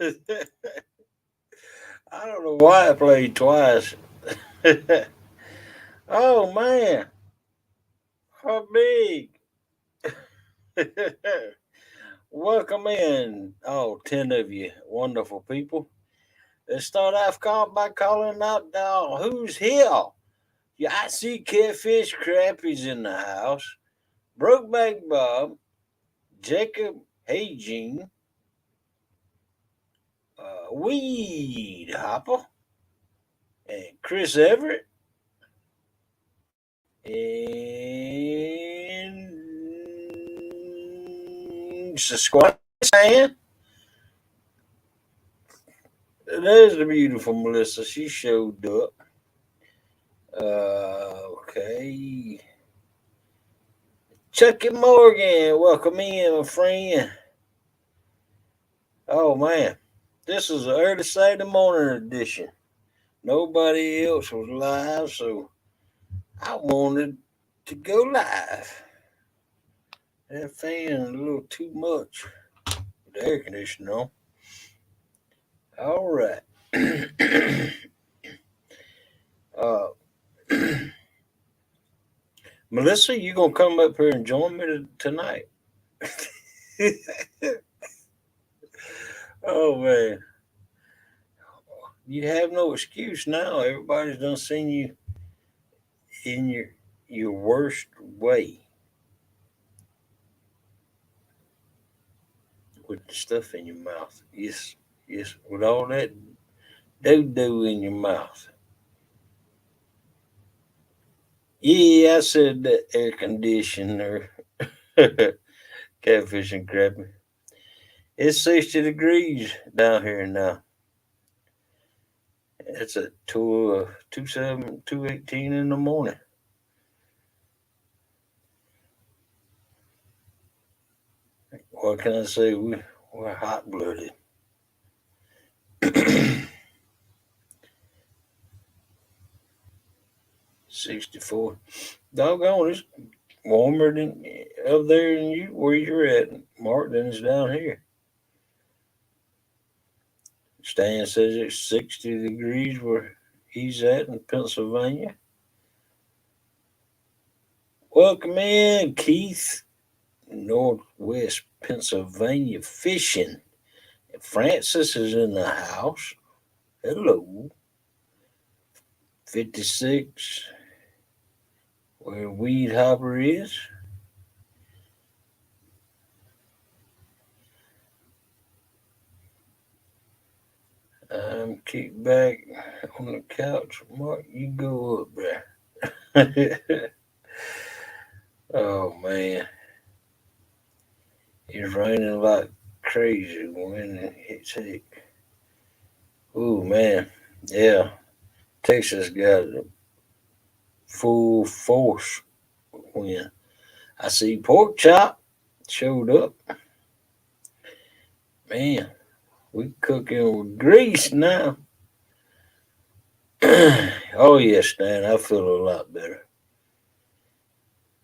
I don't know why I played twice. Oh man, how big? Welcome in, all 10 of you wonderful people. Let's start off by calling out who's here. Yeah, I see Catfish Crappy's in the house. Brokeback Bob, Jacob Haging, Weed Hopper, and Chris Everett, and Sasquatch Man. There's the beautiful Melissa. She showed up. Okay. Chucky Morgan, welcome in, my friend. Oh man, this is an early Saturday morning edition. Nobody else was live, so I wanted to go live. That fan a little too much with the air conditioner on. All right. uh, Melissa, you gonna come up here and join me tonight? Oh man, you have no excuse now. Everybody's done seen you in your worst way with the stuff in your mouth. Yes, yes, with all that doo in your mouth. Yeah, I said that air conditioner. Catfish and crappie. It's 60 degrees down here now. It's at 2:18 in the morning. What can I say? We're hot blooded. 64. Doggone, it's warmer than up there than you where you're at, Mark, than it's down here. Stan says it's 60 degrees where he's at in Pennsylvania. Welcome in, Keith, Northwest Pennsylvania fishing. Francis is in the house. Hello. 56, where Weed Hopper is. I'm kicked back on the couch. Mark, you go up there. Oh man, it's raining like crazy. When it's heck. Oh man, yeah. Texas got full force wind. I see Pork Chop showed up. Man, we cooking with grease now. Oh yes, Stan, I feel a lot better.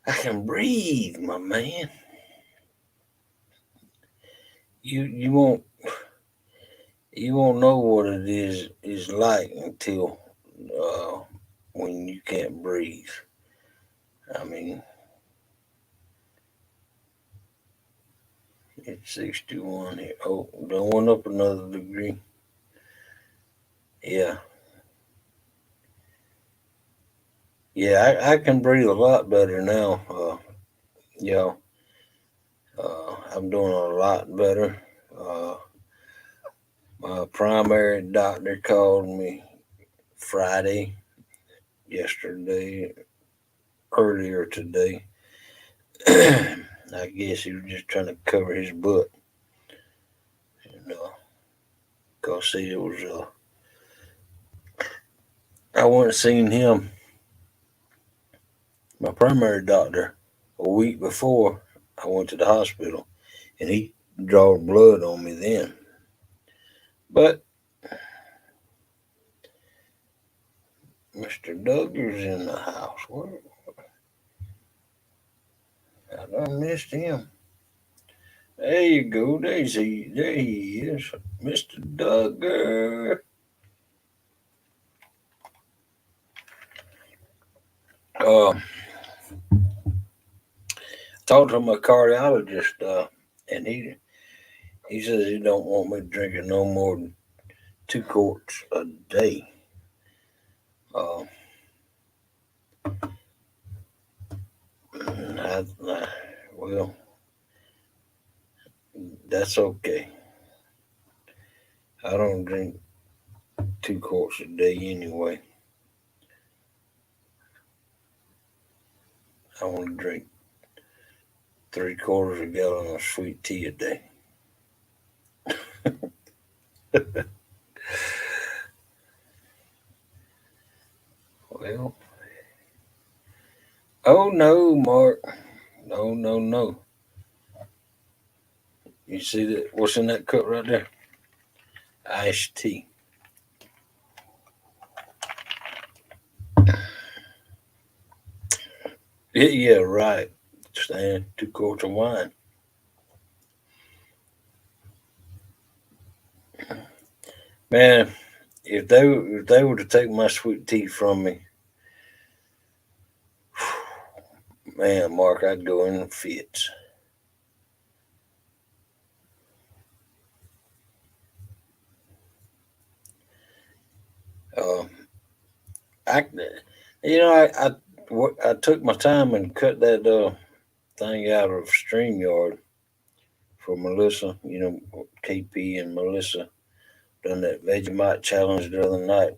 I can breathe, my man. You won't know what it is like until uh, when you can't breathe. I mean, it's 61 here. Oh, done went up another degree. Yeah, yeah, I can breathe a lot better now. You know, I'm doing a lot better. Uh, my primary doctor called me Friday, yesterday, earlier today. I guess he was just trying to cover his butt, and cause see it was I went and seen him, my primary doctor, a week before I went to the hospital, and he drawed blood on me then. But Mr. Douglas in the house. I done missed him. There you go. There he is, Mr. Duggar. Uh, talked to my cardiologist, and he says he don't want me drinking no more than 2 quarts a day. Uh, well, that's okay. I don't drink 2 quarts a day anyway. I want to drink 3/4 a gallon of sweet tea a day. Well, oh no, Mark. No, no, no. You see that? What's in that cup right there? Iced tea. Yeah, right. Stan, 2 quarts of wine. Man, if they were to take my sweet tea from me, man, Mark, I'd go in fits. Um, I, I took my time and cut that thing out of Streamyard for Melissa. KP and Melissa done that Vegemite challenge the other night,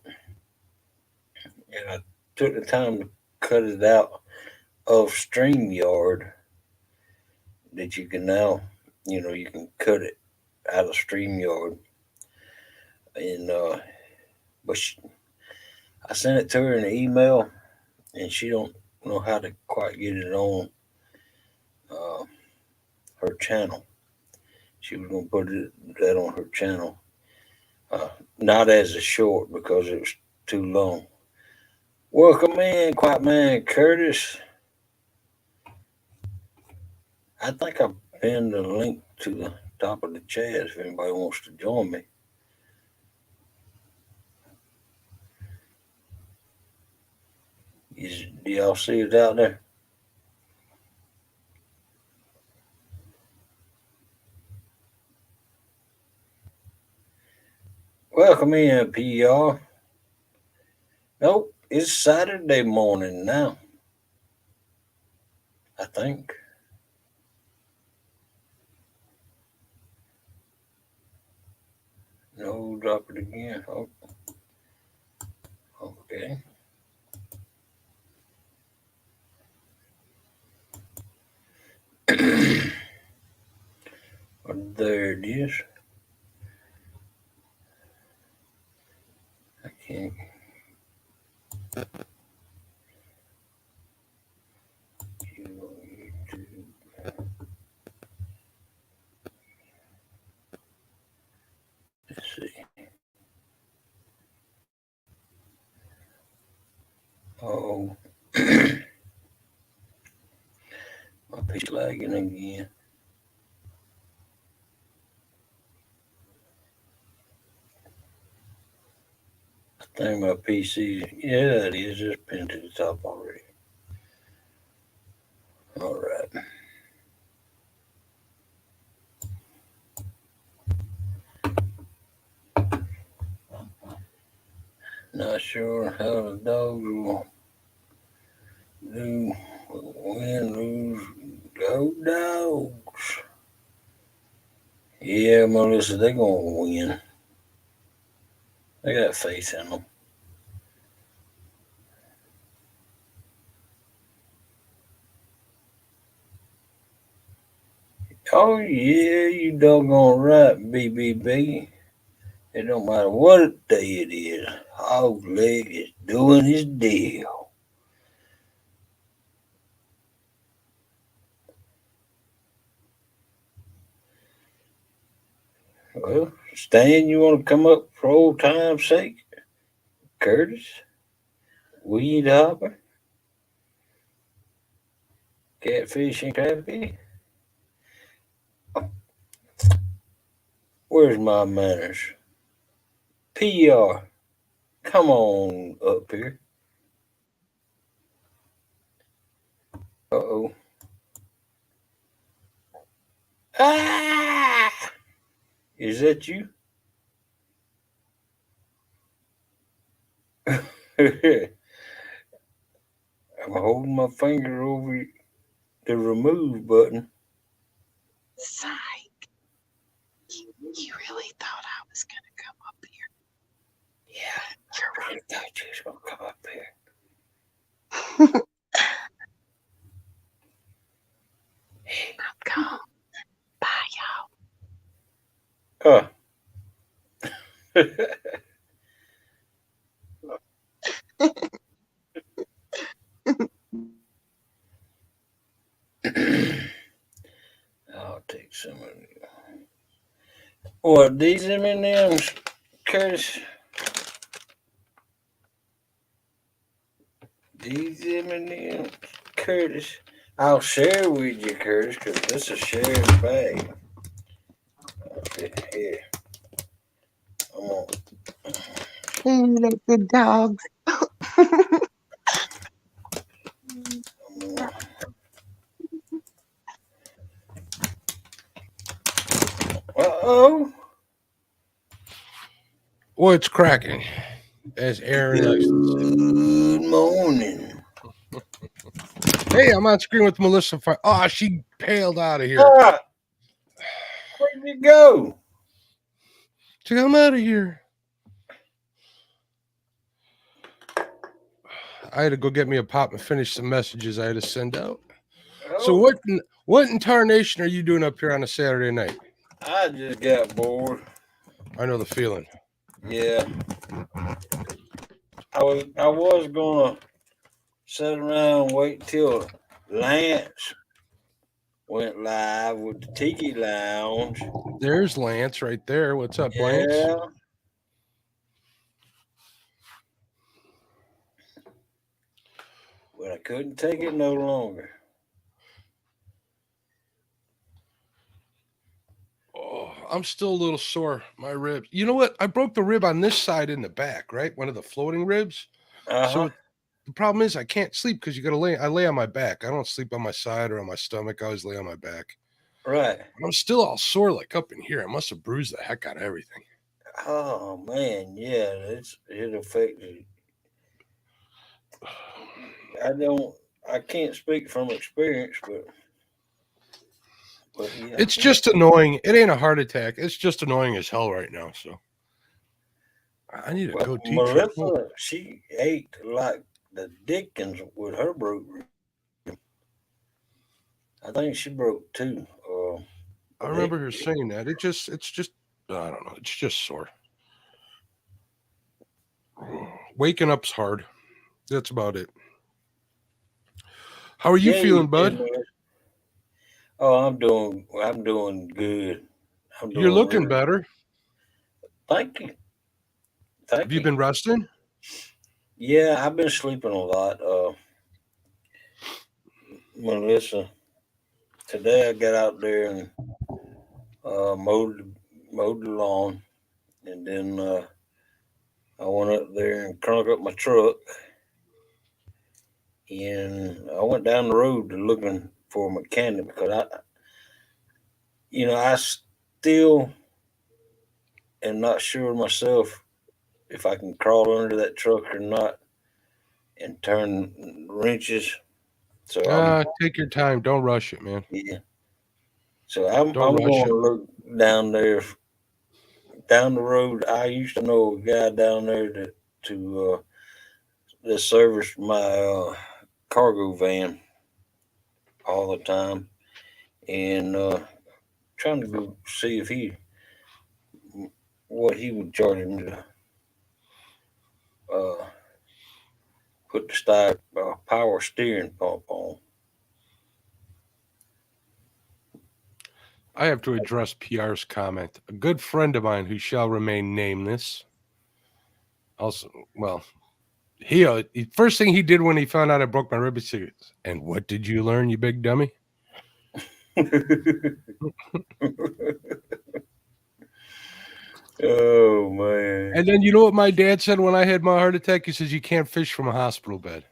and I took the time to cut it out of Streamyard. That you can now, you can cut it out of Streamyard, and but I sent it to her in an email, and she don't know how to quite get it on uh, her channel. She was gonna put that on her channel, uh, not as a short because it was too long. Welcome in, Quiet Man Curtis. I think I pinned the link to the top of the chat if anybody wants to join me. Do y'all see it out there? Welcome in, PR. Nope, it's Saturday morning now, I think. No, drop it again. Oh, okay. There it is. I can't. Let's see. Oh, my PC lagging again. I think my PC. Yeah, it is. It's pinned to the top already. All right. Not sure how the dogs will do. Win, lose, go dogs. Yeah, Melissa, they're gonna win. I got faith in them. Oh yeah, you doggone right, BBB. It don't matter what day it is. Hog leg is doing his deal. Well, Stan, you want to come up for old time's sake? Curtis, Weed Hopper, Catfish and Crappie. Where's my manners? PR, come on up here. Uh-oh. Ah! Is that you? I'm holding my finger over the remove button. Psych. You really thought I was gonna come up here. Yeah, You're I really thought you was gonna come up here. right. I'm gone. Bye, Uh. I'll take some of it. What, these M&Ms, Curtis? These M&Ms, Curtis? I'll share with you, Curtis, because this is shared bag. Here, I'm on. y'all. You like the dogs. I'm on. Uh-oh. What's cracking? As Aaron likes to say. Good morning. Hey, I'm on screen with Melissa. Oh, she paled out of here. Ah, where'd you go? She said, I'm out of here. I had to go get me a pop and finish some messages I had to send out. So Oh, what in tarnation are you doing up here on a Saturday night? I just got bored. I know the feeling. Yeah, I was gonna sit around and wait till Lance went live with the Tiki Lounge. There's Lance right there. What's up, Lance? Yeah, but I couldn't take it no longer. Oh, I'm still a little sore. My ribs. You know what? I broke the rib on this side in the back, right? One of the floating ribs. Uh huh. So the problem is I can't sleep because you got to lay. I lay on my back. I don't sleep on my side or on my stomach. I always lay on my back. Right. But I'm still all sore, like up in here. I must have bruised the heck out of everything. Oh man, yeah, it affected. I don't. I can't speak from experience, but yeah. It's just annoying. It ain't a heart attack. It's just annoying as hell right now. So I need a Well, goatee trim. Oh, Melissa, she ate like the Dickens with her broke rib. I think she broke two. I But remember her saying that. It's just, I don't know. It's just sore. Waking up's hard. That's about it. How are you yeah, you feeling, did, bud? Melissa. Oh, I'm doing good. I'm You're doing looking really. better. Thank you, Have thank you you. been resting? Yeah, I've been sleeping a lot. Melissa, today I got out there and mowed the lawn, and then I went up there and crunk up my truck, and I went down the road looking for a mechanic because I still am not sure myself if I can crawl under that truck or not and turn wrenches. So Take your time. Don't rush it, man. yeah. So I'm Don't I'm rush going it. to look down there down the road. I used to know a guy down there that serviced my cargo van all the time, and trying to go see if he what he would charge me to uh, put the power steering pump on. I have to address PR's comment. A good friend of mine who shall remain nameless. Also, well, first thing he did when he found out I broke my rib, he said, "And what did you learn, you big dummy?" Oh man. And then you know what my dad said when I had my heart attack? He says you can't fish from a hospital bed.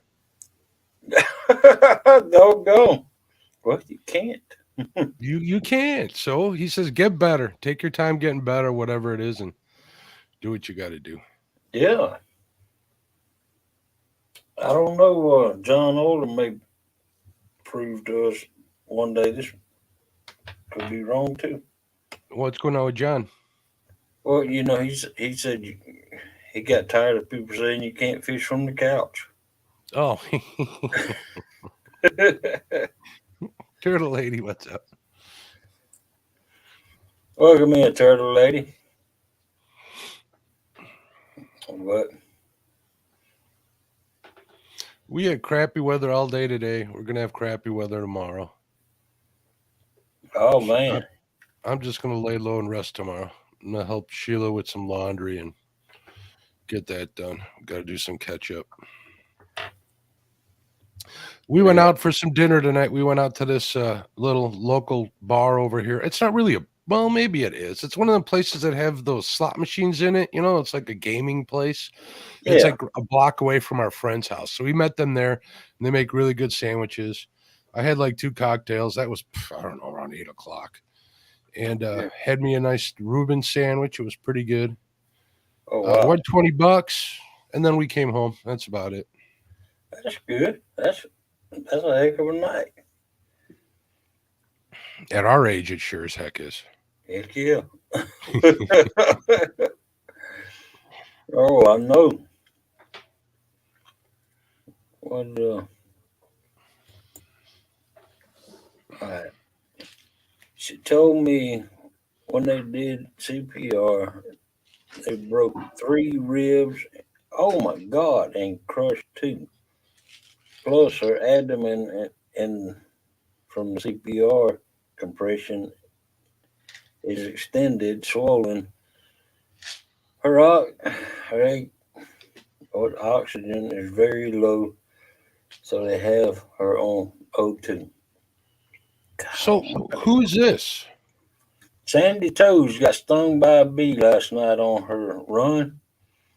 Doggone. Well, you can't. You can't. So he says get better. Take your time getting better, whatever it is, and do what you got to do. Yeah. I don't know. John Oldham may prove to us one day this could be wrong too. What's going on with John? Well, he said he got tired of people saying you can't fish from the couch. Oh, turtle lady, what's up? Welcome in, turtle lady. What? We had crappy weather all day today. We're gonna have crappy weather tomorrow. Oh I, man. I'm just gonna lay low and rest tomorrow. I'm gonna help Sheila with some laundry and get that done. Got to do some catch up. We went Yeah. out for some dinner tonight. We went out to this little local bar over here. It's not really a well, maybe it is. It's one of the places that have those slot machines in it. You know, it's like a gaming place. It's Yeah. like a block away from our friend's house. So we met them there, and they make really good sandwiches. I had like 2 cocktails. That was I don't know around 8 o'clock, and Yeah. had me a nice Reuben sandwich. It was pretty good. Oh wow. Went $20, and then we came home. That's about it. That's good. That's a heck of a night. At our age, it sure as heck is. Heck yeah. Oh, I know. What? Alright. She told me when they did CPR, they broke 3 ribs. Oh my God! And crushed 2. Plus, her abdomen and from the CPR compression is extended, swollen. Her her oxygen is very low, so they have her on O2. So God almighty. who's this? Sandy Toes got stung by a bee last night on her run,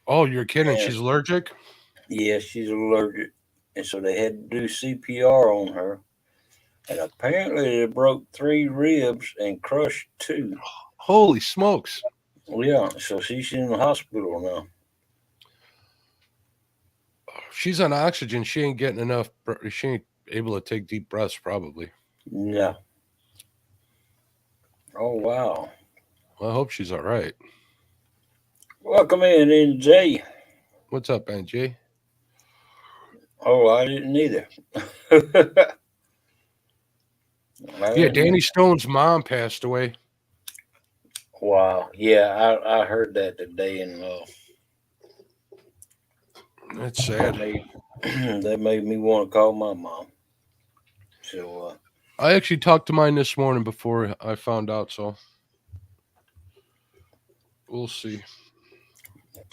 Oh, you're kidding. and She's allergic? yeah, she's allergic, and so they had to do CPR on her. And apparently, they broke 3 ribs and crushed 2. Holy smokes. Yeah, so she's in the hospital now. She's on oxygen. She ain't getting enough. She ain't able to take deep breaths, probably. Yeah. Oh wow. Well, I hope she's all right. Welcome in, Jay. What's up, Aunt Jay? Oh, I didn't either. I Yeah, didn't. Danny Stone's mom passed away. Wow. Yeah, I heard that today, and That's that sad. made that made me want to call my mom. So I actually talked to mine this morning before I found out, so we'll see.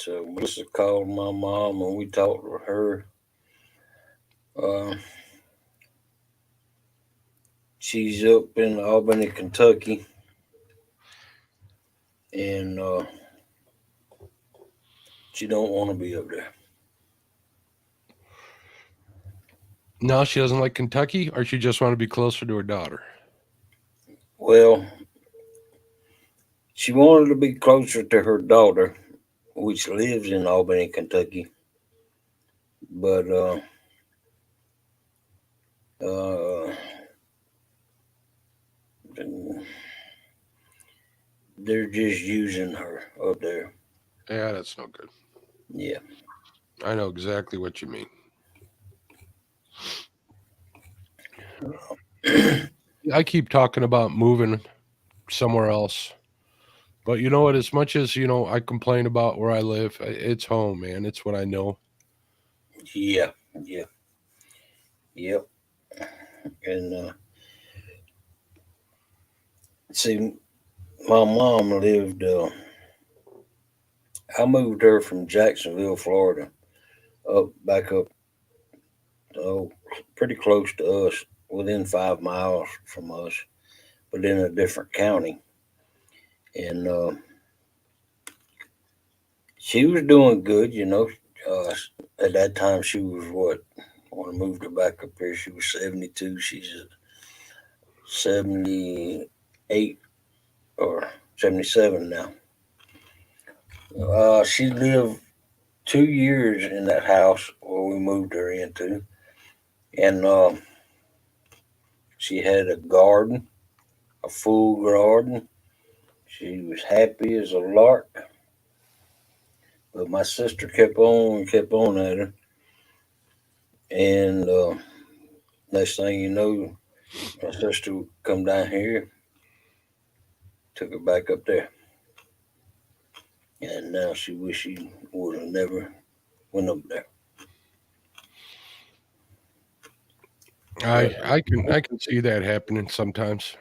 Melissa called my mom, and we talked to her. Uh, she's up in Albany, Kentucky, and she don't want to be up there. No, she doesn't like Kentucky, or she just want to be closer to her daughter. Well, she wanted to be closer to her daughter, which lives in Albany, Kentucky, but uh, they're just using her up there. Yeah, that's no good. Yeah. I know exactly what you mean. I keep talking about moving somewhere else. But you know what? As much as, I complain about where I live, it's home, man. It's what I know. Yeah. Yeah. Yep. And see, my mom lived. I moved her from Jacksonville, Florida, back up, oh, pretty close to us, within 5 miles from us, but in a different county. And She was doing good, you know. Uh, at that time, she was what? When I moved her back up here, she was 72. She's 78 or 77 now. She lived 2 years in that house where we moved her into, and she had a garden, a full garden. She was happy as a lark, but my sister kept on and kept on at her, and next thing you know, my sister would come down here, took her back up there, and now she wish she would have never went up there. But I can see that happening sometimes.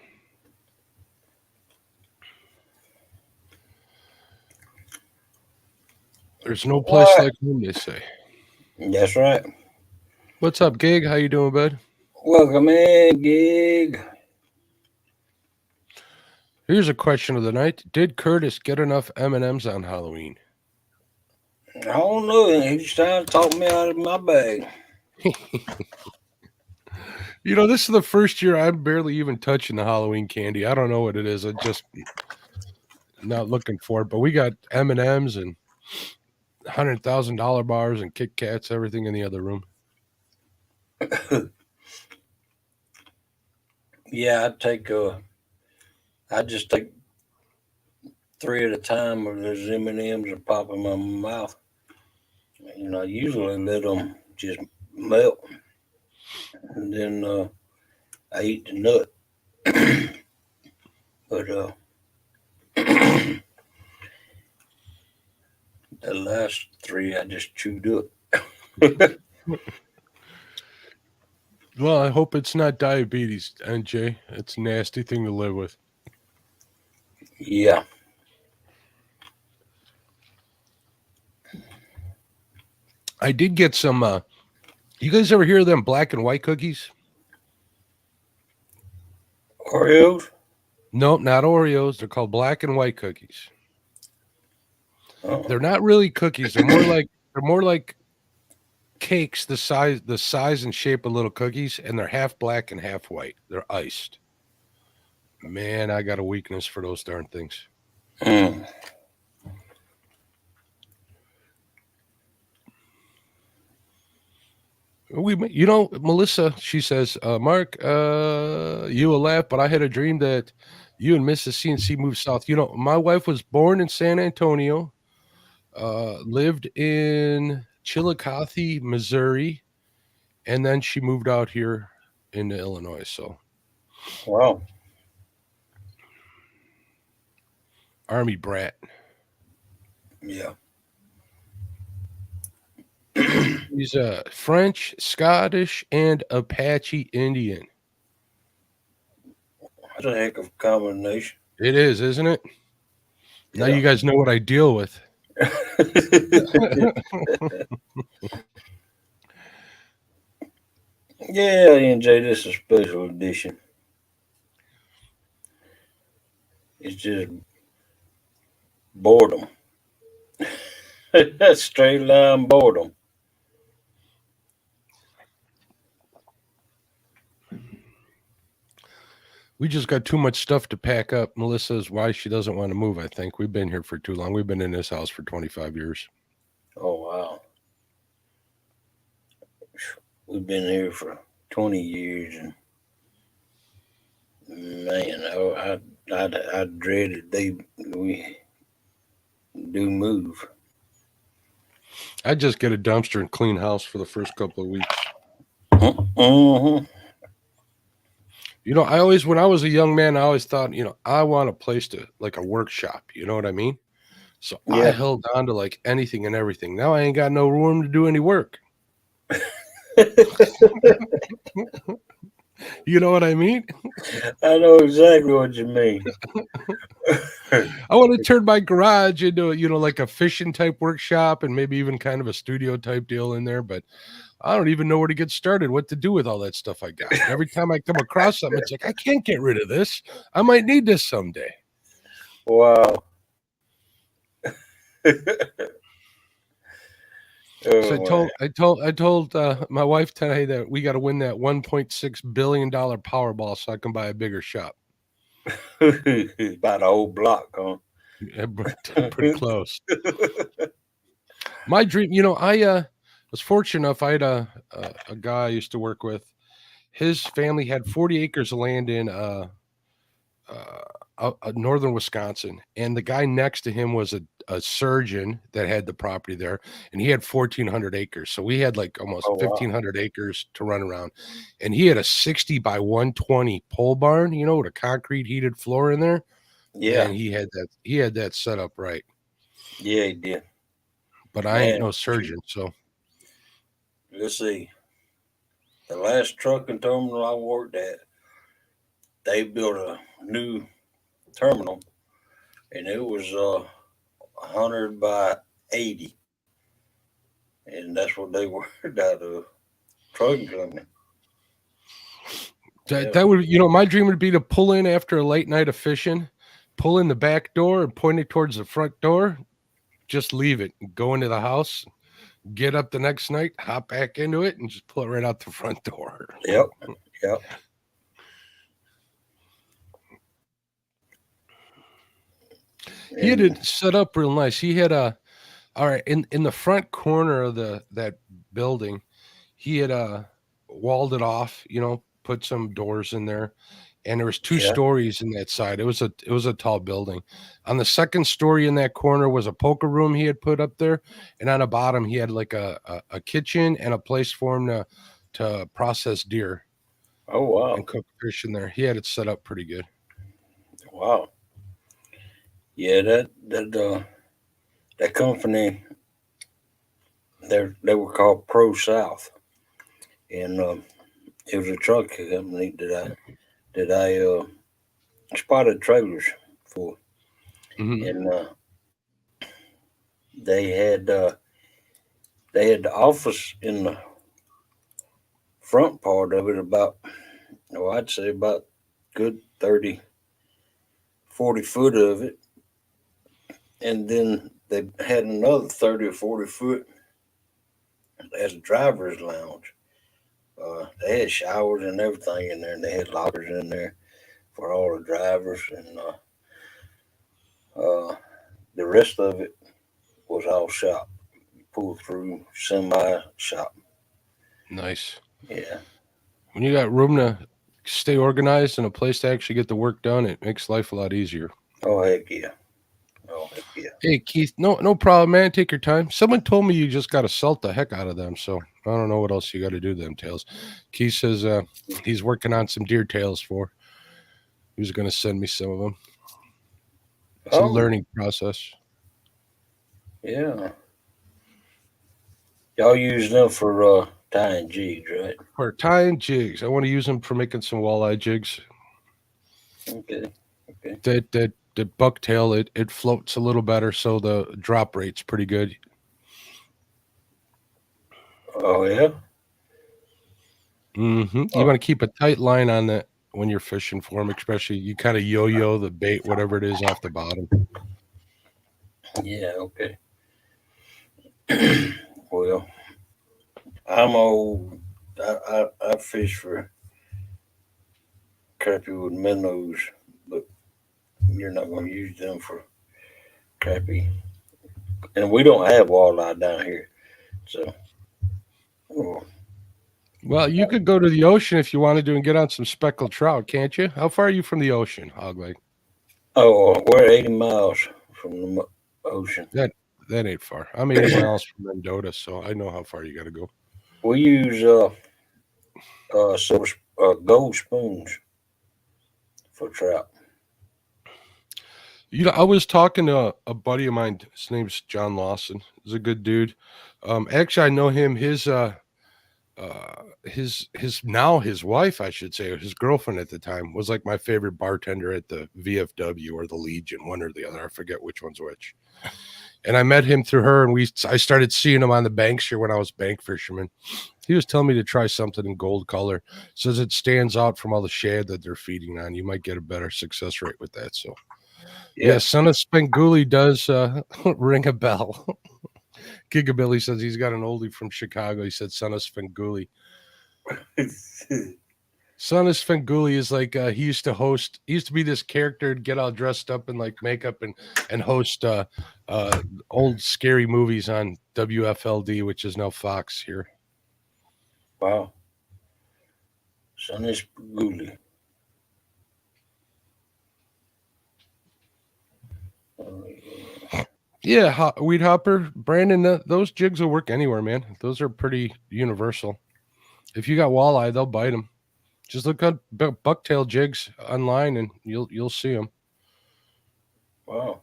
There's no place what? like home, they say. That's right. What's up, Gig? How you doing, bud? Welcome in, gig. Here's a question of the night: did Curtis get enough M&Ms on Halloween? I don't know. He's trying to talk me out of my bag. This is the first year I'm barely even touching the Halloween candy. I don't know what it is. I just not looking for it. But we got M&Ms and $100,000 bars and Kit Kats, everything in the other room. Yeah, I just take three at a time of those M&Ms and pop them in my mouth. I usually let them just melt, and then I eat the nut. But the last three I just chewed up. Well, I hope it's not diabetes, NJ. It's a nasty thing to live with. Yeah. I did get some. You guys ever hear of them black and white cookies? Oreos? Nope, not Oreos. They're called black and white cookies. Oh. They're not really cookies. They're more like cakes the size and shape of little cookies, and they're half black and half white. They're iced. Man, I got a weakness for those darn things. Mm. Melissa, she says, Mark, you will laugh, but I had a dream that you and Mrs. CNC moved south. My wife was born in San Antonio, lived in Chillicothe, Missouri, and then she moved out here into Illinois. So, Wow. Army brat. Yeah. He's French, Scottish, and Apache Indian. That's a heck of a combination. It is, isn't it? Now Yeah. you guys know what I deal with. Yeah, NJ, this is a special edition. It's just boredom. That's straight line boredom. We just got too much stuff to pack up. Melissa is why she doesn't want to move, I think. We've been here for too long. We've been in this house for 25 years. Oh, wow. We've been here for 20 years, and man, I dreaded we do move. I just get a dumpster and clean house for the first couple of weeks. Mm-hmm. When I was a young man, I always thought, I want a place like a workshop. You know what I mean? So I Yeah. held on to like anything and everything. Now I ain't got no room to do any work. You know what I mean? I know exactly what you mean. I want to turn my garage into, like a fishing type workshop and maybe even kind of a studio type deal in there. But I don't even know where to get started, what to do with all that stuff I got. And every time I come across something, it's like, I can't get rid of this. I might need this someday. Wow. So Oh man. I told my wife today that we got to win that $1.6 billion Powerball so I can buy a bigger shop. About a whole block, huh? Yeah, pretty close. My dream, I was fortunate enough. I had a guy I used to work with. His family had 40 acres of land in northern Wisconsin, and the guy next to him was a surgeon that had the property there, and he had 1,400 acres. So we had like almost Oh wow. 1,500 acres to run around, and he had a 60 by 120 pole barn, with a concrete heated floor in there. Yeah. Man, he had that set up right. Yeah, he did. But I ain't Man, no surgeon, so let's see. The last trucking terminal I worked at, they built a new terminal, and it was 100 by 80, and that's what they worked out of trucking company. that Yeah. that would my dream would be to pull in after a late night of fishing, pull in the back door and point it towards the front door, just leave it, go into the house, get up the next night, hop back into it, and just pull it right out the front door. Yep. Yep. He had And it set up real nice. He had all right, in the front corner of that building, he had walled it off, put some doors in there, and there was two yeah. stories in that side. It was a tall building. On the second story in that corner was a poker room he had put up there, and on the bottom he had like a kitchen and a place for him to process deer Oh wow. and cook fish in there. He had it set up pretty good. Wow. Yeah. That company, they were called Pro South, and it was a truck company that I spotted trailers for, Hmm. and they had uh, they had the office in the front part of it, about, oh, I'd say about good 30, 40 foot of it, and then they had another 30 or 40 foot as a driver's lounge. They had showers and everything in there, and they had lockers in there for all the drivers, and uh, the rest of it was all shop, pull through semi shop. Nice. Yeah. When you got room to stay organized and a place to actually get the work done, it makes life a lot easier. Oh heck yeah. Oh heck yeah. Hey Keith, no problem, man. Take your time. Someone told me you just got to salt the heck out of them, so I don't know what else you got to do to them tails. Keith says he's working on some deer tails for. He was going to send me some of them. It's a Oh learning process. yeah. Y'all use them for tying jigs, right? For tying jigs, I want to use them for making some walleye jigs. Okay. Okay. That bucktail, it floats a little better, so the drop rate's pretty good. Oh yeah. You Oh want to keep a tight line on that when you're fishing for them, especially you kind of yo-yo the bait, whatever it is, off the bottom. yeah. Okay. Well, I'm old. I fish for crappie with minnows, but you're not going to use them for crappie, and we don't have walleye down here, so. Oh, Well, you could go to the ocean if you wanted to and get on some speckled trout, can't you? How far are you from the ocean, Hogleg? oh, we're 80 miles from the ocean. That that ain't far. I'm 80 miles from Mendota, so I know how far you got to go. We use silver gold spoons for trout. I was talking to a buddy of mine. His name's John Lawson. He's a good dude. Actually, I know him. His wife, I should say, or his girlfriend at the time, was like my favorite bartender at the VFW or the Legion, one or the other. I forget which one's which. And I met him through her, and I started seeing him on the banks here when I was bank fisherman. He was telling me to try something in gold color. Says it stands out from all the shad that they're feeding on. You might get a better success rate with that. So, yeah, Yeah. Son of Spenguli does ring a bell. Gigabilly says he's got an oldie from Chicago. He said Son of Svengoolie. Son of Svengoolie is like he used to be this character, get all dressed up in like makeup and host old scary movies on WFLD, which is now Fox here. Wow. Son is Gully. Yeah, Weed Hopper, Brandon, those jigs will work anywhere, man. Those are pretty universal. If you got walleye, they'll bite them. Just look up bucktail jigs online, and you'll see them. Wow.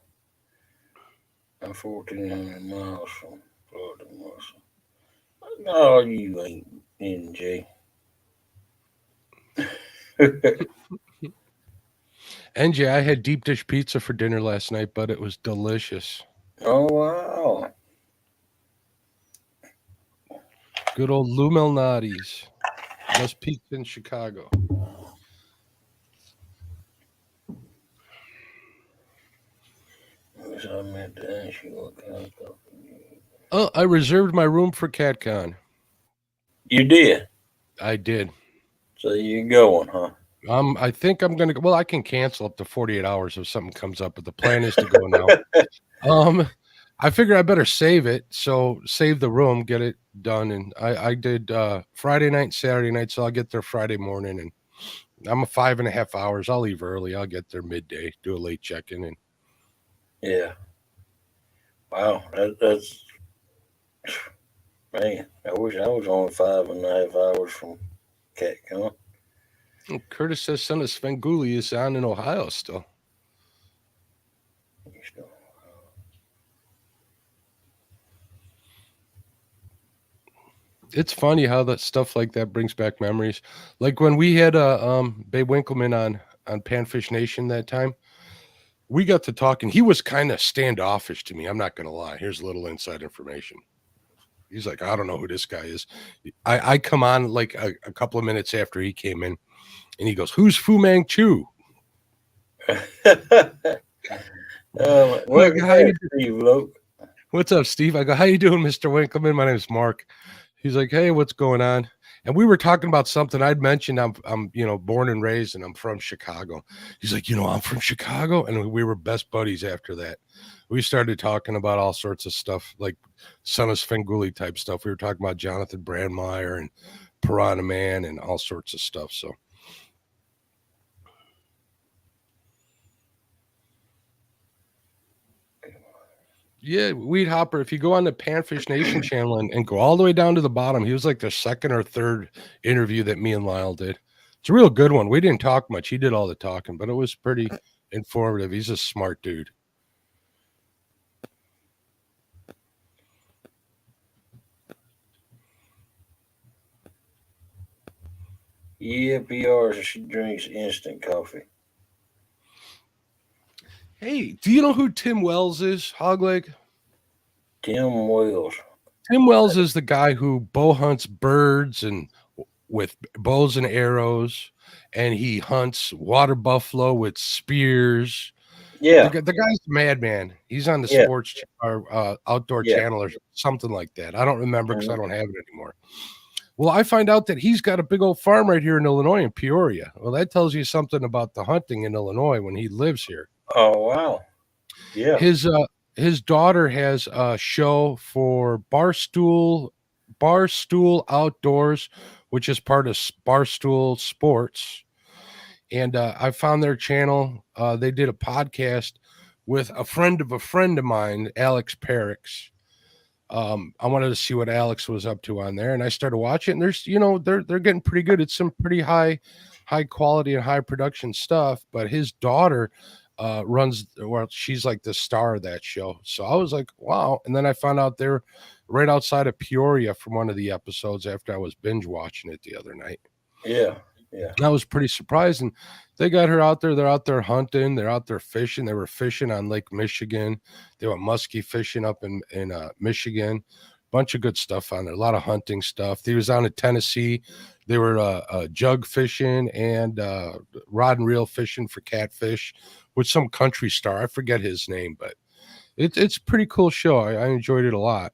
I'm 1,400 miles from Florida, Muscle. No, you ain't NJ. NJ, I had deep dish pizza for dinner last night, but it was delicious. Oh, wow. Good old Lou Malnati's. Best pizza in Chicago. So I meant to ask you what kind of coffee. Oh, I reserved my room for CatCon. You did? I did. So you're going, huh? I think I'm gonna go. Well, I can cancel up to 48 hours if something comes up, but the plan is to go now. I figure I better save it. So save the room, get it done. And I did Friday night, Saturday night, so I'll get there Friday morning, and I'm a 5.5 hours. I'll leave early. I'll get there midday, do a late check-in, and Yeah. Wow, that's man. I wish I was only 5.5 hours from CatCon. Curtis says Son of Svengoolie is on in Ohio still. It's funny how that stuff like that brings back memories. Like when we had Babe Winkleman on Panfish Nation that time, we got to talking. He was kind of standoffish to me. I'm not gonna lie. Here's a little inside information. He's like, I don't know who this guy is. I come on like a couple of minutes after he came in, and he goes, "Who's Fu Manchu?" Welcome back, Steve Loke. What's up, Steve? I go, how you doing, Mr. Winkleman? My name's Mark. He's like, hey, what's going on? And we were talking about something I'd mentioned. I'm born and raised, and I'm from Chicago. He's like, I'm from Chicago, and we were best buddies after that. We started talking about all sorts of stuff, like Son of Svengoolie type stuff. We were talking about Jonathan Brandmeier and Piranha Man and all sorts of stuff. So. Yeah, Weed Hopper, if you go on the Panfish Nation channel and go all the way down to the bottom, he was like the second or third interview that me and Lyle did. It's a real good one. We didn't talk much. He did all the talking, but it was pretty informative. He's a smart dude. Yeah, PR, she drinks instant coffee. Hey, do you know who Tim Wells is, Hogleg? Tim Wells. Tim Wells is the guy who bow hunts birds and with bows and arrows, and he hunts water buffalo with spears. Yeah. The guy's a madman. He's on the sports or outdoor channel or something like that. I don't remember because I don't have it anymore. Well, I find out that he's got a big old farm right here in Illinois, in Peoria. Well, that tells you something about the hunting in Illinois when he lives here. Oh, wow. Yeah. His daughter has a show for Barstool Outdoors, which is part of Barstool Sports. And I found their channel. They did a podcast with a friend of mine, Alex Perrix. I wanted to see what Alex was up to on there, and I started watching. And there's, they're getting pretty good. It's some pretty high quality and high production stuff. But his daughter she's like the star of that show. So I was like, wow. And then I found out they're right outside of Peoria from one of the episodes after I was binge watching it the other night. Yeah. Yeah. I was pretty surprised. And they got her out there. They're out there hunting. They're out there fishing. They were fishing on Lake Michigan. They went muskie fishing up in Michigan. Bunch of good stuff on there. A lot of hunting stuff. They was on in Tennessee. They were jug fishing and rod and reel fishing for catfish with some country star. I forget his name, but it's a pretty cool show. I enjoyed it a lot.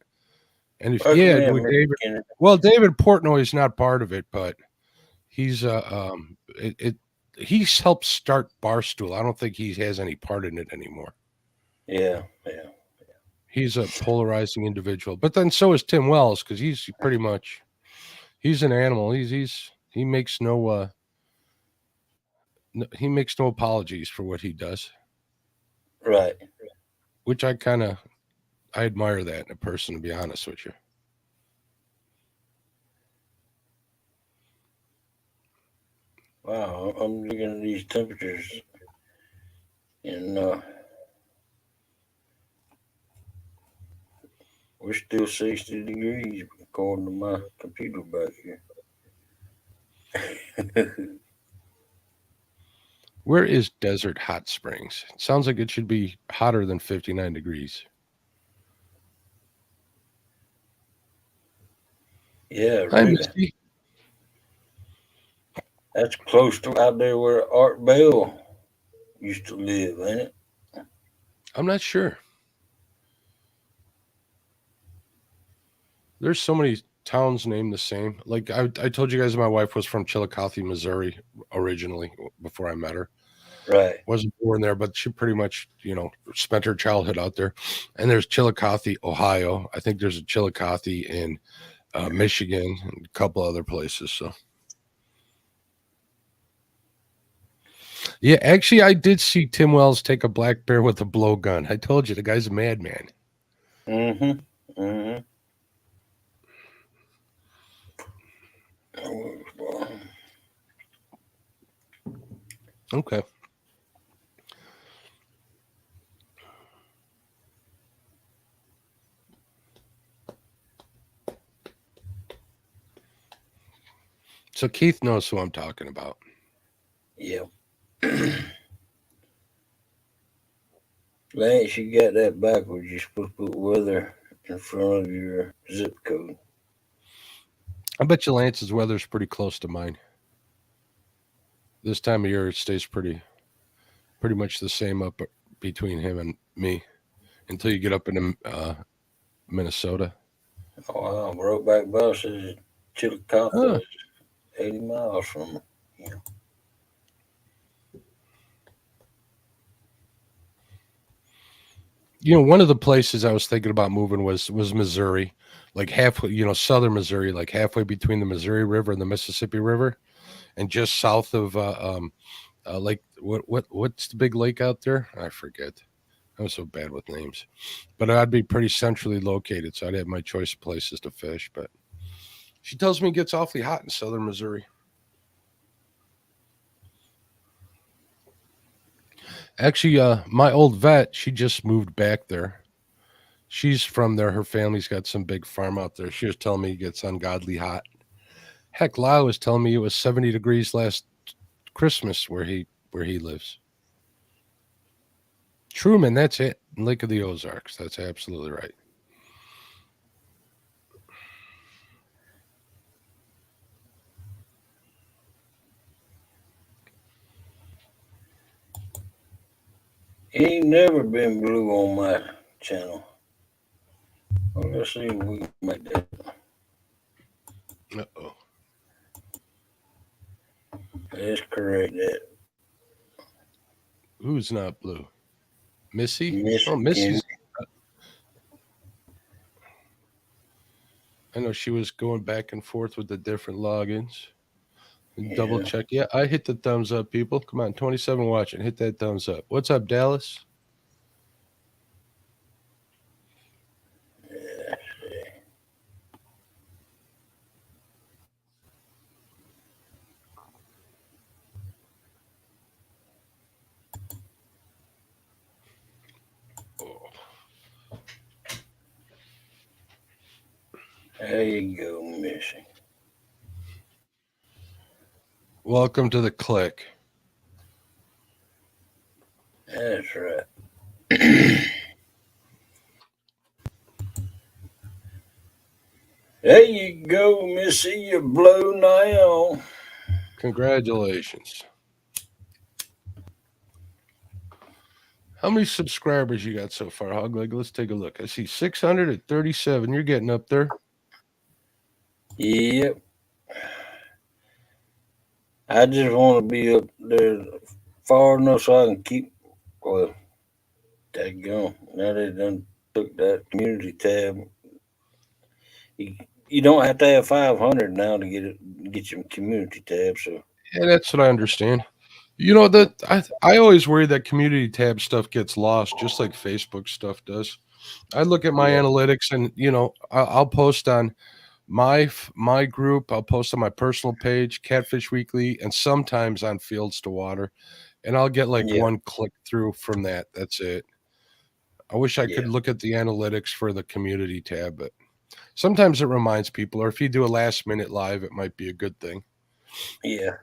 And if Welcome yeah, in, with Mr. David. Kennedy. Well, David Portnoy is not part of it, but he's he's helped start Barstool. I don't think he has any part in it anymore. Yeah. He's a polarizing individual, but then so is Tim Wells because he's pretty much he's an animal. He makes he makes no apologies for what he does, Right. which I admire that in a person, to be honest with you. Wow. I'm looking at these temperatures, and we're still 60 degrees according to my computer back here. Where is Desert Hot Springs? It sounds like it should be hotter than 59 degrees. Yeah, Hi, really. Misty. That's close to out there where Art Bell used to live, ain't it? I'm not sure. There's so many towns named the same. Like I told you guys, my wife was from Chillicothe, Missouri, originally before I met her. Right. Wasn't born there, but she pretty much, spent her childhood out there. And there's Chillicothe, Ohio. I think there's a Chillicothe in Michigan and a couple other places. So, yeah, actually, I did see Tim Wells take a black bear with a blowgun. I told you the guy's a madman. Mm-hmm. Mm-hmm. Okay. So Keith knows who I'm talking about. Yeah. Lance, you got that backwards. You're supposed to put weather in front of your zip code. I bet you Lance's weather's pretty close to mine. This time of year, it stays pretty much the same up between him and me until you get up into Minnesota. Oh, wow. Brokeback Bus says Chillicothe Huh. is 80 miles from here. One of the places I was thinking about moving was Missouri, like halfway, southern Missouri, like halfway between the Missouri River and the Mississippi River, and just south of like what's the big lake out there? I forget. I'm so bad with names, but I'd be pretty centrally located, so I'd have my choice of places to fish. But she tells me it gets awfully hot in southern Missouri. Actually, my old vet, she just moved back there. She's from there. Her family's got some big farm out there. She was telling me it gets ungodly hot. Heck, Lyle was telling me it was 70 degrees last Christmas where he lives. Truman, that's it. Lake of the Ozarks. That's absolutely right. He ain't never been blue on my channel. Well, let's see if we can make that. Uh-oh. Let's correct that. Who's not blue? Missy? Miss Oh, Missy's. Kennedy. I know she was going back and forth with the different logins. Double Yeah. check. Yeah, I hit the thumbs up, people. Come on, 27 watching. Hit that thumbs up. What's up, Dallas? Yeah. There you go, Missy. Welcome to the click. That's right. There you go, Missy. You blow now. Congratulations. How many subscribers you got so far, Hog Leg? Let's take a look. I see 637. You're getting up there. Yep. I just want to be up there far enough so I can keep. Well, daggone. Now they done took that community tab. You, you don't have to have 500 now to get your community tab. So Yeah, that's what I understand. You know that I always worry that community tab stuff gets lost, just like Facebook stuff does. I look at my yeah, analytics, and I'll post on my group. I'll post on my personal page, Catfish Weekly, and sometimes on Fields to Water, and I'll get like yeah, one click through from that. That's it. I wish I yeah, could look at the analytics for the community tab, but sometimes it reminds people, or if you do a last minute live, it might be a good thing. yeah.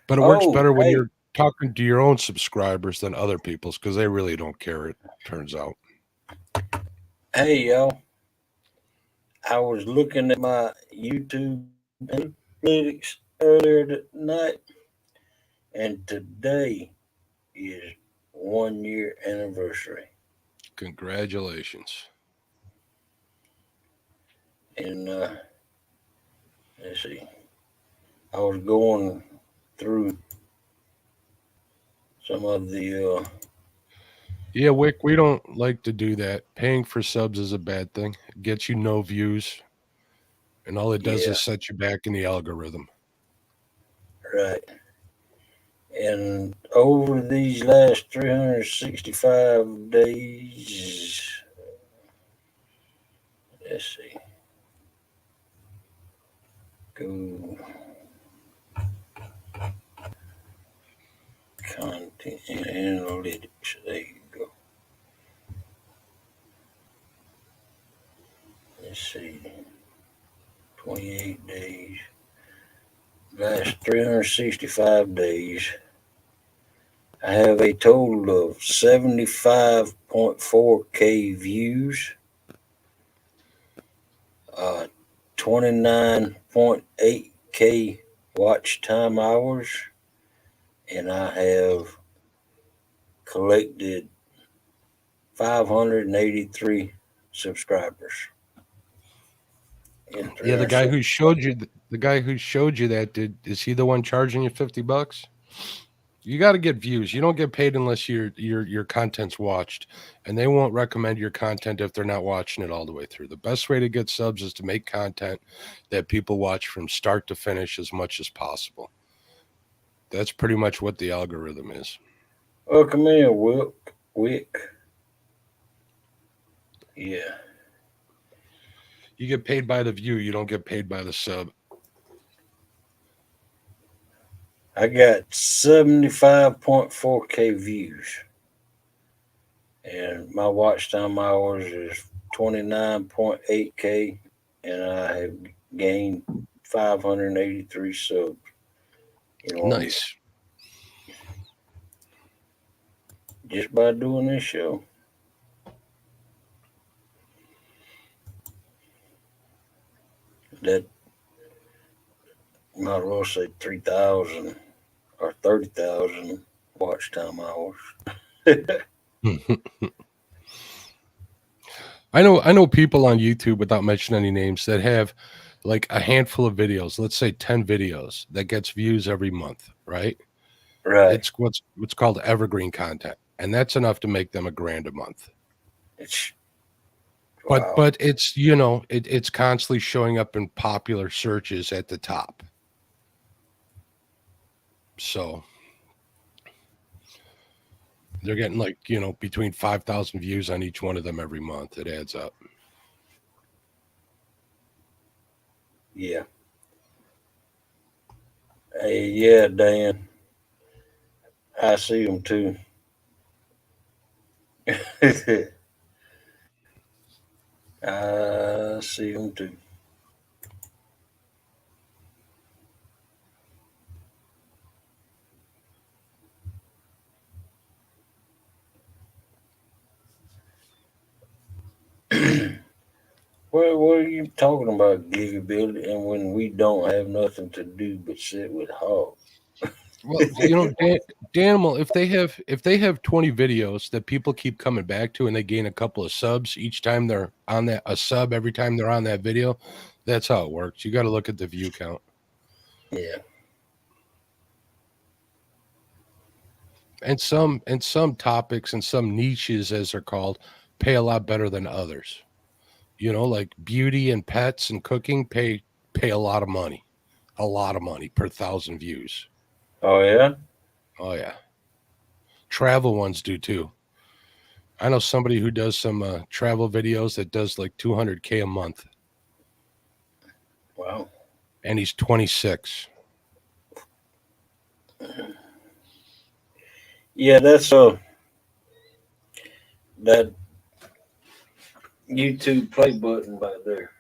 But it works Oh, better when hey, you're talking to your own subscribers than other people's because they really don't care, it turns out. hey, y'all. I was looking at my YouTube analytics earlier tonight, and today is 1 year anniversary. Congratulations. And let's see, I was going through some of the Yeah, Wick, we don't like to do that. Paying for subs is a bad thing. It gets you no views, and all it does yeah, is set you back in the algorithm. right. And over these last 365 days, let's see, go content and analytics. There you go. Let's see, 28 days. Last 365 days, I have a total of 75.4K views, 29.8K watch time hours, and I have collected 583 subscribers in Yeah, the guy 360. who showed you the guy who showed you that is he the one charging you $50? You got to get views. You don't get paid unless your content's watched, and they won't recommend your content if they're not watching it all the way through. The best way to get subs is to make content that people watch from start to finish as much as possible. That's pretty much what the algorithm is. Oh, come here, Wick. Yeah, You get paid by the view, you don't get paid by the sub. I got 75.4K views, and my watch time hours is 29.8K, and I have gained 583 subs. You know, Nice. just by doing this show. That might as well say 3,000 or 30,000 watch time hours. I know people on YouTube, without mentioning any names, that have like a handful of videos, let's say 10 videos that gets views every month, right? Right. It's what's called evergreen content, and that's enough to make them $1,000 a month. It's But wow. but it's it's constantly showing up in popular searches at the top. So they're getting like between 5,000 views on each one of them every month. It adds up. Yeah. Hey, yeah, Dan. I see them too. I see them too. What are you talking about, gigability? And when we don't have nothing to do but sit with Hog? Well, Danimal, if they have 20 videos that people keep coming back to and they gain a couple of subs each time they're on that a sub every time they're on that video, that's how it works. You got to look at the view count. Yeah. And some topics and some niches, as they're called, pay a lot better than others. Like beauty and pets and cooking pay a lot of money per 1,000 views. Oh yeah. Oh yeah, travel ones do too. I know somebody who does some travel videos that does like 200K a month, Wow. and he's 26. Yeah, that's that YouTube play button back there.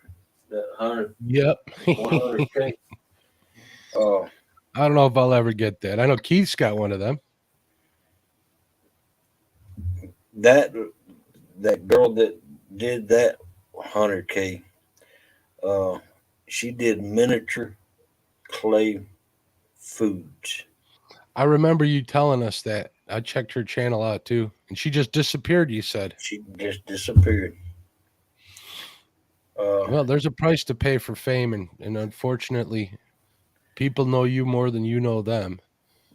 That hundred Yep. 100K. Uh, I don't know if I'll ever get that. I know Keith's got one of them. that that girl that did that 100K. Uh, she did miniature clay foods. I remember you telling us that. I checked her channel out too, and she just disappeared. You said, She just disappeared. "Well, there's a price to pay for fame, and unfortunately, people know you more than you know them."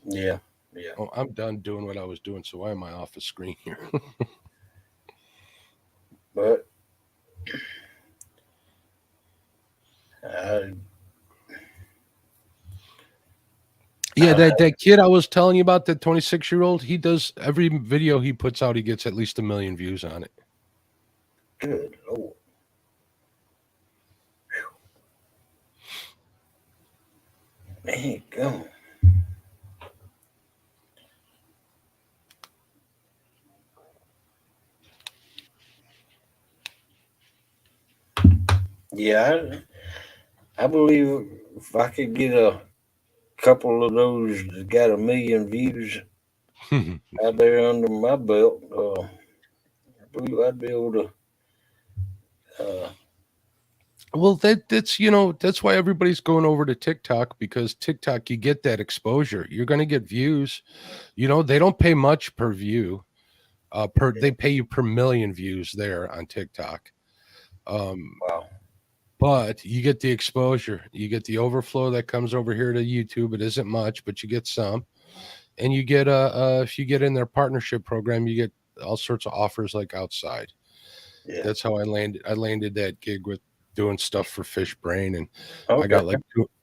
Yeah, yeah. Oh, I'm done doing what I was doing. So why am I off the screen here? But I, Yeah, I that kid I was telling you about, that 26-year-old, he does every video he puts out, he gets at least 1 million views on it. good Lord. There you go. Yeah, I believe if I could get a couple of those that got 1 million views out there under my belt, I believe I'd be able to. Uh, Well, that's why everybody's going over to TikTok, because TikTok, you get that exposure. You're going to get views. They don't pay much per view. They pay you per million views there on TikTok. Um, wow. but you get the exposure. You get the overflow that comes over here to YouTube. It isn't much, but you get some. And you get if you get in their partnership program, you get all sorts of offers like outside. Yeah. That's how I landed that gig with doing stuff for Fish Brain, and I Okay. got like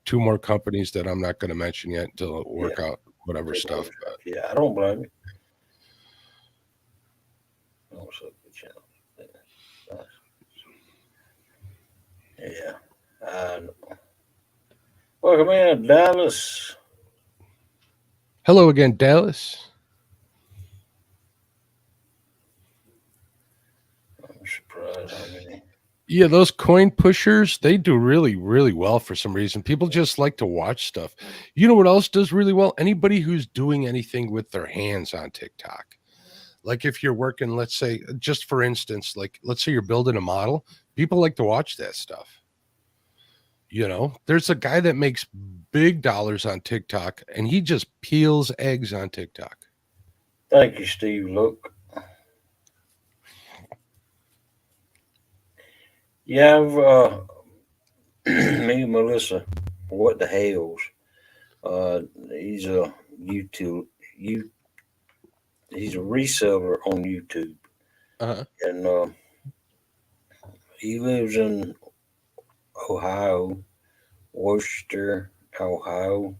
two more companies that I'm not going to mention yet until it Yeah. work out whatever Take over stuff. stuff. Yeah, I don't blame you. Oh, so good channel. Yeah. Yeah. Welcome in, Dallas. Hello again, Dallas. I'm surprised how many. Yeah, those coin pushers, they do really, really well for some reason. People just like to watch stuff. You know what else does really well? Anybody who's doing anything with their hands on TikTok. Like if you're working, let's say, just for instance, like let's say you're building a model, people like to watch that stuff. There's a guy that makes big dollars on TikTok, and he just peels eggs on TikTok. Thank you, Steve. Look. Yeah, me and Melissa. What the hell's? He's a YouTube. You. He's a reseller on YouTube, Uh-huh. and he lives in Ohio, Worcester, Ohio,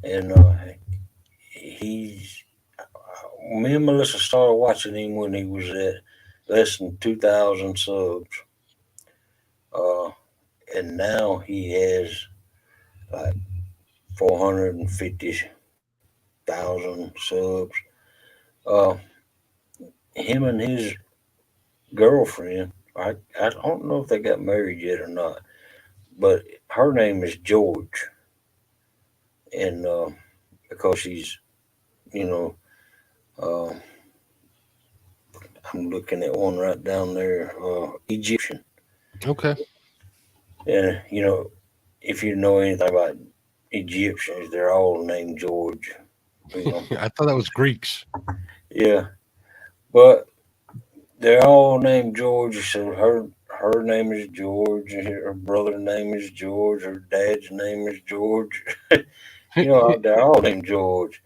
and he's. Me and Melissa started watching him when he was at less than 2,000 subs, uh, and now he has like 450,000 subs. Uh, him and his girlfriend, I don't know if they got married yet or not, but her name is George, and because she's, you know, uh, I'm looking at one right down there, Egyptian. Okay. And, if you know anything about Egyptians. They're all named George. You know. I thought that was Greeks. Yeah, but they're all named George. So her name is George, and her brother's name is George. Her dad's name is George. You know, they're all named George.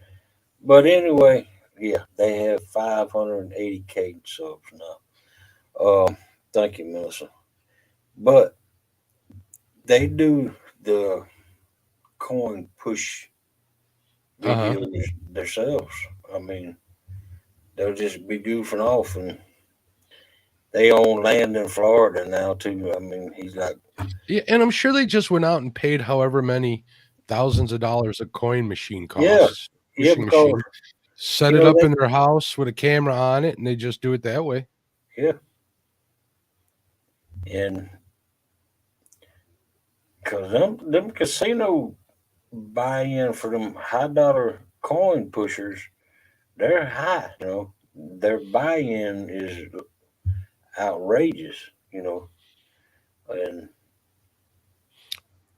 But anyway, yeah, they have 580K subs now. Thank you, Melissa. But they do the coin push Uh-huh. videos themselves. I mean, they'll just be goofing off, and they own land in Florida now too. I mean, he's like, Yeah, and I'm sure they just went out and paid however many thousands of dollars a coin machine yeah, costs, yeah, pushing because machine, set you it know up they, in their house with a camera on it, and they just do it that way. yeah, and because them casino buy-in for them high-dollar coin pushers, they're high. You know, their buy-in is outrageous. You know, and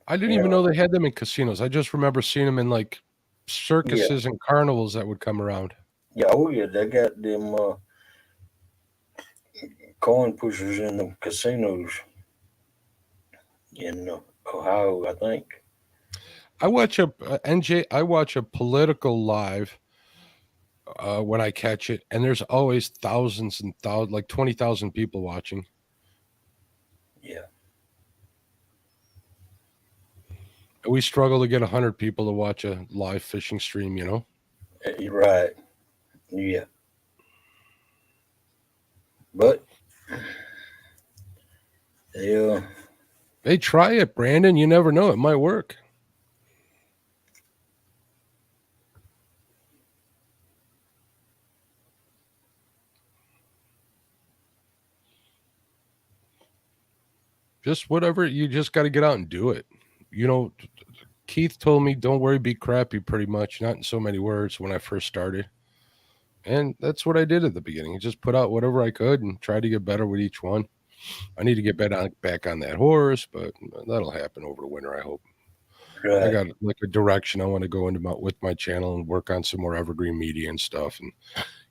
I didn't you even know, know they had them in casinos. I just remember seeing them in like yeah, circuses and carnivals that would come around. yeah, oh yeah, they got them coin pushers in the casinos in Ohio, I think. I watch a NJ. I watch a political live when I catch it, and there's always thousands and thousands, like 20,000 people watching. Yeah, We struggle to get 100 people to watch a live fishing stream. you're right. Yeah, but yeah, Hey, try it, Brandon. You never know; it might work. Just whatever. You just got to get out and do it. You know, Keith told me, "Don't worry, be crappy." Pretty much, not in so many words, when I first started. And that's what I did at the beginning. I just put out whatever I could and tried to get better with each one. I need to get back on that horse, but that'll happen over the winter, I hope. I right. got like a direction I want to go into with my channel and work on some more evergreen media and stuff and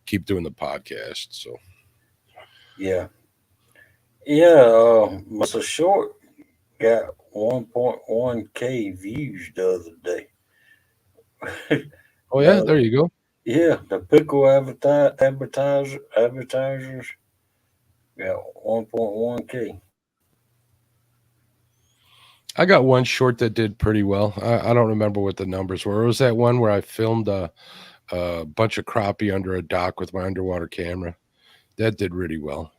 keep doing the podcast. So Yeah, yeah. Mr. Short got 1.1K views the other day. oh yeah, Now, there you go. yeah, the pickle advertisers got 1.1K. I got one short that did pretty well. I don't remember what the numbers were. It was that one where I filmed a bunch of crappie under a dock with my underwater camera. That did really well.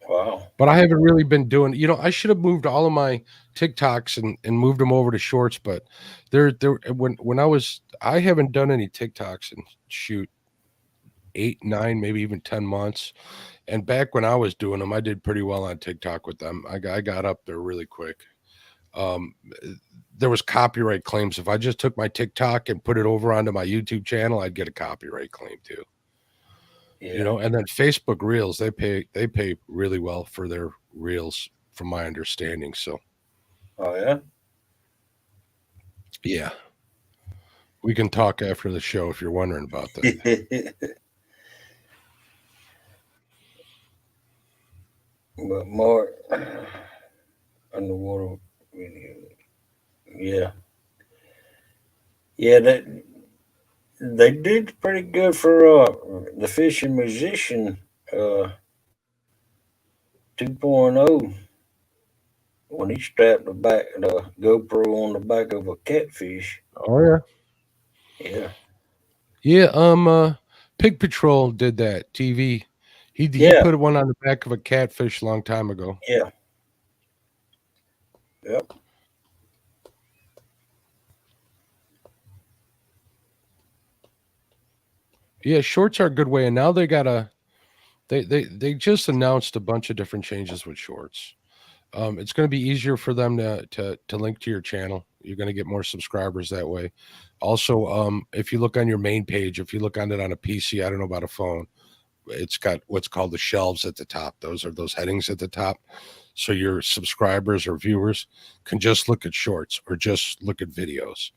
Wow. But I haven't really been doing, I should have moved all of my TikToks and moved them over to shorts, but I haven't done any TikToks in shoot 8, 9, maybe even 10 months. And back when I was doing them, I did pretty well on TikTok with them. I got up there really quick. Um, there was copyright claims. If I just took my TikTok and put it over onto my YouTube channel, I'd get a copyright claim too. Yeah. And then Facebook Reels, they pay really well for their reels, from my understanding. So Oh yeah. yeah, we can talk after the show if you're wondering about that. But more underwater video. Yeah. Yeah, they did pretty good for the fishing musician uh 2.0 when he strapped the GoPro on the back of a catfish. Oh yeah, Yeah. yeah. Pig Patrol did that. TV. He Yeah. put one on the back of a catfish a long time ago. Yeah. Yep. Yeah, shorts are a good way, and now they just announced a bunch of different changes with shorts. It's going to be easier for them to link to your channel. You're going to get more subscribers that way. Also, if you look on your main page, if you look on it on a PC, I don't know about a phone, it's got what's called the shelves at the top. Those are those headings at the top. So your subscribers or viewers can just look at shorts or just look at videos.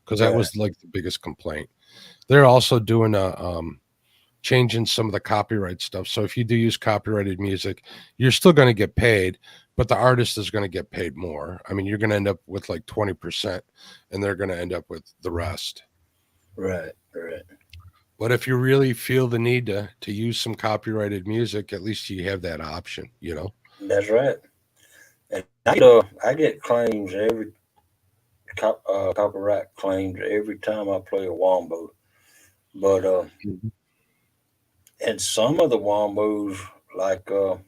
because that Right, was like the biggest complaint. They're also doing a changing some of the copyright stuff. So if you do use copyrighted music, you're still going to get paid, but the artist is going to get paid more. I mean, you're going to end up with like 20%, and they're going to end up with the rest. right, right. But if you really feel the need to use some copyrighted music, at least you have that option, you know? That's right. And I get claims every copyright claims every time I play a wombo. But Mhm. and some of the wombos, like oh,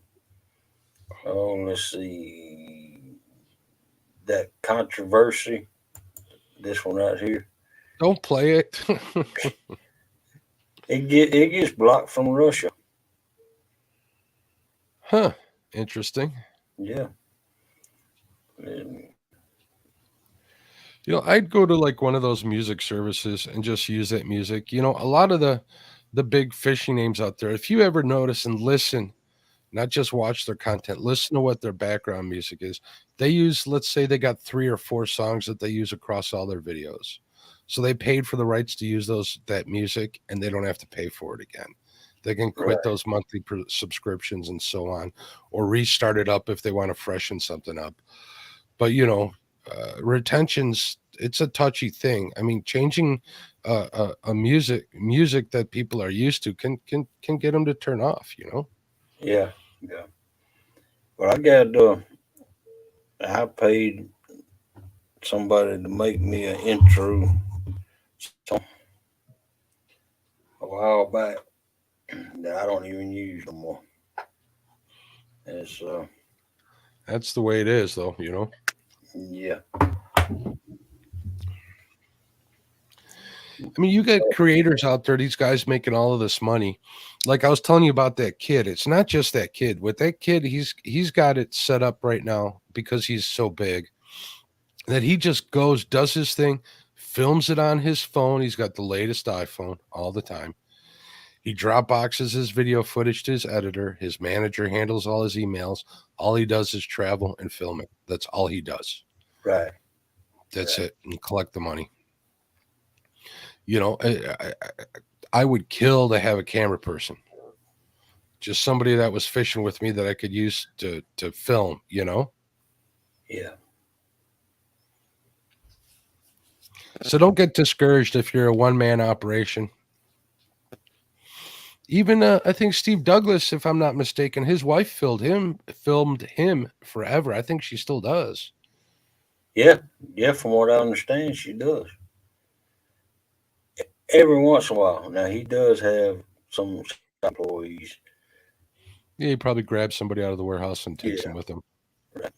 let's see, that controversy. This one right here, Don't play it. it gets blocked from Russia. Huh. Interesting. Yeah, and, You know, I'd go to like one of those music services and just use that music. You know, a lot of the big fishy names out there, if you ever notice and listen, not just watch their content, listen to what their background music is. They use, let's say they got 3 or 4 songs that they use across all their videos. So they paid for the rights to use those that music and they don't have to pay for it again. They can quit right. those monthly subscriptions and so on, or restart it up if they want to freshen something up. But retention's it's a touchy thing. I mean, changing a music that people are used to can get them to turn off. You know. Yeah, yeah. Well, I paid somebody to make me an intro song a while back that I don't even use no more. It's That's the way it is, though. You know. yeah, I mean, you got creators out there, these guys making all of this money. Like I was telling you about that kid. It's not just that kid. With that kid, he's got it set up right now because he's so big that he just goes, does his thing, films it on his phone. He's got the latest iPhone all the time. He Dropboxes his video footage to his editor. His manager handles all his emails. All he does is travel and film it. That's all he does. right, That's right. it. And collect the money. You know, I would kill to have a camera person, just somebody that was fishing with me that I could use to film. You know, Yeah, so don't get discouraged if you're a one man operation. Even I think Steve Douglas, if I'm not mistaken, his wife filmed him forever. I think she still does. yeah, yeah. From what I understand, she does every once in a while. Now he does have some employees. Yeah, he probably grabs somebody out of the warehouse and takes Yeah, them with him. right.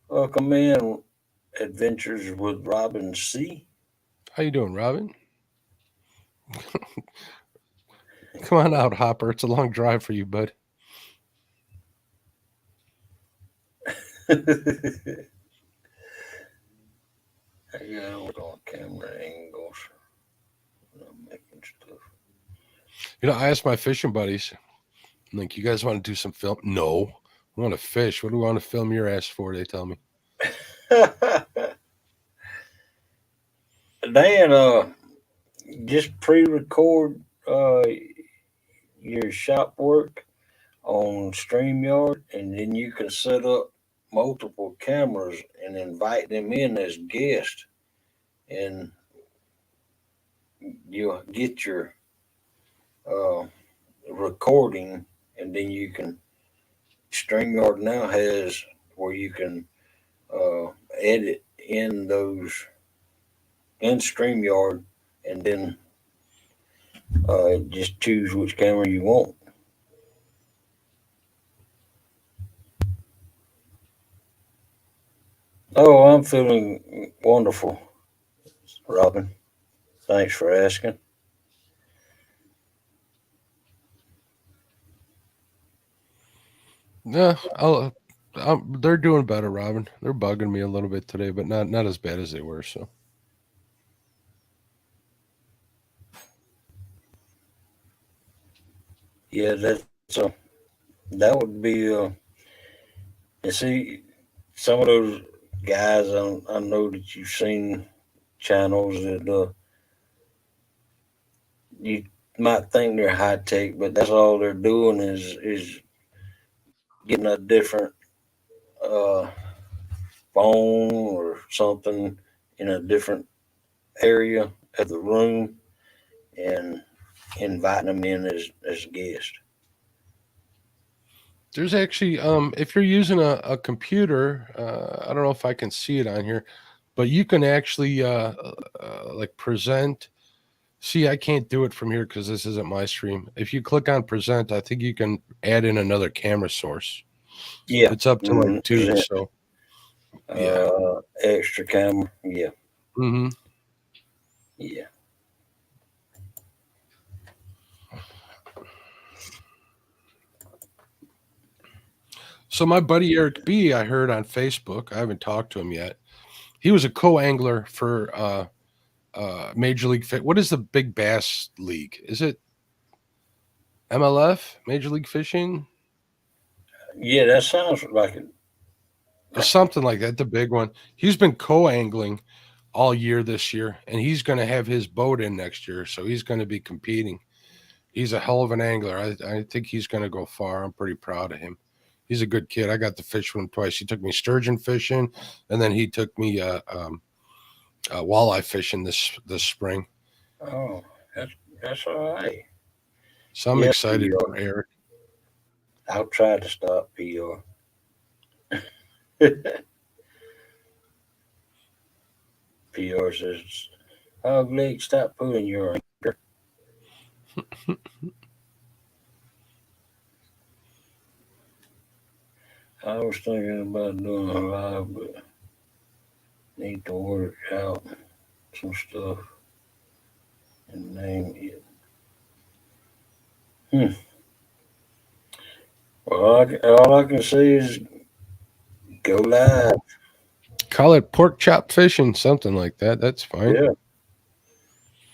Welcome in Adventures with Robin C. How you doing, Robin? Come on out, Hopper. It's a long drive for you, bud. I gotta work on camera angles. I'm making stuff. You know, I asked my fishing buddies, I'm like, you guys want to do some film? No. We want to fish. What do we want to film your ass for? They tell me. Dan, just pre-record your shop work on StreamYard, and then you can set up multiple cameras and invite them in as guests, and you'll get your uh, recording, and then you can. StreamYard now has where you can edit in those in StreamYard, and then just choose which camera you want. Oh, I'm feeling wonderful, Robin. Thanks for asking. Yeah, they're doing better, Robin. They're bugging me a little bit today, but not as bad as they were. So Yeah, that would be and see some of those guys I know that you've seen. channels that you might think they're high tech, but that's all they're doing is getting a different uh, phone or something in a different area of the room and inviting them in as guests. There's actually, if you're using a computer, I don't know if I can see it on here, but you can actually like present. See, I can't do it from here because this isn't my stream. If you click on present, I think you can add in another camera source. Yeah, It's up to like two. present So yeah. extra camera. Yeah, Hmm. yeah. So my buddy Eric B, I heard on Facebook. I haven't talked to him yet. He was a co-angler for Major League Fit. What is the Big Bass League? Is it MLF, Major League Fishing? Yeah, that sounds like it. Something like that, the big one. He's been co-angling all year this year, and he's going to have his boat in next year, so he's going to be competing. He's a hell of an angler. I think he's going to go far. I'm pretty proud of him. He's a good kid. I got to fish with him twice. He took me sturgeon fishing, and then he took me walleye fishing this spring. Oh, that's all right. So I'm Yeah, excited for PR. Eric. I'll try to stop PR. PR says, "Hog leg, stop pulling your anchor." I was thinking about doing a live, but need to work out some stuff and name it. Hmm. Well, all I can say is go live. Call it pork chop fishing, something like that. That's fine. Yeah, I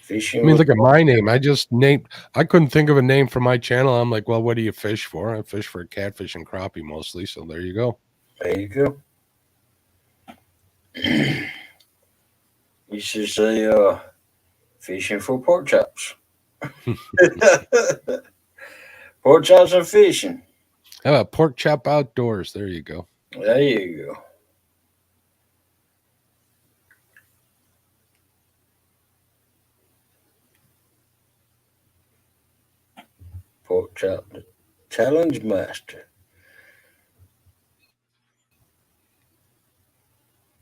fishing mean, with look at pork my name. chops. I just named. I couldn't think of a name for my channel. I'm like, well, what do you fish for? I fish for catfish and crappie mostly. So there you go. There you go. You should say fishing for pork chops. Pork chops and fishing. How about pork chop outdoors? There you go. There you go. Pork chop, the challenge master.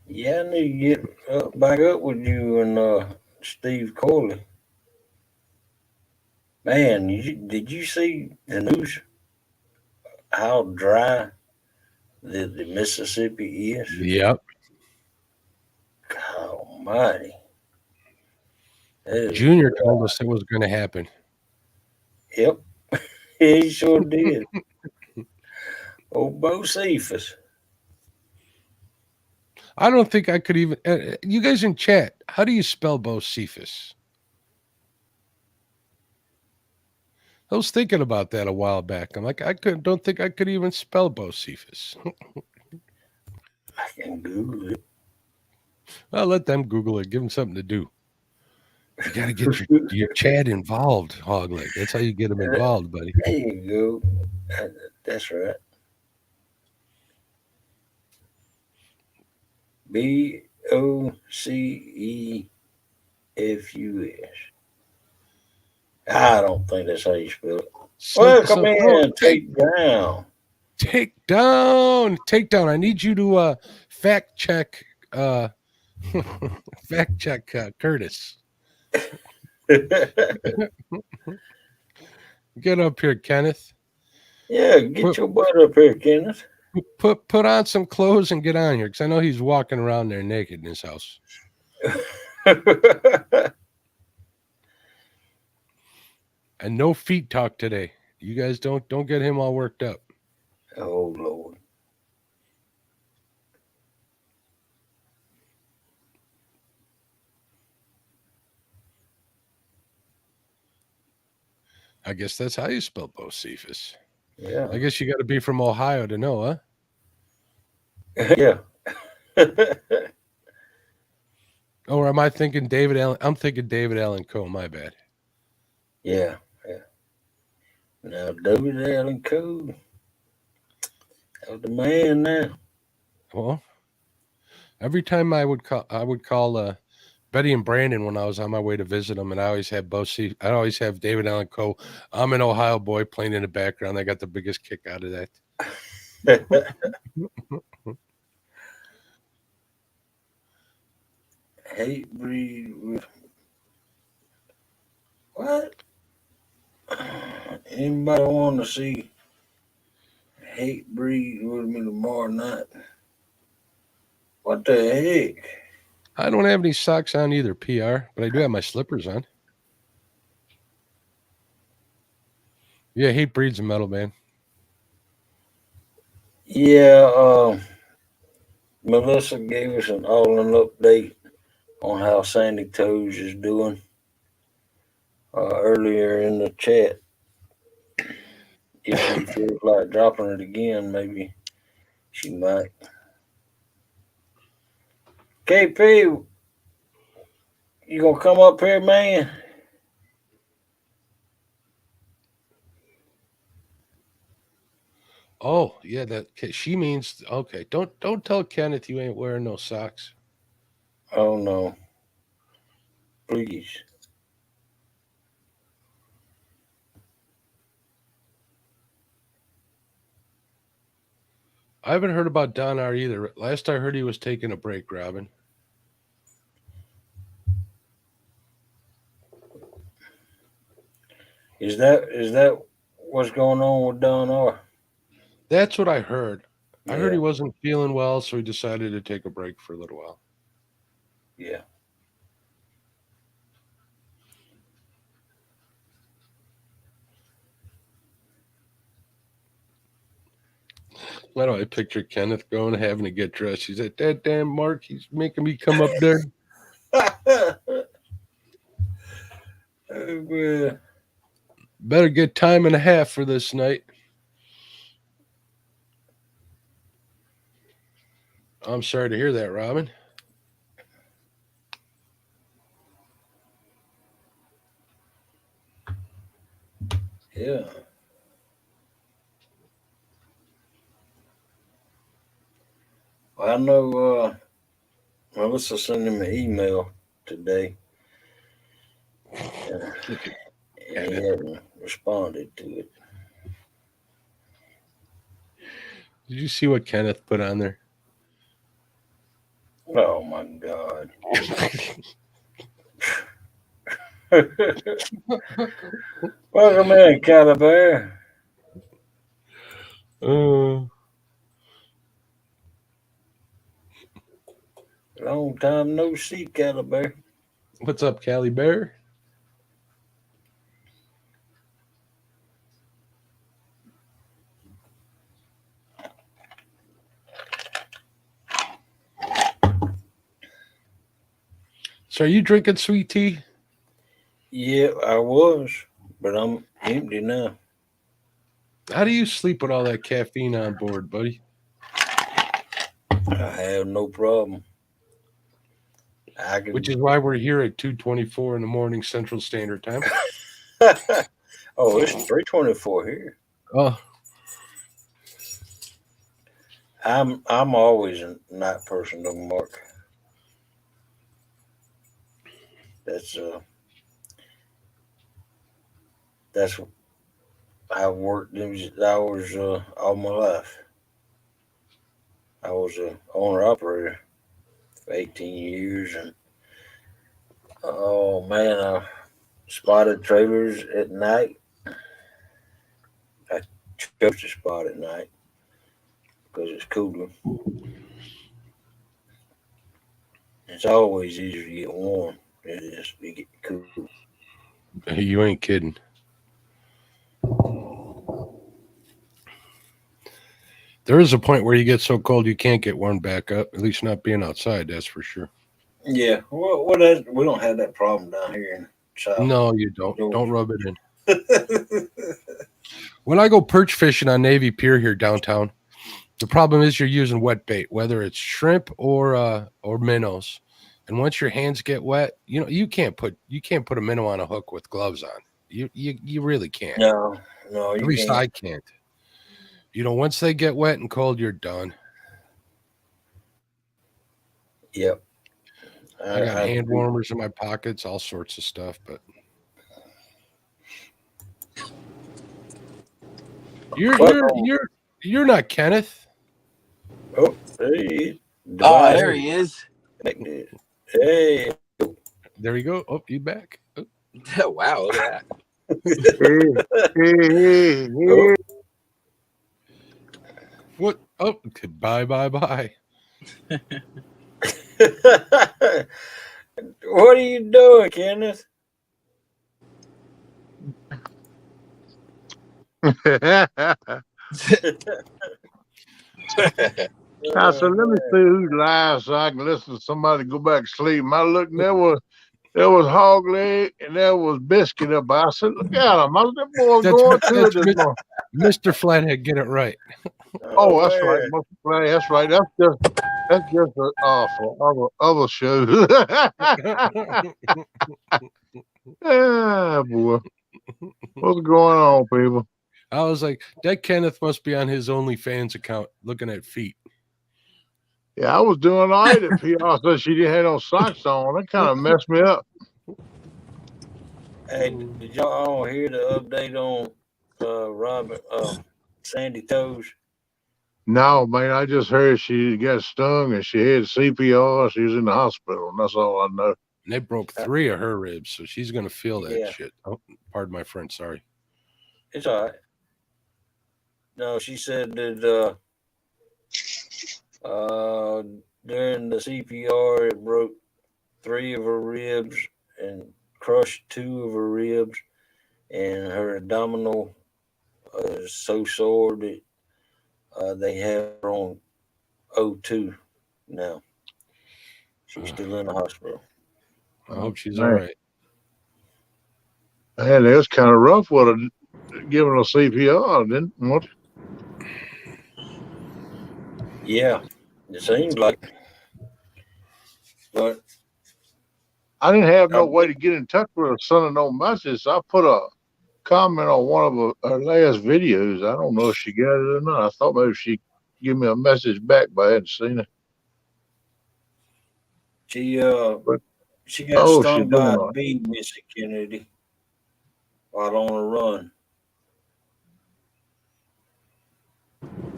Yeah, I need to get back up with you and Steve Corley. Man, did you see the news? How dry the Mississippi is? Yep. God Almighty! That is, Junior told us it was going to happen. yep, he sure did. Old Bo Cephas. I don't think I could even. You guys in chat, how do you spell Bocephus? I was thinking about that a while back. I'm like, don't think I could even spell Bocephus. I can Google it. Well, let them Google it. Give them something to do. You got to get your chat involved, Hogleg. That's how you get them involved, buddy. There you go. That's right. Bocefus. I don't think that's how you spell it. Welcome in. Take down. Take down. Take down. I need you to fact check Curtis. Get up here, Kenneth. Yeah, get your butt up here, Kenneth. Put on some clothes and get on here, because I know he's walking around there naked in his house. And no feet talk today. You guys don't get him all worked up. Oh Lord. I guess that's how you spell Bocephus. Yeah. I guess you got to be from Ohio to know, huh? Yeah. Or am I thinking David Allen? I'm thinking David Allen Coe. My bad. Yeah, yeah. Now David Allen Coe, that was the man now. Well, every time I would call Betty and Brandon when I was on my way to visit them, and I always have both. See, I always have David Allen Coe. I'm an Ohio boy playing in the background. I got the biggest kick out of that. Hate breed with what? Anybody want to see hate breed with me tomorrow night? What the heck? I don't have any socks on either, PR, but I do have my slippers on. Yeah, Hate Breed's a metal band. Yeah, Melissa gave us an all-in update on how Sandy Toes is doing earlier in the chat. If she feels like dropping it again, maybe she might. KP, you gonna come up here, man? Oh, yeah, she means okay. Don't tell Kenneth you ain't wearing no socks. Oh no, please. I haven't heard about Don R either. Last I heard, he was taking a break. Robin. Is that what's going on with Don R? That's what I heard. I heard Yeah, he wasn't feeling well, so he decided to take a break for a little while. yeah. Why do I picture Kenneth going, having to get dressed? He's at that damn Mark. He's making me come up there. Well, Better get time and a half for this night. I'm sorry to hear that, Robin. yeah. Well, I know Melissa sent him an email today, uh, Look at and he Kenneth. hadn't responded to it. Did you see what Kenneth put on there? Oh my God. Welcome in, Caliber. uh, Long time no see, Caliber. what's up, Callie Bear? So, are you drinking sweet tea? Yeah, I was, but I'm empty now. How do you sleep with all that caffeine on board, buddy? I have no problem. I Which can. is why we're here at 2:24 in the morning Central Standard Time. Oh, it's 324 here. Oh, I'm always a night person, though, Mark. That's uh that's I've worked these hours all my life. I was a owner operator for 18 years, and oh man, I spotted trailers at night. I chose to spot at night because it's cooler. It's always easier to get warm than it is to get cool. you ain't kidding. There is a point where you get so cold you can't get warmed back up. At least not being outside, that's for sure. Yeah, well, we don't have that problem down here in South No, you don't. Don't Georgia. rub it in. When I go perch fishing on Navy Pier here downtown, the problem is you're using wet bait, whether it's shrimp or minnows. And once your hands get wet, you can't put a minnow on a hook with gloves on. You really can't. No, At you least can't. I can't. Once they get wet and cold, you're done. Yep. I got hand agree. warmers in my pockets, all sorts of stuff, but you're not Kenneth. Oh, hey, Oh, there he is. Hey. There you go. Oh, you back. Oh. Wow, look at Oh. What? Oh, bye. What are you doing, Kenneth? that. I said, let me see who's live so I can listen to somebody go back to sleep. And I looked, and there was Hog Leg and there was Biscuit up. I said, look at him. I said, that boy going to it this morning. Mr. Flathead, get it right. Oh, that's right. Must play. That's right. That's just for other shows. Ah, boy. What's going on, people? I was like, that Kenneth must be on his OnlyFans account looking at feet. Yeah, I was doing all right. If he also said she didn't have no socks on, that kind of messed me up. Hey, did y'all all hear the update on Sandy Toes? No, man, I just heard she got stung and she had CPR. She was in the hospital, and that's all I know. And they broke 3 of her ribs, so she's going to feel that shit. Oh, pardon my French, sorry. It's all right. No, she said that during the CPR, it broke 3 of her ribs and crushed 2 of her ribs, and her abdominal is so sore that they have her on O2 now. She's still in the hospital. I hope she's all right. Man, it was kind of rough with her giving her CPR, didn't what? Yeah, it seems like. But I didn't have no way to get in touch with her, sending no message. So I put a comment on one of her last videos. I don't know if she got it or not. I thought maybe she'd give me a message back, but I hadn't seen it. she got stung by a bee, Mr. Kennedy, while on a run.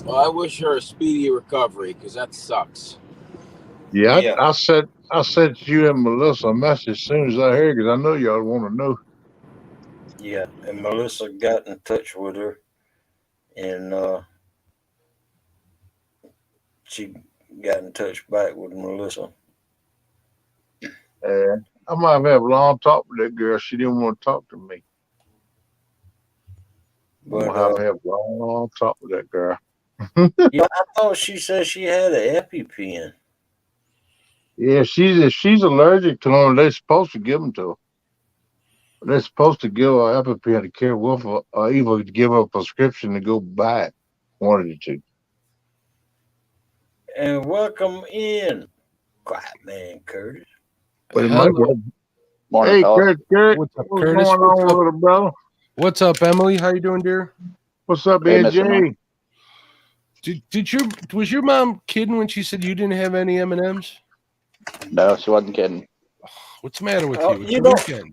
Well, I wish her a speedy recovery because that sucks. Yeah. I sent you and Melissa a message as soon as I heard because I know y'all want to know. Yeah, and Melissa got in touch with her, and she got in touch back with Melissa. I might have a long talk with that girl. She didn't want to talk to me. But I'm gonna have a long talk with that girl. Yeah, I thought she said she had an EpiPen. Yeah, if she's allergic to them, they're supposed to give them to her. They're supposed to give her EpiPen to carry with her, or either give her a prescription to go buy it. One of the two. And welcome in, Quiet Man Curtis. But it might go. Morning, hey, fella. Kurt, What's up, what's Curtis? going on, little brother? What's up, Emily? How you doing, dear? What's up, Hey, NJ? Was your mom kidding when she said you didn't have any M&Ms? No, she wasn't kidding. What's the matter with Oh, you?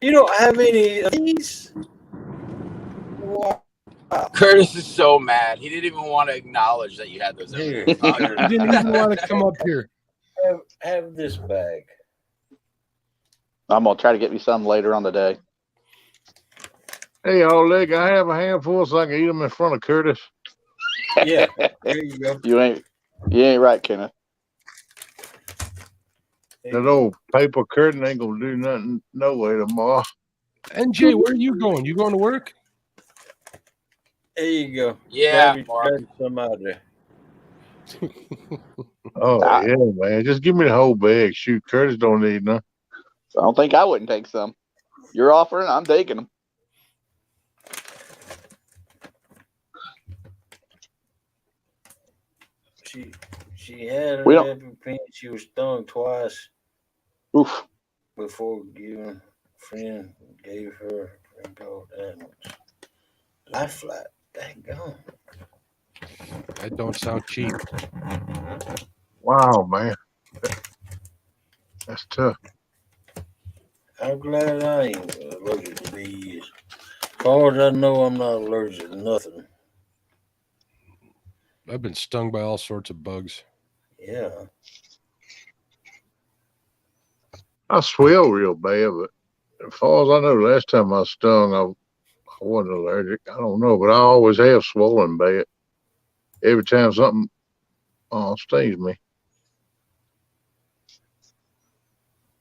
you don't have any of these? Wow. Curtis is so mad. He didn't even want to acknowledge that you had those. Here, He didn't even want to come up here. have this bag. I'm gonna try to get me some later on the day. Hey, Oleg, I have a handful so I can eat them in front of Curtis. Yeah, there you go. You ain't right, Kenneth. That old paper curtain ain't gonna do nothing no way tomorrow. NJ, where are you going? You going to work? There you go. Yeah, grab some out there. Oh yeah, man. Just give me the whole bag. Shoot, Curtis don't need none. I don't think I wouldn't take some. You're offering, I'm taking them. She had an EpiPen. She was stung twice, Oof. before giving friend gave her gold animals. Life flight. Dang gone. That don't sound cheap. Wow, man. That's tough. I'm glad I ain't allergic to bees. As far as I know, I'm not allergic to nothing. I've been stung by all sorts of bugs. Yeah. I swell real bad, but as far as I know, last time I stung, I wasn't allergic. I don't know, but I always have swollen bad. Every time something stings me.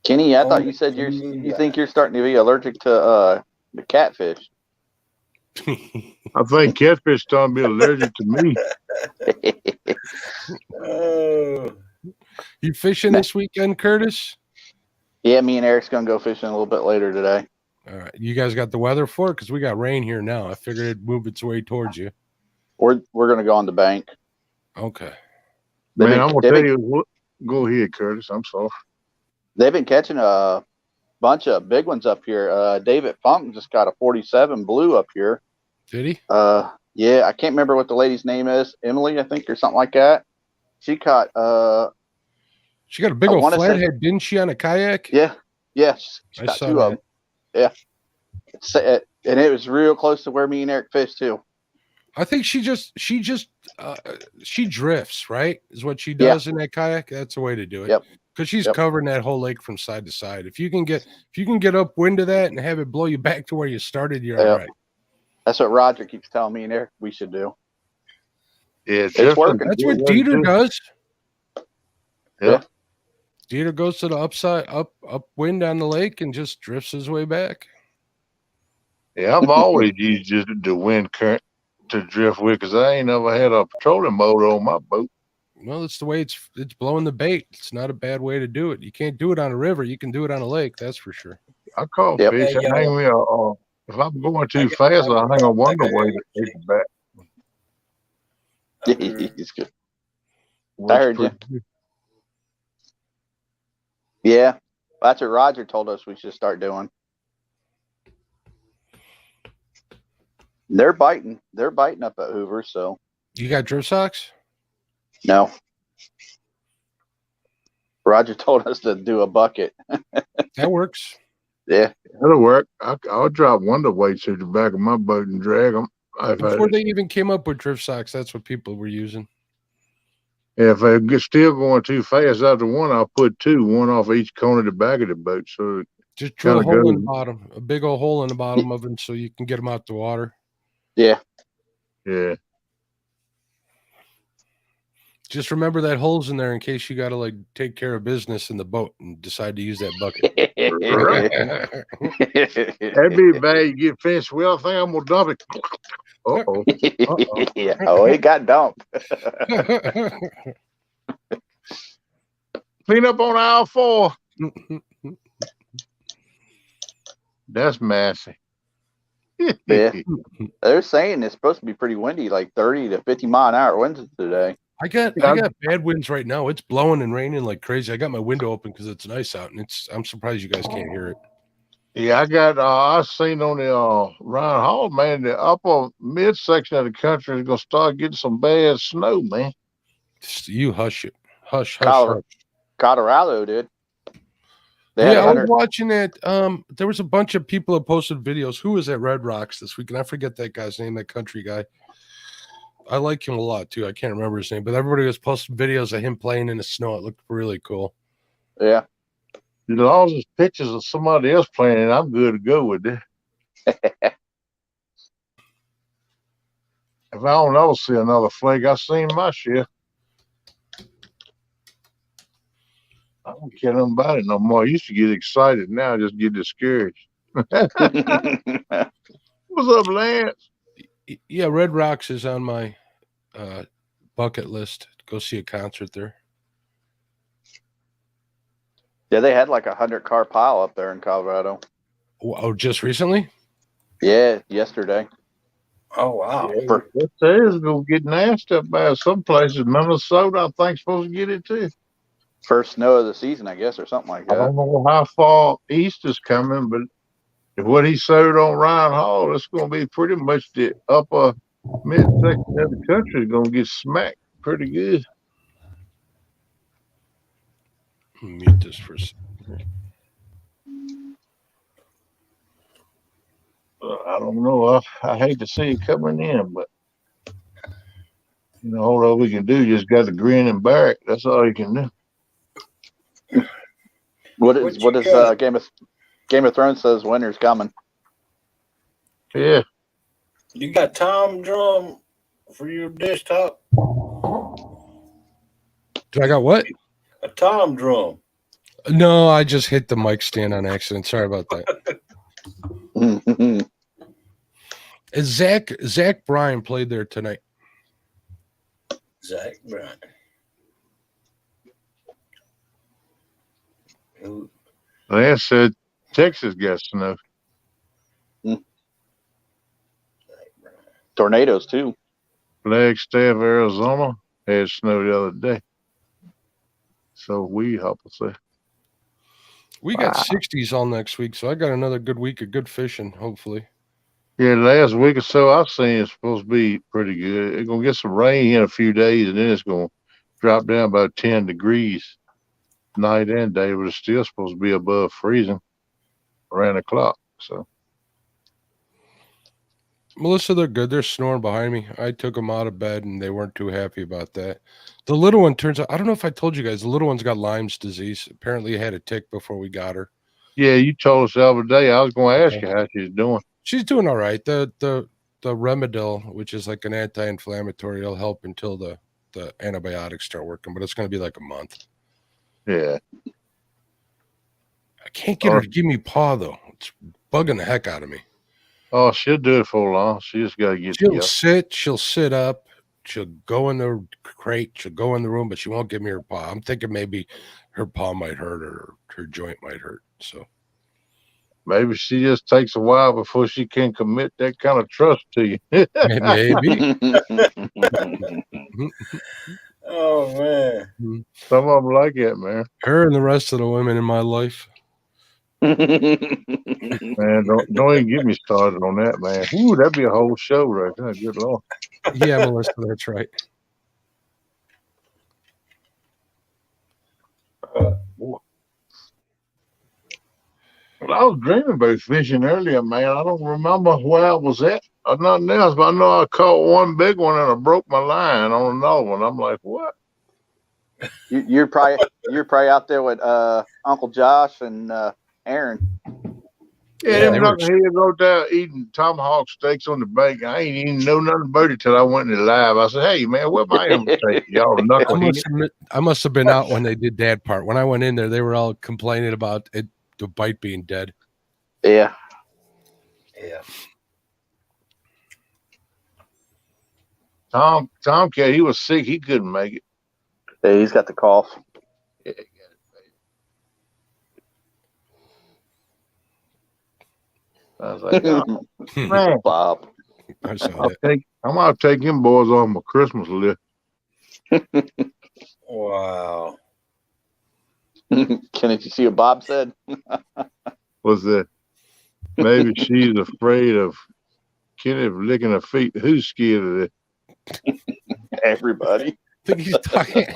Kenny, I thought you said you think you're starting to be allergic to the catfish. I think catfish starting to be allergic to me. Oh. You fishing this weekend, Curtis? Yeah, me and Eric's gonna go fishing a little bit later today. All right. You guys got the weather for it? Because we got rain here now. I figured it'd move its way towards you. We're gonna go on the bank. Okay. Man, I'm gonna tell you. Go ahead, Curtis. I'm sorry. They've been catching a bunch of big ones up here. David Funk just got a 47 blue up here. Did he? Yeah, I can't remember what the lady's name is. Emily, I think, or something like that. She caught She got a big old flathead, didn't she, on a kayak? Yeah. She got two of them. Yeah. And it was real close to where me and Eric fished too. I think she drifts, right? Is what she does in that kayak. That's the way to do it. Yep. Because she's covering that whole lake from side to side. If you can get upwind of that and have it blow you back to where you started, you're all right. That's what Roger keeps telling me and Eric we should do. Yeah, it's working. That's what Dieter does. Yeah. Dieter goes to the upwind on the lake and just drifts his way back. Yeah, I've always used just the wind current to drift with because I ain't never had a petroleum motor on my boat. Well, it's the way it's blowing the bait. It's not a bad way to do it. You can't do it on a river. You can do it on a lake. That's for sure. I caught fish. I hang me if I'm going too fast, I hang a wonder way to take it back. He's good. I heard you. Yeah, that's what Roger told us we should start doing. They're biting up at Hoover. So you got drift socks? No. Roger told us to do a bucket. That works. Yeah, that'll work. I'll drop wonder weights to the back of my boat and drag them. Before they even came up with drift socks, that's what people were using. Yeah, if I get still going too fast after one, I'll put two, one off each corner of the back of the boat. So just drill a hole in the bottom, a big old hole in the bottom of it, so you can get them out the water. Yeah. Yeah. Just remember that hole's in there in case you got to take care of business in the boat and decide to use that bucket. That'd be bad. You get finished. Well, I think I'm gonna dump it. Uh-oh. Yeah. Oh, it got dumped. Clean up on aisle 4. That's messy. Yeah. They're saying it's supposed to be pretty windy, like 30 to 50 mile an hour winds today. I got bad winds right now. It's blowing and raining like crazy. I got my window open because it's nice out, and I'm surprised you guys can't hear it. Yeah, I seen on the Ryan Hall, man, the upper midsection of the country is gonna start getting some bad snow, man. You hush it. Hush. Colorado did. Yeah, I was watching it. There was a bunch of people that posted videos. Who was at Red Rocks this week? And I forget that guy's name, that country guy. I like him a lot too. I can't remember his name, but everybody was posting videos of him playing in the snow. It looked really cool. Yeah. As long as it's pictures of somebody else playing it, I'm good to go with it. If I don't ever see another flake, I've seen my share. I don't care nothing about it no more. I used to get excited. Now I just get discouraged. What's up, Lance? Yeah, Red Rocks is on my bucket list. Go see a concert there. Yeah, they had like 100-car pile up there in Colorado. Oh, just recently? Yeah, yesterday. Oh, wow. Yeah, that says it's going to get nasty up by some places. Minnesota, I think, supposed to get it too. First snow of the season, I guess, or something like I that. don't know how far east is coming, but if what he sowed on Ryan Hall, it's going to be pretty much the upper midsection of the country is going to get smacked pretty good. Mute this for a second. I don't know. I hate to see it coming in, but all we can do just got to grin and bear it. That's all you can do. What is Game of Thrones says winter's coming. Yeah. You got Tom Drum for your desktop? I got what? A Tom Drum. No, I just hit the mic stand on accident. Sorry about that. Zach Bryan played there tonight. Zach Bryan. They said Texas got snow. Tornadoes too. Flagstaff, Arizona had snow the other day. So we say. We got 60s all next week, so I got another good week of good fishing, hopefully. Yeah, last week or so I've seen it's supposed to be pretty good. It's gonna get some rain in a few days, and then it's gonna drop down about 10 degrees night and day, but it's still supposed to be above freezing around the clock. So Melissa, they're good. They're snoring behind me. I took them out of bed, and they weren't too happy about that. The little one turns out, I don't know if I told you guys, the little one's got Lyme's disease. Apparently, had a tick before we got her. Yeah, you told us the other day. I was going to ask you how she's doing. She's doing all right. The Remedil, which is like an anti-inflammatory, will help until the antibiotics start working, but it's going to be like a month. Yeah. I can't get her to give me paw, though. It's bugging the heck out of me. Oh, she'll do it for long. She just got to get She'll sit up. She'll go in the crate. She'll go in the room, but she won't give me her paw. I'm thinking maybe her paw might hurt or her joint might hurt. So maybe she just takes a while before she can commit that kind of trust to you. Maybe. Oh, man. Some of them like that, man. Her and the rest of the women in my life. Man, don't even get me started on that, man. Ooh, that'd be a whole show right there. Good Lord. Yeah, Melissa, that's right. Well, I was dreaming about fishing earlier, man. I don't remember where I was at or nothing else, but I know I caught one big one and I broke my line on another one. I'm like, what? You're probably out there with Uncle Josh and Aaron. Yeah, them knuckleheads out there eating tomahawk steaks on the bank. I ain't even know nothing about it till I went in the live. I said, hey, man, where my invitation? Y'all knuckleheads. I must have been out when they did that part. When I went in there, they were all complaining about it, the bite being dead. Yeah. Yeah. Tomcat, he was sick. He couldn't make it. Yeah, he's got the cough. Yeah, I was like, oh, man, Bob. I saw that. I'm going to take him boys on my Christmas list. Wow. Can you see what Bob said? Was that maybe she's afraid of Kenneth licking her feet? Who's scared of it? Everybody. I think he's talking.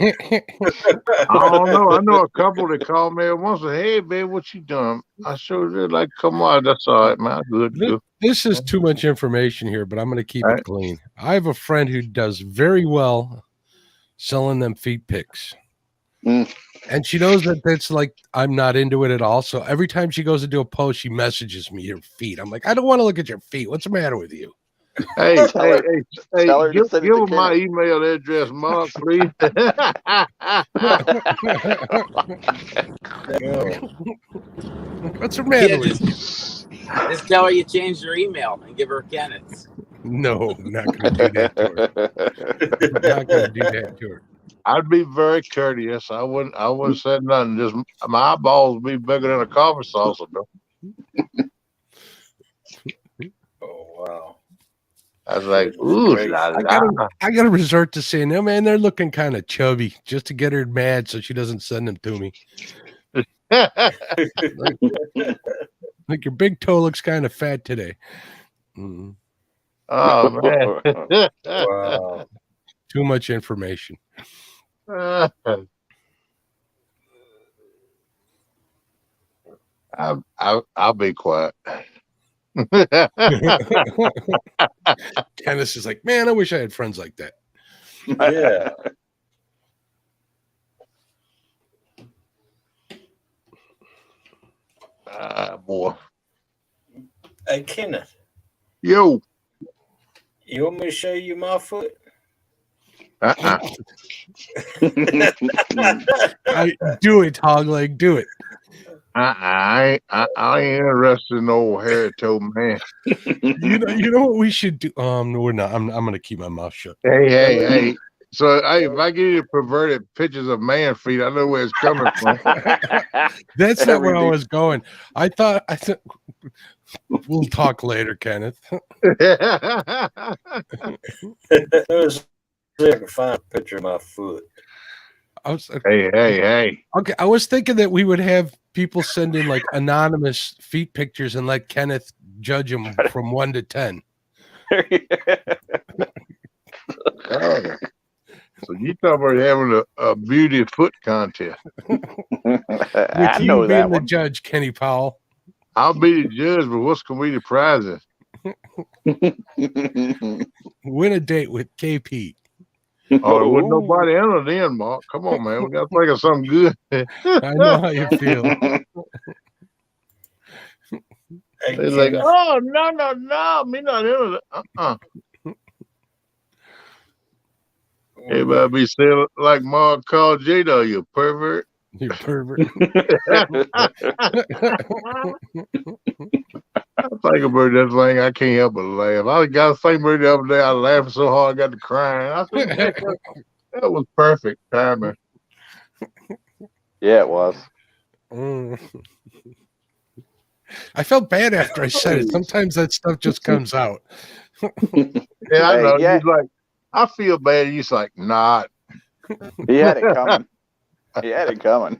I don't know. I know a couple that called me once and said, hey, babe, what you doing? I sure did. Like, come on. That's all right, man. Good. This is too much information here, but I'm going to keep it clean. I have a friend who does very well selling them feet pics. And she knows that that's like, I'm not into it at all. So every time she goes to do a post, she messages me your feet. I'm like, I don't want to look at your feet. What's the matter with you? Hey, give her my email address, Mark, please. What's the matter with you? Just tell her you changed your email and give her Kenneth's. No, I'm not going to do that to her. I'm not going to do that to her. I'd be very courteous. I wouldn't say nothing. Just my eyeballs would be bigger than a coffee saucer, though. Oh, wow. I was like, Goodness ooh, gracious. la I gotta resort to saying, no, man, they're looking kind of chubby just to get her mad so she doesn't send them to me. la. Like your big toe looks kind of fat today. Mm, Oh man. Wow. too much information. I'll be quiet. Kenneth is like, man, I wish I had friends like that. Yeah. Boy. Hey, Kenneth, Yo. you want me to show you my foot? Uh-uh. Do it, hog leg, do it. I ain't interested in old hairy toe man. You know what we should do? No, we're not. I'm gonna keep my mouth shut. Hey. So hey, if I give you perverted pictures of man feet, I know where it's coming from. That's not where I was going. I thought we'll talk later, Kenneth. Let's see if I can find a picture of my foot. I was hey. okay. I was thinking that we would have people send in like anonymous feet pictures and let Kenneth judge them from 1 to 10. Oh. So you talking about having a beauty foot contest? With you know being that the one. judge, Kenny Powell. I'll be the judge, but what's gonna be the prizes? Win a date with KP. Oh, there wasn't nobody entered in, Mark. Come on, man. We got to think of something good. I know how you feel. Hey, They're like, Kenneth, oh, no, me not entered. Everybody be saying like Mark called J-Lo, you pervert. You pervert. I think about that thing, I can't help but laugh. I got to think about it the other day. I laughed so hard, I got to crying. I said, that was perfect timing. Yeah, it was. I felt bad after I said it. Sometimes that stuff just comes out. Yeah, I know. Yeah, He's like, I feel bad. He's like, not. he had it coming.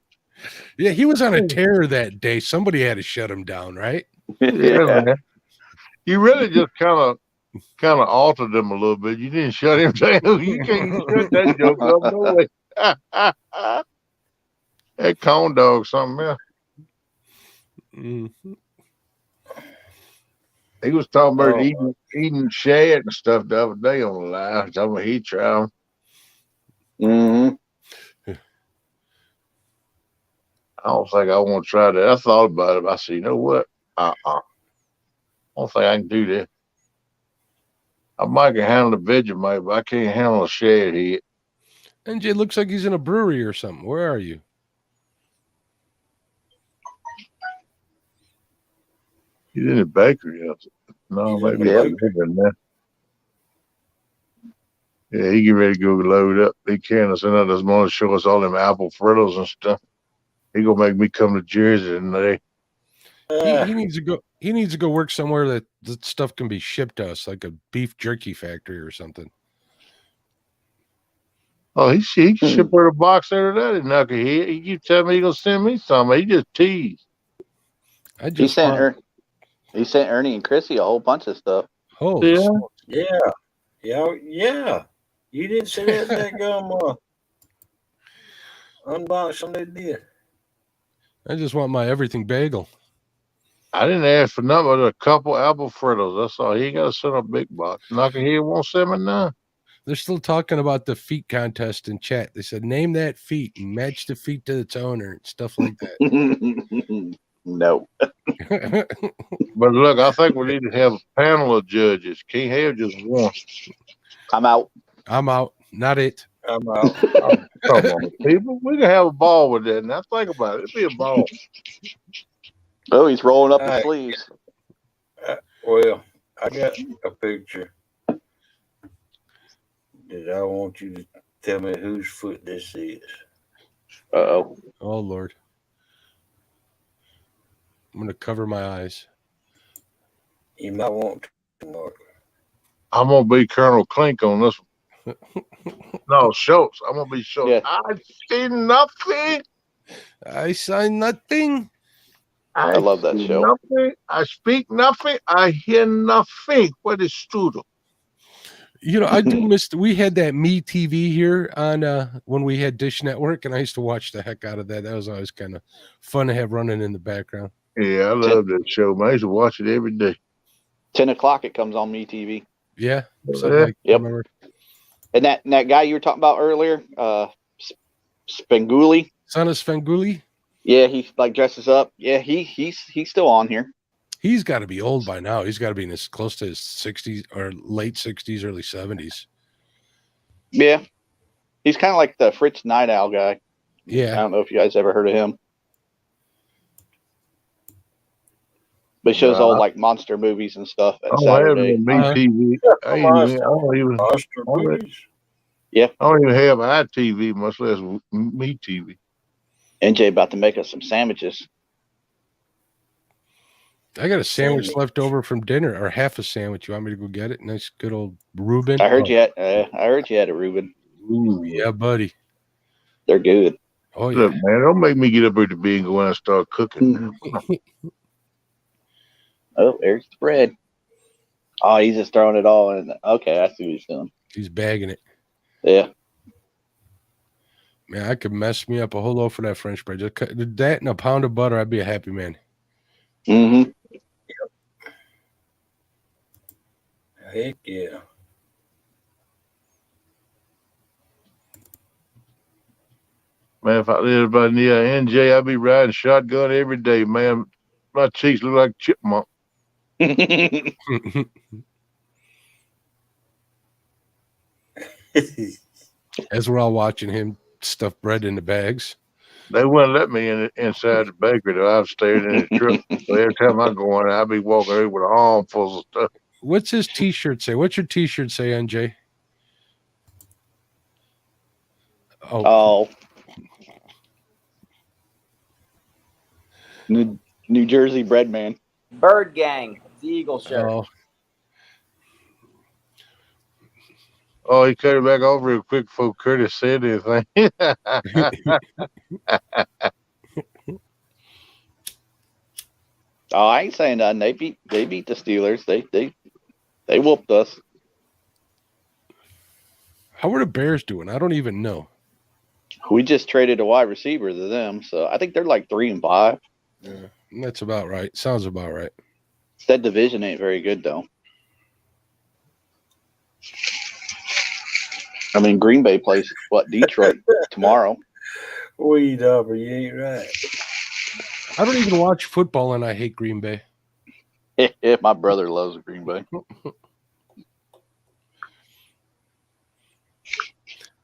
Yeah, he was on a tear that day. Somebody had to shut him down, right? Yeah, man. You really just kind of altered him a little bit. You didn't shut him down. You can't shut that joke up no way. That corn dog something else. Mm-hmm. He was talking about eating shad and stuff the other day on the live. Talking about he tried them. Mm-hmm. I don't think I want to try that. I thought about it. I said, you know what? I don't think I can do that. I might can handle the Vegemite, but I can't handle a shad head. NJ looks like he's in a brewery or something. Where are you? He's in the bakery. No, He's in maybe the he's bakery. in there. Yeah, he get ready to go load up. He can't send out this morning to show us all them apple fritters and stuff. He gonna make me come to Jersey today. He needs to go. He needs to go work somewhere that stuff can be shipped to us, like a beef jerky factory or something. Oh, he can ship her a box every day. Knucklehead. He keep telling me he gonna send me something. He just teased. He sent Ernie and Chrissy a whole bunch of stuff. Holy Yeah. You didn't see that gum unboxing they did. I just want my everything bagel. I didn't ask for nothing but a couple apple fritters. That's all. He got to send a big box. Knucklehead won't send me none. They're still talking about the feet contest in chat. They said, name that feet and match the feet to its owner and stuff like that. No. But look, I think we need to have a panel of judges. Can't have just one. I'm out. I'm out. Not it. I'm out. Come on, people. We can have a ball with that. Now think about it. It'd be a ball. Oh, he's rolling up All his right. sleeves. Well, I got a picture. Did I want you to tell me whose foot this is? Uh-oh. Oh, Lord. I'm going to cover my eyes. You might want to, Mark. I'm gonna be Colonel Clink on this one. No, Schultz. I'm gonna be Schultz. Yeah. I see nothing. I saw nothing. I love that see show. Nothing. I speak nothing. I hear nothing. What is Strudel? You know, I do miss. We had that Me TV here on when we had Dish Network, and I used to watch the heck out of that. That was always kind of fun to have running in the background. Yeah, I love that show, man. I used to watch it every day. 10 o'clock it comes on Me TV. Yeah, something Yeah. like Yep. remember. And that guy you were talking about earlier, Spenguli. Son of Svengoolie. Yeah, he like dresses up. Yeah, he's still on here. He's got to be old by now. He's got to be in his close to his 60s or late 60s, early 70s. Yeah. He's kind of like the Fritz Night Owl guy. I Yeah. don't know if you guys ever heard of him. But he shows old like monster movies and stuff at I don't have Saturday. no Me TV. I don't even. Monster movies. I don't even have iTV, much less Me TV. NJ about to make us some sandwiches. I got a sandwich left over from dinner, or half a sandwich. You want me to go get it? Nice, good old Reuben. I heard you had a Reuben. Ooh. Yeah, buddy. They're good. Oh yeah. Look, man, don't make me get up at the bed and go out and start cooking. Oh, there's the bread. Oh, he's just throwing it all in. Okay, I see what he's doing. He's bagging it. Yeah. Man, I could mess me up a whole loaf for that French bread. Just that and a pound of butter, I'd be a happy man. Mm-hmm. Heck yeah. Man, if I lived by near NJ, I'd be riding shotgun every day, man. My cheeks look like chipmunk. As we're all watching him stuff bread in the bags. They wouldn't let me inside the bakery though. I've stayed in the truck. So every time I go in, I'd be walking over with armfuls of stuff. What's his T-shirt say? What's your T-shirt say, NJ? Oh. New Jersey bread man. Bird Gang. It's the Eagle shirt. Oh, he cut it back off real quick before Curtis said anything. Oh, I ain't saying nothing. They beat the Steelers. They whooped us. How are the Bears doing? I don't even know. We just traded a wide receiver to them, so I think they're like 3-5. Yeah, that's about right. Sounds about right. That division ain't very good though. I mean, Green Bay plays Detroit tomorrow. Weed Aubrey, you ain't right. I don't even watch football, and I hate Green Bay. My brother loves Green Bay.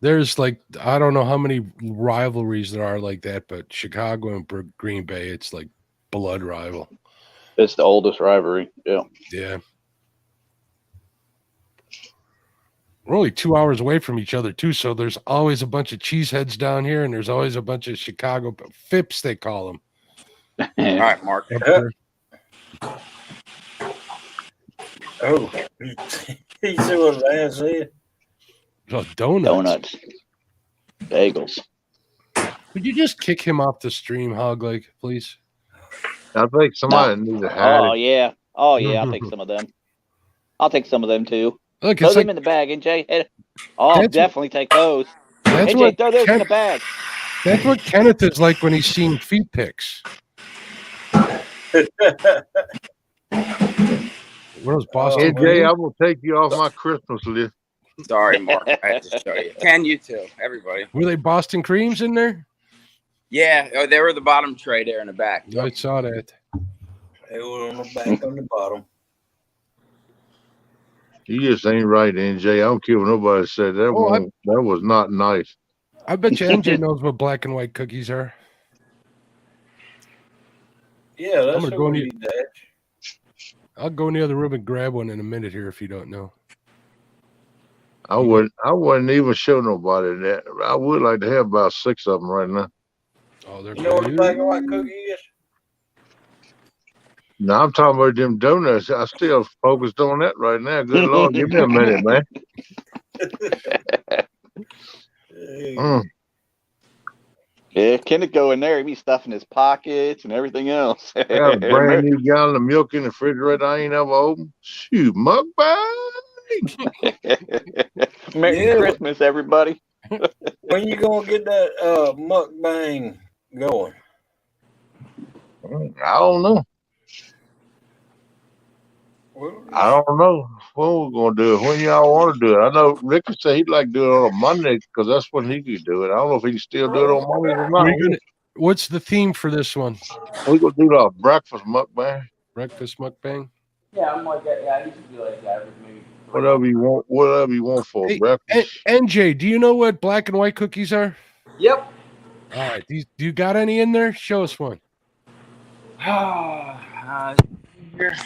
There's like, I don't know how many rivalries there are like that, but Chicago and Green Bay, it's like blood rival. It's the oldest rivalry. Yeah. Yeah. We're only 2 hours away from each other too, so there's always a bunch of cheeseheads down here, and there's always a bunch of Chicago Fips, they call them. All right, Mark. Oh, you see what Van said? Oh, donuts. Bagels. Would you just kick him off the stream, Hog, like, please? I think somebody needs to hide Oh it. yeah. Oh yeah. I'll take some of them. I'll take some of them too. Look, Throw it's them like, in the bag, NJ. Oh, definitely take those. that's NJ, what throw those in the bag. That's what Kenneth is like when he's seeing feet pics. Where's Boston? NJ, I'm gonna take you off my Christmas list. Sorry, Mark. I had to show you. Ken, you too. Everybody. Were they Boston creams in there? Yeah. Oh, they were the bottom tray there in the back. I saw that. They were on the back, on the bottom. You just ain't right, NJ. I don't care what nobody said. That that was not nice. I bet you MJ knows what black and white cookies are. Yeah, that's gonna what go we need- need that. I'll go near the room and grab one in a minute here if you don't know. I wouldn't even show nobody that. I would like to have about 6 of them right now. Oh, they're You know what the good. black and white cookie is? No, I'm talking about them donuts. I still focused on that right now. Good Lord, give me a minute, man. Mm. Yeah, Kenneth go in there, he be stuffing his pockets and everything else. I got a brand new gallon of milk in the refrigerator I ain't ever opened. Shoot, mukbang. Merry Yeah. Christmas, everybody. When you gonna get that mukbang going? I don't know. Well, I don't know when we're gonna do it. When y'all want to do it? I know Ricky said he'd like to do it on a Monday because that's when he could do it. I don't know if he can still do it on Mondays or not. What's the theme for this one? We gonna do the breakfast mukbang. Breakfast mukbang. Yeah, I'm like that. Yeah, I used to do like that. Maybe Whatever you want for Hey, breakfast. NJ, do you know what black and white cookies are? Yep. All right. Do you got any in there? Show us one.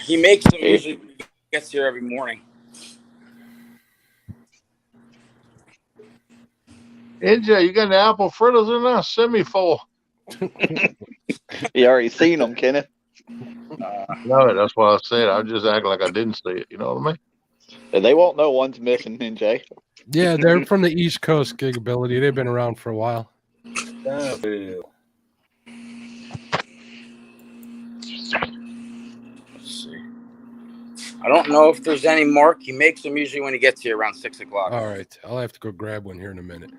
He makes them usually when he gets here every morning. NJ, you got any apple fritters in there? Send me 4. You already seen them, Kenneth. No, that's why I said I just act like I didn't see it. You know what I mean? And they won't know one's missing, NJ. Yeah, they're from the East Coast, Gig Ability. They've been around for a while. Let's see. I don't know if there's any, Mark. He makes them usually when he gets here around 6 o'clock. All right. I'll have to go grab one here in a minute.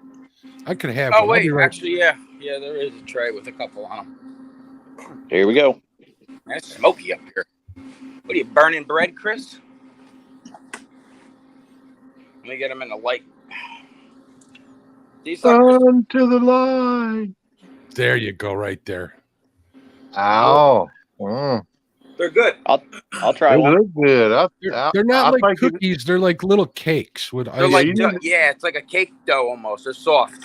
I could have Oh, one. wait. Actually, yeah. Yeah, there is a tray with a couple on them. Here we go. Man, it's smoky up here. What are you, burning bread, Chris? Let me get them in the light. These suckers. Run to the line. There you go, right there. Ow. They're good. I'll try They one. look good. They're not like cookies. They're like little cakes with They're ice. like yeah, it's like a cake dough almost. They're soft.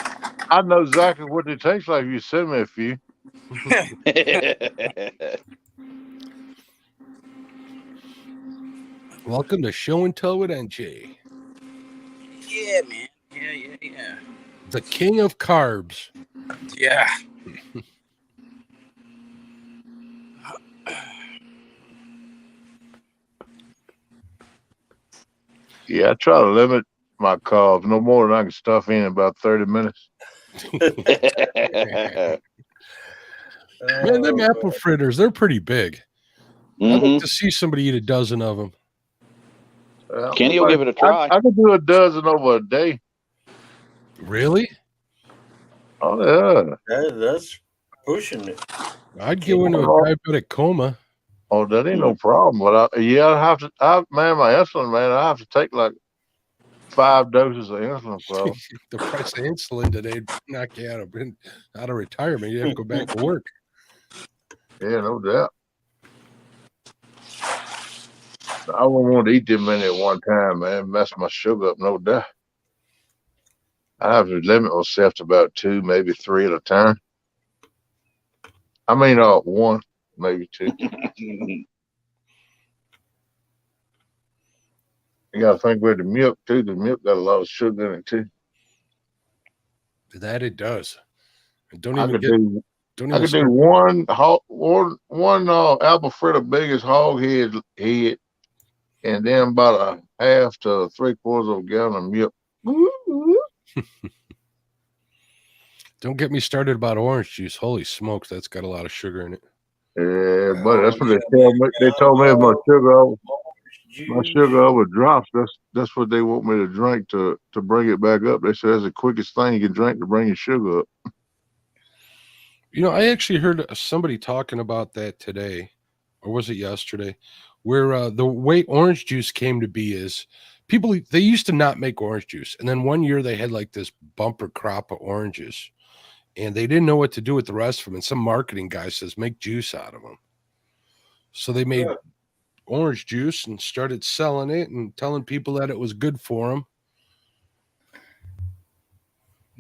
I know exactly what they taste like if you send me a few. Welcome to Show and Tell with NJ. Yeah, man. Yeah. The king of carbs. Yeah. Yeah, I try to limit my carbs. No more than I can stuff in about 30 minutes. Man, them apple fritters, they're pretty big. I'd like to see somebody eat a dozen of them. Kenny will give it a try. I could do a dozen over a day. Really? Oh, yeah. That's pushing it. I'd go into a diabetic coma. Oh, that ain't no problem. But I have to, my insulin, man, I have to take like 5 doses of insulin, bro. The price of insulin today knock you out of retirement. You have to go back to work. Yeah, no doubt. I wouldn't want to eat them many at one time, man. Mess my sugar up, no doubt. I have to limit myself to about 2, maybe 3 at a time. I mean, 1, maybe 2. You got to think with the milk, too. The milk got a lot of sugar in it, too. That it does. And I could do one apple fritter biggest hog head, and then about a half to 3/4 of a gallon of milk. Don't get me started about orange juice. Holy smokes, that's got a lot of sugar in it. Yeah, but that's what they tell me. They told me if my sugar over drops, that's what they want me to drink to bring it back up. They said that's the quickest thing you can drink to bring your sugar up. You know, I actually heard somebody talking about that today, or was it yesterday, where the way orange juice came to be is people, they used to not make orange juice. And then one year they had like this bumper crop of oranges and they didn't know what to do with the rest of them. And some marketing guy says, make juice out of them. So they made orange juice and started selling it and telling people that it was good for them.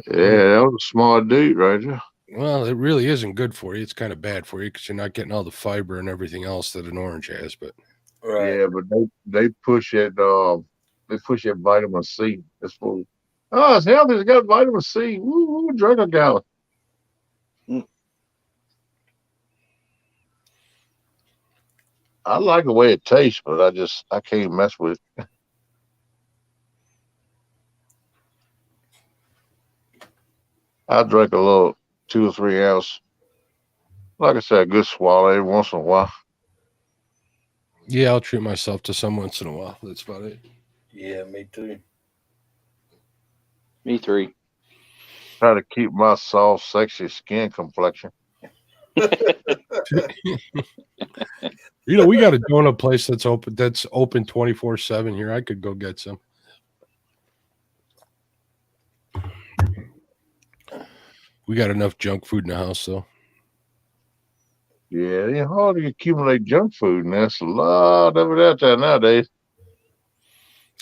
Yeah, that was a smart dude right there. Well, it really isn't good for you. It's kind of bad for you because you're not getting all the fiber and everything else that an orange has. But yeah, but they push it. They push that vitamin C. It's full. Oh, it's healthy. It's got vitamin C. Woo, drink a gallon. I like the way it tastes, but I can't mess with it. I drink a little 2 or 3 ounce. Like I said, a good swallow every once in a while. Yeah, I'll treat myself to some once in a while. That's about it. Yeah, me too. Me three. Try to keep my soft, sexy skin complexion. We got a donut place that's open 24/7 here. I could go get some. We got enough junk food in the house, though. Yeah, it's hard to accumulate junk food, and that's a lot of it out there nowadays.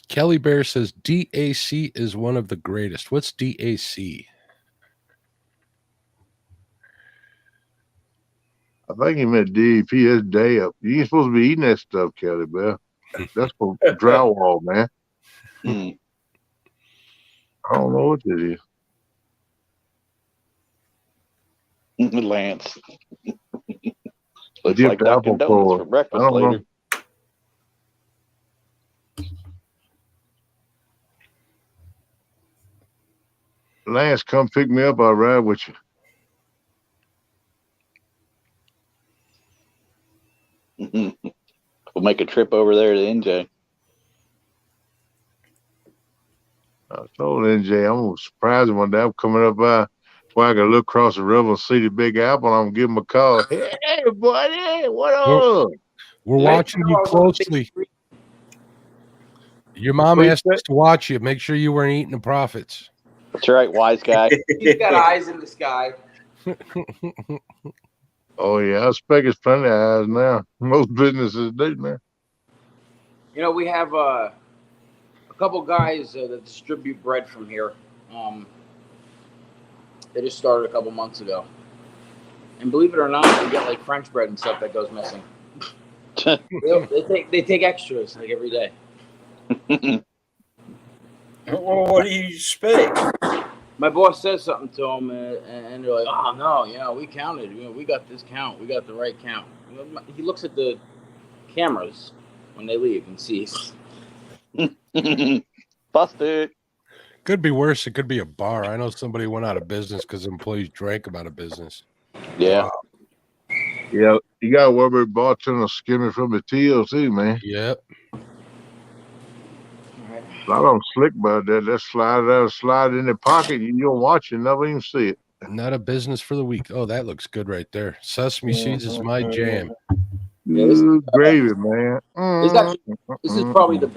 Kelly Bear says DAC is one of the greatest. What's DAC? I think he meant DEP. That's day up. You ain't supposed to be eating that stuff, Kelly Bear. That's for drywall, man. Mm. I don't know what it is. Lance. Looks Dipped like Dunkin' apple Donuts core. for I breakfast don't later. know. Lance, come pick me up. I'll ride with you. We'll make a trip over there to NJ. I told NJ I'm gonna surprise him one day. I'm coming up by where I can look across the river and see the Big Apple. I'm gonna give him a call. Hey, buddy, what up? We're Hey, watching you closely. Your mom What'd asked you us to watch you. Make sure you weren't eating the profits. That's right, wise guy. He's got eyes in the sky. Oh yeah, I expect it's plenty of eyes now. Most businesses do now. We have a couple guys that distribute bread from here. They just started a couple months ago. And believe it or not, we get like French bread and stuff that goes missing. They take extras like every day. Well, what do you expect? My boss says something to them, and they're like, "Oh no, we counted. We got this count. We got the right count." He looks at the cameras when they leave and sees. Busted. Could be worse. It could be a bar. I know somebody went out of business because employees drank them out of business. Yeah. Wow. Yeah, you got to worry about bartender skimming from the till too, man. Yep. A lot of them slick about that. They slide in their pocket. You don't watch it, never even see it. Not a business for the week. Oh, that looks good right there. Sesame seeds is my jam. Good gravy, man. This is probably the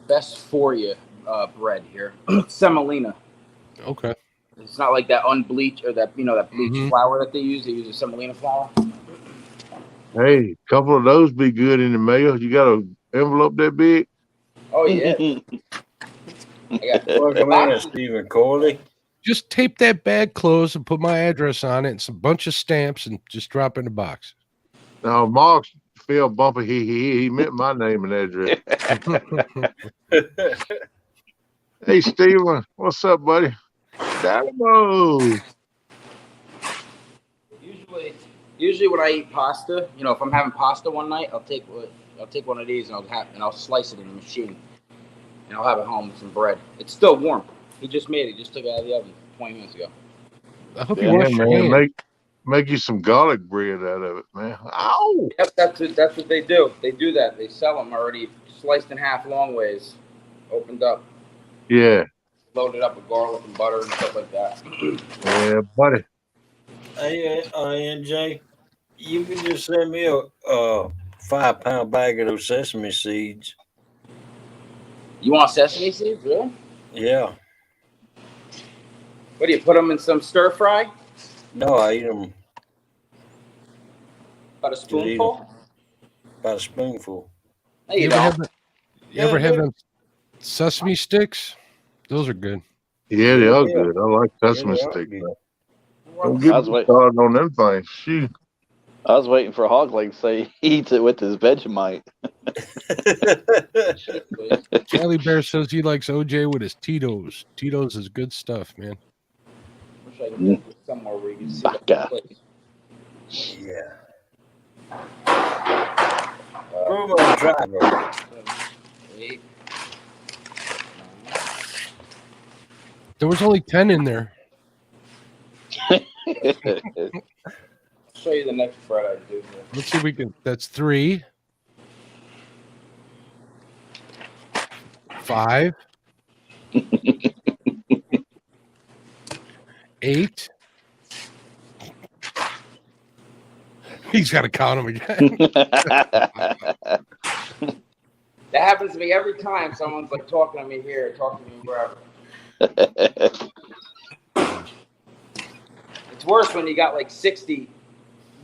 best for you bread here. Semolina. Okay. It's not like that unbleached or that bleached flour that they use. They use a semolina flour. Hey, a couple of those be good in the mail. You got an envelope that big? Oh yeah. Welcome in, Stephen Corley. Just tape that bag closed and put my address on it and some bunch of stamps and just drop it in the box. Now, Mark Phil Bumper, he meant my name and address. Hey, Steven, what's up, buddy? Dynamo. Usually when I eat pasta, if I'm having pasta one night, I'll take one of these and I'll slice it in the machine, and I'll have it home with some bread. It's still warm. He just made it. Just took it out of the oven 20 minutes ago. I hope you wash your man, hands. make you some garlic bread out of it, man. Ow! Yep, that's what they do. They do that. They sell them already sliced in half long ways, opened up. Yeah. Loaded up with garlic and butter and stuff like that. Yeah, buddy. Hey, NJ, you can just send me a 5-pound bag of those sesame seeds. You want sesame seeds, really? Yeah. What do you put them in some stir fry? No, I eat them About a spoonful? about a spoonful. No, you don't. You ever have them sesame sticks? Those are good. Yeah, they are good. I like sesame sticks. Don't get me started on them things. Shoot. I was waiting for Hog Leg to say he eats it with his Vegemite. Kelly Bear says he likes OJ with his Tito's. Tito's is good stuff, man. Wish I could get somewhere where you can see Baka. the place. Yeah. driver. 8. There was only 10 in there. I'll show you the next spread I do here. Let's see if we can. That's 3, 5, 8. He's got to count them again. That happens to me every time someone's like talking to me here, talking to me wherever. It's worse when you got like 60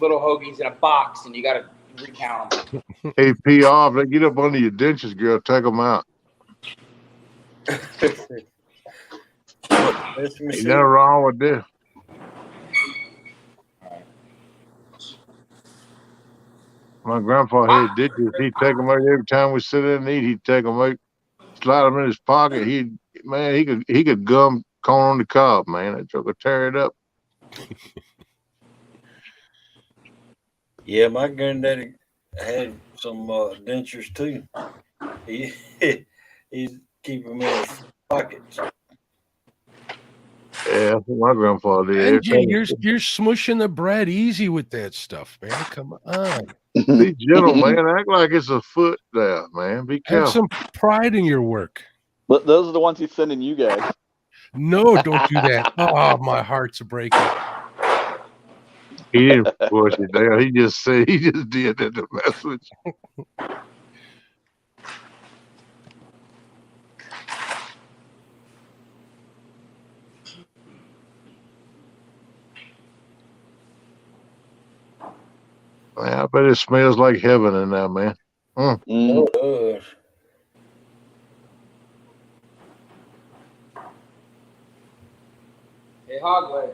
little hoagies in a box and you got to recount them. Hey, pee off. They get up under your dentures, girl. Take them out. Let me Ain't see. nothing wrong with this. My grandpa had ditches. He'd take them out every time we sit in and eat. He'd take them out, slide them in his pocket. He could gum corn on the cob, man. That joke would tear it up. Yeah, my granddaddy had some dentures too. He's keeping them in his pockets. Yeah, that's what my grandpa did. NJ, you're smushing the bread easy with that stuff, man. Come on. Be gentle, man. Act like it's a foot there, man. Be Have careful. some pride in your work. But those are the ones he's sending you guys. No, don't do that. Oh, my heart's breaking. He didn't push it down. He just said he just did it to mess with you. Man, I bet it smells like heaven in there, man. Mm. Oh, Hey, Hogleg,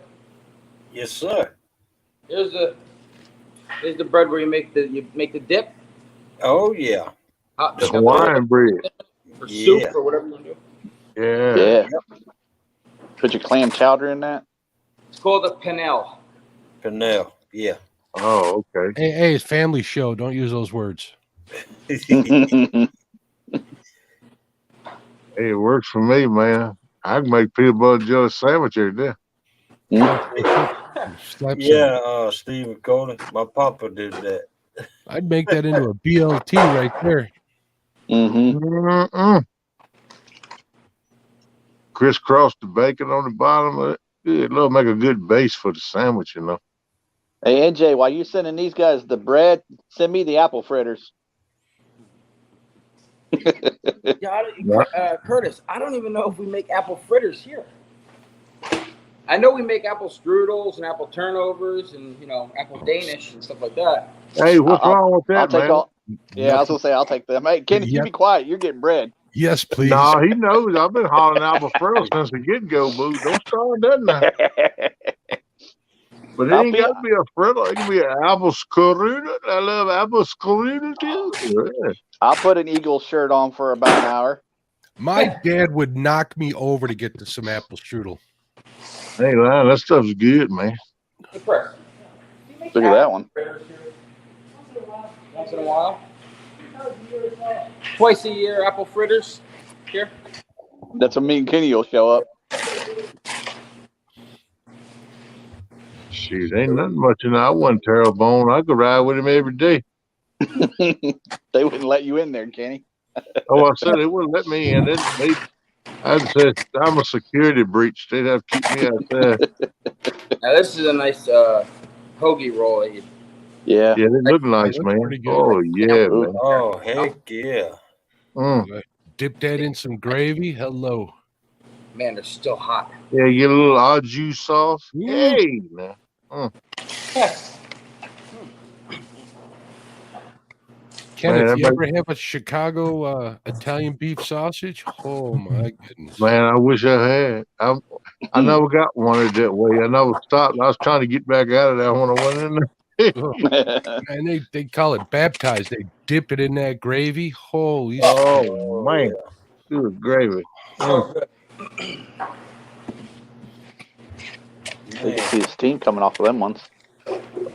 yes, sir. here's the bread where you make the dip. Oh, yeah. It's Hawaiian bread. Or Yeah. soup or whatever you want to do. Yeah. Yeah. Put your clam chowder in that. It's called a pennel. Canal. Yeah. Oh, okay. Hey, it's family show. Don't use those words. Hey, it works for me, man. I can make peanut butter jelly sandwich every day. Slap some. Yeah, Steve Cody. My papa did that. I'd make that into a BLT right there. Mm-hmm. Crisscross the bacon on the bottom of it. Good. It'll make a good base for the sandwich, you know. Hey, NJ, while you sending these guys the bread, send me the apple fritters. Yeah, Curtis, I don't even know if we make apple fritters here. I know we make apple strudels and apple turnovers and apple Danish and stuff like that. Hey, what's wrong with that, I'll take man? all. Yeah, I was gonna say I'll take them. Hey, Kenny, you be quiet. You're getting bread. Yes, please. No, he knows. I've been hollering apple fritters since the get-go, boo. Don't start that now. But it ain't got to be a fritter. It can be an apple screwdriver. I love apple screwdriver too. Yeah. I'll put an Eagle shirt on for about an hour. My dad would knock me over to get to some apple strudel. Hey, man, that stuff's good, man. Look at that one. Once in a while. Twice a year, apple fritters here. That's when me and Kenny will show up. Shoot, ain't nothing much in there. I wasn't terrible. I could ride with him every day. They wouldn't let you in there, Kenny. Oh, I said they wouldn't let me in. I'd say I'm a security breach. They'd have to keep me out there. Now this is a nice hoagie roll. Yeah. Yeah, they look nice, man. Oh, yeah, man. Oh, heck yeah. Dip that in some gravy. Hello. Man, they're still hot. Yeah, get a little au jus sauce. Mm. Hey, man. Yes. Ken, Man, if you ever have a Chicago Italian beef sausage, oh my goodness. Man, I wish I had. I never got one that way. I never stopped. I was trying to get back out of there when I went in there. And they call it baptized. They dip it in that gravy. Holy Oh, man. Good gravy. So good. You can see the steam coming off of them ones.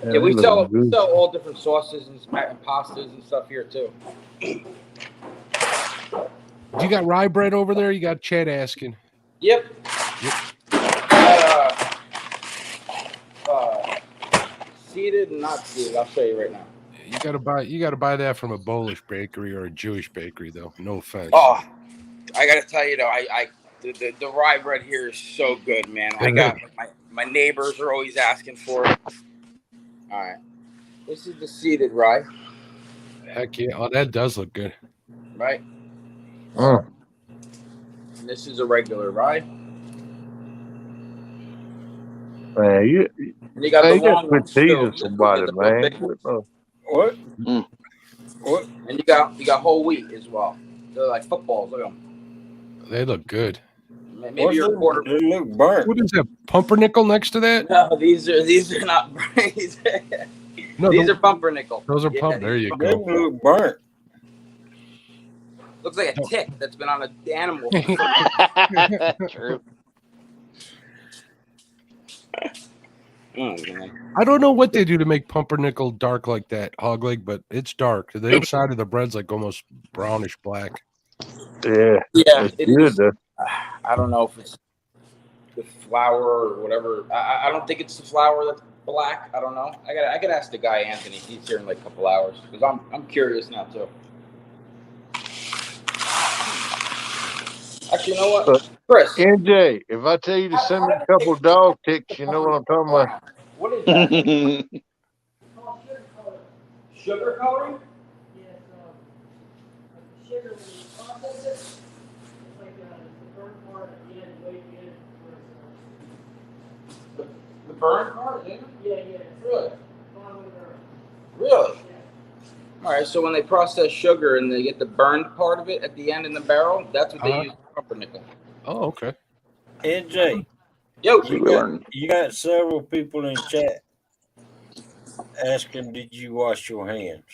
Yeah, Yeah, we they sell look good. all different sauces and pastas and stuff here too. You got rye bread over there? You got Chad asking. Yep. Seeded and not seeded. I'll show you right now. You gotta buy that from a Polish bakery or a Jewish bakery, though. No offense. Oh, I gotta tell you though, the rye bread here is so good, man. I got my neighbors are always asking for it. All right, this is the seeded rye, Heck yeah! Oh, that does look good. right? Mm. And this is a regular rye. Man, you And you got hey, the you got long to quit ones too. teasing somebody, You got the real man. big ones. What? Mm. What? And you got whole wheat as well. They're like footballs. Look at them. They look good. Maybe What's you're a quarter. they look burnt. What is that? Pumpernickel next to that? No, these are not. No, These are pumpernickel. those are Yeah, pump. There you They go. look burnt. Looks like a tick that's been on an animal. True. Man. I don't know what they do to make pumpernickel dark like that, hog leg, but it's dark. The inside of the bread's like almost brownish black. Yeah, Yeah, it's it good is. though. I don't know if it's the flour or whatever. I don't think it's the flour that's black. I don't know. I gotta ask the guy Anthony. He's here in like a couple hours because I'm curious now too. Actually, you know what, But Chris? NJ, if I tell you to send me a couple of dog ticks, you know what I'm talking about. What is that? Sugar coloring? Yes, sugar, when you process it, it's like the burnt part at the end, way at the end. The burn part? Yeah. Yeah. Really? Bottom of the burn. Really? Yeah. All right. So when they process sugar and they get the burned part of it at the end in the barrel, that's what they use for pumpernickel. Oh, okay. NJ, Yo, you got several people in chat asking, did you wash your hands?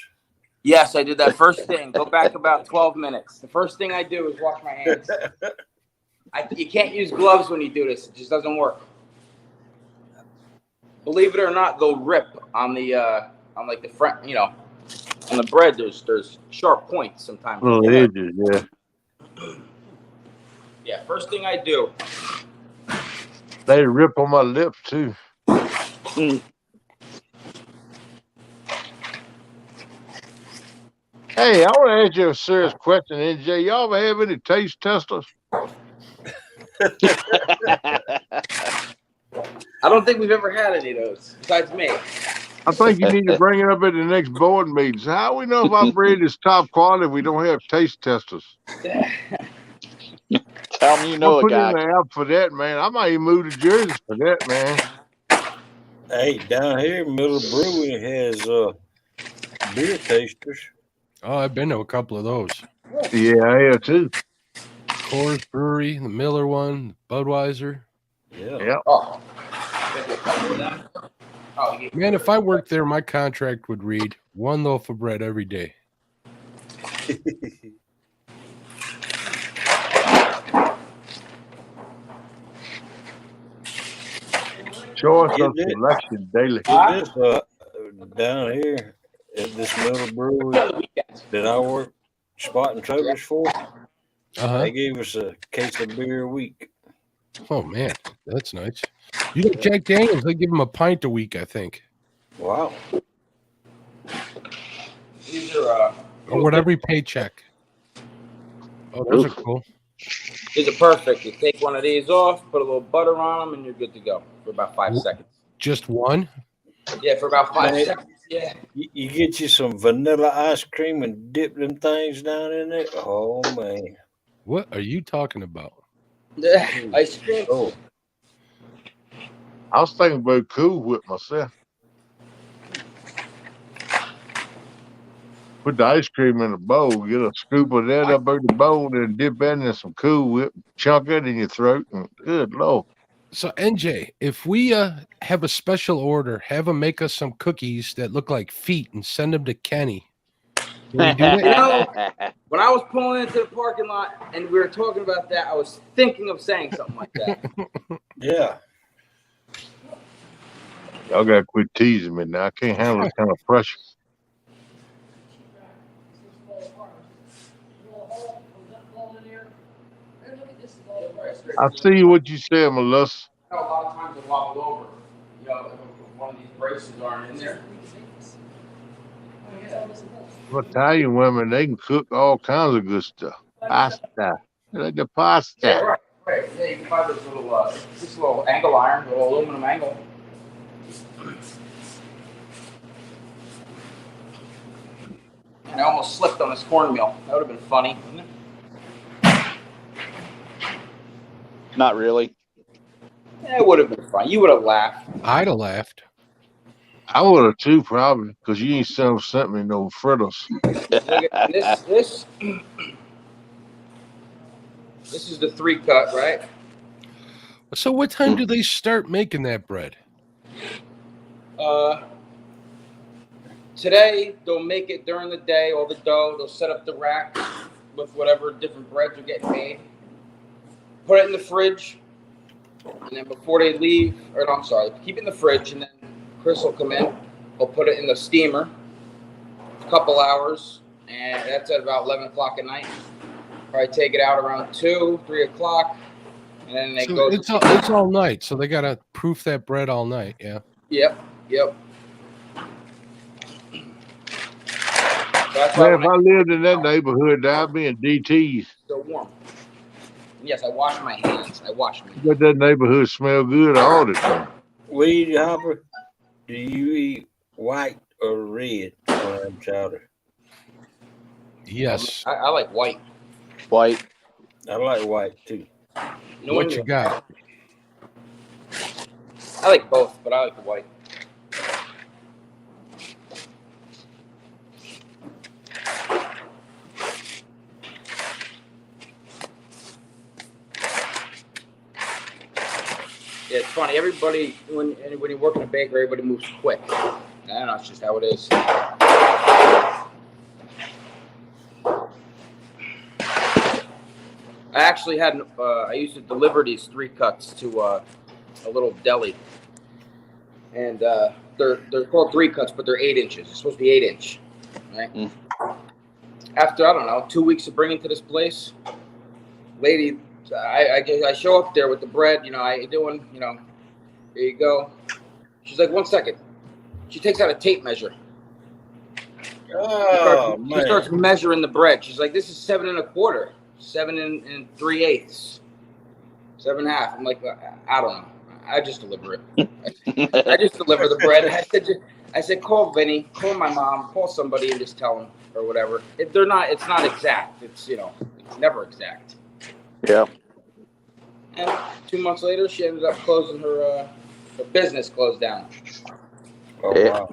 yes, I did that first thing. Go back about 12 minutes. The first thing I do is wash my hands. You can't use gloves when you do this. It just doesn't work. Believe it or not, they'll rip on the on like the front, on the bread. There's sharp points sometimes. Little edges, yeah. Yeah, first thing I do. They rip on my lips too. Mm. Hey, I want to ask you a serious question, NJ. Y'all ever have any taste testers? I don't think we've ever had any of those besides me. I think you need to bring it up at the next board meeting. So how we know if our bread is top quality if we don't have taste testers? Tell me you know I'll a put in guy. the app for that, man. I might even move to Jersey for that, man. Hey, down here, Miller Brewing has beer tasters. Oh, I've been to a couple of those. Yeah, I have too. Coors Brewery, the Miller one, Budweiser. Yeah. Yep. Oh. Man, if I worked there, my contract would read one loaf of bread every day. Choice Get of this. selection daily. Get this down here at this Miller Brewery that I work spotting truckers for. They gave us a case of beer a week. Oh man, that's nice. You know, Jack Daniels, they give him a pint a week, I think. Wow. These are Or with every paycheck. Oh, those are cool. these are perfect. You take one of these off, put a little butter on them, and you're good to go for about 5 seconds. Just one? Yeah, for about 5 seconds. Yeah. You get you some vanilla ice cream and dip them things down in there. Oh man. What are you talking about? Ice cream. Oh. I was thinking about Cool Whip myself. Put the ice cream in a bowl, get a scoop of that up in the bowl, and dip that in some Cool Whip, chunk it in your throat, and good Lord. So, NJ, if we have a special order, have them make us some cookies that look like feet and send them to Kenny. Can we do that? You know, when I was pulling into the parking lot and we were talking about that, I was thinking of saying something like that. Yeah. Y'all gotta quit teasing me now. I can't handle this kind of pressure. I see what you said, Melissa. A lot of times it wobbled over. You know, if one of these braces aren't in there. Italian women, they can cook all kinds of good stuff. Pasta. They like the Yeah, pasta. right, right. Yeah, you can buy this little angle iron, little aluminum angle. And I almost slipped on this cornmeal. That would have been funny, wouldn't it? Not really. Yeah, it would have been fun. You would have laughed. I'd have laughed. I would have too, probably, because you ain't sent me no fritters. Look at this. This is the 3-cut, right? So what time do they start making that bread? Today they'll make it during the day, all the dough. They'll set up the rack with whatever different breads are getting made. Put it in the fridge, and then before they leave, or no, I'm sorry, keep it in the fridge, and then Chris will come in. We'll put it in the steamer, a couple hours, and that's at about 11 o'clock at night. Probably take it out around 2, 3 o'clock, and then they go. It's all night, so they gotta proof that bread all night. Yeah. Yep. That's Man, if I lived in that neighborhood, I'd be in DT's. Still warm. Yes, I wash my hands. But that neighborhood smell good all the time. Weed Hopper, do you eat white or red clam chowder? Yes. I like white. White. I like white too. What you got? I like both, but I like the white. Yeah, it's funny. Everybody, when you work in a bakery, everybody moves quick. I don't know. It's just how it is. I actually had. I used to deliver these 3-cuts to a little deli, and they're called 3-cuts, but they're 8 inches. It's supposed to be 8-inch, right? After I don't know 2 weeks of bringing to this place, lady. I show up there with the bread, how you doing? There you go. She's like, 1 second. She takes out a tape measure. Oh, she starts measuring the bread. She's like, this is 7 1/4, 7 3/8, 7 1/2. I'm like, I don't know. I just deliver it. I just deliver the bread. I said, call Vinny, call my mom, call somebody and just tell them or whatever. It's not exact. It's never exact. Yeah. And 2 months later, she ended up closing her business closed down. Oh, wow.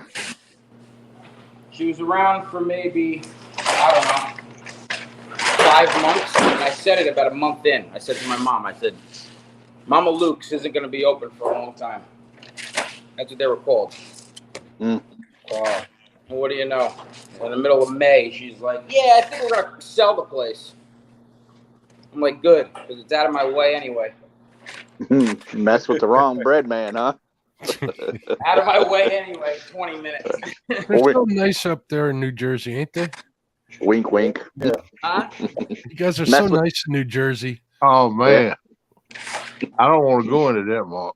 She was around for maybe, I don't know, 5 months. And I said it about a month in. I said to my mom, I said, Mama Luke's isn't going to be open for a long time. That's what they were called. Wow. And what do you know? In the middle of May, she's like, yeah, I think we're going to sell the place. I'm like, good, because it's out of my way anyway. Mess with the wrong bread man, huh? Out of my way anyway, 20 minutes. They're so nice up there in New Jersey, ain't they? Wink, wink. Yeah. Huh? You guys are so nice in New Jersey. Oh, man. I don't want to go into that, Mark.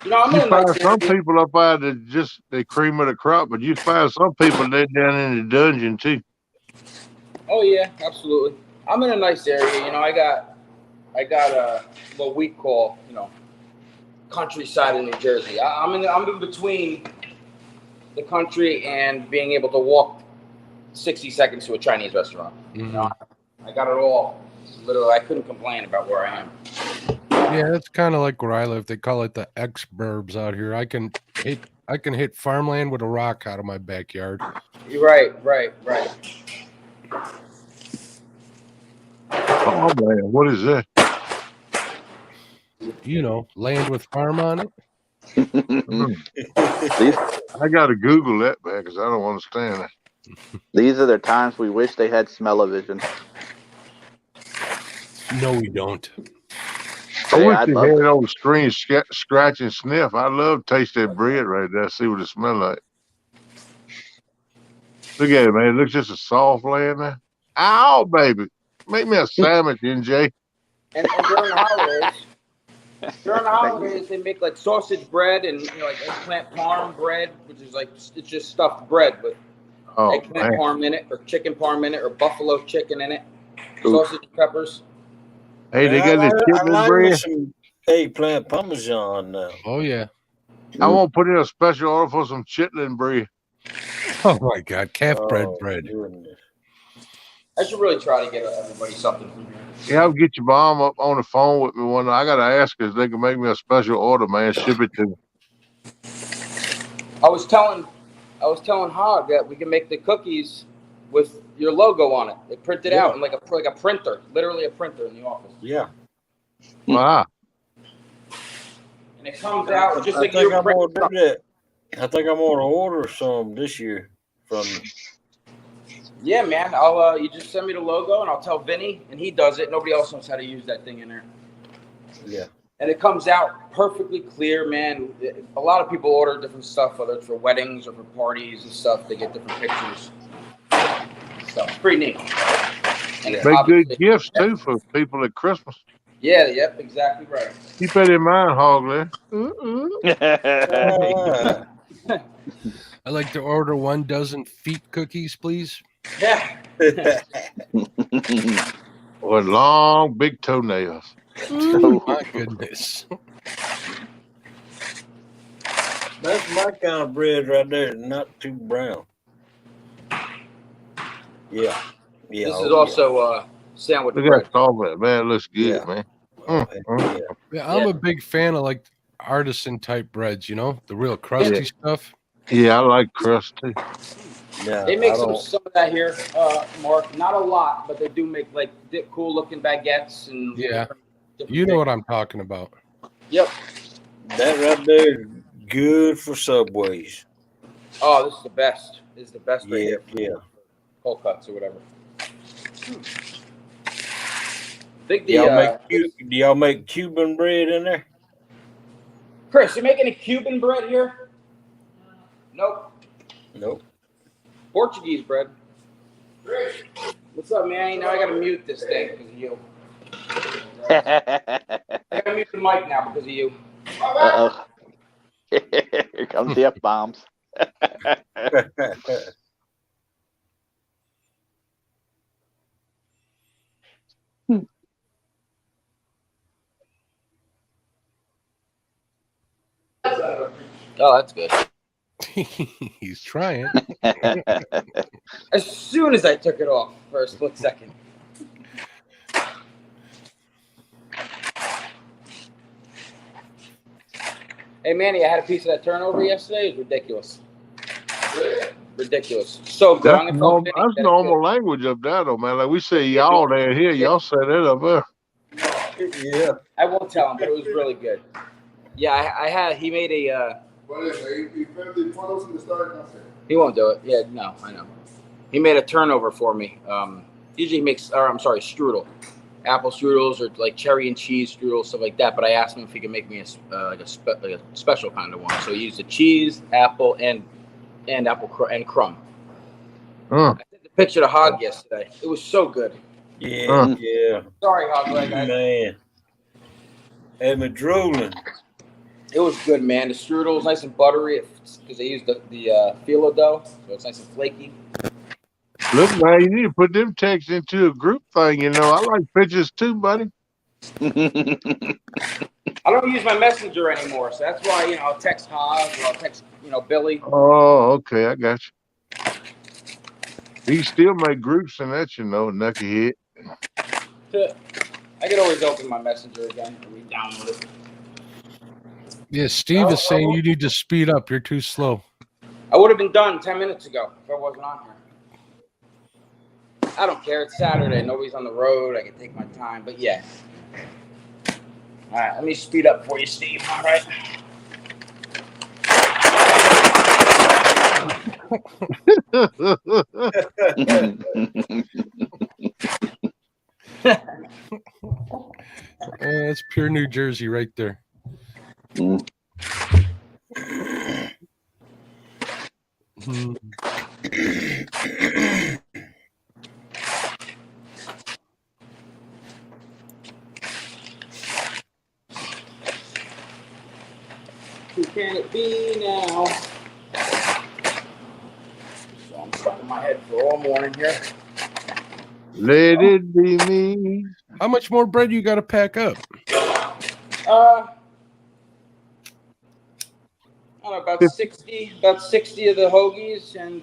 I'm you in find like some people up out that just the cream of the crop, but you find some people that down in the dungeon too. Oh yeah, absolutely. I'm in a nice area. I got what we call countryside in New Jersey. I'm in between the country and being able to walk 60 seconds to a Chinese restaurant. Mm-hmm. I got it all. Literally, I couldn't complain about where I am. Yeah, it's kind of like where I live. They call it the X-burbs out here. I can hit farmland with a rock out of my backyard. Right. Oh man, what is that? Land with farm on it. I gotta Google that, man, because I don't understand that. These are the times we wish they had smell-o-vision. No, we don't. I wish I'd they love had to. it on the screen, scratch and sniff. I love to taste that bread right there, see what it smells like. Look at it, man. It looks just a soft laying there. Ow, baby. Make me a sandwich, NJ. And during the holidays, they make like sausage bread and like eggplant parm bread, which is like it's just stuffed bread with Oh, eggplant man. parm in it, or chicken parm in it, or buffalo chicken in it, Oof. sausage and peppers. Hey, they I got this like, I chitlin like me bread. some eggplant parmesan now. Oh yeah. I want to put in a special order for some chitlin bread. Oh my God, calf bread. Goodness. I should really try to get everybody something from here. Yeah, I'll get your mom up on the phone with me one night. I got to ask her if they can make me a special order, man. Ship it to me. I was telling Hog that we can make the cookies with your logo on it. They print it out in like a printer, literally a printer in the office. Yeah. Wow. And it comes out just I like think your I'm print. gonna do that. I think I'm gonna order some this year from you. Yeah, man. I'll you just send me the logo and I'll tell Vinny and he does it. Nobody else knows how to use that thing in there. Yeah. And it comes out perfectly clear, man. A lot of people order different stuff, whether it's for weddings or for parties and stuff. They get different pictures. So it's pretty neat. And it's Make good obviously- gifts, too, for people at Christmas. Yeah, yep, exactly right. Keep that in mind, Hogler. Ah, I'd like to order 1 dozen feet cookies, please. Yeah. With long, big toenails. Oh my goodness. that's my kind of bread right there. Not too brown. Yeah. Yeah. This is also sandwich Look bread. at all that, man. It looks good, Yeah. man. Oh, heck yeah. Yeah, I'm Yeah. a big fan of like artisan type breads, the real crusty stuff. Yeah, I like crust, too. Yeah, They make I some don't. of that here, Mark. Not a lot, but they do make like cool looking baguettes and Yeah. different You know things. what I'm talking about. Yep. That right there is good for Subways. Oh, this is the best. This is the best right Yeah, here. For yeah. cold cuts or whatever. I think Do y'all make Cuban bread in there? Chris, you making a Cuban bread here? Nope. Nope. Portuguese bread. What's up, man? Now I gotta mute this thing because of you. I gotta mute the mic now because of you. Uh-oh. Here comes the F-bombs. Oh, that's good. He's trying. As soon as I took it off for a split second. Hey, Manny, I had a piece of that turnover yesterday. It was ridiculous. Ridiculous. So good. I'm That's, gonna tell norm- Vinny that's that it's normal language up there, though, man. Like we say y'all down here, y'all say that up there. Yeah. good. I won't tell him, but it was really good. Yeah, I had. He made a. He won't do it. Yeah, no, I know. He made a turnover for me. Usually he makes, strudel, apple strudels or like cherry and cheese strudels, stuff like that. But I asked him if he could make me a special kind of one. So he used the cheese, apple, and crumb. Huh. I sent the picture to Hog yesterday. It was so good. Yeah, yeah. Sorry, Hog Leg. Man. Had me drooling. It was good, man. The strudel was nice and buttery because they used the phyllo dough, so it's nice and flaky. Look, man, you need to put them texts into a group thing. I like pictures too, buddy. I don't use my messenger anymore, so that's why I'll text Hog or I'll text Billy. Oh, okay, I got you. You can still make groups in that, knucklehead. I could always open my messenger again and re-download it. Yeah, Steve is saying you need to speed up. You're too slow. I would have been done 10 minutes ago if I wasn't on here. I don't care. It's Saturday. Nobody's on the road. I can take my time. But yeah. All right. Let me speed up for you, Steve. All right. That's pure New Jersey right there. Mm. Hmm. Who can it be now? So I'm stuck in my head for all morning here. Let it be me. How much more bread you got to pack up? I don't know, about 60 of the hoagies and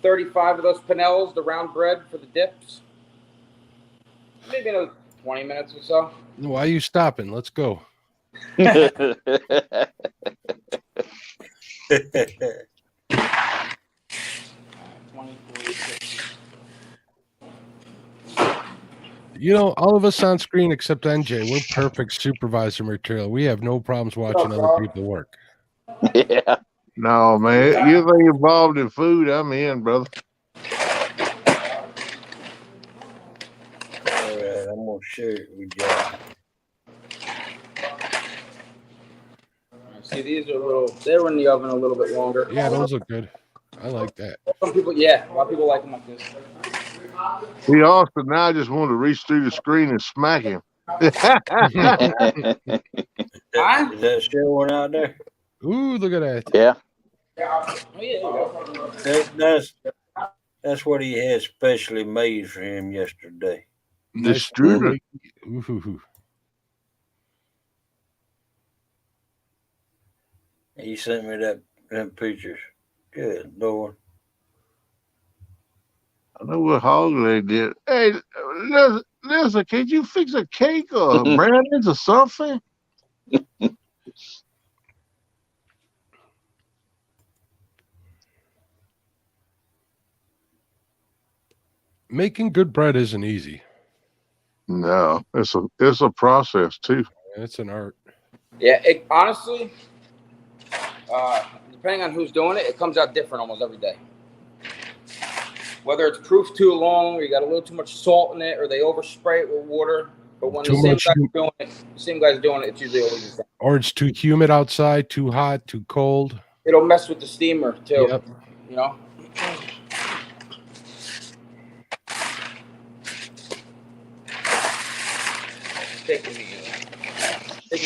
35 of those panels, the round bread for the dips. Maybe another 20 minutes or so. Why are you stopping? Let's go. 23. You know, all of us on screen except NJ, we're perfect supervisor material. We have no problems watching other people work. Yeah. No, man. You think involved in food, I'm in, brother. All right, I'm gonna share it with y'all. See, these are they're in the oven a little bit longer. Yeah, those look good. I like that. Some people, yeah, a lot of people like them like this. See, Austin now just wanted to reach through the screen and smack him. Is that showing out there? Ooh, look at that. Yeah. Oh, yeah, there you go. That's what he had specially made for him yesterday. The Nice. strudel. Ooh. He sent me them pictures. Good Lord. I know what hog leg did. Hey, listen, can you fix a cake or brownies or something? Making good bread isn't easy. No, it's a process too. It's an art. Yeah, honestly, depending on who's doing it, it comes out different almost every day. Whether it's proof too long, or you got a little too much salt in it, or they overspray it with water. But when the same guy's doing it, it's usually always the same. Or it's too humid outside, too hot, too cold. It'll mess with the steamer too. Yep. You know. It's taking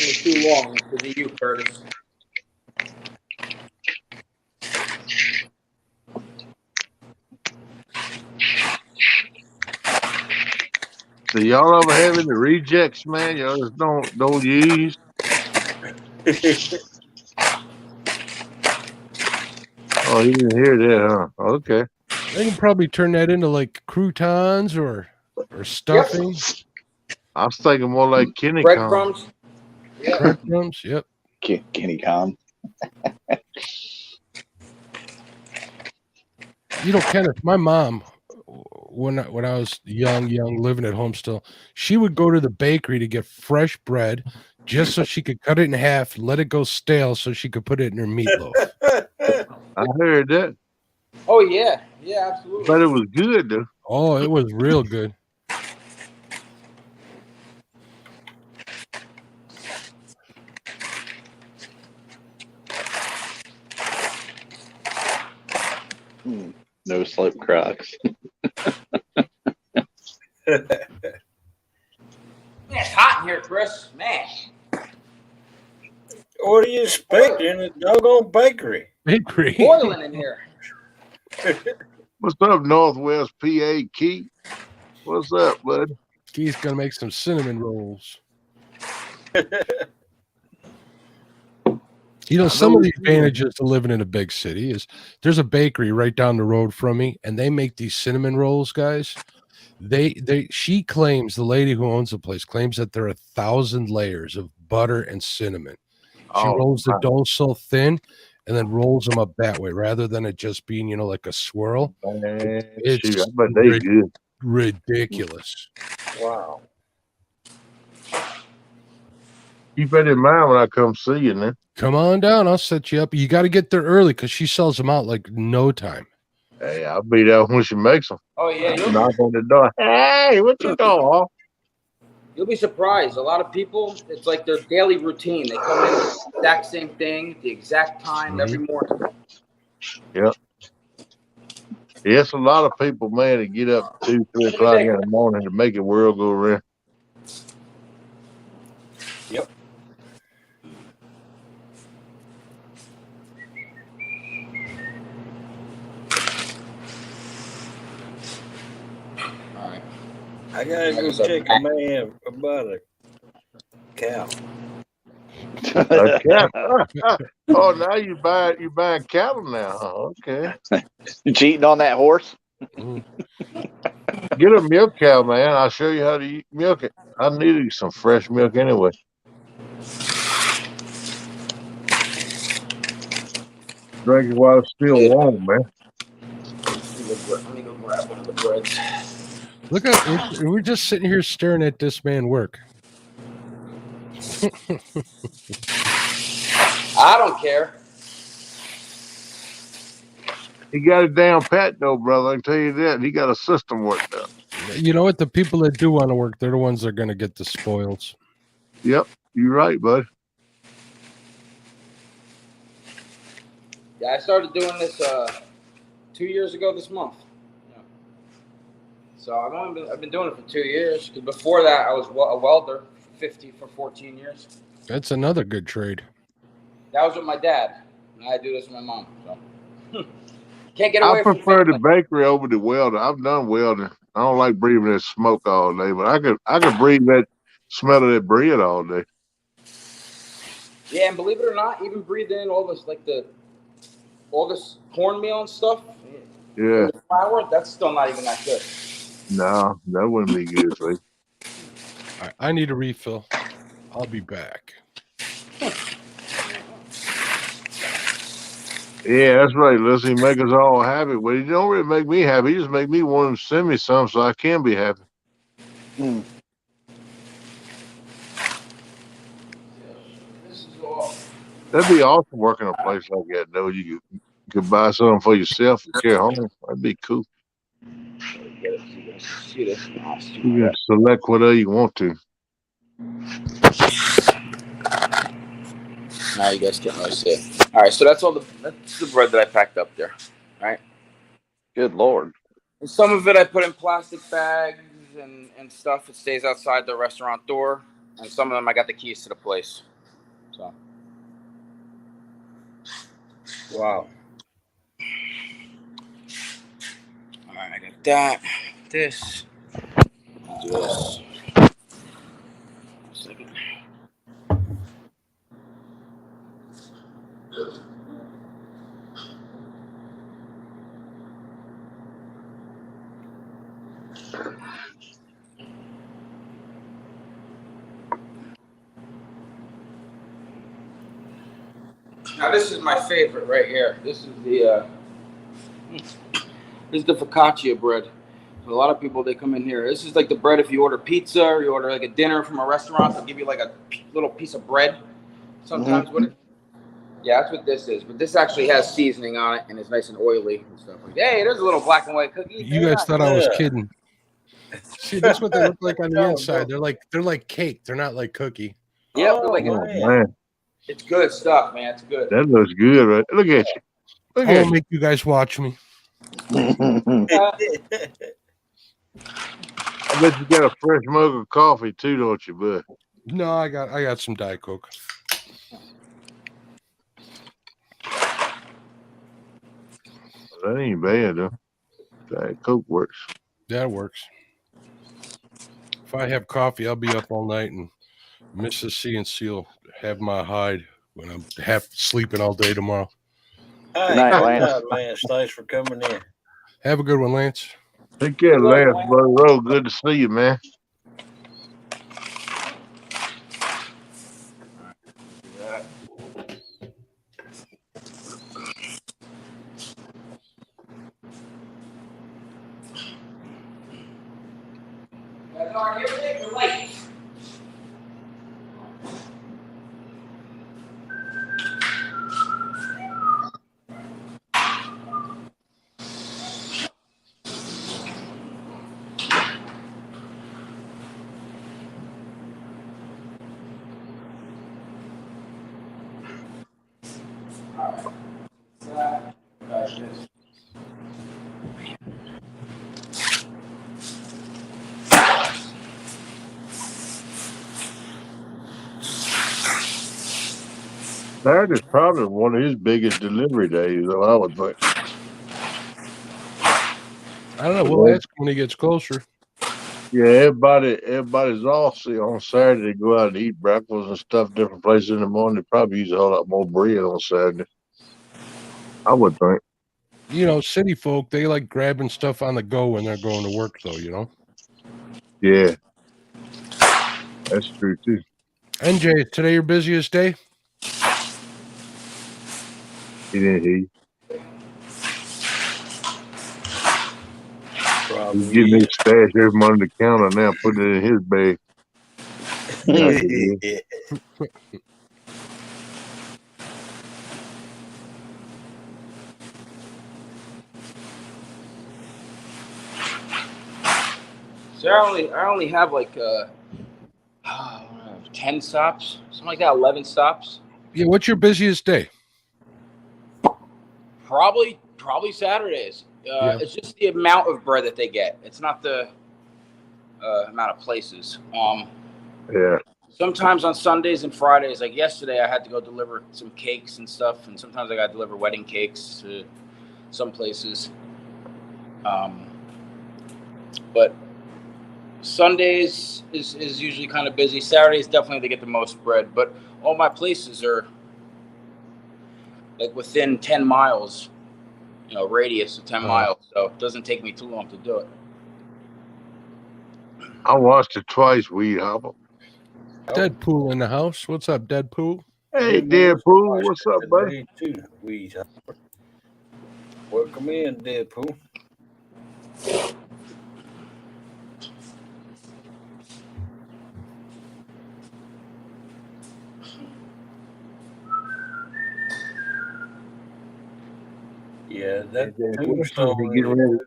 me too long because of you, Curtis. Do y'all ever have any rejects, man? Y'all just don't use? Oh, you didn't hear that, huh? Okay. They can probably turn that into like croutons or stuffing. Yep. I was thinking more like Kenny Breadcrumbs. Yeah. Breadcrumbs. Yep. Kenny Con. You know, Kenneth, my mom, when I was young, living at home still, she would go to the bakery to get fresh bread just so she could cut it in half, let it go stale so she could put it in her meatloaf. I heard that. Oh, yeah. Yeah, absolutely. But it was good, though. Oh, it was real good. No slope Crocs. Man, it's hot in here, Chris. Man. What are you expecting? A doggone bakery. Bakery. Boiling in here. What's up, Northwest PA, Keith? What's up, bud? Keith's gonna make some cinnamon rolls. You know, some of the advantages to living in a big city is there's a bakery right down the road from me, and they make these cinnamon rolls, guys. She claims, the lady who owns the place claims that there are 1,000 layers of butter and cinnamon. She rolls the dough so thin and then rolls them up that way rather than it just being, you know, like a swirl. It's Shoot, I bet they good. Ridiculous. Wow. Keep that in mind when I come see you, man. Come on down. I'll set you up. You got to get there early because she sells them out like no time. Hey, I'll be there when she makes them. Oh, yeah. Knock on the door. Hey, what you doing? You'll be surprised. A lot of people, it's like their daily routine. They come in the exact same thing, the exact time every morning. Yep. Yes, a lot of people, man, that get up 2, 3 o'clock in the morning to make the world go around. Yep. All right. I gotta go check a man about a cow. A cat. Oh, now you buying cattle now, huh? Okay. You cheating on that horse? Mm. Get a milk cow, man. I'll show you how to milk it. I needed some fresh milk anyway. Drink it while it's still warm, man. Let me go grab one of the breads. Look at we're just sitting here staring at this man work. I don't care. He got it down pat, though, brother. I can tell you that. He got a system worked out. You know what? The people that do want to work, they're the ones that are going to get the spoils. Yep, you're right, bud. Yeah, I started doing this 2 years ago this month. Yeah. So I've been doing it for 2 years. Because before that, I was a welder for 14 years. That's another good trade. That was with my dad. And I do this with my mom. So can't get away I from prefer the family. bakery over the welder. I've done welding. I don't like breathing that smoke all day, but I could breathe that smell of that bread all day. Yeah, and believe it or not, even breathing in all this all this cornmeal and stuff. Yeah. And the flour, that's still not even that good. No, that wouldn't be good for you. I need a refill. I'll be back. Yeah, that's right. Listen, he make us all happy. Well, he don't really make me happy. He just make me want to send me some so I can be happy. Mm. That'd be awesome working a place like that, though. You could buy something for yourself and carry home. That'd be cool. See this? Oh, it's too You much. can select whatever you want to. Now you guys can't really see it. All right, so that's the bread that I packed up there. All right. Good Lord. And some of it I put in plastic bags and stuff. It stays outside the restaurant door. And some of them I got the keys to the place. So. Wow. All right, I got that. This. I'll do this. Second. Now this is my favorite right here. This is the focaccia bread. So a lot of people, they come in here. This is like the bread if you order pizza or you order like a dinner from a restaurant. They'll give you like a little piece of bread sometimes with it. Yeah, that's what this is. But this actually has seasoning on it and it's nice and oily and stuff. Like, hey, there's a little black and white cookie. You guys thought I was kidding. See, that's what they look like on the Oh, inside. no. They're like cake. They're not like cookie. Yep, Oh, like Oh, man. man. it's good stuff, man. It's good. That looks good, right? Look at you. Look I at won't you. make you guys watch me. I bet you got a fresh mug of coffee, too, don't you, bud? No, I got some Diet Coke. That ain't bad, though. Diet Coke works. That works. If I have coffee, I'll be up all night, and Mrs. CNC will have my hide when I'm half sleeping all day tomorrow. All night, right, Lance. Lance. Thanks for coming in. Have a good one, Lance. Take care, Lance, brother. Rowe. Good to see you, man. Saturday's probably one of his biggest delivery days, though, I would think. I don't know. We'll ask him when he gets closer. Yeah, everybody's off on Saturday to go out and eat breakfast and stuff, different places in the morning. They probably use a whole lot more bread on Saturday. I would think. You know, city folk, they like grabbing stuff on the go when they're going to work, though, you know? Yeah. That's true, too. NJ, is today your busiest day? He didn't hear you. Probably. He's getting his stash every from under the counter now, putting it in his bag. Yeah. So I only have like 10 stops, something like that, 11 stops. Yeah, what's your busiest day? Probably Saturdays. Yeah. It's just the amount of bread that they get. It's not the amount of places. Yeah. Sometimes on Sundays and Fridays, like yesterday, I had to go deliver some cakes and stuff, and sometimes I got to deliver wedding cakes to some places. But Sundays is usually kind of busy. Saturdays definitely they get the most bread, but all my places are like within 10 miles, radius of 10 miles. So it doesn't take me too long to do it. I watched it twice, Weed Hopper. Deadpool in the house. What's up, Deadpool? Hey, Deadpool, what's up, buddy? Welcome in, Deadpool. Yeah, that tombstone. He get ready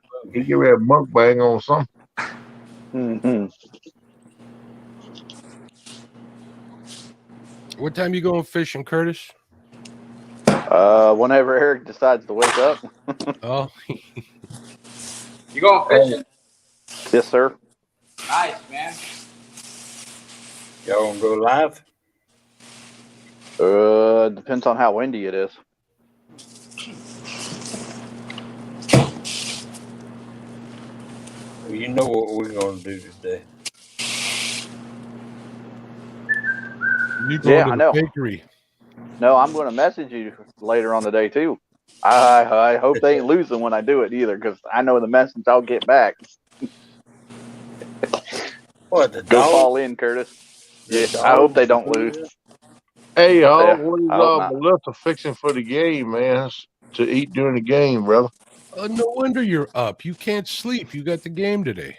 to mukbang on something. Mm-hmm. What time you going fishing, Curtis? Whenever Eric decides to wake up. Oh, You going fishing? Yes, sir. Nice, man. Y'all gonna go live? Depends on how windy it is. Well, you know what we're gonna do today. you going Yeah, to I the know. bakery? No, I'm going to message you later on the day too. I hope they ain't losing when I do it either, because I know the message I'll get back. What, the Go dog? fall in, Curtis. The Yeah, I hope dog? they don't lose. Hey, y'all, Yeah, what I hope is not. Melissa fixing for the game, man? To eat during the game, brother. No wonder you're up. You can't sleep. You got the game today.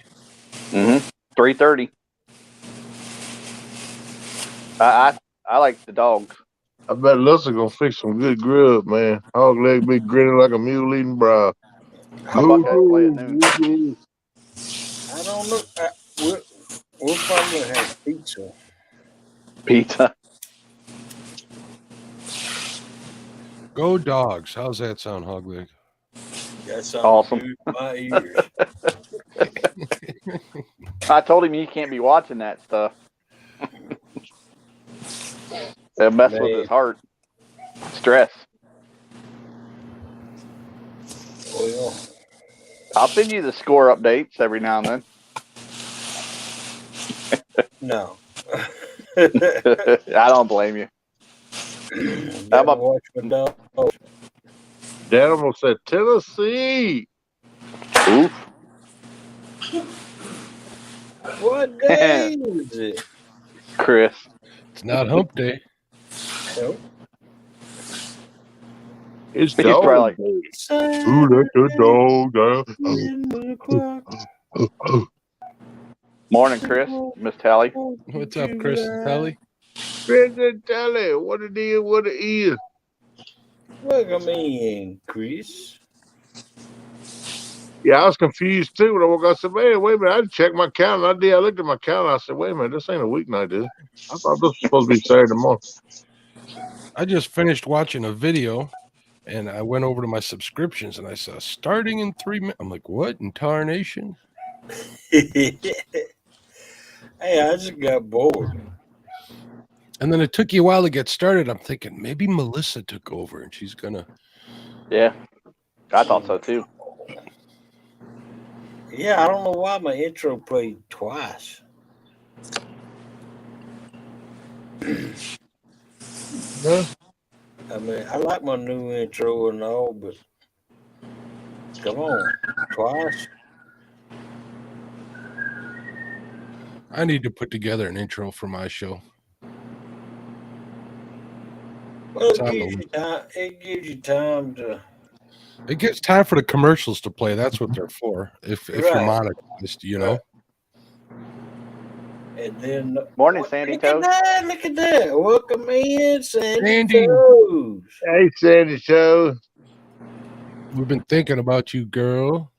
3:30. I like the dogs. I bet Melissa gonna fix some good grub, man. Hog leg be grinning like a mule eating brow. My Buckeyes play at noon. I don't know. We'll probably have pizza. Pizza. Go dogs. How's that sound, Hogleg? That sounds Awesome. good to my ears. I told him he can't be watching that stuff. It mess with his heart. Stress. Well, I'll send you the score updates every now and then. no. I don't blame you. I'm gonna watch my dog. Dad almost said Tennessee. Oof. What day is it? Chris. It's not hump day. Nope. It's He's dog. probably Who let the dog down? morning, Chris. Miss Tally. What's up, Chris and Telly? President Tally, what it is, what it is. Welcome in, Chris. Yeah, I was confused too when I woke up. I said, man, wait a minute. I checked my calendar. I looked at my calendar. I said, wait a minute, this ain't a weeknight, is it? I thought this was supposed to be Saturday morning. I just finished watching a video And I went over to my subscriptions and I saw starting in 3 minutes. I'm like, what in tarnation? Hey, I just got bored. And then it took you a while to get started. I'm thinking maybe Melissa took over and she's gonna. Yeah, I thought so too. Yeah, I don't know why my intro played twice. Huh? I mean, I like my new intro and all, but come on, twice. I need to put together an intro for my show. Well, It's it on the gives you list. time. It gives you time to It gives time for the commercials to play. That's what they're for. If you're right, monetized, you know. and then Morning, Sandy look at Toast. that! Look at that! Welcome in, Sandy Sandy, Toes. Hey, Sandy Show. we've been thinking about you, girl.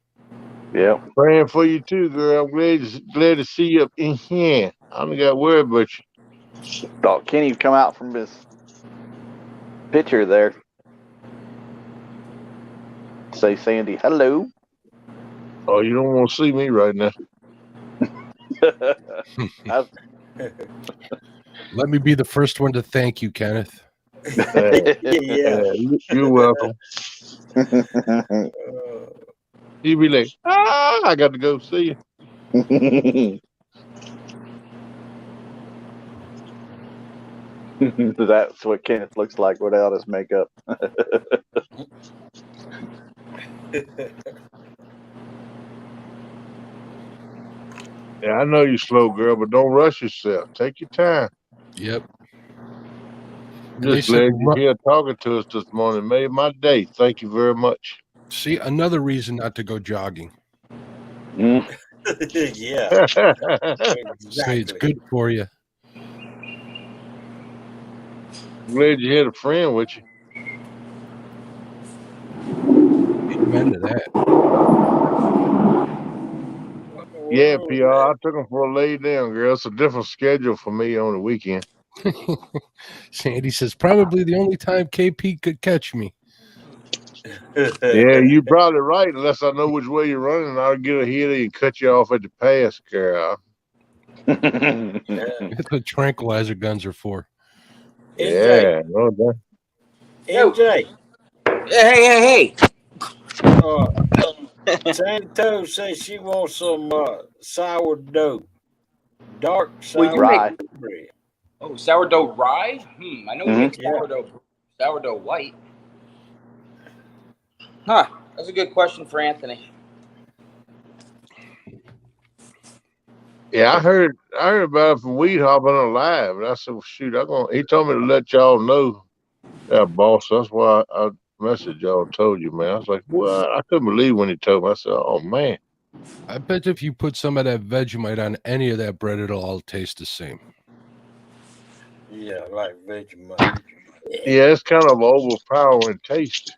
Yeah. Praying for you too, girl. I'm glad to see you up in here. I don't got worried about you. Thought Kenny'd come out from his picture there. Say Sandy, hello. Oh, you don't want to see me right now. That's- Let me be the first one to thank you, Kenneth. Yeah. You're welcome. You be like, I got to go see you. That's what Kenneth looks like without his makeup. Yeah, I know you're slow, girl, but don't rush yourself. Take your time. Yep. I'm And they just said, glad you're here talking to us this morning. Made my day. Thank you very much. see, another reason not to go jogging. Mm. Yeah, Say it's exactly. good for you. I'm glad you had a friend with you. Amen to that. What in the Yeah, world PR. I took him for a lay down, girl. It's a different schedule for me on the weekend. Sandy says, probably the only time KP could catch me. is Yeah, that? you're probably right. Unless I know which way you're running, I'll get ahead of you and cut you off at the pass, girl. That's what tranquilizer guns are for. NJ, Yeah, no doubt. Yo. NJ, Hey. uh, Sandy Toes says she wants some sourdough, dark Well, you make Rye. sourdough bread. sourdough rye. I know you Mhm. make Yeah. sourdough white. Huh? That's a good question for Anthony. Yeah, I heard about it from Weed Hopping on Live, and I said, well, shoot, he told me to let y'all know that boss. That's why I messaged y'all and told you, man. I was like, what? I couldn't believe when he told me. I said, oh man. I bet if you put some of that Vegemite on any of that bread, it'll all taste the same. Yeah, like Vegemite. Yeah, it's kind of overpowering taste.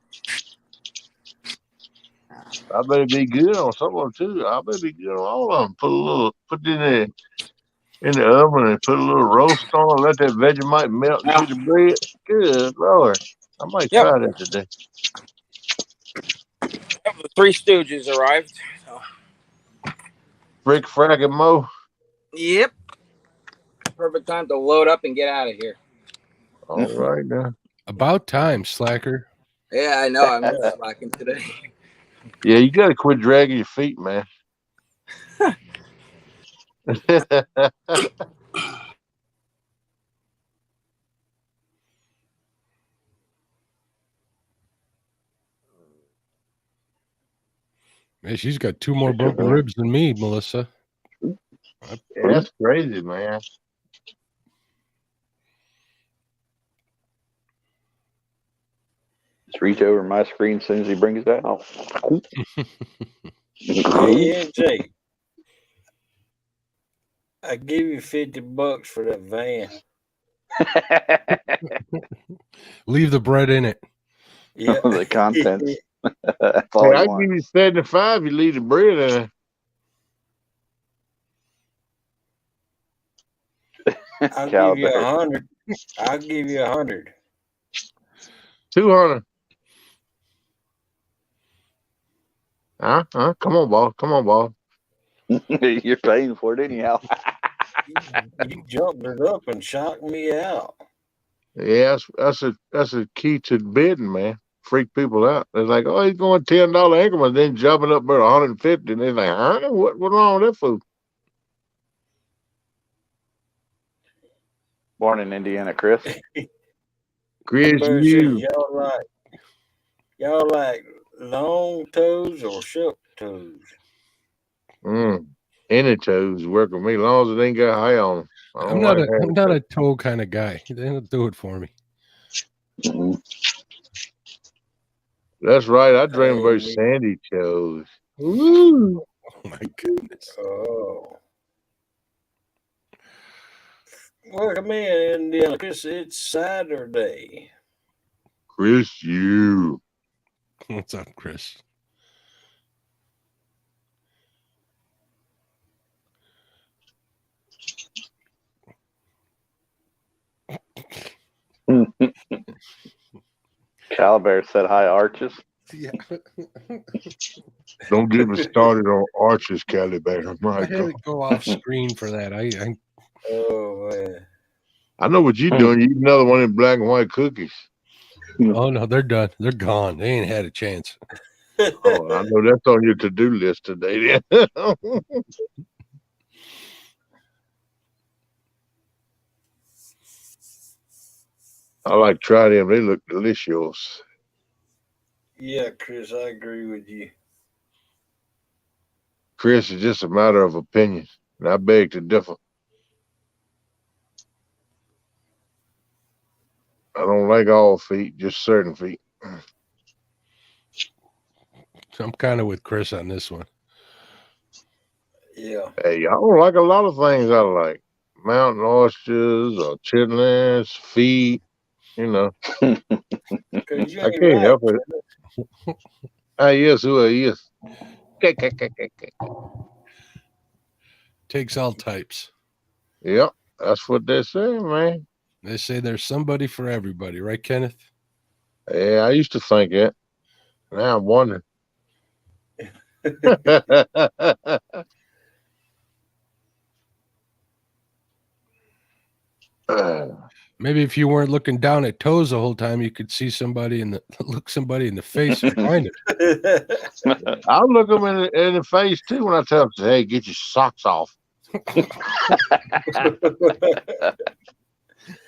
I better be good on some of them too. I better be good on all of them. Put it in the oven and put a little roast on. Let that Vegemite melt Yeah. into the bread. Good Lord, I might Yep. try that today. The Three Stooges arrived. So. Frick, frack, and mo. Yep. Perfect time to load up and get out of here. All right now. About time, slacker. Yeah, I know. I'm Yeah. not slacking today. Yeah, you got to quit dragging your feet, man. Man, she's got 2 more broken ribs than me, Melissa. Yeah, that's crazy, man. Just reach over my screen as soon as he brings that out. Hey, NJ, I give you $50 for that van. Leave the bread in it. Yeah. The contents. That's all Hey, he I wants. give you 75. You leave the bread in. I'll give you Caliber. 100. I'll give you 100. 200. Come on, ball. Come on, ball. You're paying for it anyhow. You jumped it up and shocked me out. Yeah, that's a key to bidding, man. Freak people out. They're like, oh, he's going $10 increments, then jumping up about 150, and they're like, huh? What's wrong with that fool? Born in Indiana, Chris. Chris, Bird says you. y'all like long toes or short toes. Any toes work with me, as long as it ain't got hair on them. I I'm don't like hair. not a toe kind of guy. They don't do it for me. That's right. I dream about Hey, sandy toes. Ooh. Oh my goodness. oh. Welcome in, Indiana. Chris, it's Saturday. Chris, you. What's up, Chris? Calabar said hi, Arches. Yeah. Don't get me started on Arches, Caliban. I My had God. to go off screen for that. Oh, man. I know what you're doing. You eat another one of them black and white cookies. Oh no, they're done. They're gone. They ain't had a chance. Oh, I know that's on your to-do list today. Then. I like to try them. They look delicious. Yeah, Chris, I agree with you. Chris, it's just a matter of opinion, and I beg to differ. I don't like all feet, just certain feet. I'm kind of with Chris on this one. Yeah. Hey, I don't like a lot of things I like. Mountain oysters or chitlins, feet, you know. Because you I ain't can't right. help it. Ah, yes, who are you? Takes all types. Yep, that's what they say, man. They say there's somebody for everybody, right, Kenneth? Yeah, I used to think that. Now I'm wondering. Maybe if you weren't looking down at toes the whole time, you could see somebody look somebody in the face and find it. I'll look them in the face too when I tell them, hey, get your socks off.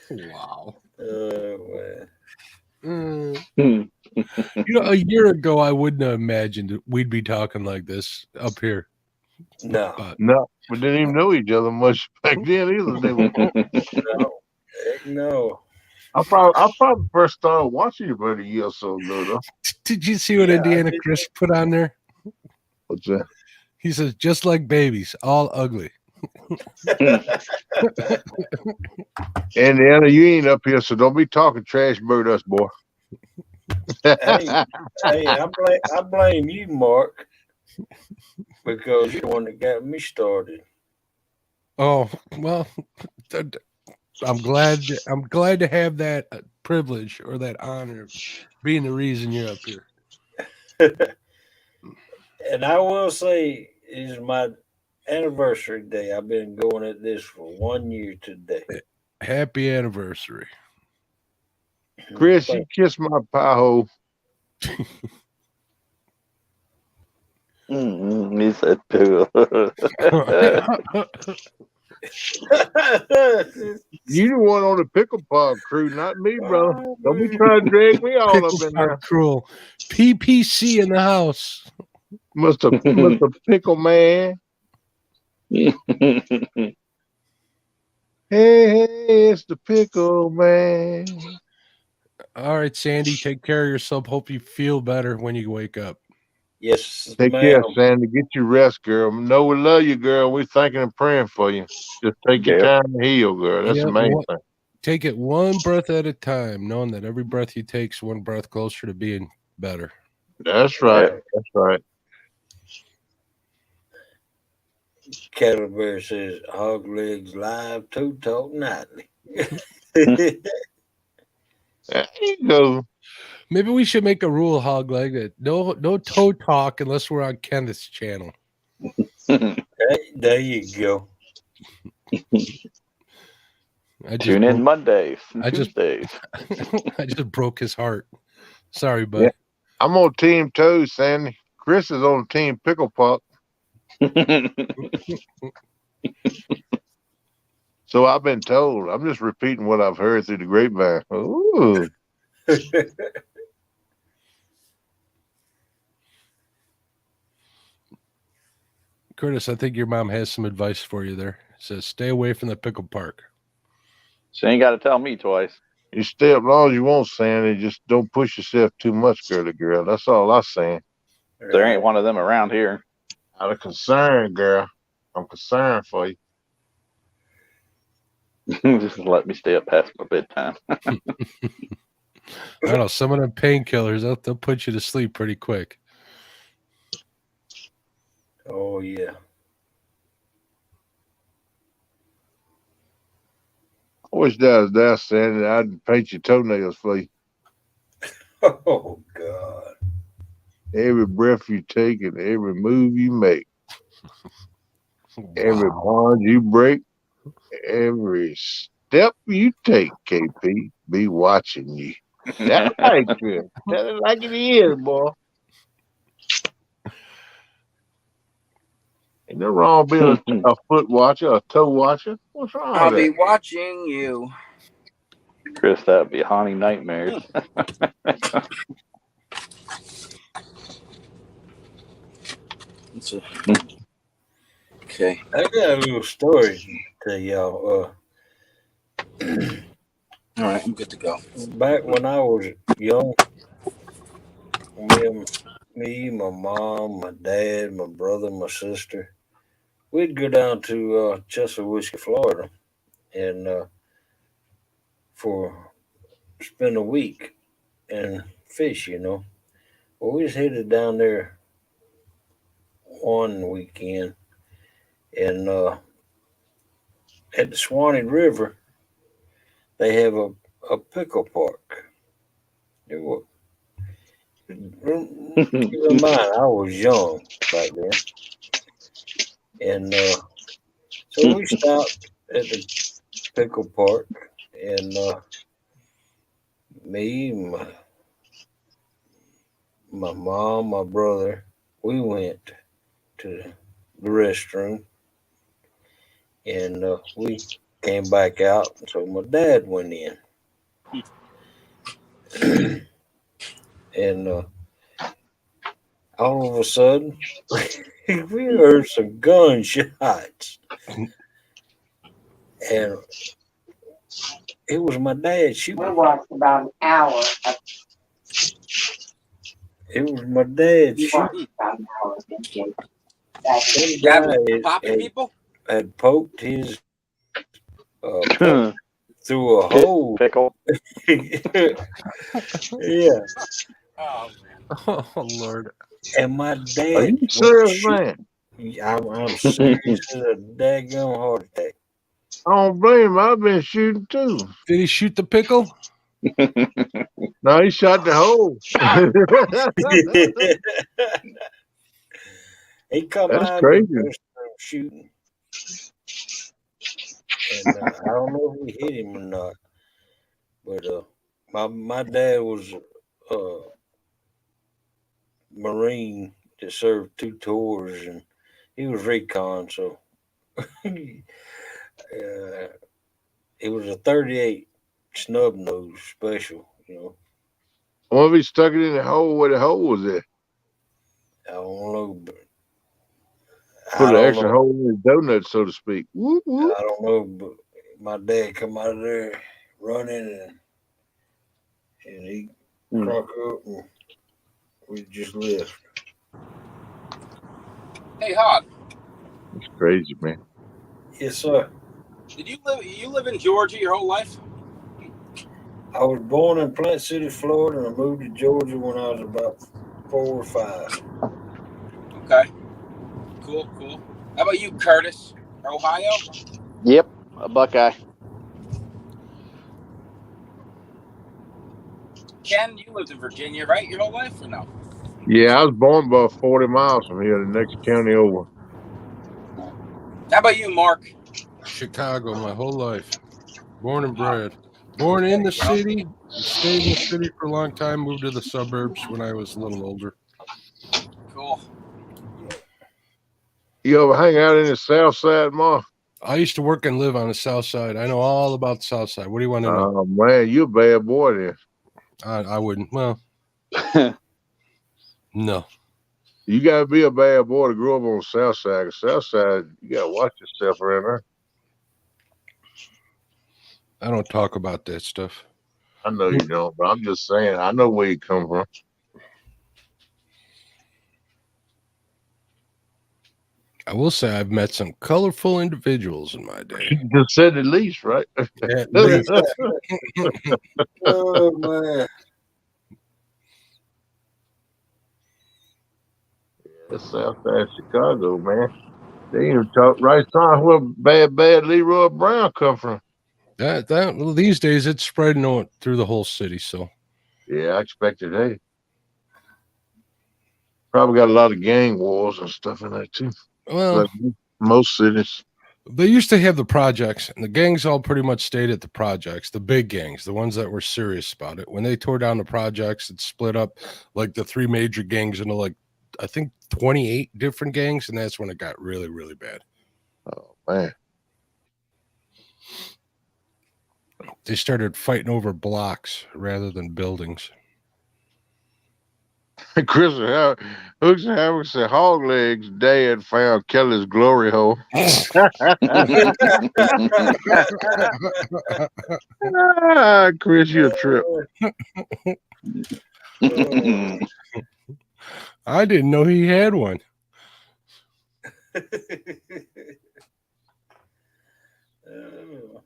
Wow. Oh, Mm. A year ago, I wouldn't have imagined that we'd be talking like this up here. no. But No, we didn't even know each other much back then either. Did we? No. Heck no. I probably first started watching you about a year or so ago, though. did you see what Yeah, I Indiana did Chris put on there? What's that? He says, just like babies, all ugly. Indiana, you ain't up here, so don't be talking trash about us, boy. Hey, I blame you, Mark, because you're the one that got me started. Oh, well, I'm glad to have that privilege or that honor of being the reason you're up here. And I will say, it's my anniversary day. I've been going at this for 1 year today. Happy anniversary. Chris, you kiss my pie hole. He said too. You the one on the pickle pod crew, not me, brother. Don't be trying to drag me all up in there. Cruel. PPC in the house. Mr. Pickle Man. Hey, it's the Pickle Man. All right, Sandy, take care of yourself. Hope you feel better when you wake up. Yes, Take ma'am. care, Sandy. Get your rest, girl. Know we love you, girl. We're thinking and praying for you. Just take your time to heal, girl. That's the main thing. Take it one breath at a time, knowing that every breath you take is one breath closer to being better. That's right. That's right. Caliber says Hog Legs Live, Toe Talk Nightly. There you go. Maybe we should make a rule, Hog Leg, that no toe talk unless we're on Kenneth's channel. There you go. Tune in Mondays and I just- Tuesdays. I just broke his heart. Sorry, bud. Yeah. I'm on Team Toes, Sandy. Chris is on Team Pickle Puck. So I've been told. I'm just repeating what I've heard through the grapevine. Ooh. Curtis, I think your mom has some advice for you there. It says, stay away from the pickle park. She ain't got to tell me twice. You stay up long as you want, Sandy. Just don't push yourself too much, girly girl. That's all I'm saying. There ain't one of them around here. Out of concern, girl. I'm concerned for you. Just let me stay up past my bedtime. I don't know. Some of them painkillers, they'll put you to sleep pretty quick. Oh, yeah. I wish that was there, Sandy. I'd paint your toenails for you. Oh, God. Every breath you take and every move you make. Every bond you break. Every step you take, KP, be watching you. That's right, Chris. Tell it like it is, boy. Ain't no wrong being a foot watcher, a toe watcher. What's wrong I'll with be that? watching you. Chris, that would be haunting nightmares. Okay. I got a little story to tell y'all. All right, I'm good to go. Back when I was young, me, my mom, my dad, my brother, my sister, we'd go down to Chesapeake, Florida, and for spend a week and fish. Well, we just headed down there one weekend, and at the Swanee River, they have a pickle park. It was, keep in mind, I was young back then, and so we stopped at the pickle park, and me, my mom, my brother, we went to the restroom, and we came back out. So my dad went in, and all of a sudden, we heard some gunshots, and it was my dad We shooting. watched about an hour. It was my dad We shooting. watched about an hour. Some Dad guy was popping people? had poked his pick through a hole. Pickle. Yeah, Oh, Oh, Lord. and my Are dad you was serious, shooting. man? I'm serious as a daggone heart attack. I don't blame him. I've been shooting too. Did he shoot the pickle? No, he shot the hole. He come That's out crazy. and started shooting, and I don't know if we hit him or not. But my dad was a Marine that served 2 tours, and he was recon, so it was a 38 snub nose special. Well, if he stuck it in the hole where the hole was at, I don't know, but put I an don't extra know. hole in his donut, so to speak. Whoop, whoop. I don't know, but my dad come out of there running, and he crock up, and we just left. Hey, Hog, It's crazy, man. Yes, sir. did you live in Georgia your whole life? I was born in Plant City, Florida, and I moved to Georgia when I was about 4 or 5. Okay. Cool. How about you, Curtis? Ohio? Yep, a Buckeye. Ken, you lived in Virginia, right? Your whole life, or no? Yeah, I was born about 40 miles from here, the next county over. How about you, Mark? Chicago, my whole life. Born and bred. Born in the There you go. city, stayed in the city for a long time, moved to the suburbs when I was a little older. Cool. You ever hang out in the South Side, Ma? I used to work and live on the south side. I know all about the south side. What do you want to know? Oh, man, you a bad boy then. I wouldn't. Well, no. You got to be a bad boy to grow up on the South Side. 'Cause South Side, you got to watch yourself around there. I don't talk about that stuff. I know you don't, but I'm just saying, I know where you come from. I will say I've met some colorful individuals in my day. You just said the least, right? At least. Oh man. That's South Side Chicago, man. They even talk right on where bad Leroy Brown come from. Well, these days it's spreading through the whole city. So Yeah, I expected that. Probably got a lot of gang wars and stuff in there too. well, Like most cities. they used to have the projects, and the gangs all pretty much stayed at the projects. The big gangs, the ones that were serious about it. When they tore down the projects, it split up like the three major gangs into like I think 28 different gangs, and that's when it got really, really bad. Oh man. They started fighting over blocks rather than buildings. Chris Hooks and Havoc said Hog Legs' dad found Kelly's glory hole. Chris, you a trip. I didn't know he had one. Oh.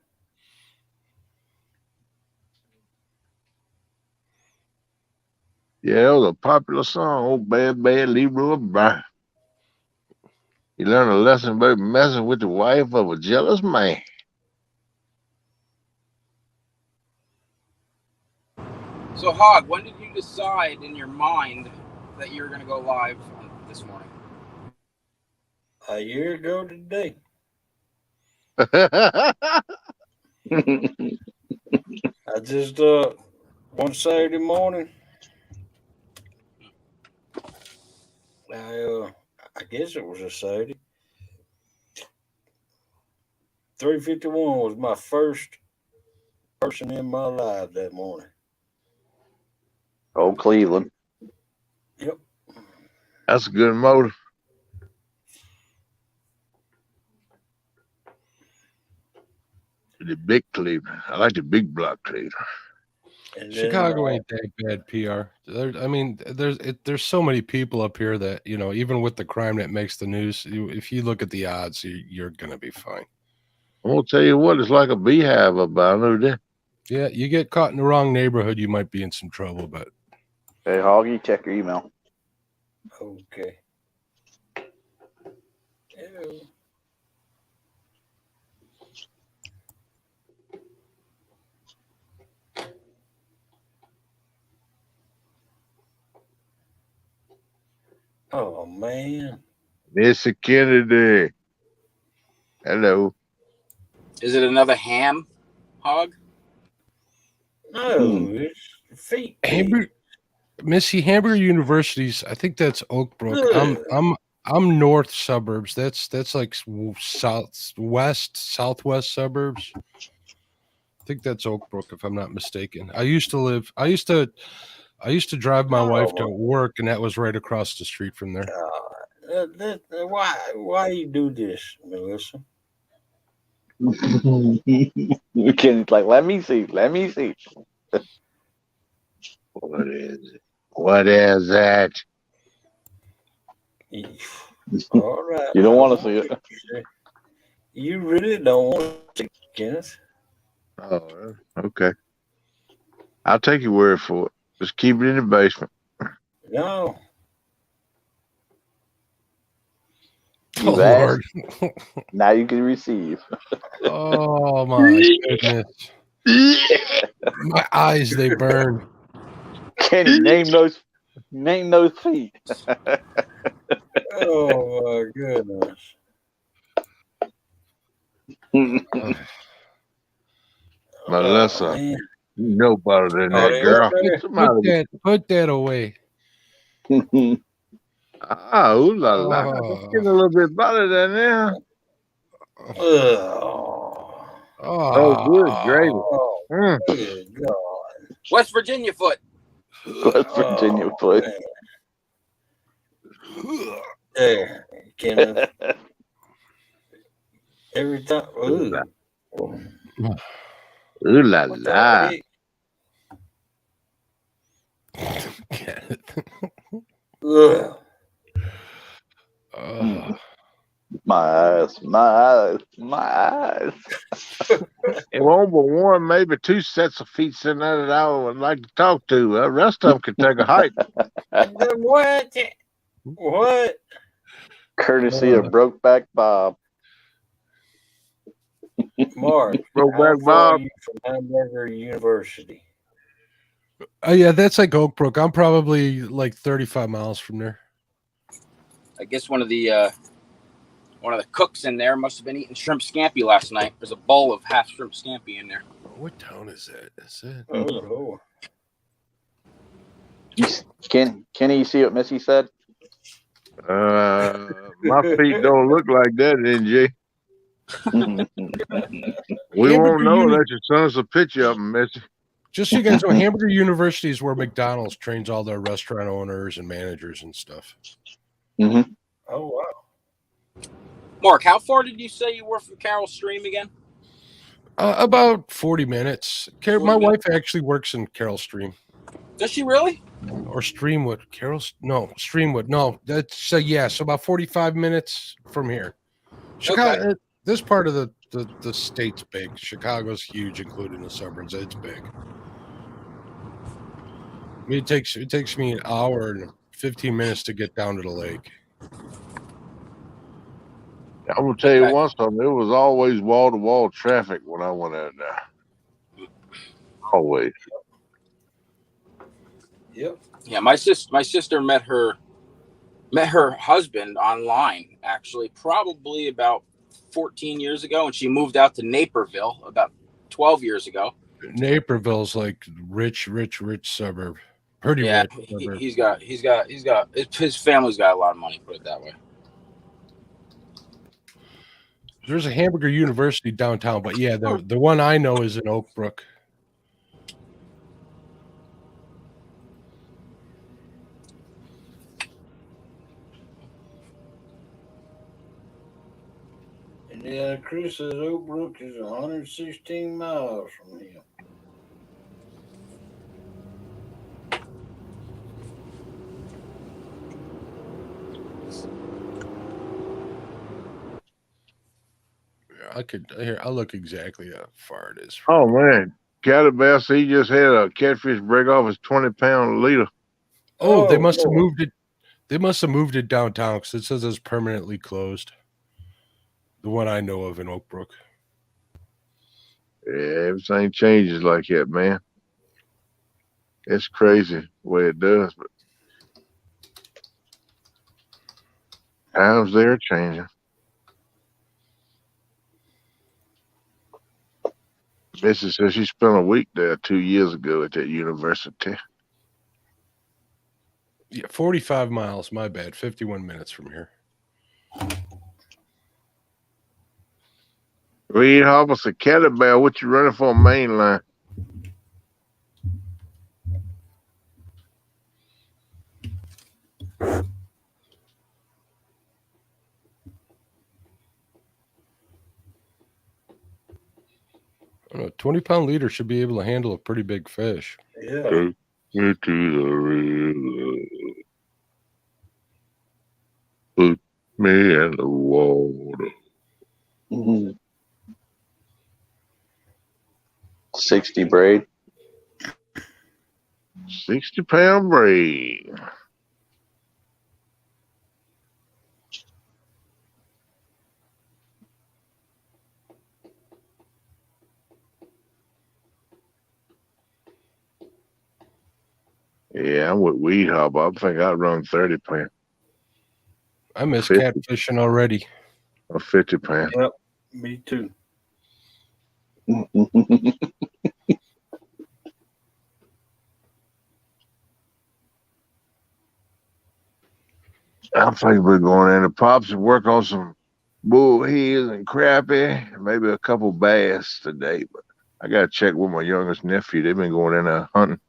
Yeah, it was a popular song. Oh, bad Leroy Brown. He learned a lesson about messing with the wife of a jealous man. So, Hog, when did you decide in your mind that you were going to go live this morning? A year ago today. I just one Saturday morning. I guess it was a Saturday. 351 was my first person in my life that morning. Oh, Cleveland. Yep. That's a good motive. The big Cleveland. I like the big block Cleveland. And Chicago then, ain't that bad PR. There's so many people up here that, you know, even with the crime that makes the news, if you look at the odds, you're going to be fine. I'm going to tell you what, it's like a beehive up there. I know that. Yeah, you get caught in the wrong neighborhood, you might be in some trouble, but. Hey, Hoggy, check your email. Okay. Ew. Oh man. Mr. Kennedy. Hello. Is it another ham, Hog? No, it's feet. Missy Hamburger University's. I think that's Oak Brook. I'm north suburbs. That's like southwest suburbs. I think that's Oak Brook, if I'm not mistaken. I used to drive my wife to work, and that was right across the street from there. Why you do this, Melissa? Ken's like, let me see. What is it? What is that? All right. You don't want to see it. You really don't want to see it, Kenneth. Oh, okay. I'll take your word for it. Just keep it in the basement. No. You've Lord. Now you can receive. Oh my goodness. My eyes, they burn. Kenny, name those feet. Oh my goodness. Melissa, Oh, man. you know better than Oh, that, they girl. up there? Somebody. Put that away. Ah, ooh la la. It's getting a little bit better than that. Oh, Oh, good gravy. oh, Mm. good God. West Virginia foot. West Virginia Oh, foot. man. There, Kenneth. Every time. Ooh Ooh. la What the la. heck? Ugh. My eyes, my eyes, my eyes. It won't but one, maybe two sets of feet sitting there that I would like to talk to. The rest of them can take a hike. What? What? Courtesy of Brokeback Bob. Mark, Go how back, far are Bob. you from Hamburger University? Oh yeah, that's like Oak Brook. I'm probably like 35 miles from there. I guess one of the cooks in there must have been eating shrimp scampi last night. There's a bowl of half shrimp scampi in there. What town is that? Is it? Oh, Kenny, you see what Missy said? My feet don't look like that, NJ. We won't know unless you send us a picture of them, Missy. Just so you guys know, Hamburger University is where McDonald's trains all their restaurant owners and managers and stuff. oh, wow. Mark, how far did you say you were from Carroll Stream again? About 40 minutes. 40 my minutes. wife actually works in Carroll Stream. Does she really? Or Streamwood. Streamwood. No, that's so about 45 minutes from here. Chicago, this part of the state's big. Chicago's huge, including the suburbs. It's big. I mean, it takes me an hour and 15 minutes to get down to the lake. I'm gonna tell you one something. It was always wall to wall traffic when I went out there. Always. Yep. Yeah, my sister met her husband online, actually, probably about 14 years ago, and she moved out to Naperville about 12 years ago. Naperville's like rich suburb. Pretty Yeah, rich suburb. his family's got a lot of money, put it that way. There's a Hamburger University downtown, but yeah, the one I know is in Oak Brook. Indiana Cruz says Oak Brook is 116 miles from here. I'll look exactly how far it is. Oh man, Calabash, he just had a catfish break off his 20-pound leader. Oh, they must have moved it. They must have moved it downtown because it says it's permanently closed. The one I know of in Oak Brook. Yeah, everything changes like that, man. It's crazy the way it does, but times they're changing. Missy says she spent a week there 2 years ago at that university. Yeah, 45 miles. My bad. 51 minutes from here. Reed Hobbs a Kettlebell. What you running for main line? I don't know, 20-pound leader should be able to handle a pretty big fish. Yeah. Take me to the river. Put me in the water. 60 braid. 60-pound braid. Yeah, I'm with Weed Hop. I think I'd run 30 pound I miss 50. catfishing already. or 50 pound. Yep, me too. I think we're going in the pops and work on some bullheads and crappie, maybe a couple bass today. But I got to check with my youngest nephew. They've been going in there hunting.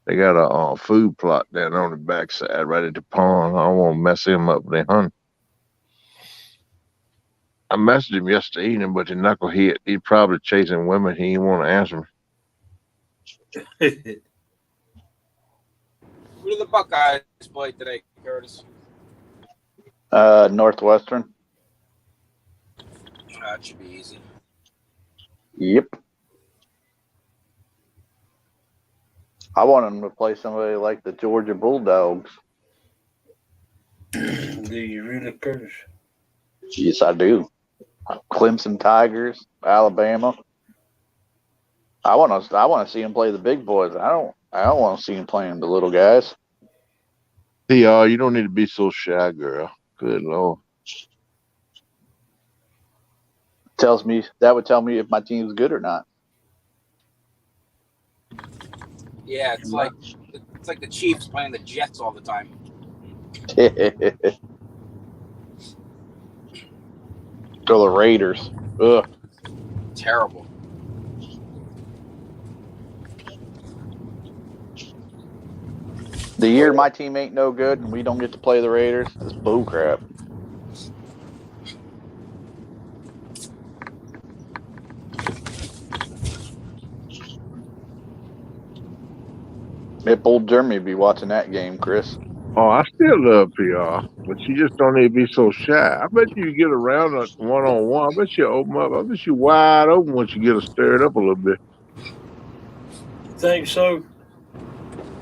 They got a food plot down on the backside right at the pond. I don't want to mess him up when they hunt. I messaged him yesterday evening, but the knucklehead, he probably chasing women. He didn't want to answer me. Who do the Buckeyes play today, Curtis? Northwestern. That should be easy. Yep. I want them to play somebody like the Georgia Bulldogs. Do you really, Curtis? Yes, I do. Clemson Tigers, Alabama. I want to see them play the big boys. I don't want to see them playing the little guys. See, you don't need to be so shy, girl. Good Lord. That would tell me if my team's good or not. Yeah, it's like the Chiefs playing the Jets all the time. Go the Raiders. Ugh. Terrible. The year my team ain't no good and we don't get to play the Raiders is bull crap. If old Jeremy be watching that game, Chris. Oh, I still love PR, but you just don't need to be so shy. I bet you get around a one-on-one. I bet you open up. I bet you wide open once you get stirred up a little bit. Think so?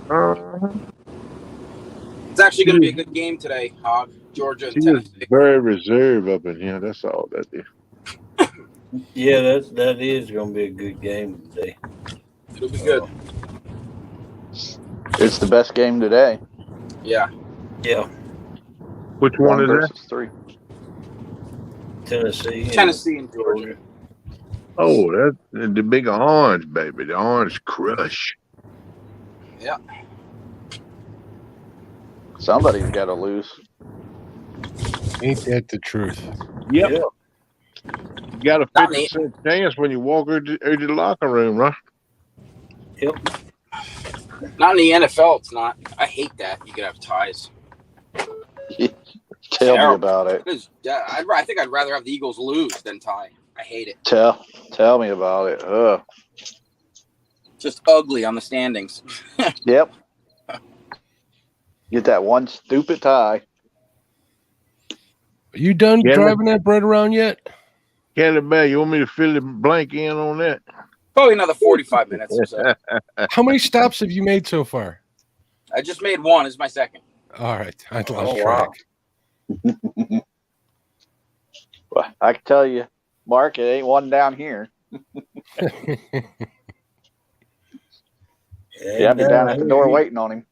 Uh-huh. It's actually going to be a good game today, Hog. Georgia and She is Tennessee. very reserved up in here. That's all that is. Yeah, that is going to be a good game today. It'll be good. It's the best game today. Yeah. Yeah, Which one is that? versus 3. Tennessee and Georgia. Oh, that's the big orange, baby. The orange crush. Yeah. Somebody's got to lose. Ain't that the truth? Yep. Yeah. You got a Not 50% chance when you walk into the locker room, right? Yep. Not in the NFL, it's not. I hate that. You could have ties. Tell me Terrible. about it. I think I'd rather have the Eagles lose than tie. I hate it. Tell me about it. Ugh. Just ugly on the standings. Yep. Get that one stupid tie. Are you done Yeah. driving that bread around yet? Candy Bear, you want me to fill the blank in on that? Probably another 45 minutes or so. How many stops have you made so far? I just made one. This is my second. All right, I lost Oh, track. Well, I can tell you, Mark, it ain't one down here. Yeah, I'll be down at the door waiting on him.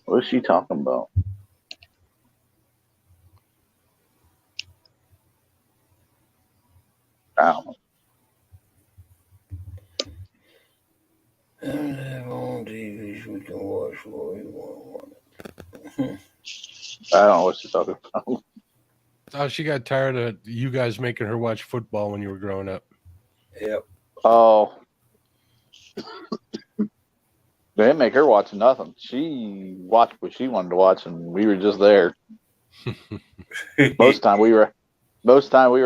What's she talking about? I don't know. On TV, we can watch what we want. I don't know what she's talking about. Oh, she got tired of you guys making her watch football when you were growing up. Yep. Oh. They didn't make her watch nothing. She watched what she wanted to watch, and we were just there. Most time we were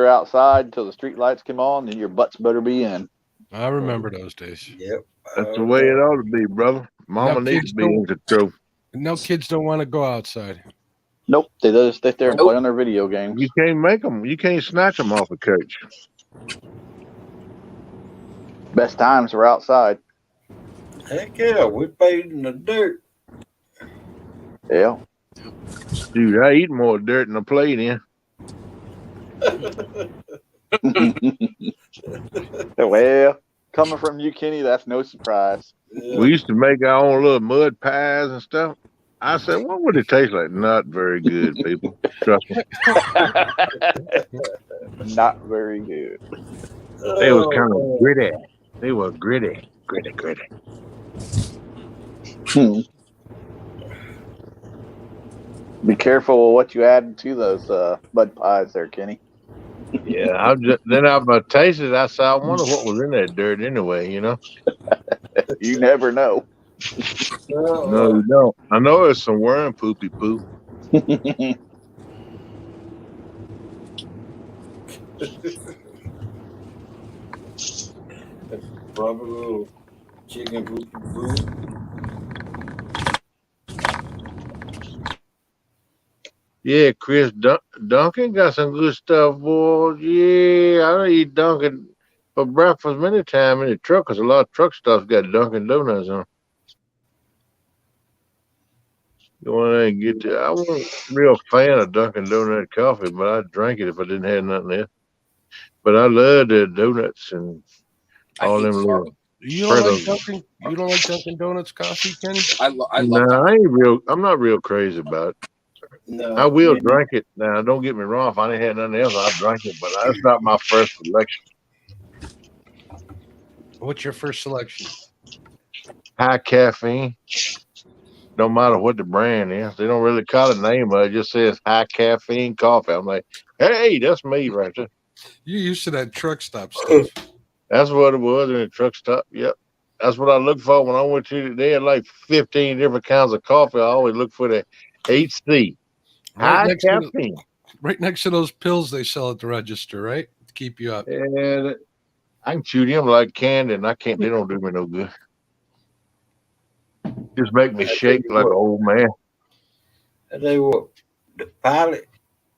outside until the street lights came on, and your butts better be in. I remember those days. Yep. That's the way it ought to be, brother. Mama Now, needs kids to be in control. No, kids don't want to go outside. Nope, they just sit there and play on their video games. You can't make them. You can't snatch them off a couch. Best times are outside. Heck yeah, we played in the dirt. Yeah. Dude, I eat more dirt than I played in. Well, coming from you, Kenny, that's no surprise. We used to make our own little mud pies and stuff. I said, what would it taste like? Not very good, people. Trust me. Not very good. They was kind of Oh, gritty. They were gritty. Be careful of what you add to those mud pies there, Kenny. Yeah, then I tasted it. I said, I wonder what was in that dirt anyway, you know? You never know. No, you don't. I know it's some worm poopy poo. proper little chicken poop poop. Yeah, Chris Duncan got some good stuff, boy. Yeah, I don't eat Duncan for breakfast many times in the truck, 'cause a lot of truck stuff's got Dunkin' Donuts on. You want to get to? I wasn't a real fan of Dunkin' Donut coffee, but I'd drink it if I didn't have nothing else. But I love the donuts and I all hate them little Starbucks. You don't like Fritos. Dunkin'? You don't like Dunkin' Donuts coffee, Kenny? I love Nah, Dunkin'. I'm not real crazy about it. No, I will drink it. Now, don't get me wrong. If I didn't have nothing else, I'd drink it. But that's not my first selection. What's your first selection? High caffeine. No matter what the brand is, they don't really call it name of it. It just says high caffeine coffee. I'm like, hey, that's me right there. You're used to that truck stop stuff. That's what it was in the truck stop. Yep. That's what I looked for when I went to. They had like 15 different kinds of coffee. I always look for the HC, high caffeine. Right next to those pills they sell at the register, right? To keep you up. And I can chew them like candy, and I can't. They don't do me no good. Just make me shake like an old man. I tell you what, the Pilot,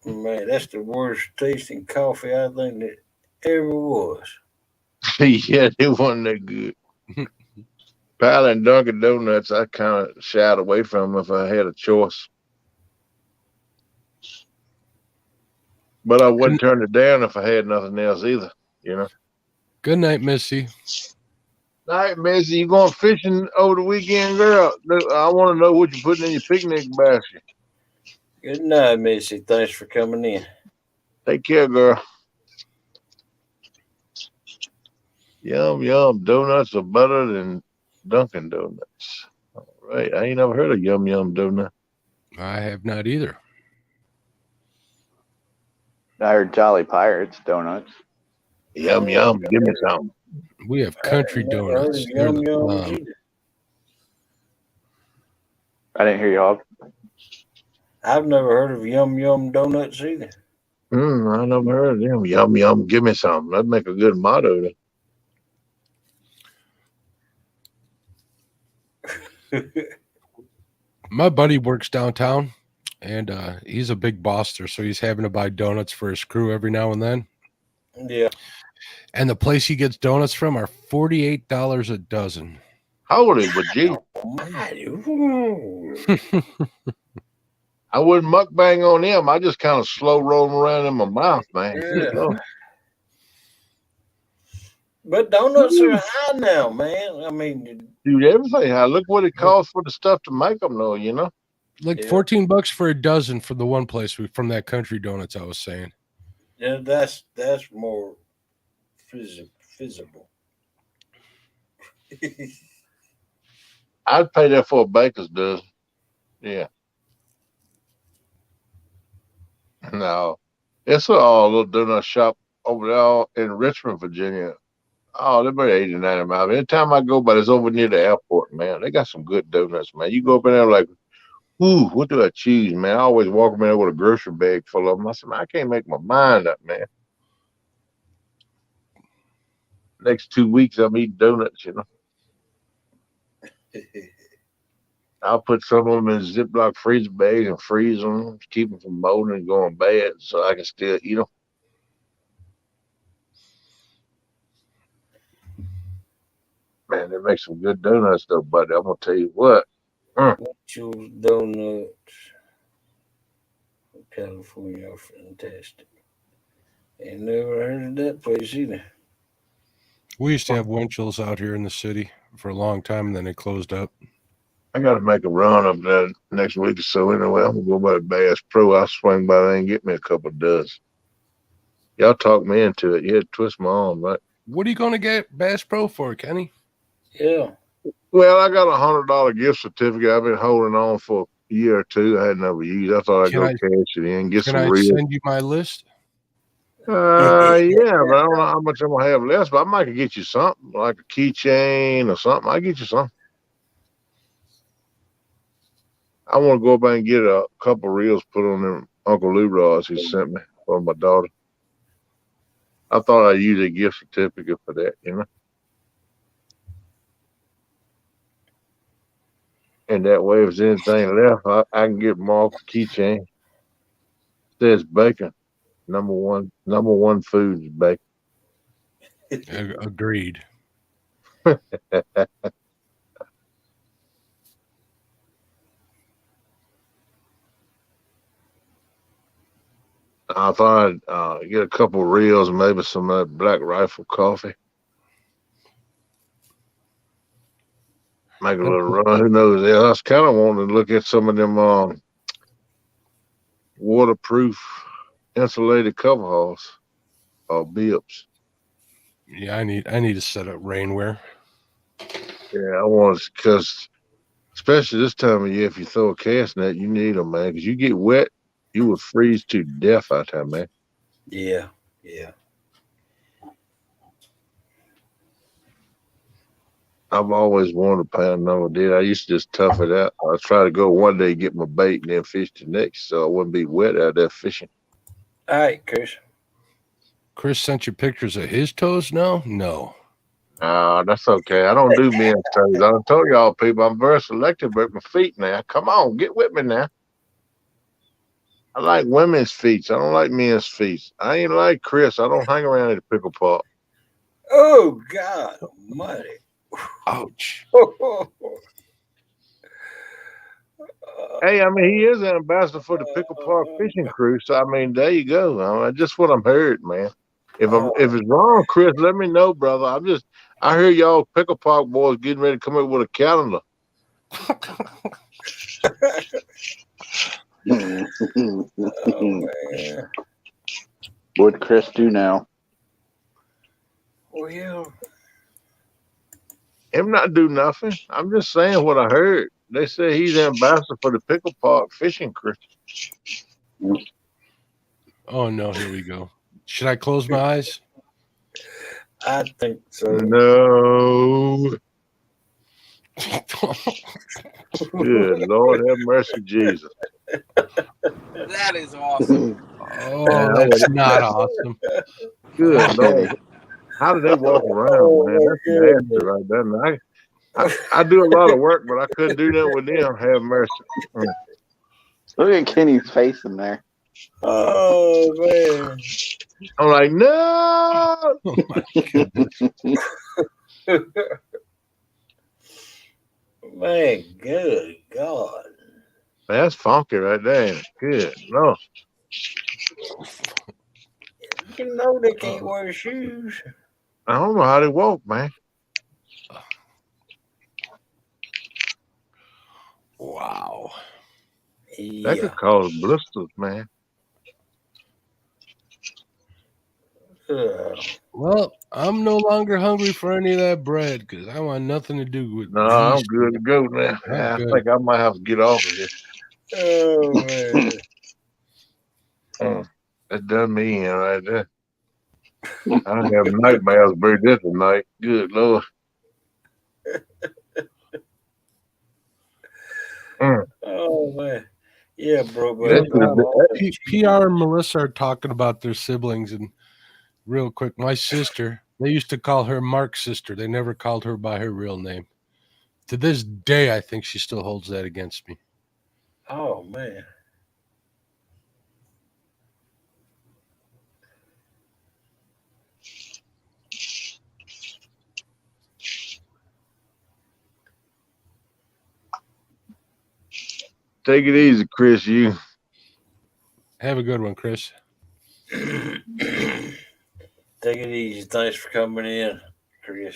man, that's the worst tasting coffee I think that ever was. Yeah, they wasn't that good. Pal and Dunkin' Donuts, I kind of shied away from them if I had a choice. But I wouldn't turn it down if I had nothing else either, you know. Good night, Missy. Night, Missy. You going fishing over the weekend, girl? I want to know what you're putting in your picnic basket. Good night, Missy. Thanks for coming in. Take care, girl. Yum, yum. Donuts are better than Dunkin' Donuts. All right. I ain't never heard of Yum Yum Donut. I have not either. I heard Jolly Pirates donuts. Yum, yum. Give me some. We have country donuts. They're Yum the Yums bomb. either. I didn't hear you, Hog. I've never heard of Yum Yum Donuts either. I never heard of them. Yum, yum. Give me some. That'd make a good motto. My buddy works downtown, and he's a big bosser, so he's having to buy donuts for his crew every now and then. Yeah. And the place he gets donuts from are $48 a dozen. Holy but gee. Almighty. I wouldn't mukbang on them. I just kind of slow roll them around in my mouth, man. Yeah. But donuts are high now, man. I mean, Dude, everything. Look what it costs for the stuff to make them, though, you know? Like Yeah. $14 for a dozen from the one place from that country donuts I was saying. yeah, that's more feasible. I'd pay that for a baker's dozen. Yeah. No. It's a little donut shop over there in Richmond, Virginia. Oh, they're about 80, 90 miles. Anytime I go by, it's over near the airport, man. They got some good donuts, man. You go up in there like, ooh, what do I choose, man? I always walk in there with a grocery bag full of them. I said, man, I can't make my mind up, man. Next 2 weeks, I'm eating donuts, you know. I'll put some of them in Ziploc freezer bags and freeze them, keep them from molding and going bad so I can still eat them. Man, they make some good donuts, though, buddy. I'm going to tell you what. Choose donuts from California are fantastic. Ain't never heard of that place either. We used to have Winchell's out here in the city for a long time, and then they closed up. I got to make a run up there next week or so. Anyway, I'm gonna go by Bass Pro. I'll swing by there and get me a couple of dozen. Y'all talked me into it. You had to twist my arm, right? What are you going to get Bass Pro for, Kenny? Yeah. Well, I got $100 gift certificate. I've been holding on for a year or two. I had never used. I thought I'd Can go I- cash it in, get Can some I real. send you my list? Yeah, but I don't know how much I'm gonna have left. But I might could get you something like a keychain or something. I get you something. I want to go back and get a couple reels put on them Uncle Lou rods he sent me for my daughter. I thought I'd use a gift certificate for that, you know. And that way, if there's anything left, I can get Mark a keychain. It says bacon. Number one food is bacon. Agreed. I thought I'd get a couple of reels and maybe some Black Rifle coffee. Make a little run. Who knows? Yeah, I was kind of wanting to look at some of them waterproof insulated cover hulls or bibs. Yeah, I need to set up rainwear. Yeah, I want to, because especially this time of year, if you throw a cast net, you need them, man, because you get wet, you would freeze to death out there, man. Yeah. Yeah. I've always wanted to pound another did. I used to just tough it out. I try to go one day, get my bait, and then fish the next, so I wouldn't be wet out there fishing. All right, Chris. Chris sent you pictures of his toes now? No. That's okay. I don't do men's toes. I done told y'all people I'm very selective with my feet now. Come on, get with me now. I like women's feet. I don't like men's feet. I ain't like Chris. I don't hang around at the pickle park. Oh, God almighty. Ouch. Hey, I mean, he is an ambassador for the Pickle Park Fishing Crew. So, I mean, there you go. I mean, just what I'm heard, man. If it's wrong, Chris, let me know, brother. I hear y'all Pickle Park boys getting ready to come up with a calendar. Oh, man. What Chris do now? Well, Him not do nothing. I'm just saying what I heard. They say he's ambassador for the Pickle Park Fishing Crew. Oh no, here we go. Should I close my eyes? I think so. No. Good Lord, have mercy, Jesus. That is awesome. Oh, that's not awesome. Good Lord. How do they walk around, man? That's nasty right there. And I do a lot of work, but I couldn't do that with them. Have mercy. Look at Kenny's face in there. Oh, man. I'm like, no. Oh my goodness. Man, good God. That's funky right there. Ain't it? Good. No. You know they can't wear shoes. I don't know how they walk, man. Wow. That Yeah. could cause blisters, man. Well, I'm no longer hungry for any of that bread because I want nothing to do with No, I'm these good to go now. I good. think I might have to get off of here. Oh, man. That done me in right there. I don't have nightmares about this tonight. Good Lord. Oh, man. Yeah, bro. You But know, PR and Melissa are talking about their siblings, and real quick, my sister, they used to call her Mark's sister. They never called her by her real name. To this day, I think she still holds that against me. oh, man. Take it easy, Chris. You. Have a good one, Chris. Take it easy. Thanks for coming in, Chris.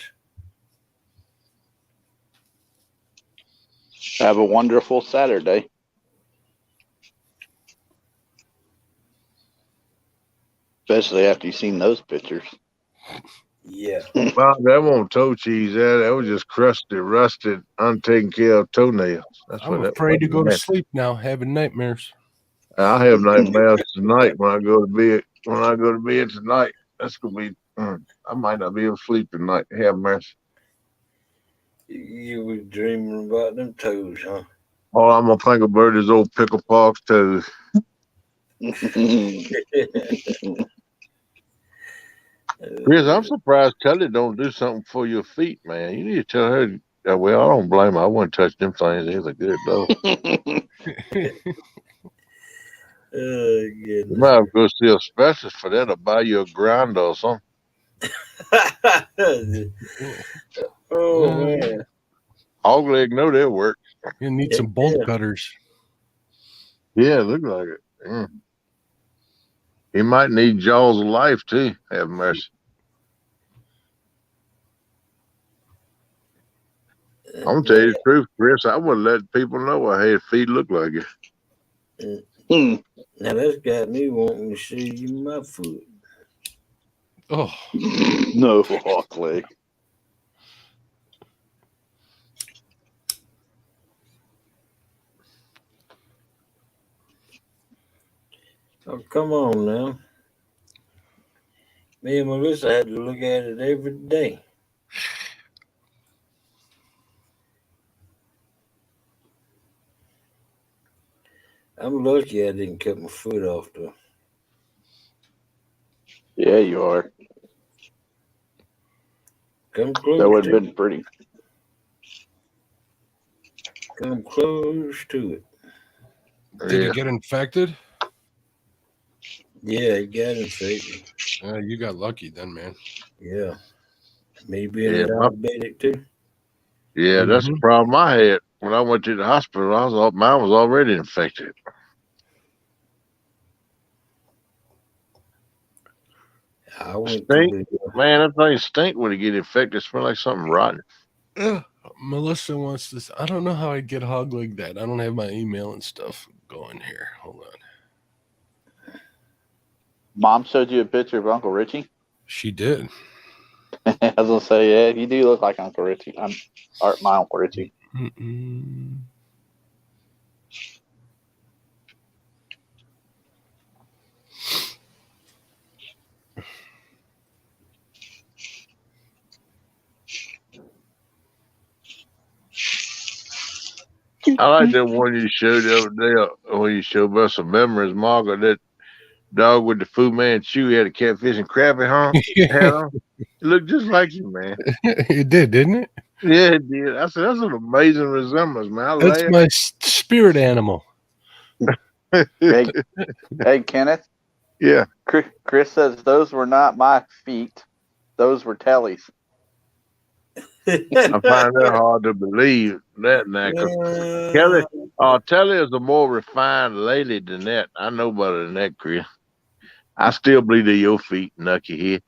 Have a wonderful Saturday. Especially after you've seen those pictures. Yeah. Well, that won't toe cheese. That was just crusted, rusted, untaken care of toenails. That's I'm what that afraid to go to was. sleep now, having nightmares. I'll have nightmares tonight when I go to bed. When I go to bed tonight, that's gonna be. I might not be able to sleep tonight. Have mercy. You were dreaming about them toes, huh? All I'm gonna think about is old Pickle Park's toes. Chris, I'm surprised Kelly don't do something for your feet, man. You need to tell her. Well, I don't blame her. I wouldn't touch them things. They're good though. Oh, You goodness. might have to go see a specialist for that or buy you a grinder or something. Oh, man. Hog leg know that work. You need some Heck bolt yeah. cutters. Yeah, look like it. He might need jaws of life too. Have mercy. I'm gonna tell you the truth, Chris. I wouldn't let people know I had feet look like it. Now that's got me wanting to see you my foot. Oh, No hawk leg. Oh, come on now. Me and Melissa had to look at it every day. I'm lucky I didn't cut my foot off though. Yeah, you are. Come close That would to have been pretty. Come close to it. did Yeah. it get infected? Yeah, it got infected. You got lucky then, man. Yeah. Me being Yeah, a diabetic too. yeah, that's the problem I had when I went to the hospital. Mine was already infected. I went Stink, to man. That thing stink when it get infected. It smell like something rotten. Melissa wants this. I don't know how I'd get hog like that. I don't have my email and stuff going here. Hold on. Mom showed you a picture of Uncle Richie? She did. I was gonna say, yeah, you do look like Uncle Richie. My Uncle Richie. Mm-mm. I like that one you showed the other day when you showed us some memories, Margaret. That dog with the Fu Manchu had a catfish and crappie hat on. It looked just like you, man. It did, didn't it? Yeah, it did. I said, that's an amazing resemblance, man. I That's laughed. my spirit animal. Hey, Kenneth. Yeah. Chris says those were not my feet; those were Telly's. I find that hard to believe. That knacker. Kelly, Telly is a more refined lady than that. I know better than that, Chris. I still believe they're your feet, Nucky head.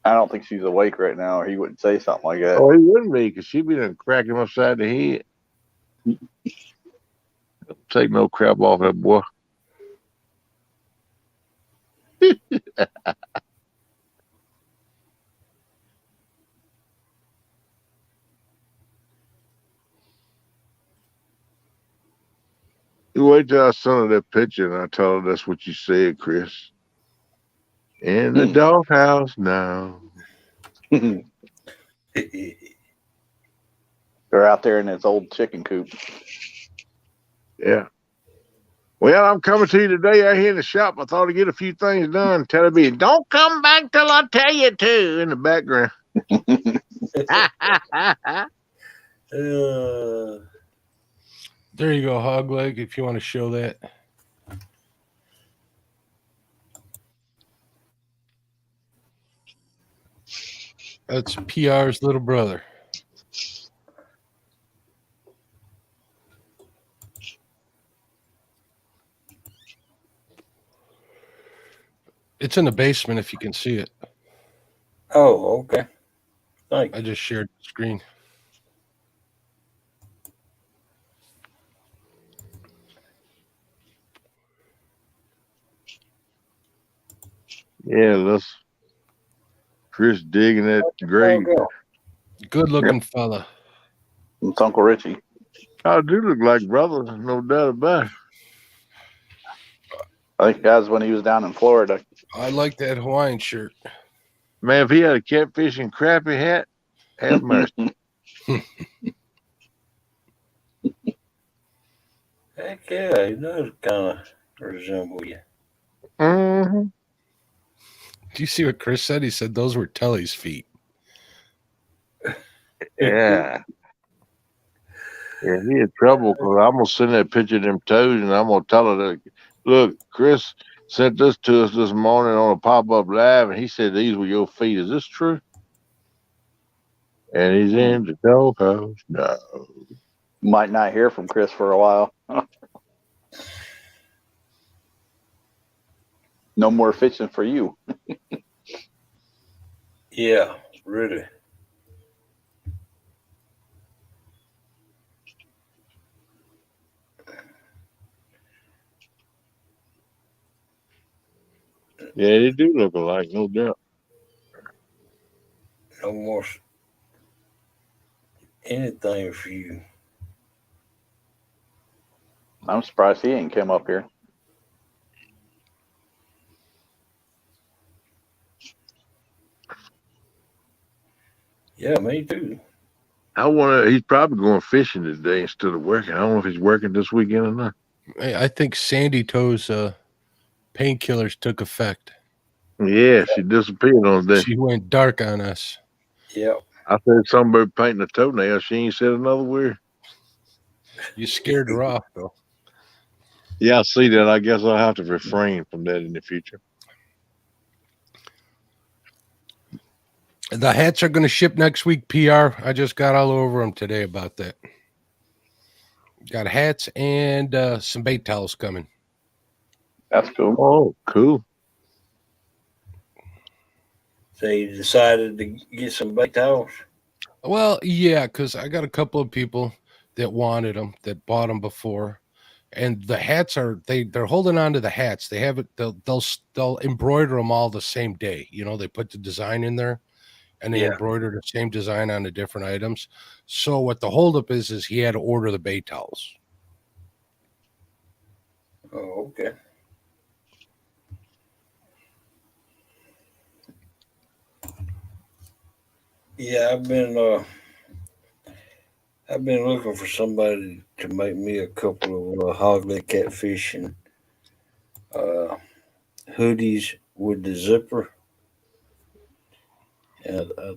I don't think she's awake right now, or he wouldn't say something like that. Oh, he wouldn't be, because she'd be done crack him upside the head. Take no crap off that boy. You wait till I send her that picture and I tell her that's what you said, Chris. In the doghouse now. They're out there in his old chicken coop. Yeah. Well, I'm coming to you today out here in the shop. I thought I'd get a few things done. Tell me, don't come back till I tell you to in the background. There you go, hog leg, if you want to show that. That's PR's little brother. It's in the basement if you can see it. Oh, okay. Thank I you. just shared the screen. Yeah, let's Chris digging that Oh, grave. go. Good looking Yep. fella. It's Uncle Richie. I do look like brothers, no doubt about it. I think that's when he was down in Florida. I like that Hawaiian shirt. Man, if he had a catfish and crappie hat, have mercy. Heck yeah, he does kind of resemble you. Mm-hmm. Do you see what Chris said? He said those were Telly's feet. Yeah. Yeah, he in trouble because I'm gonna send that picture of them toes and I'm gonna tell her that look, Chris sent this to us this morning on a pop-up live and he said these were your feet. Is this true? And he's in the doghouse. No. Might not hear from Chris for a while. No more fishing for you. Yeah, really. Yeah, they do look alike, no doubt. No more anything for you. I'm surprised he ain't come up here. Yeah, me too. He's probably going fishing today instead of working. I don't know if he's working this weekend or not. Hey, I think Sandy Toe's painkillers took effect. Yeah, she disappeared on the day. She went dark on us. Yep. I said something about painting a toenail. She ain't said another word. You scared her off, though. Yeah, I see that. I guess I'll have to refrain from that in the future. The hats are going to ship next week, PR. I just got all over them today about that. Got hats and some bait towels coming. That's cool. Oh, cool. So you decided to get some bait towels? Well, yeah, because I got a couple of people that wanted them, that bought them before, and the hats they're holding on to the hats. They have it. They'll embroider them all the same day. You know, they put the design in there, and they Yeah. embroider the same design on the different items. So what the holdup is he had to order the bait towels. Oh, okay. Yeah, I've been looking for somebody to make me a couple of hogleg catfish and uh, hoodies with the zipper. And I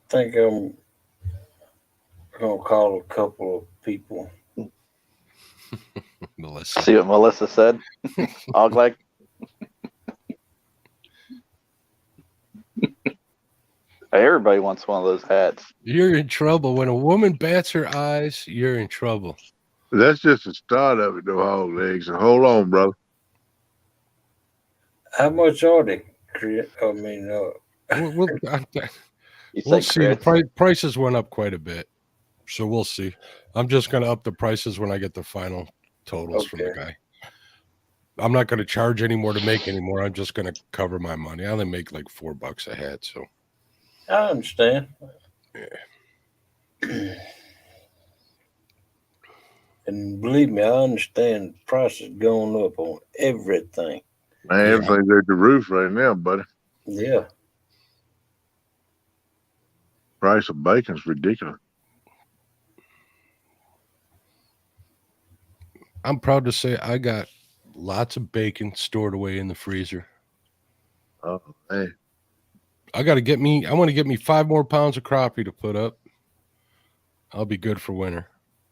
think I'm gonna call a couple of people. Melissa, See what Melissa said? Ogleg. Everybody wants one of those hats. you're in trouble. When a woman bats her eyes, you're in trouble. That's just the start of it, though, hog legs. So hold on, brother. How much are they? I mean, We'll You we'll say see. The Chris? prices went up quite a bit, so we'll see. I'm just going to up the prices when I get the final totals from the Okay. guy. I'm not going to charge any more to make anymore. I'm just going to cover my money. I only make like $4 a head, so I understand. And believe me, I understand prices going up on everything. Man, Yeah. everything's at the roof right now, buddy. Yeah. Price of bacon's ridiculous. I'm proud to say I got lots of bacon stored away in the freezer. Oh, hey. I want to get me 5 more pounds of crappie to put up. I'll be good for winter.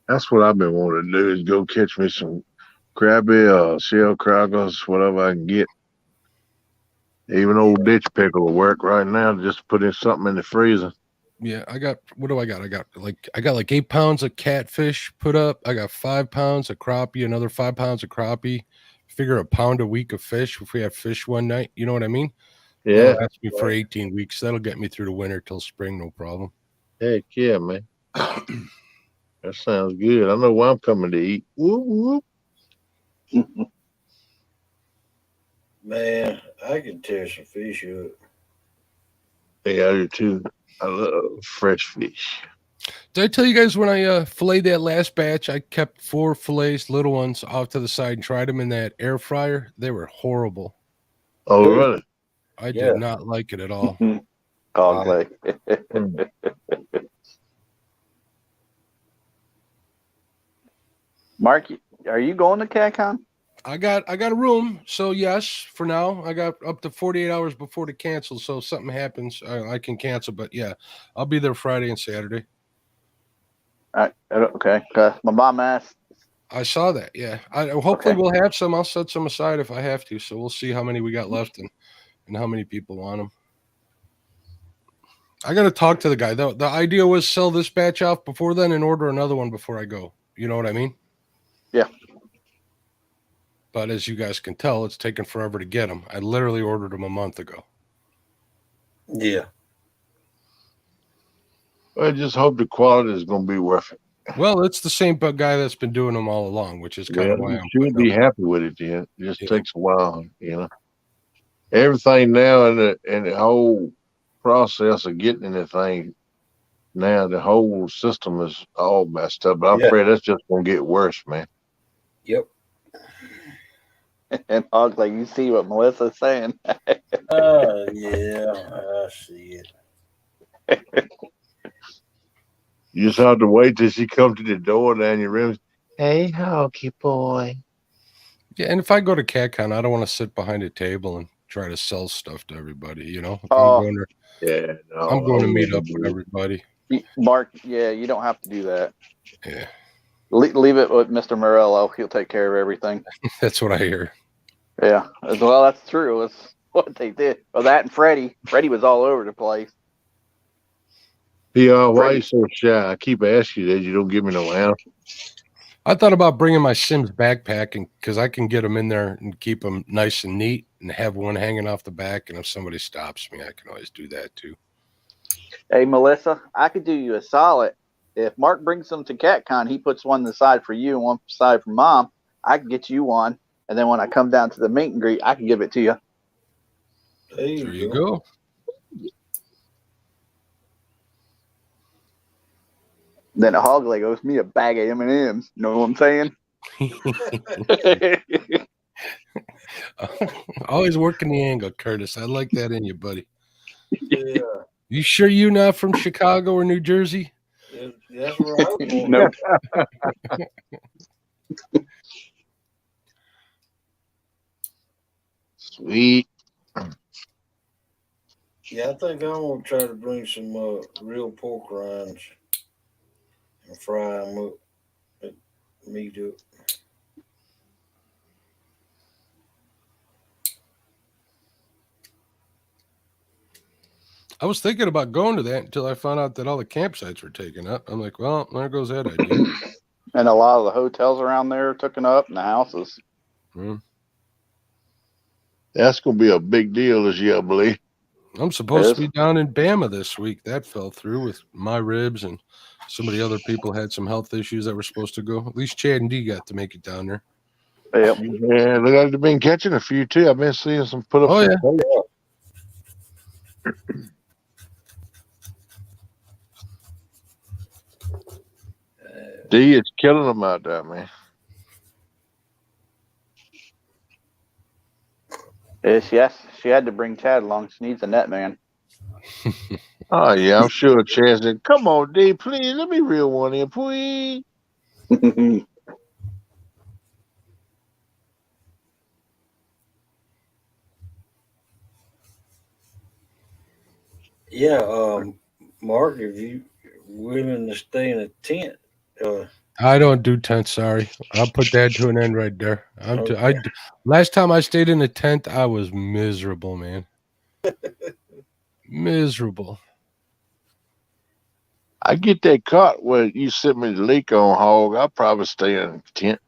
That's what I've been wanting to do is go catch me some crabby, shell crackers, whatever I can get. Even old ditch pickle will work right now. Just put in something in the freezer. Yeah, what do I got? I got like 8 pounds of catfish put up. I got 5 pounds of crappie, another 5 pounds of crappie. Figure a pound a week of fish if we have fish one night. You know what I mean? Yeah. That'll last me for 18 weeks. That'll get me through the winter till spring, no problem. Heck yeah, man. That sounds good. I know where I'm coming to eat. Whoop, whoop. Man, I can tear some fish up. Yeah, I do too. I love fresh fish. Did I tell you guys when I filleted that last batch, I kept 4 fillets, little ones, off to the side and tried them in that air fryer? They were horrible. Oh, really? I Yeah. did not like it at all. Hog leg. Mm. Mark, are you going to CatCon? I got a room, so yes, for now. I got up to 48 hours before to cancel, so if something happens, I can cancel. But yeah, I'll be there Friday and Saturday. Okay. My mom asked. I saw that. Yeah. Hopefully we'll have some. I'll set some aside if I have to. So we'll see how many we got left and how many people want them. I got to talk to the guy. The idea was sell this batch off before then and order another one before I go. You know what I mean? Yeah. But as you guys can tell, it's taken forever to get them. I literally ordered them a month ago. Yeah. I just hope the quality is going to be worth it. Well, it's the same guy that's been doing them all along, which is kind of why you I'm should be putting up. happy with it. Yeah, it just takes a while. Everything now in the whole process of getting anything now, the whole system is all messed up. But I'm afraid that's just going to get worse, man. Yep. And Hog leg, you see what Melissa's saying? Oh, yeah. I see it. You just have to wait till she comes to the door down your room. Hey, Hoggy boy. Yeah, and if I go to CatCon, I don't want to sit behind a table and try to sell stuff to everybody. If Oh. I'm going to, Yeah, no, I'm going to meet up with everybody. Mark, yeah, you don't have to do that. Yeah, Leave it with Mr. Morello. He'll take care of everything. that's what I hear. Yeah, well, that's true. It's what they did. Well, that and Freddie. Freddie was all over the place. Yeah, why are you so shy? I keep asking you that. You don't give me no answer. I thought about bringing my Sims backpack because I can get them in there and keep them nice and neat and have one hanging off the back. And if somebody stops me, I can always do that too. Hey, Melissa, I could do you a solid. If Mark brings them to CatCon, he puts one aside for you and one aside for Mom. I can get you one. And then when I come down to the meet and greet, I can give it to you. There you go. Then a hog leg owes me a bag of M&Ms. You know what I'm saying? Always working the angle, Curtis. I like that in you, buddy. Yeah. You sure you're not from Chicago or New Jersey? Yeah, that's where I was born. Nope. Sweet. Yeah, I think I'm going to try to bring some real pork rinds and fry them up at meat up. I was thinking about going to that until I found out that all the campsites were taken up. I'm like, well, there goes that idea. And a lot of the hotels around there are taken up and the houses. That's going to be a big deal this year, I believe. I'm supposed to be down in Bama this week. That fell through with my ribs, and some of the other people had some health issues that were supposed to go. At least Chad and D got to make it down there. Yep. Yeah, look like they've been catching a few too. I've been seeing some put up. Oh, yeah. D is killing them out there, man. Yes, she had to bring Chad along. She needs a net man. Oh yeah, I'm sure Chad said, "Come on, D, please let me reel one in, please." Yeah, Mark, if you willing to stay in a tent, I don't do tents. Sorry, I'll put that to an end right there. Okay. Last time I stayed in a tent, I was miserable, man. Miserable. I get that caught where you sent me the leak on hog. I'll probably stay in a tent.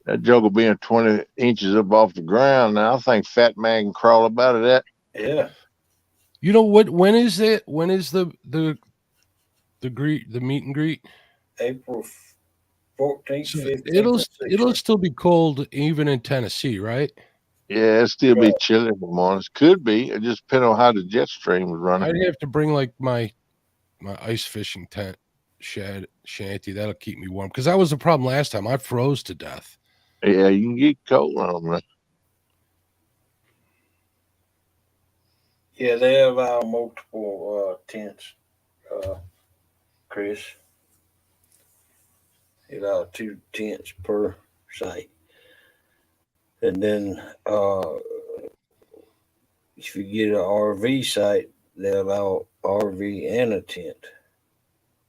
That joker being 20 inches up off the ground now, I think Fat Man can crawl up out of that. Yeah. You know what? When is it? When is the meet and greet? April 14th, So 15th, it'll and it'll 16th. still be cold even in Tennessee, right? Yeah, it'll still be Right. chilly in the mornings. Could be. It just depends on how the jet stream was running. I'd have to bring like my ice fishing tent shanty. That'll keep me warm because that was the problem last time. I froze to death. Yeah, you can get cold on them. Yeah, they allow multiple tents, Chris. They allow 2 tents per site. And then if you get an RV site, they allow RV and a tent.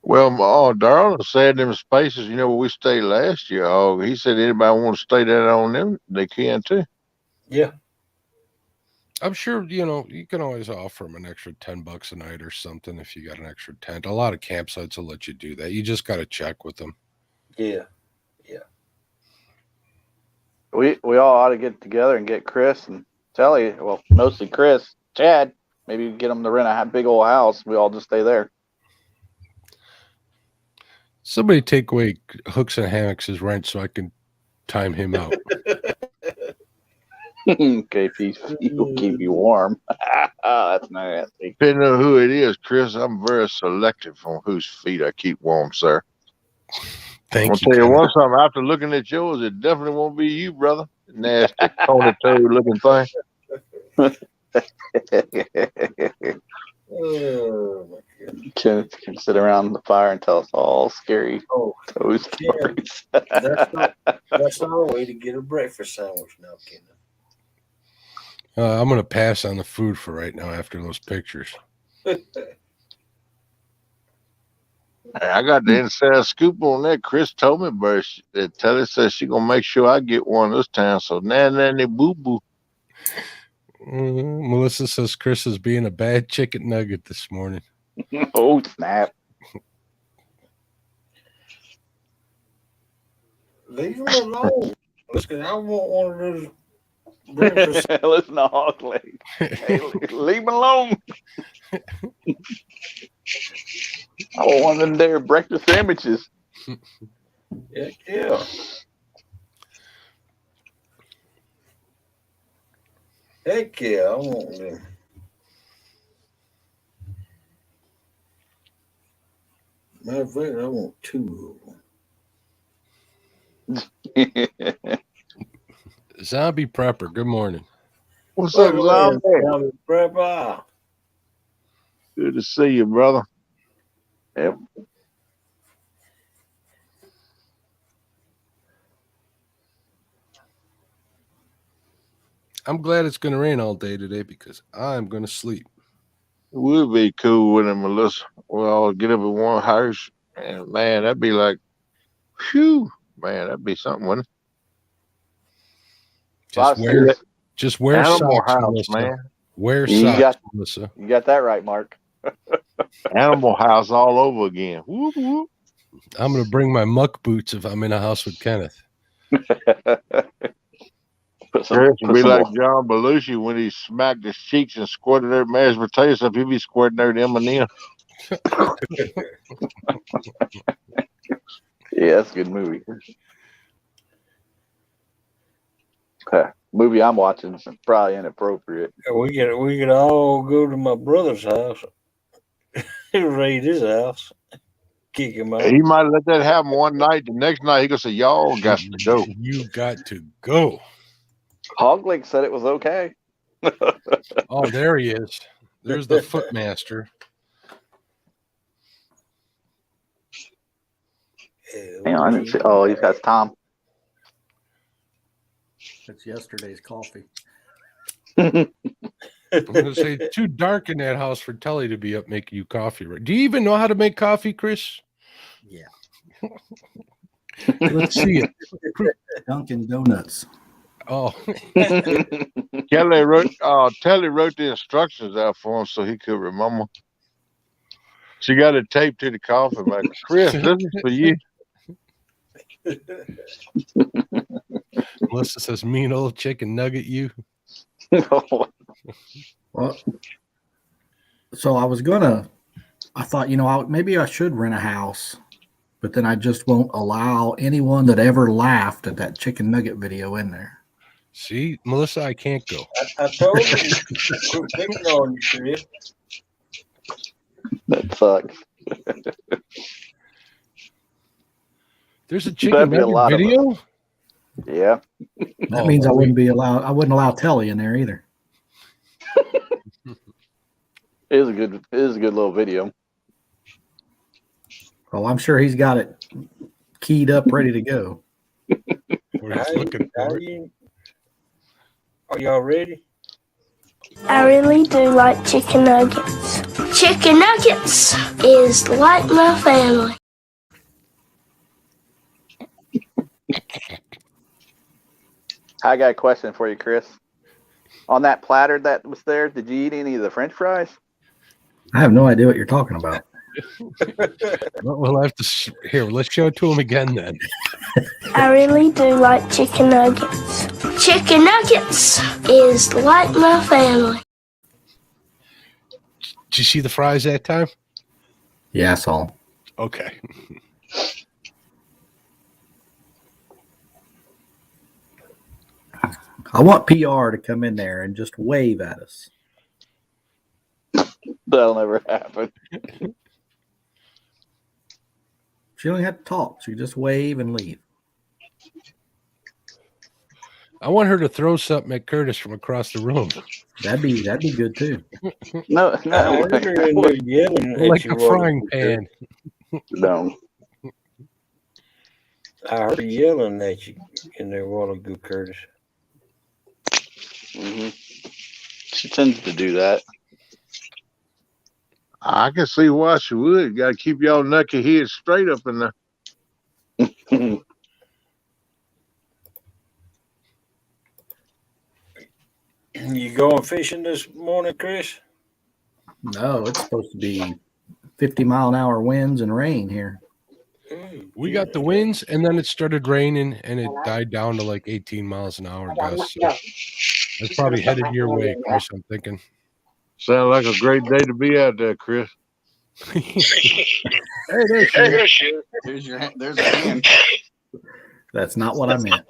Well, Darla said them spaces, where we stayed last year. Oh, he said anybody want to stay there on them, they can too. Yeah. I'm sure you can always offer them an extra $10 a night or something if you got an extra tent. A lot of campsites will let you do that. You just got to check with them. Yeah. We all ought to get together and get Chris and Telly. Well, mostly Chris, Chad. Maybe get them to rent a big old house. We all just stay there. Somebody take away Hooks and Hammocks' rent so I can time him out. Okay, he'll keep you warm. That's nasty. Depending on who it is, Chris, I'm very selective on whose feet I keep warm, sir. Thank I'm you. gonna tell you Kenneth. one something. After looking at yours, it definitely won't be you, brother. Nasty, Tony Toad looking thing. Oh, my goodness. Kenneth can sit around the fire and tell us all scary Oh, toast yeah. stories. That's our way to get a breakfast sandwich now, Kenneth. I'm going to pass on the food for right now after those pictures. Hey, I got the inside scoop on that. Chris told me, but Telly says she gonna make sure I get one this time. So nanny boo boo. Melissa says Chris is being a bad chicken nugget this morning. Oh, snap. Leave him alone. Listen, I want one of those breakfast. Listen to Hog Leg. Hey, leave him alone. I want one of them there breakfast sandwiches. Yeah. Heck yeah, I want them. Matter of fact, I want 2 of them. Zombie Prepper, good morning. What's up, Zombie? Prepper. Good to see you, brother. Yep. I'm glad it's going to rain all day today because I'm going to sleep. It would be cool with him, Melissa. We'll all get up at one house, and man, that'd be like, phew, man, that'd be something, wouldn't it? Just wear Animal socks, house, Melissa. man. Wear You socks, Melissa. You got that right, Mark. Animal house all over again. Whoop, whoop. I'm going to bring my muck boots if I'm in a house with Kenneth. It'd be like John Belushi when he smacked his cheeks and squirted their mashed potatoes up. He'd be squirting their M&M. Yeah, that's a good movie. Movie I'm watching is probably inappropriate. We could all go to my brother's house. Raid his house. Kick him out. He might let that happen one night. The next night, he gonna say, "Y'all got to go." You got to go. Hogleg said it was okay. Oh, there he is. There's the footmaster. Hang on, I didn't see. Oh, he's got Tom. That's yesterday's coffee. I'm going to say too dark in that house for Telly to be up making you coffee. Right? Do you even know how to make coffee, Chris? Yeah. Let's see it. Dunkin' Donuts. Oh, Telly wrote the instructions out for him so he could remember. She got it taped to the coffee maker. Chris, this is for you. Melissa says, mean old chicken nugget, you. Well, so I thought, maybe I should rent a house, but then I just won't allow anyone that ever laughed at that chicken nugget video in there. See, Melissa, I can't go. I told him quit picking on you, Chris. That sucks. There's a chicken That'd be a nugget lot of video? Yeah. That means I wouldn't allow Telly in there either. It is a good little video. Well, I'm sure he's got it keyed up, ready to go. We're just looking for it. Are y'all ready? I really do like chicken nuggets. Chicken nuggets is like my family. I got a question for you, Chris. On that platter that was there, did you eat any of the French fries? I have no idea what you're talking about. We'll have to here. Let's show it to him again then. I really do like chicken nuggets. Chicken nuggets is like my family. Did you see the fries that time? Yeah, I saw. Okay. I want PR to come in there and just wave at us. That'll never happen. She don't have to talk. She just wave and leave. I want her to throw something at Curtis from across the room. That'd be good too. No. I heard her in there yelling at Like you a while frying you- pan. No. I heard her yelling at you in there a while ago, Curtis. Mm-hmm. She tends to do that. I can see why she would. Got to keep y'all knuckle heads straight up in there. You going fishing this morning, Chris? No, it's supposed to be 50-mile-an-hour winds and rain here. We got the winds, and then it started raining, and it died down to like 18 miles an hour gusts. So it's probably headed your way, Chris. I'm thinking. Sound like a great day to be out there, Chris. Hey, there she is. There's a hand. That's not what I meant.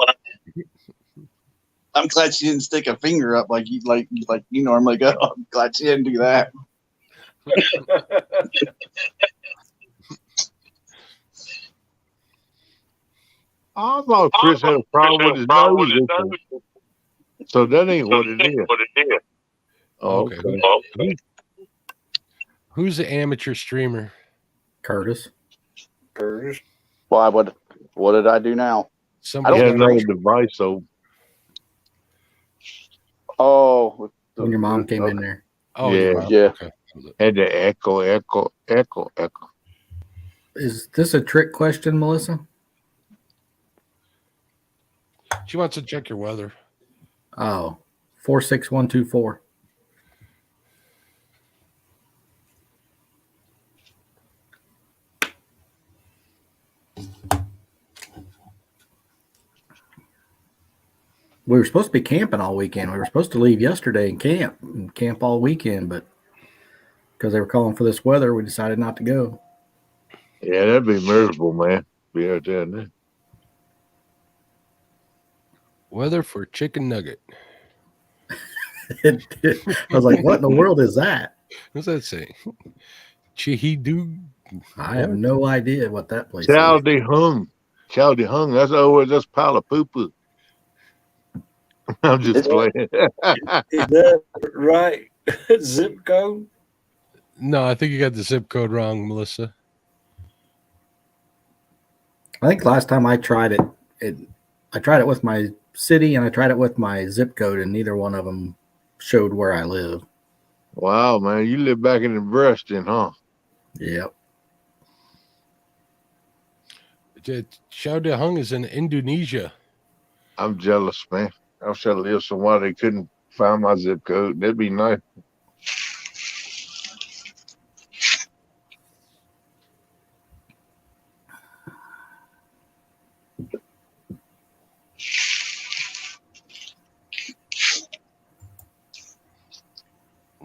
I'm glad she didn't stick a finger up like you normally go. I'm glad she didn't do that. I thought Chris had a problem with his nose. So that ain't what it is. Oh, Okay. Who's the amateur streamer? Curtis. Curtis. Why? What did I do now? He Somebody had got another device, so Oh. When your mom came in there. Oh, Yeah. Yeah. Okay. had to echo. Is this a trick question, Melissa? She wants to check your weather. Oh, 46124. We were supposed to be camping all weekend. We were supposed to leave yesterday and camp all weekend, but because they were calling for this weather, we decided not to go. Yeah, that'd be miserable, man. Be out there. Man. Weather for chicken nugget. I was like, what in the world is that? What's that say? Chihidu. I have no idea what that place is. Chowdy hung. That's pile of poo poo. I'm just playing. Is that right? Zip code? No, I think you got the zip code wrong, Melissa. I think last time I tried it, I tried it with my city and I tried it with my zip code, and neither one of them showed where I live. Wow, man, you live back in the brush then, huh? Yep. Chao De Hung is in Indonesia. I'm jealous, man. I wish I lived somewhere they couldn't find my zip code. That'd be nice.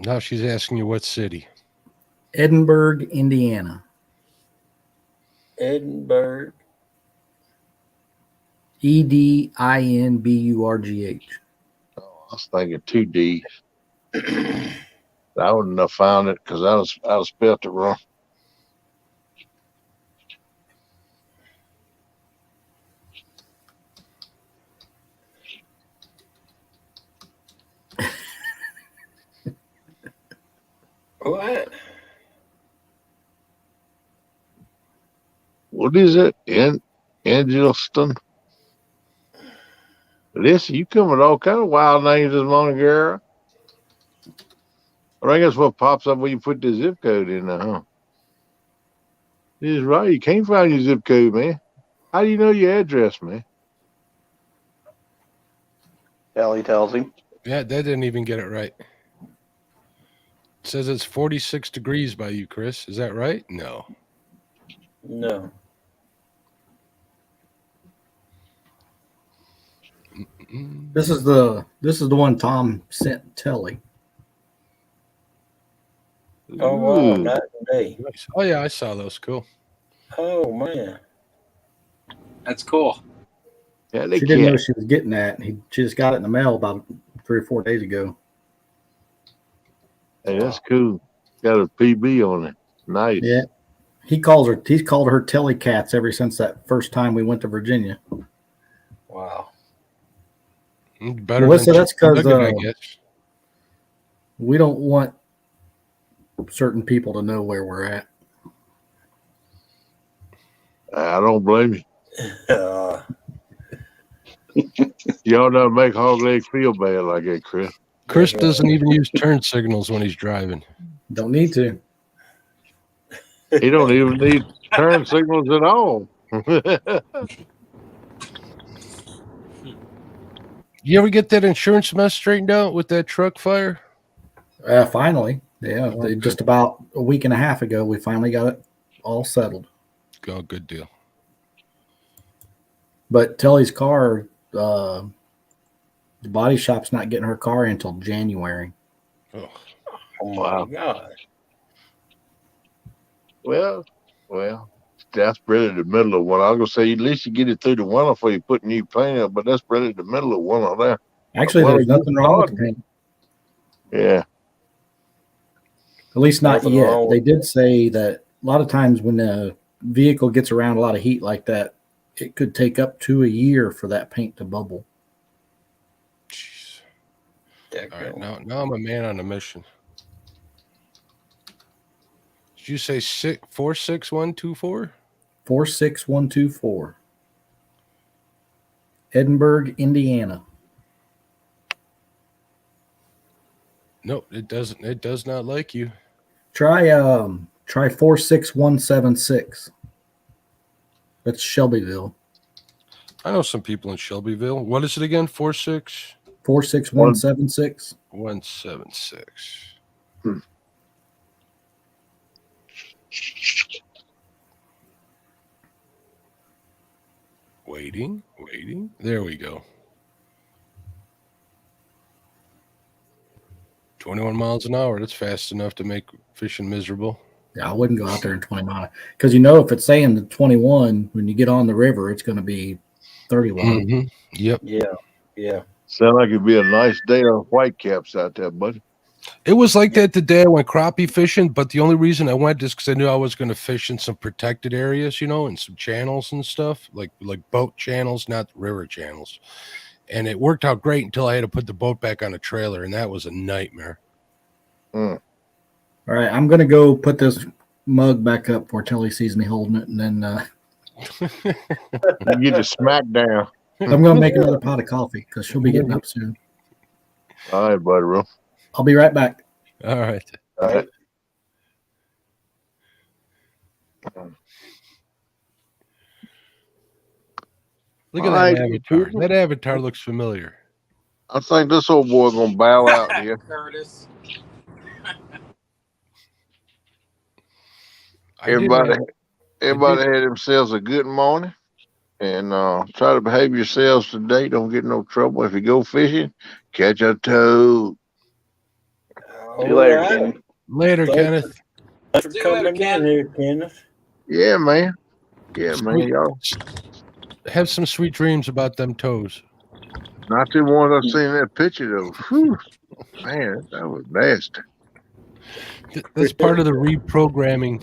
Now she's asking you what city. Edinburgh, Indiana. Edinburgh. Edinburgh. Oh, I was thinking 2 D's. I wouldn't have found it because I'd have spelled it wrong. What? What is it? Angeleston? Listen, you come with all kind of wild names this morning, girl. I think that's what pops up when you put the zip code in there, huh? This is right. You can't find your zip code, man. How do you know your address, man? Kelly tells him. Yeah, that didn't even get it right. It says it's 46 degrees by you, Chris. Is that right? No. No. This is the one Tom sent Telly. Oh, wow. Ooh. Night and day. Nice. Oh, yeah, I saw those. Cool. Oh, man. That's cool. Yeah, they She didn't know can't. she was getting that. She just got it in the mail about 3 or 4 days ago. Hey, that's cool. Got a PB on it. Nice. Yeah. He's called her Telly Cats ever since that first time we went to Virginia. Wow. Better Melissa, than that's because Chicken Nugget, I guess. we don't want certain people to know where we're at. I don't blame you. Uh, Y'all don't make Hog Leg feel bad like that, Chris. Chris doesn't even use turn signals when he's driving. Don't need to. He don't even need turn signals at all. You ever get that insurance mess straightened out with that truck fire? Finally. Yeah. Just about a week and a half ago, we finally got it all settled. Oh, good deal. But Telly's car, the body shop's not getting her car in until January. Oh, oh, my Wow. God. Well, that's really the middle of one. I was gonna say at least you get it through the winter before you put new paint up, but that's really the middle of one on there. Actually, Well, there's nothing wrong with the paint. Yeah. At least not Nothing yet. wrong They with did say that a lot of times when a vehicle gets around a lot of heat like that, it could take up to a year for that paint to bubble. jeez. That All right, girl. now I'm a man on a mission. Did you say 46124? 46124. Edinburgh, Indiana. No, it doesn't. It does not like you. Try 46176. That's Shelbyville. I know some people in Shelbyville. What is it again? 46176. 176. Waiting. There we go. 21 miles an hour. That's fast enough to make fishing miserable. Yeah, I wouldn't go out there in 20 miles because if it's saying the 21, when you get on the river, it's going to be 31. Mm-hmm. Yep. Yeah. Sound like it'd be a nice day on Whitecaps out there, buddy. It was like that the day I went crappie fishing, but the only reason I went is because I knew I was going to fish in some protected areas, and some channels and stuff, like boat channels, not river channels. And it worked out great until I had to put the boat back on a trailer, and that was a nightmare. All right, I'm going to go put this mug back up before Telly sees me holding it, and then You get the smack down. I'm going to make another pot of coffee because she'll be getting up soon. All right, buddy, bro. I'll be right back. All right. All right. Look at All that right, avatar. people. That avatar looks familiar. I think this old boy gonna bow out here. Curtis. Everybody had themselves a good morning, and try to behave yourselves today. Don't get in no trouble. If you go fishing, catch a toad. See you later, right. Kenny. Later, Thanks. Kenneth. Thanks for See you later, coming Ken. in here, Kenneth. Yeah, man. Yeah, man. Y'all, Have some sweet dreams about them toes. not the ones I've seen in that picture though. Whew, man, that was nasty. That's part of the reprogramming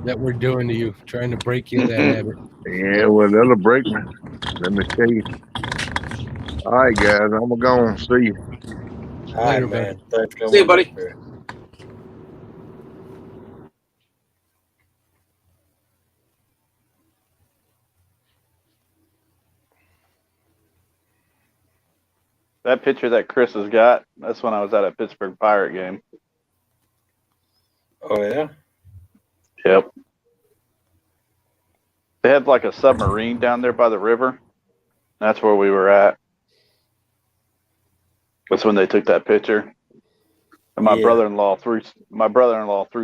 that we're doing to you, trying to break you of that habit. Yeah, well, that'll break me. Let me tell you. All right, guys, I'm gonna go and see you. All Later, right, man. bud. Thanks for See you, coming buddy. up here. That picture that Chris has got, that's when I was at a Pittsburgh Pirate game. Oh, yeah? Yep. They had like a submarine down there by the river. That's where we were at. That's when they took that picture. And my Yeah. brother-in-law threw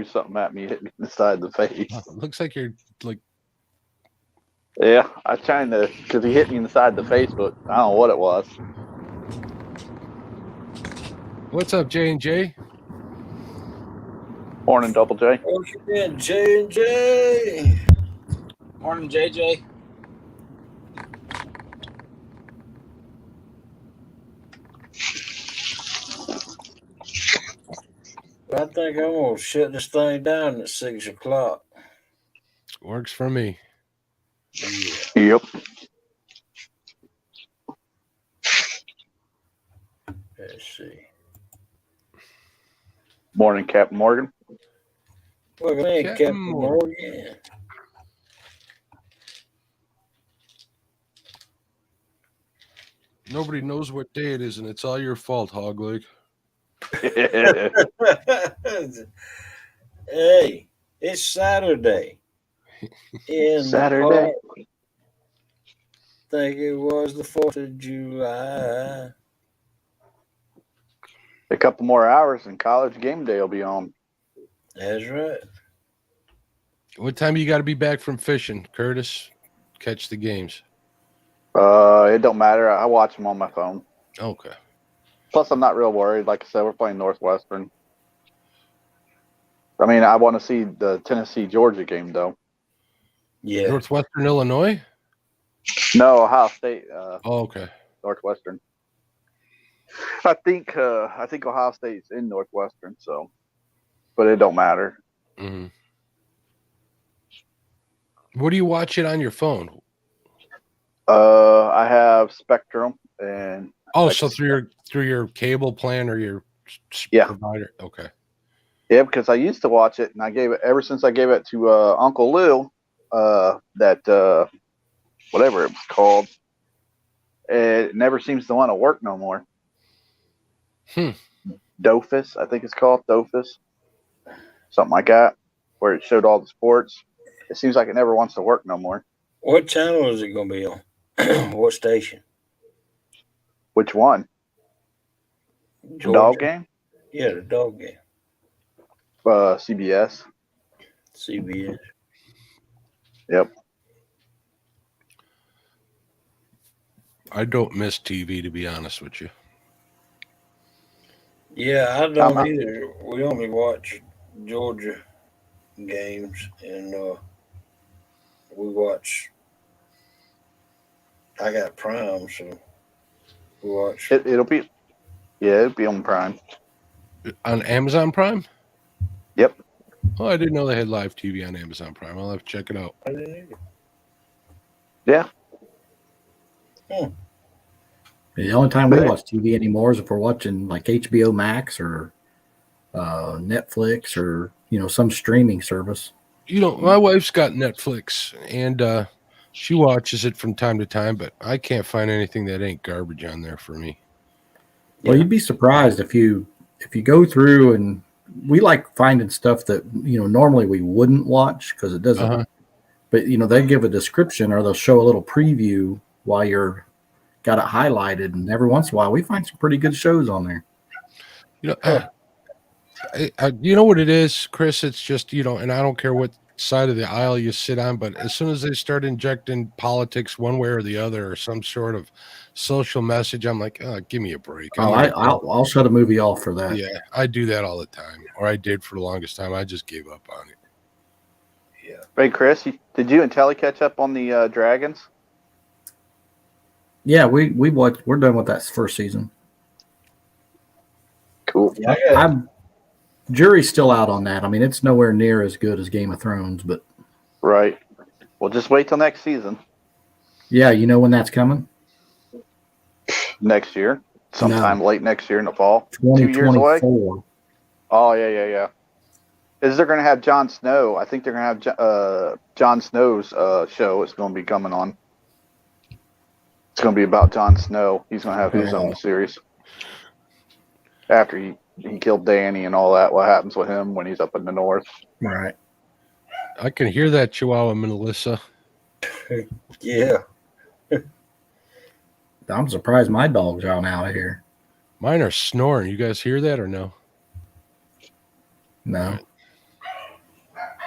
something at me, hit me in the side of the face. Looks like you're like, Yeah, I was trying to, because he hit me in the side of the face, but I don't know what it was. what's up, J&J? Morning, Double J. What's again, J&J? Morning, JJ. I think I'm going to shut this thing down at 6 o'clock. Works for me. Yeah. Yep. Let's see. Morning, Captain Morgan. Welcome in, Captain Captain Morgan. Nobody knows what day it is, and it's all your fault, Hogleg. Hey, it's Saturday. In Saturday. the park. Think it was the 4th of July. A couple more hours and college game day will be on. That's right. What time you got to be back from fishing, Curtis? Catch the games. It don't matter. I watch them on my phone. Okay. Plus, I'm not real worried. Like I said, we're playing Northwestern. I mean, I want to see the Tennessee-Georgia game, though. Yeah. Northwestern Illinois? No, Ohio State. Oh, okay. Northwestern. I think Ohio State's in Northwestern, so, but it don't matter. Mm-hmm. What do you watch it on your phone? I have Spectrum and. Oh, so through your cable plan or your provider? Okay. Yeah, because I used to watch it, and I gave it ever since I gave it to Uncle Lou. That whatever it was called, it never seems to want to work no more. Dofus, I think it's called Dofus, something like that, where it showed all the sports. It seems like it never wants to work no more. What channel is it going to be on? What station? Which one? Georgia? Dog game? Yeah, the dog game. CBS. CBS. Yep. I don't miss TV, to be honest with you. Yeah, I don't either. We only watch Georgia games, and we watch. I got Prime, so we watch. It'll be on Prime. On Amazon Prime? Yep. Oh, I didn't know they had live TV on Amazon Prime. I'll have to check it out. I didn't either. Yeah. The only time we watch TV anymore is if we're watching like HBO Max or Netflix or some streaming service. My wife's got Netflix, and she watches it from time to time, but I can't find anything that ain't garbage on there for me. Well, you'd be surprised if you go through, and we like finding stuff that normally we wouldn't watch because it doesn't. But they give a description or they'll show a little preview while you're got it highlighted, and every once in a while we find some pretty good shows on there. You know what it is, Chris? It's just and I don't care what side of the aisle you sit on, but as soon as they start injecting politics one way or the other, or some sort of social message, I'm like, oh, give me a break. Oh, I'll shut a movie off for that. Yeah, I do that all the time, or I did for the longest time. I just gave up on it. Yeah. Hey, Chris, did you and Telly catch up on the Dragons? Yeah, we watched. We're done with that first season. Cool. Yeah. Jury's still out on that. I mean, it's nowhere near as good as Game of Thrones, but Right. Well, just wait till next season. yeah, you know when that's coming? Next year. Sometime late next year in the fall. 2 years away? 2024. Oh, yeah. Is they're going to have Jon Snow? I think they're going to have Jon Snow's show. It's going to be coming on. It's going to be about Jon Snow. He's going to have his own series. After he killed Dany and all that, what happens with him when he's up in the north? Right. I can hear that Chihuahua, Melissa. Yeah. I'm surprised my dogs are out of here. Mine are snoring. You guys hear that or no? No.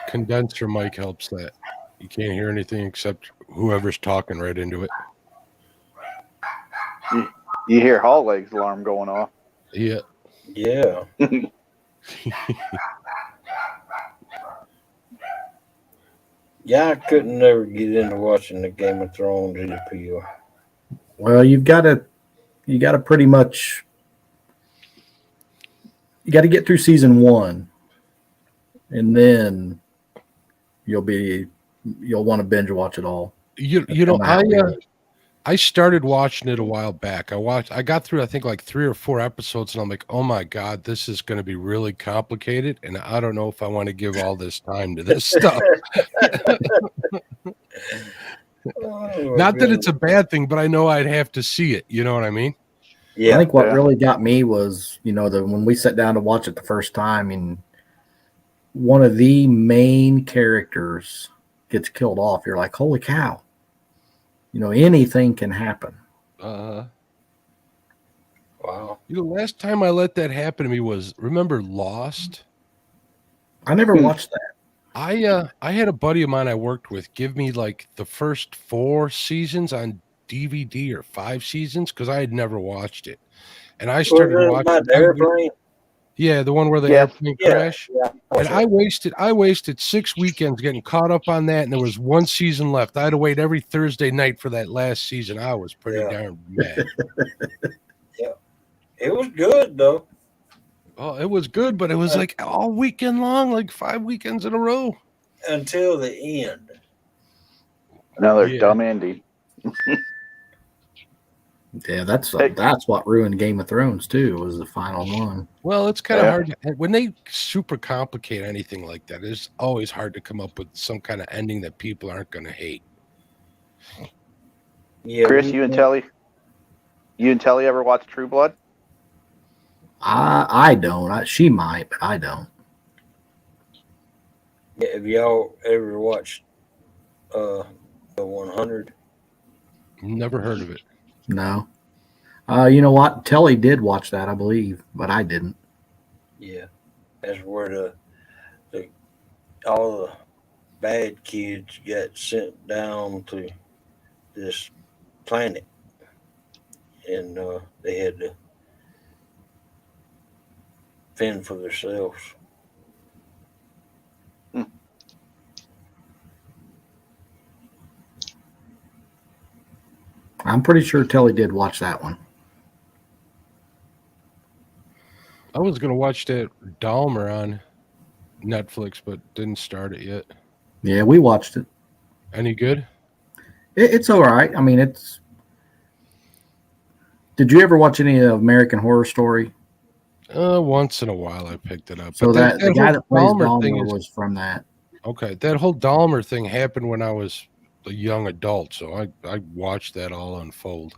Condenser mic helps that. You can't hear anything except whoever's talking right into it. You hear Hall Leg's alarm going off. Yeah. Yeah. Yeah, I couldn't never get into watching the Game of Thrones either. Well, you got to pretty much, you got to get through season 1, and then you'll want to binge watch it all. I started watching it a while back. I got through I think like 3 or 4 episodes, and I'm like, oh my god, this is going to be really complicated, and I don't know if I want to give all this time to this stuff. Not that it's a bad thing, but I know I'd have to see it. You know what I mean? Yeah. I think what really got me was, when we sat down to watch it the first time, and one of the main characters gets killed off. You're like, holy cow. Anything can happen. Wow. Last time I let that happen to me was, remember Lost? I never watched that. I had a buddy of mine I worked with give me like the first 4 seasons on DVD, or 5 seasons, because I had never watched it. And I started watching the airplane. Yeah, the one where the airplane crashed. Yeah. And I wasted 6 weekends getting caught up on that, and there was 1 season left. I had to wait every Thursday night for that last season. I was pretty darn mad. Yeah. It was good though. Oh, it was good, but it was like all weekend long, like 5 weekends in a row. Until the end. Another dumb ending. Yeah, that's what ruined Game of Thrones too, was the final one. Well, it's kind of hard when they super complicate anything like that. It's always hard to come up with some kind of ending that people aren't going to hate. Yeah, Chris, you and Telly ever watch True Blood? I don't. She might, but I don't. Yeah, have y'all ever watched the 100? Never heard of it. No. You know what? Telly did watch that, I believe, but I didn't. Yeah. That's where all the bad kids got sent down to this planet. And they had to fend for themselves. I'm pretty sure Telly did watch that one. I was going to watch that Dahmer on Netflix, but didn't start it yet. Yeah, we watched it. Any good? It's all right. I mean, Did you ever watch any of American Horror Story? Once in a while I picked it up. So but the guy that plays Dahmer thing Dahmer was from that. Okay, that whole Dahmer thing happened when I was a young adult, so I watched that all unfold.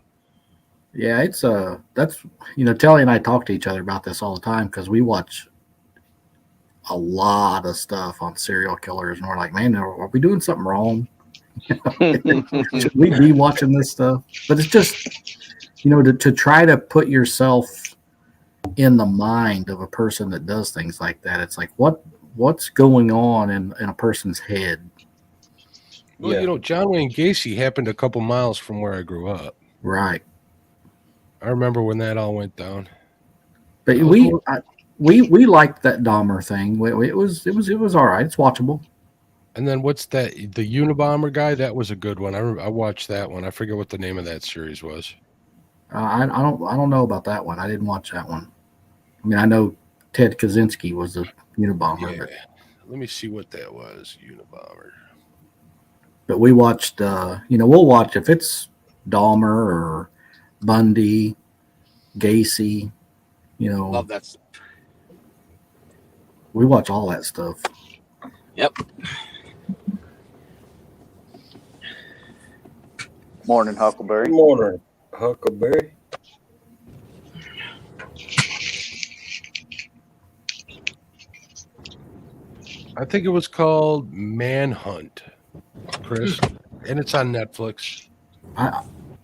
Yeah, that's Telly and I talk to each other about this all the time because we watch a lot of stuff on serial killers, and we're like, man, are we doing something wrong? Should we be watching this stuff? But it's just, to try to put yourself in the mind of a person that does things like that. It's like, what what's going on in a person's head. Well, Yeah. John Wayne Gacy happened a couple miles from where I grew up. Right. I remember when that all went down. But I was more- we liked that Dahmer thing. It was all right. It's watchable. And then what's that? The Unabomber guy? That was a good one. I watched that one. I forget what the name of that series was. I don't know about that one. I didn't watch that one. I mean, I know Ted Kaczynski was the Unabomber, Yeah. Let me see what that was. Unabomber. but we watched. We'll watch if it's Dahmer or Bundy, Gacy. Love that stuff. We watch all that stuff. Yep. Morning, Huckleberry. Good morning, Huckleberry. I think it was called Manhunt, Chris, and it's on Netflix.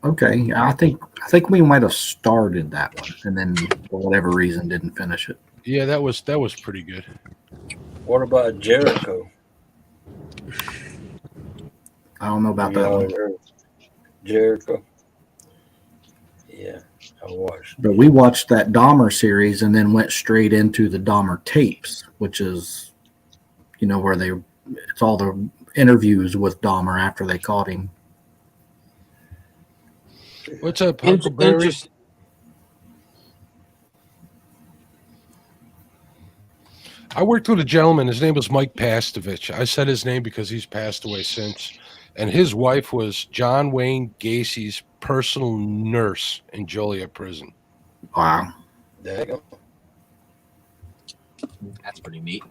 Okay, I think we might have started that one, and then for whatever reason didn't finish it. Yeah, that was pretty good. What about Jericho? I don't know about that Y'all one. heard Jericho. Yeah, I watched. But we watched that Dahmer series and then went straight into the Dahmer tapes, which is, where it's all the interviews with Dahmer after they caught him. What's up, Huckleberry? I worked with a gentleman. His name was Mike Pastovich. I said his name because he's passed away since. And his wife was John Wayne Gacy's personal nurse in Joliet Prison. Wow. There you go. That's pretty neat.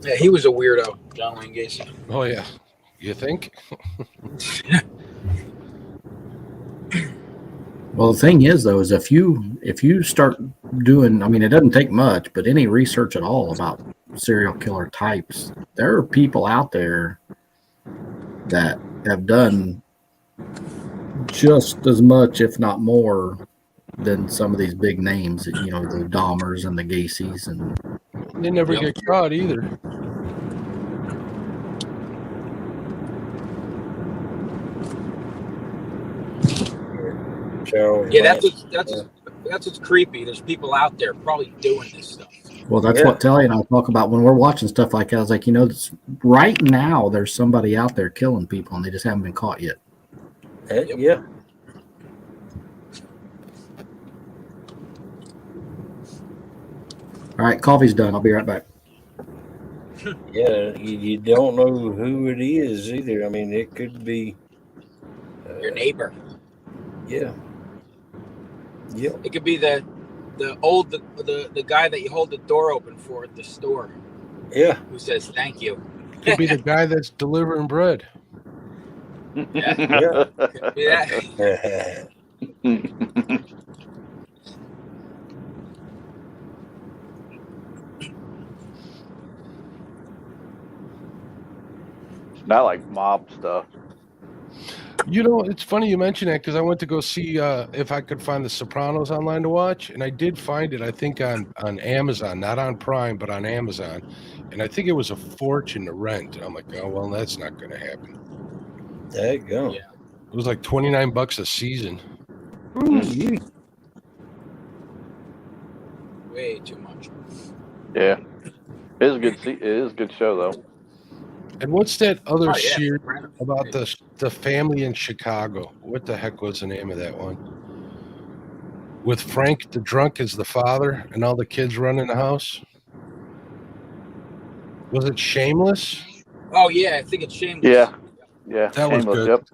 Yeah, he was a weirdo, John Wayne Gacy. Oh, yeah. You think? Well, the thing is, though, is if you start doing, I mean, it doesn't take much, but any research at all about serial killer types, there are people out there that have done just as much, if not more, than some of these big names. The Dahmers and the Gacys, and They never get caught either. Charles Yeah, Manson. that's what's creepy. There's people out there probably doing this stuff. well, that's Yeah. what Telly and I talk about when we're watching stuff like that. I was like, right now there's somebody out there killing people, and they just haven't been caught yet. Yeah. All right, coffee's done. I'll be right back. Yeah, you don't know who it is either. I mean, it could be Your neighbor. Yeah. Yep. It could be the guy that you hold the door open for at the store. Yeah. Who says thank you? Could be the guy that's delivering bread. Yeah. Yeah. Not like mob stuff. It's funny you mention that because I went to go see if I could find The Sopranos online to watch, and I did find it, I think, on Amazon, not on Prime, but on Amazon. And I think it was a fortune to rent. And I'm like, oh, well, that's not going to happen. There you go. Yeah. It was like $29 a season. Way too much. Yeah, it is a good. It is a good show though. And what's that other Oh, yeah. series about the family in Chicago? What the heck was the name of that one? With Frank the drunk as the father and all the kids running the house? Was it Shameless? Oh yeah, I think it's Shameless. Yeah, That was Shameless, good. Yep.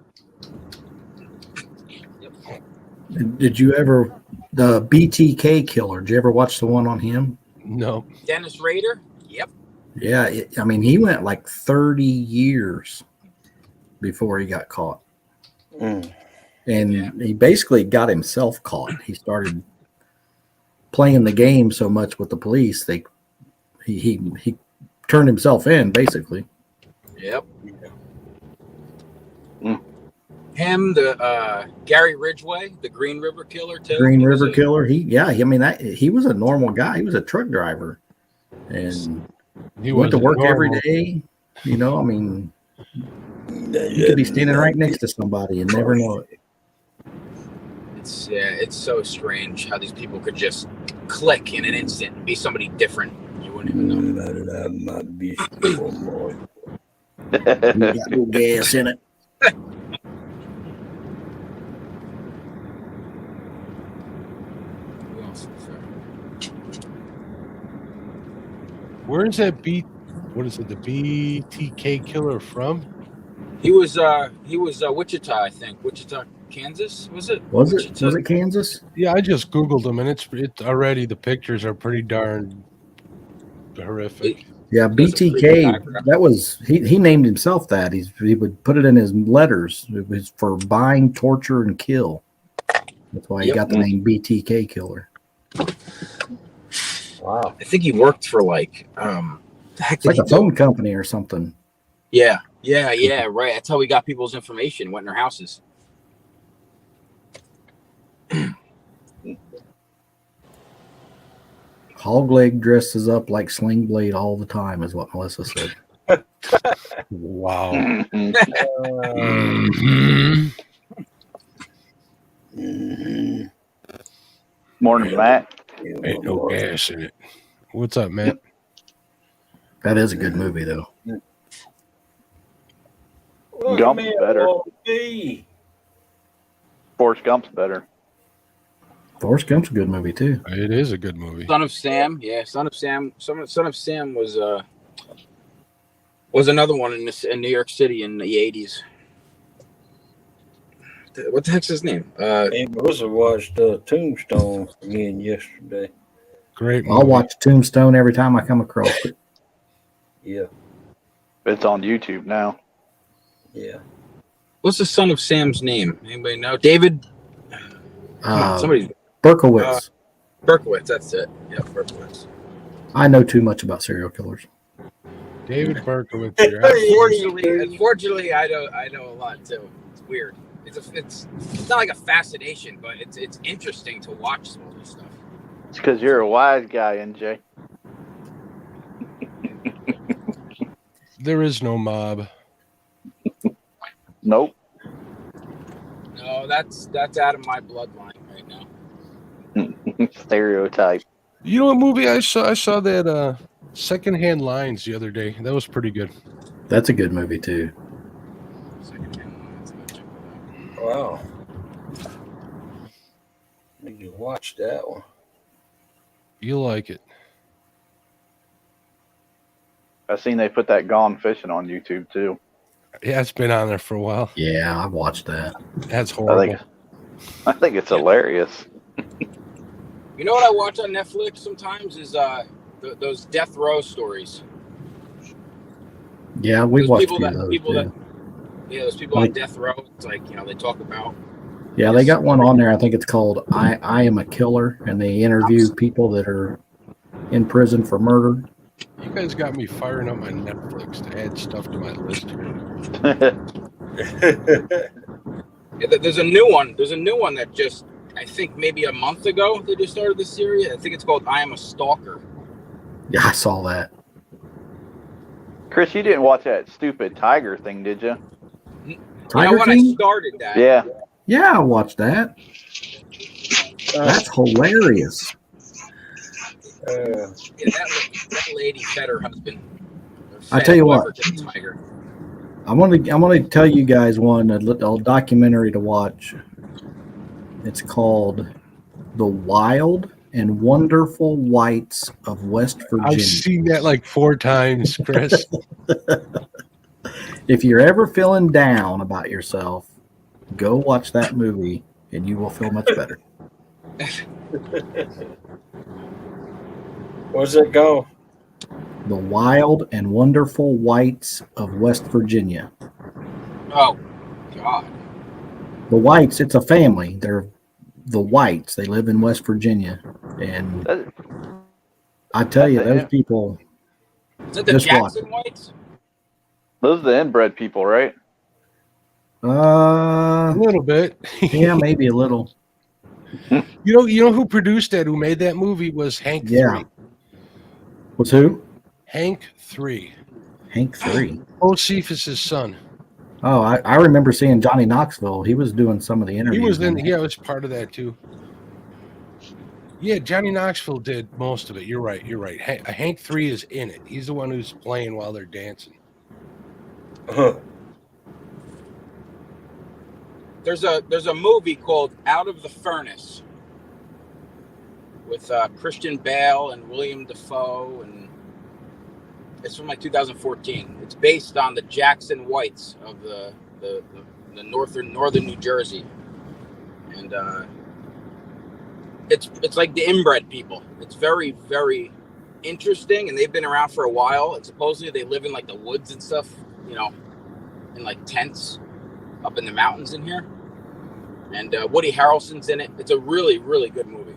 Did you ever the BTK killer? Did you ever watch the one on him? No. Dennis Rader. Yep. Yeah, I mean, he went like 30 years before he got caught. Mm. And he basically got himself caught. He started playing the game so much with the police, he turned himself in, basically. Yep. Him, the Gary Ridgway, the Green River Killer, too. Green He was River a- Killer. I mean he was a normal guy. He was a truck driver, and He went to wasn't work every normal. day. You know, I mean, you could be standing right next to somebody and never know it. It's so strange how these people could just click in an instant and be somebody different. You wouldn't even know. You got no gas in it. Who else is there? Where is that what is it, the BTK killer from? He was Wichita, I think. Wichita, Kansas, was it? Was Wichita? it Kansas? Yeah, I just Googled him and it's already, the pictures are pretty darn horrific. Yeah, That's a creepy BTK. background. That was he named himself that. He would put it in his letters. It was for bind, torture, and kill. That's why he Yep. got the name BTK Killer. Wow. I think he worked for the heck It's like did a he do? phone company or something. Yeah, right. That's how we got people's information, went in their houses. Hog Leg dresses up like Sling Blade all the time, is what Melissa said. Wow. Mhm. Morning, Matt. Ain't no gas in it. What's up, Matt? That is a good movie, though. Look Gump's at me, better. Hey. Forrest Gump's better. Forrest Gump's a good movie too. It is a good movie. Son of Sam, yeah, Son of Sam. Son of Sam was another one in New York City in the 80s. What the heck's his name? Hey, Melissa watched Tombstone again yesterday. Great movie. I'll watch Tombstone every time I come across it. Yeah, It's on YouTube now. yeah. What's the Son of Sam's name? Anybody know? David. Come on, somebody. Berkowitz. Berkowitz. That's it. Yeah, Berkowitz. I know too much about serial killers. David Berkowitz. You're absolutely- Unfortunately, I know a lot too. It's weird. It's not like a fascination, but it's interesting to watch some of this stuff. It's because you're a wise guy, NJ. There is no mob. Nope. No, that's out of my bloodline right now. Stereotype. You know what movie I saw? I saw that Secondhand Lines the other day. That was pretty good. That's a good movie too. Wow. Need to watch that one. You'll like it. I seen they put that Gone Fishing on YouTube too. Yeah, it's been on there for a while. Yeah, I've watched that. That's horrible. I think it's hilarious. You know what I watch on Netflix sometimes is those death row stories. Yeah, we Those watched people a few that- of those people too. Those people on death row. It's like, they talk about. Yeah, they got one on there. I think it's called I Am a Killer, and they interview people that are in prison for murder. You guys got me firing up my Netflix to add stuff to my list here. Yeah, there's a new one. There's a new one that just, I think maybe a month ago they just started the series. I think it's called I Am a Stalker. Yeah, I saw that. Chris, you didn't watch that stupid tiger thing, did you? Tiger when King? I started that. Yeah. Yeah, I watched that. That's hilarious. Yeah, that lady fed her husband. I tell you what. Fed the tiger. I'm gonna tell you guys a little documentary to watch. It's called "The Wild and Wonderful Whites of West Virginia." I've seen that like 4 times, Chris. If you're ever feeling down about yourself, go watch that movie and you will feel much better. What's it called? The Wild and Wonderful Whites of West Virginia. Oh, God. The Whites, it's a family. They're the Whites. They live in West Virginia. And I tell you, those people. Is that the Just Jackson Whites? Those are the inbred people, right? A little bit. Yeah, maybe a little. You know who produced that? Who made that movie was Hank Yeah. 3. Was who? Hank 3. Hank 3. Oh, Cephas's son. Oh, I remember seeing Johnny Knoxville. He was doing some of the interviews. He was in. that. Yeah, it was part of that too. Yeah, Johnny Knoxville did most of it. You're right. You're right. Hank 3 is in it. He's the one who's playing while they're dancing. There's a movie called Out of the Furnace with Christian Bale and William Dafoe, and it's from like 2014. It's based on the Jackson Whites of the northern New Jersey, and it's like the inbred people. It's very, very interesting, and they've been around for a while. And supposedly they live in like the woods and stuff, you know, in like tents up in the mountains in here. And Woody Harrelson's in it. It's a really, really good movie.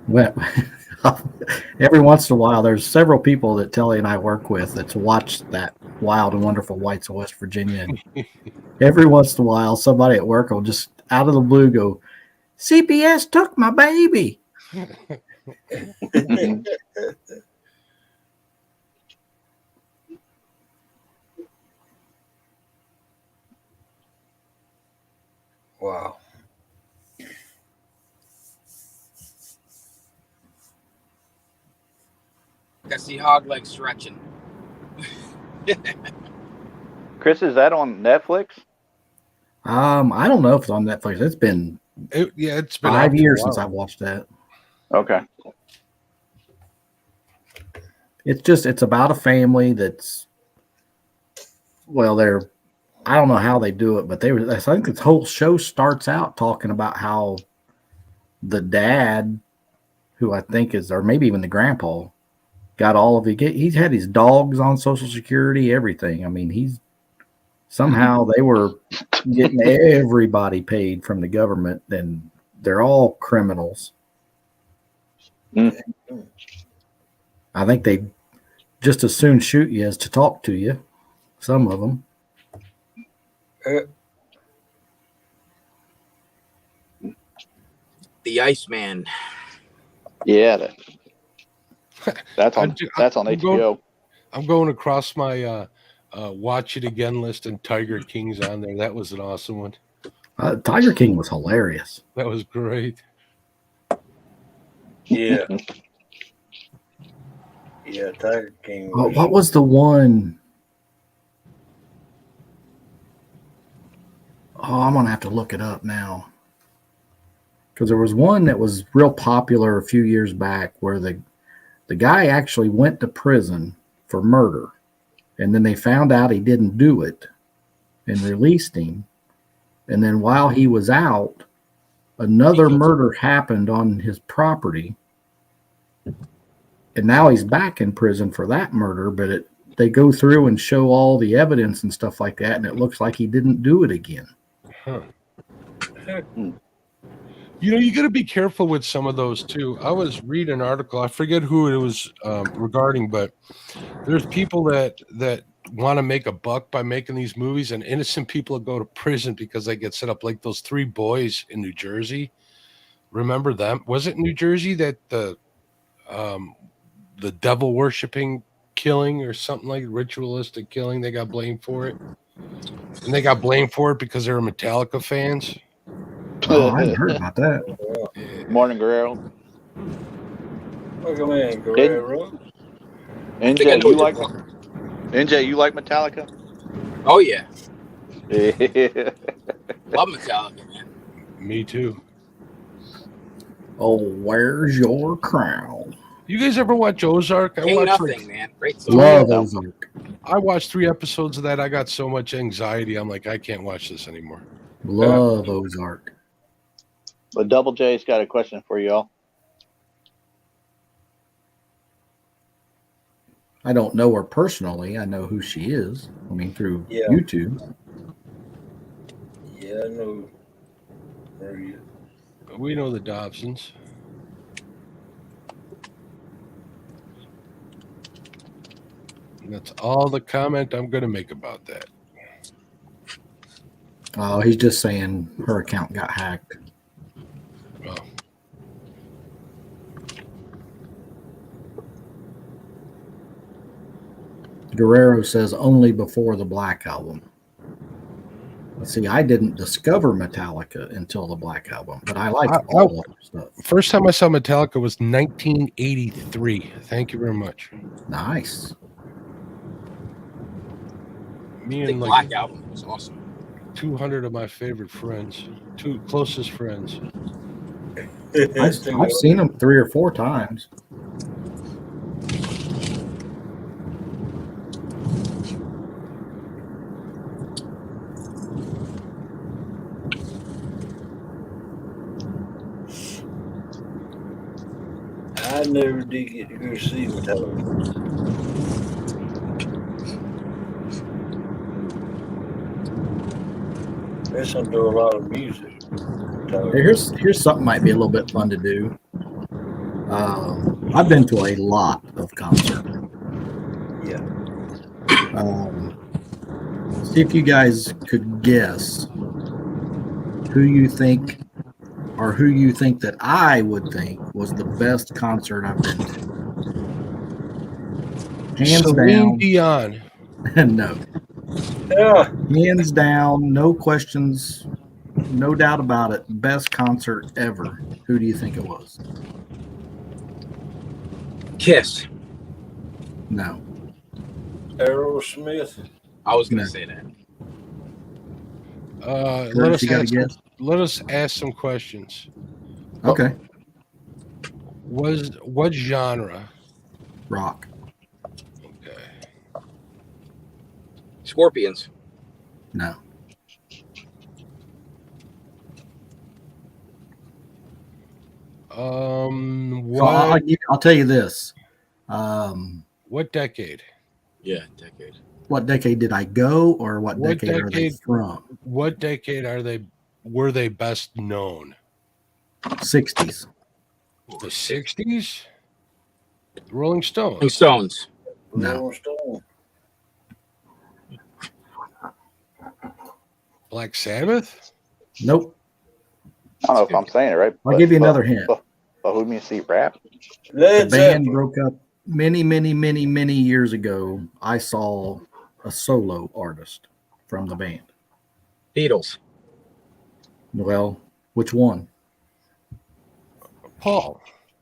Well, every once in a while, there's several people that Telly and I work with that's watched that Wild and Wonderful Whites of West Virginia. And every once in a while, somebody at work will just out of the blue go, CPS took my baby. Wow. I see hog leg stretching. Chris, is that on Netflix? I don't know if it's on Netflix. It's been it's been 5 years since I've watched that. Okay. It's about a family that's, well, I don't know how they do it, but I think this whole show starts out talking about how the dad, who I think is, or maybe even the grandpa, got all of he's had his dogs on Social Security, everything. I mean, somehow they were getting everybody paid from the government, and they're all criminals. I think they just as soon shoot you as to talk to you. Some of them. The Iceman. Yeah, that's on HBO. I'm going across my watch it again list, and Tiger King's on there. That was an awesome one. Tiger King was hilarious. That was great. Yeah. Yeah, Tiger King. What was the one? Oh, I'm going to have to look it up now. Because there was one that was real popular a few years back where the guy actually went to prison for murder. And then they found out he didn't do it and released him. And then while he was out, another murder happened on his property. And now he's back in prison for that murder, but they go through and show all the evidence and stuff like that, and it looks like he didn't do it again. Huh. You got to be careful with some of those too. I was reading an article, I forget who it was regarding, but there's people that want to make a buck by making these movies, and innocent people go to prison because they get set up, like those 3 boys in New Jersey. Remember them? Was it New Jersey that the devil worshipping killing or something, like ritualistic killing? They got blamed for it, and they got blamed for it because they were Metallica fans. Oh, I hadn't heard about that. Morning, Guerrero. Welcome in, Guerrero. NJ, you like Metallica? Oh yeah. Love Metallica, man. Me too. Oh, where's your crown? You guys ever watch Ozark? Ain't nothing, man. Great song. Love Ozark. I watched 3 episodes of that. I got so much anxiety. I'm like, I can't watch this anymore. Love Ozark. But Double J's got a question for y'all. I don't know her personally. I know who she is. I mean, through YouTube. Yeah, I know. We know the Dobsons. That's all the comment I'm going to make about that. Oh, he's just saying her account got hacked. Oh. Guerrero says only before the Black Album. Let's see, I didn't discover Metallica until the Black Album, but I like all of their stuff. First time I saw Metallica was 1983. Thank you very much. Nice. Me The and like Black Album was awesome. 200 of my favorite friends, two closest friends. I've seen them 3 or 4 times. I never did get to go see Metallica. Listen to a lot of music. Here's something might be a little bit fun to do. I've been to a lot of concerts. Yeah. See if you guys could guess who you think that I would think was the best concert I've been to. Hands Celine down. Dion. No. Yeah. Hands down, no questions, no doubt about it. Best concert ever. Who do you think it was? Kiss. No. Aerosmith. I was gonna No. say that. Let us ask some questions. Okay. What genre? Rock. Okay. Scorpions. No. So I'll tell you this. What decade? Yeah, decade. What decade did I go, or what decade are they from? What decade were they best known? 60s. The 60s? Rolling Stones. Rolling Stones. No. Rolling Stone. Black Sabbath? Nope. I don't know if I'm saying it right. I'll give you another hint. But who do you see rap? The band broke up many, many, many, many years ago. I saw a solo artist from the band. Beatles. Well, which one? Paul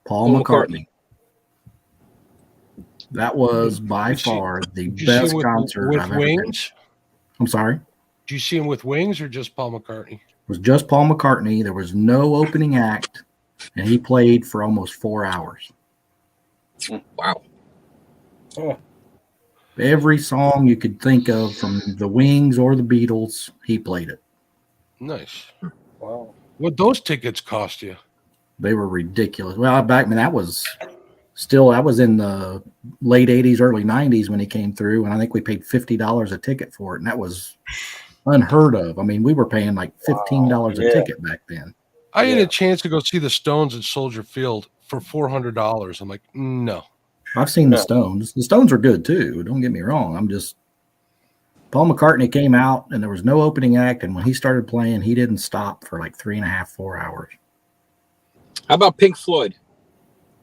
McCartney. That was by far the best concert I've ever been to. I'm sorry? Did you see him with Wings or just Paul McCartney? It was just Paul McCartney. There was no opening act, and he played for almost 4 hours. Wow. Oh. Every song you could think of from the Wings or the Beatles, he played it. Nice. Wow. What those tickets cost you? They were ridiculous. Well, that was in the late 80s, early 90s when he came through, and I think we paid $50 a ticket for it, and that was unheard of. I mean, we were paying like $15 a ticket back then. I had a chance to go see the Stones at Soldier Field for $400. I'm like, no. I've seen the Stones. The Stones are good too. Don't get me wrong. Paul McCartney came out and there was no opening act, and when he started playing, he didn't stop for like 3.5, 4 hours. How about Pink Floyd?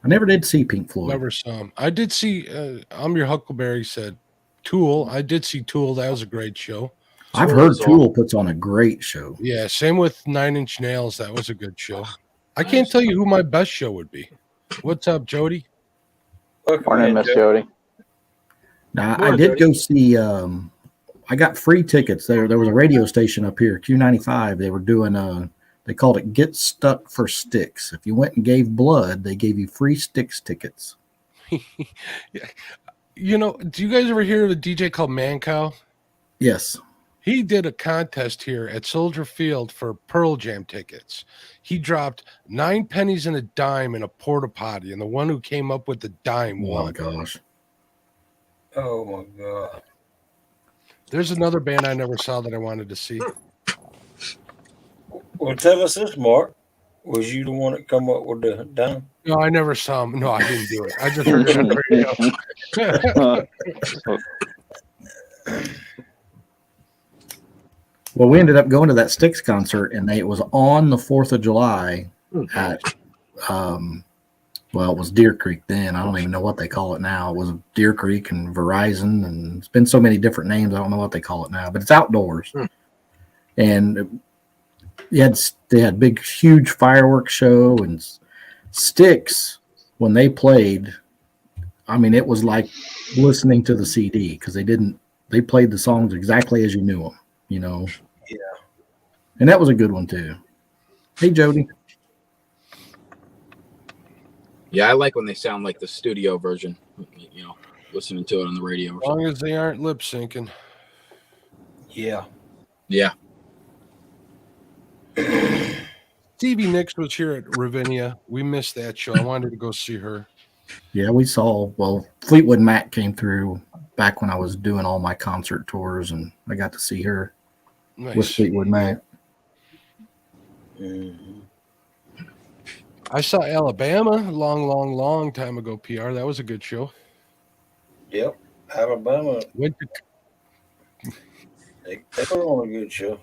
I never did see Pink Floyd. Never saw him. I did see. I'm Your Huckleberry said Tool. I did see Tool. That was a great show. I've heard Tool puts on a great show. Yeah, same with 9 Inch Nails. That was a good show. I can't tell you who my best show would be. What's up, Jody? Morning, Miss Jody. Now, I did go see. I got free tickets there. There was a radio station up here, Q95. They were doing they called it Get Stuck for Sticks. If you went and gave blood, they gave you free Styx tickets. Yeah. You know, do you guys ever hear of a DJ called Man Cow? Yes. He did a contest here at Soldier Field for Pearl Jam tickets. He dropped 9 pennies and a dime in a porta potty, and the one who came up with the dime won. Oh my gosh. Oh my God. There's another band I never saw that I wanted to see. Well, tell us this, Mark. Was you the one that come up with the Don? No, I never saw him. No, I didn't do it. I just heard it on the radio. Well, we ended up going to that Styx concert, and it was on the 4th of July at, well, it was Deer Creek then. I don't even know what they call it now. It was Deer Creek and Verizon, and it's been so many different names. I don't know what they call it now, but it's outdoors. And they had big, huge fireworks show, and Styx, when they played, I mean, it was like listening to the CD because they played the songs exactly as you knew them, you know. Yeah. And that was a good one too. Hey, Jody. Yeah, I like when they sound like the studio version. You know, listening to it on the radio. Or As long as they aren't lip syncing. Yeah. Yeah. Stevie Nicks was here at Ravinia. We missed that show. I wanted to go see her. Yeah, we saw, well, Fleetwood Mac came through back when I was doing all my concert tours, and I got to see her with Fleetwood Mac. Mm-hmm. I saw Alabama a long time ago, PR. That was a good show. Yep. Alabama. They put on a good show.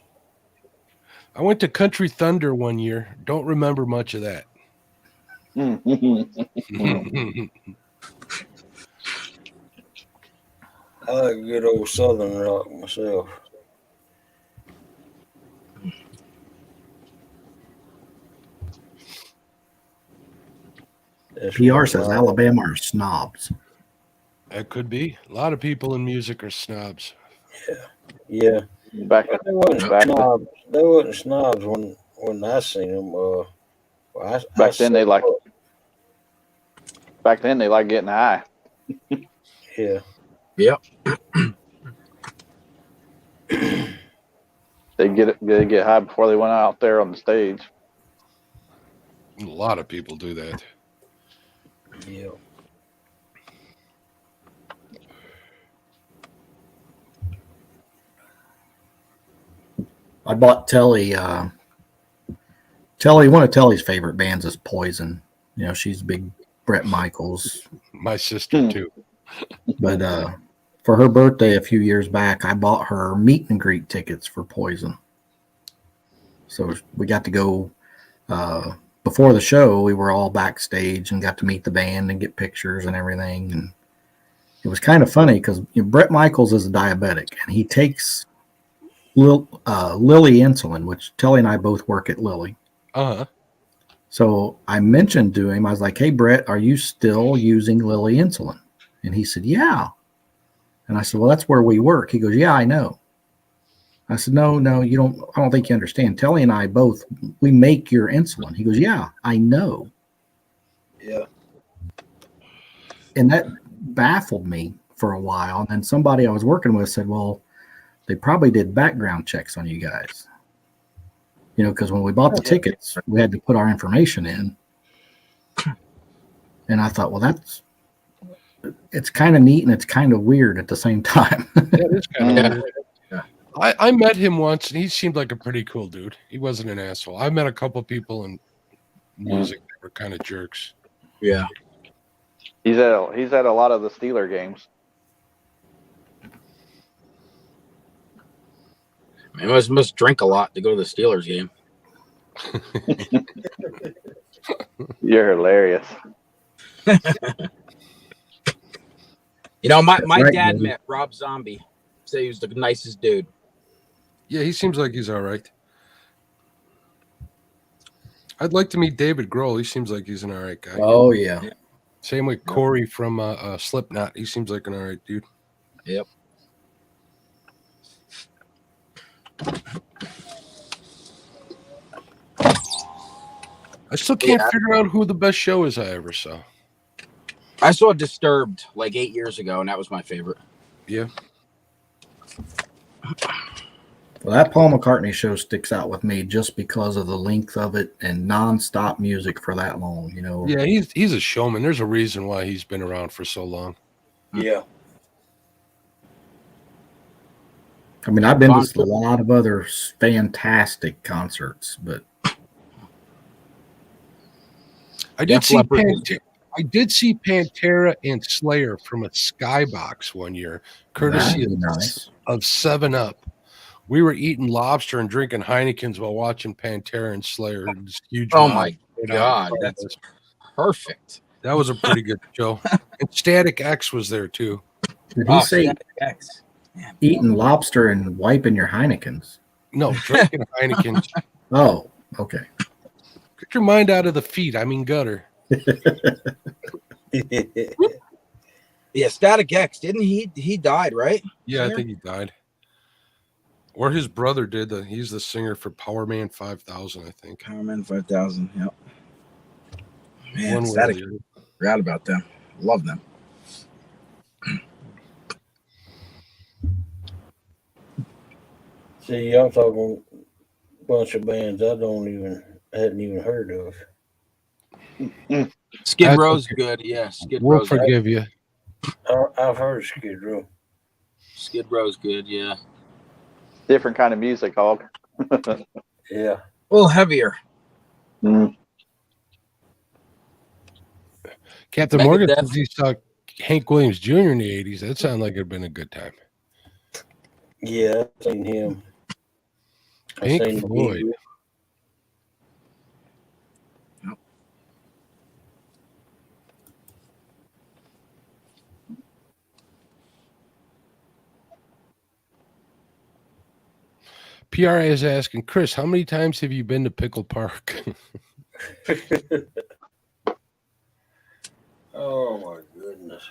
I went to Country Thunder one year. Don't remember much of that. I like good old Southern rock myself. PR says Alabama are snobs. That could be. A lot of people in music are snobs. Yeah. They wasn't snobs when I seen them. Back then they like getting high. Yeah. Yep. They get high before they went out there on the stage. A lot of people do that. Yeah. I bought Telly. One of Telly's favorite bands is Poison. You know, she's a big Bret Michaels. My sister too. But for her birthday a few years back, I bought her meet and greet tickets for Poison. So we got to go before the show. We were all backstage and got to meet the band and get pictures and everything. And it was kind of funny because Bret Michaels is a diabetic, and he takes Lilly insulin, which Telly and I both work at Lilly. Uh-huh. So I mentioned to him, I was like, "Hey, Brett, are you still using Lilly insulin?" And he said, "Yeah." And I said, "Well, that's where we work." He goes, "Yeah, I know." I said, No, you don't. I don't think you understand. Telly and I both, we make your insulin." He goes, "Yeah, I know." Yeah. And that baffled me for a while. And then somebody I was working with said, "Well, they probably did background checks on you guys." You know, because when we bought the tickets, we had to put our information in. And I thought, well, it's kind of neat and it's kind of weird at the same time. That is kind of weird. Yeah. I met him once, and he seemed like a pretty cool dude. He wasn't an asshole. I met a couple people in music that were kind of jerks. Yeah. He's at a lot of the Steeler games. Man, must drink a lot to go to the Steelers game. You're hilarious. You know, my Right, dad baby. met Rob Zombie. Said he was the nicest dude. Yeah, he seems like he's all right. I'd like to meet David Grohl. He seems like he's an all right guy. Oh, yeah. Same with Corey from Slipknot. He seems like an all right dude. Yep. I still can't figure out who the best show is I ever saw. I saw Disturbed like 8 years ago, and that was my favorite. Yeah. Well, that Paul McCartney show sticks out with me just because of the length of it and nonstop music for that long, you know. Yeah, he's a showman. There's a reason why he's been around for so long. Yeah. I mean, I've been to a lot of other fantastic concerts, but I did Def see Leppard. I did see Pantera and Slayer from a skybox one year, courtesy That'd be nice. of 7-Up. We were eating lobster and drinking Heinekens while watching Pantera and Slayer. This huge Oh mob my right out in God, front of that's us. perfect. That was a pretty good show. And Static X was there too. Did he say Static X. Man. eating lobster and wiping your Heinekens? No, drinking Heinekens. Oh, okay. Get your mind out of the feet. I mean gutter. Yeah, Static X. Didn't he died, right? Yeah, I think he died. Or his brother did. He's the singer for Power Man 5000, I think. Power Man 5000. Yep. Man, One way or Static. the other. Forgot about them. Love them. See, y'all talking a bunch of bands I hadn't even heard of. Skid That's Row's okay. good. Yeah, Skid We'll Row's forgive you. I've heard of Skid Row. Skid Row's good. Yeah. Different kind of music, Hog. Yeah. A little heavier. Mm. Captain Megadeth. Morgan says he saw Hank Williams Jr. in the 80s. That sounded like it'd been a good time. Yeah, I've seen him. I've Pink seen Floyd. him. PRA is asking, Chris, how many times have you been to Pickle Park? Oh my goodness.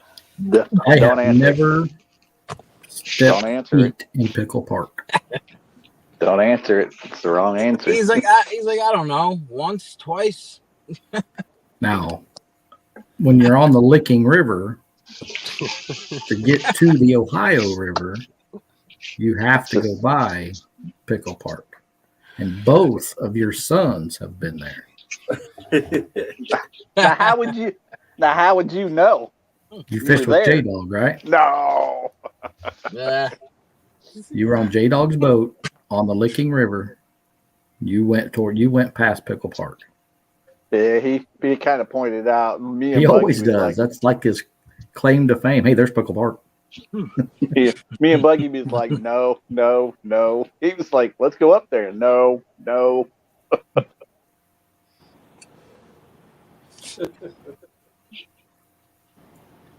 I Don't have answer. never stepped Don't answer it. feet in Pickle Park. Don't answer it. It's the wrong answer. He's like, I don't know, once, twice. Now, when you're on the Licking River, to get to the Ohio River, you have to go by Pickle Park. And both of your sons have been there. Now how would you know? You were fished with there. J-Dog, right? No. Yeah. You were on J-Dog's boat on the Licking River. You went past Pickle Park. Yeah, he kind of pointed out. Me and He Buggy always was does. like, That's like his claim to fame. Hey, there's Pickle Park. me and Buggy was like, no. He was like, let's go up there. No.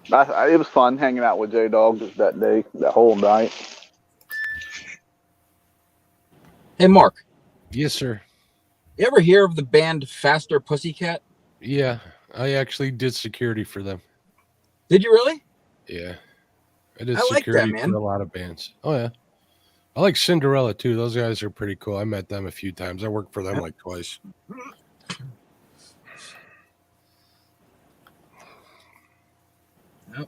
It was fun hanging out with J-Dog that day, that whole night. Hey, Mark, Yes, sir. you ever hear of the band Faster Pussycat? Yeah, I actually did security for them. Did you really? Yeah. I did I like that, security man. for a lot of bands. Oh, yeah. I like Cinderella, too. Those guys are pretty cool. I met them a few times. I worked for them like twice. Yep.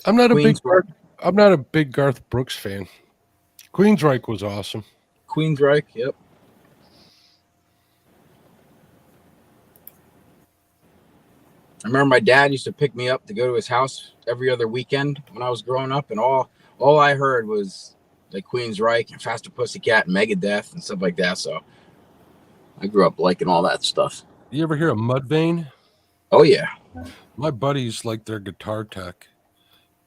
I'm not Queensryche. a big Garth Brooks fan. Queensryche was awesome. Queensryche, yep. I remember my dad used to pick me up to go to his house every other weekend when I was growing up, and all I heard was like Queensryche and Faster Pussycat and Megadeth and stuff like that. So I grew up liking all that stuff. You ever hear of Mudvayne? Oh yeah. My buddy's like their guitar tech,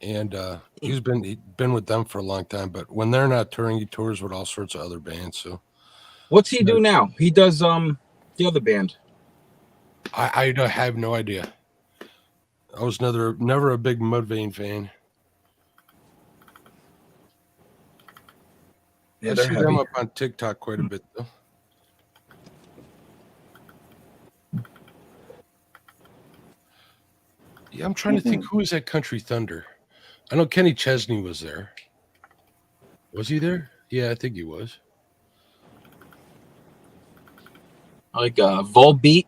and he's been with them for a long time. But when they're not touring, he tours with all sorts of other bands. So What's he do now? He does the other band. I have no idea. I was never a big Mudvayne fan. Yeah, I they're see heavy. them up on TikTok quite a bit though. Yeah, I'm trying to think who was at Country Thunder. I know Kenny Chesney was there. Was he there? Yeah, I think he was. Like Volbeat,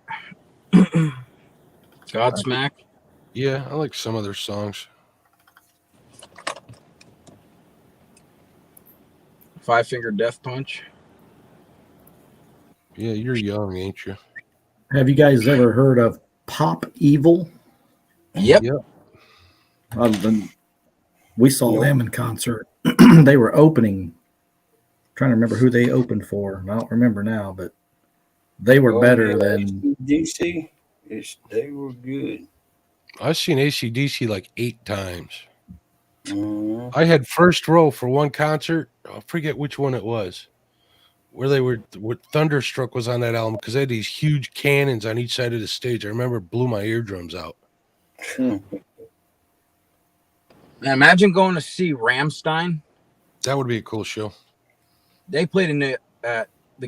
Godsmack. Yeah, I like some of their songs. Five Finger Death Punch. Yeah, you're young, ain't you? Have you guys ever heard of Pop Evil? Yep. We saw them in concert. They were opening. Trying to remember who they opened for. I don't remember now, but They were Oh, better yeah, than. DC. They were good. I've seen AC/DC like 8 times. Mhm. I had first row for one concert. I forget which one it was. Where they were, what Thunderstruck was on that album because they had these huge cannons on each side of the stage. I remember it blew my eardrums out. Man, imagine going to see Rammstein. That would be a cool show. They played in the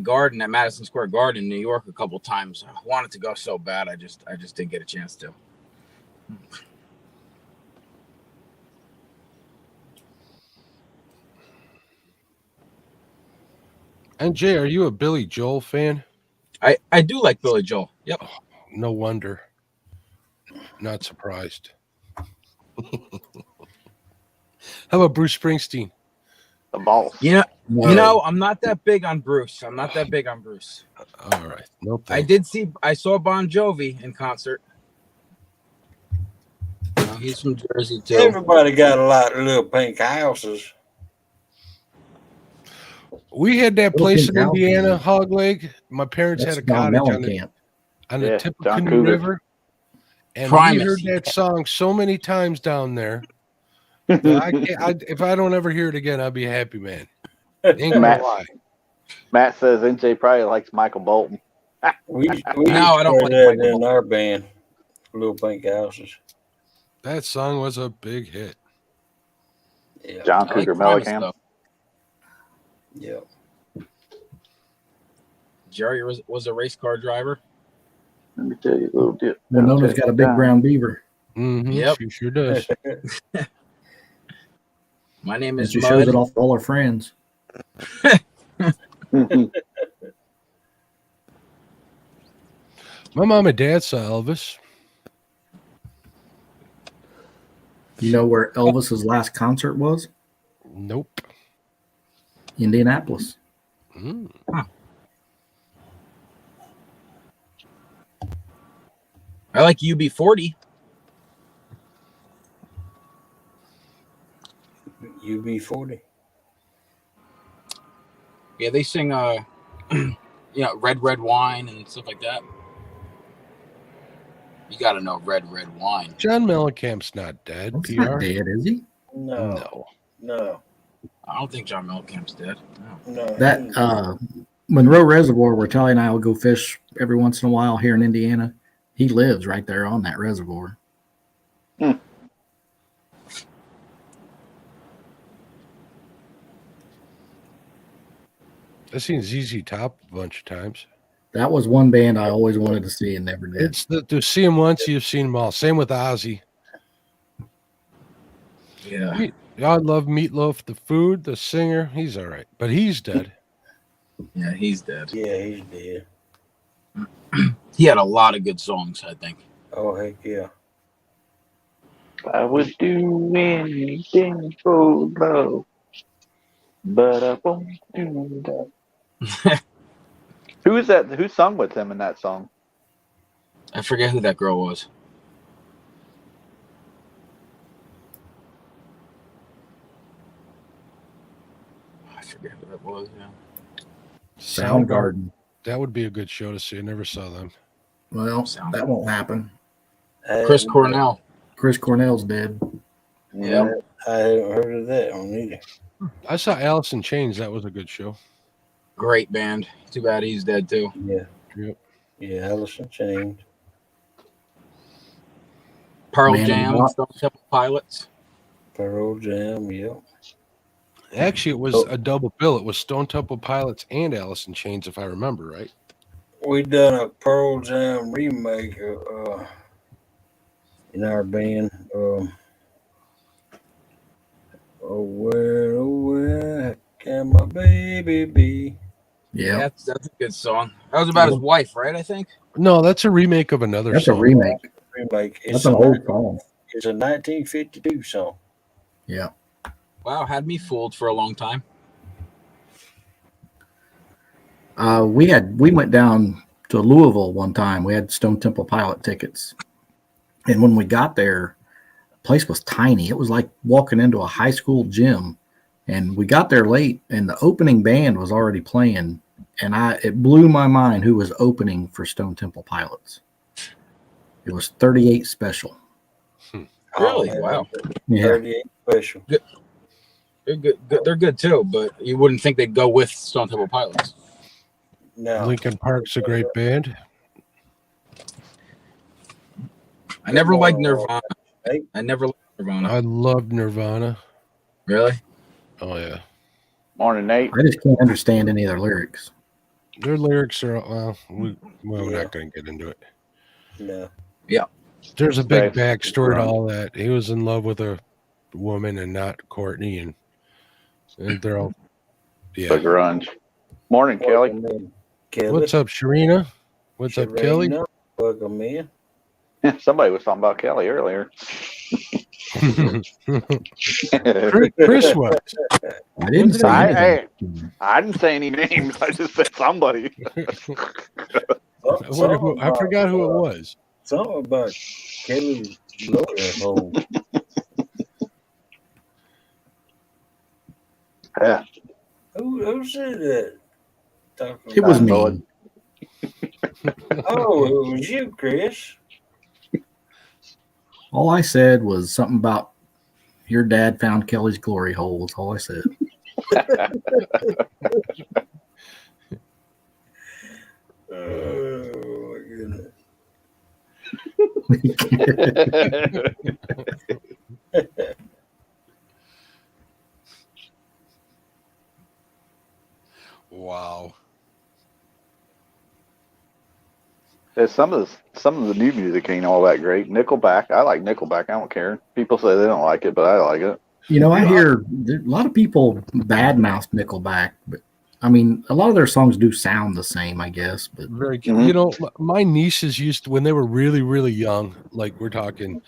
Garden at Madison Square Garden in New York a couple times. I wanted to go so bad. I just didn't get a chance to. And Jay, are you a Billy Joel fan? I do like Billy Joel. Yep. Oh, no wonder. Not surprised. How about Bruce Springsteen? The balls. You No. know, I'm not that big on Bruce. I'm not that big on Bruce. All right. No thanks. I saw Bon Jovi in concert. He's from Jersey too. Everybody got a lot of little pink houses. We had that Little place Pink in House Indiana, is- Hog Leg. My parents That's had a Don cottage on Mellencamp. the Yeah, tip of John Canoe Cougar. River. And Primus. we heard that song so many times down there that if I don't ever hear it again, I'll be a happy man. Ain't gonna Matt. lie. Matt says NJ probably likes Michael Bolton. We No, used I to don't play like that Michael in our band, Little Pink Houses. That song was a big hit. Yeah, John I like Cougar Primus, Mellencamp. though. yeah. Jerry was a race car driver. Let me tell you a little bit. Winona's got a big brown beaver. Mm-hmm. Yep. She sure does. My name And is she shows Mud. it off to all her friends. My mom and dad saw Elvis. You know where Elvis's last concert was? Nope. Indianapolis. Mm. I like UB40. UB40. Yeah, they sing Red Red Wine and stuff like that. You got to know Red Wine. John Mellencamp's not dead. He's PR. not dead, is he? No. I don't think John Mellencamp's dead. No. That Monroe Reservoir, where Charlie and I will go fish every once in a while here in Indiana, he lives right there on that reservoir. I've seen ZZ Top a bunch of times. That was one band I always wanted to see and never did. It's to see him once, you've seen them all. Same with Ozzy. Yeah. I love Meatloaf, the food, the singer. He's all right, but he's dead. Yeah, he's dead. Yeah, he's dead. He had a lot of good songs, I think. Oh, heck yeah. I would do anything for love, but I won't do that. Who is that? Who sung with him in that song? I forget who that girl was. I forget who that was. Yeah. Soundgarden. That would be a good show to see. I never saw them. Well, Soundgarden. that won't happen. Chris Cornell. Chris Cornell's dead. Yeah. I haven't heard of that one either. I saw Alice in Chains. That was a good show. Great band. Too bad he's dead too. Yeah. Yep. Yeah, Alice in Chains. Pearl Man, Jam, what? Stone Temple Pilots. Pearl Jam, yeah. Actually, it was a double bill. It was Stone Temple Pilots and Alice in Chains, if I remember right. We done a Pearl Jam remake in our band. Oh where can my baby be? Yeah, That's a good song. That was about his wife, right? I think. No, that's a remake of another that's a song. remake. Remake. That's an old song. It's a 1952 song. Yeah. Wow, had me fooled for a long time. We went down to Louisville one time. We had Stone Temple Pilot tickets, and when we got there, the place was tiny. It was like walking into a high school gym. And we got there late, and the opening band was already playing, and it blew my mind who was opening for Stone Temple Pilots. It was 38 Special. Really? man, Wow. Yeah. 38 Special. They're good. They're good too, but you wouldn't think they'd go with Stone Temple Pilots. No. Linkin Park's a great band. I never liked Nirvana. I never liked Nirvana. I love Nirvana. Really? Oh yeah. Morning, Nate. I just can't understand any of their lyrics. Their lyrics are we're not going to get into it. No. Yeah. There's a big Okay. backstory to all that. He was in love with a woman and not Courtney, and they're all The grunge. Morning, Kelly. Kelly. What's up, Sharina? What's up, Kelly? Welcome in. Somebody was talking about Kelly earlier. Chris was. I didn't say anything. I didn't say any names. I just said somebody. I forgot who it was. Something about Kelly Loader home. Yeah. Who said that? It was me. Oh, it was you, Chris. All I said was something about your dad found Kelly's glory hole. That's all I said. Oh, my goodness. Wow. Some of the new music ain't all that great. Nickelback, I like Nickelback. I don't care. People say they don't like it, but I like it. You know, I hear a lot of people badmouth Nickelback, but I mean, a lot of their songs do sound the same, I guess. But Very, you know, my nieces used to, when they were really, really young, like we're talking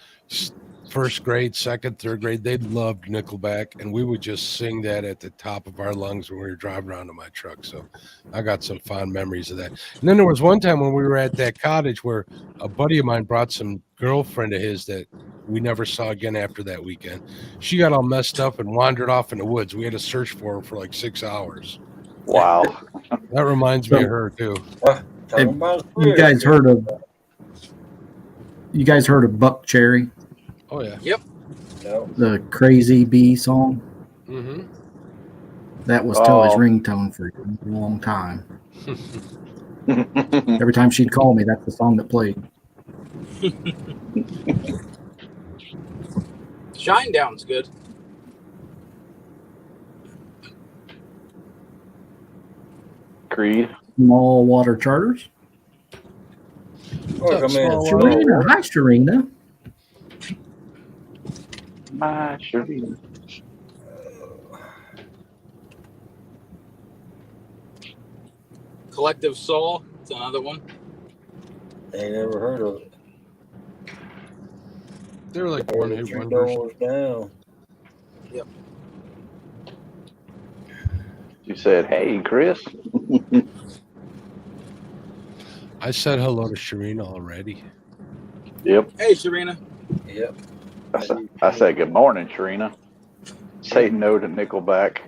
first grade, second, third grade, they loved Nickelback, and we would just sing that at the top of our lungs when we were driving around in my truck. So I got some fond memories of that. And then there was one time when we were at that cottage where a buddy of mine brought some girlfriend of his that we never saw again after that weekend. She got all messed up and wandered off in the woods. We had to search for her for like 6 hours. Wow. That reminds me of her too. you guys heard of Buck Cherry? Oh yeah. Yep. No. The Crazy Bee song? Mm-hmm. That was Tully's ringtone for a long time. Every time she'd call me, that's the song that played. Shinedown's good. Creed. Small Water Charters. Welcome in. Sharina. Hi, Sharina. My Sharina. Collective Soul. It's another one. Ain't never heard of it. They're like one hit Three wonders. Doors Down. Yep. You said, "Hey, Chris." I said hello to Sharina already. Yep. Hey, Sharina. Yep. I said, "Good morning, Sharina." Say no to Nickelback.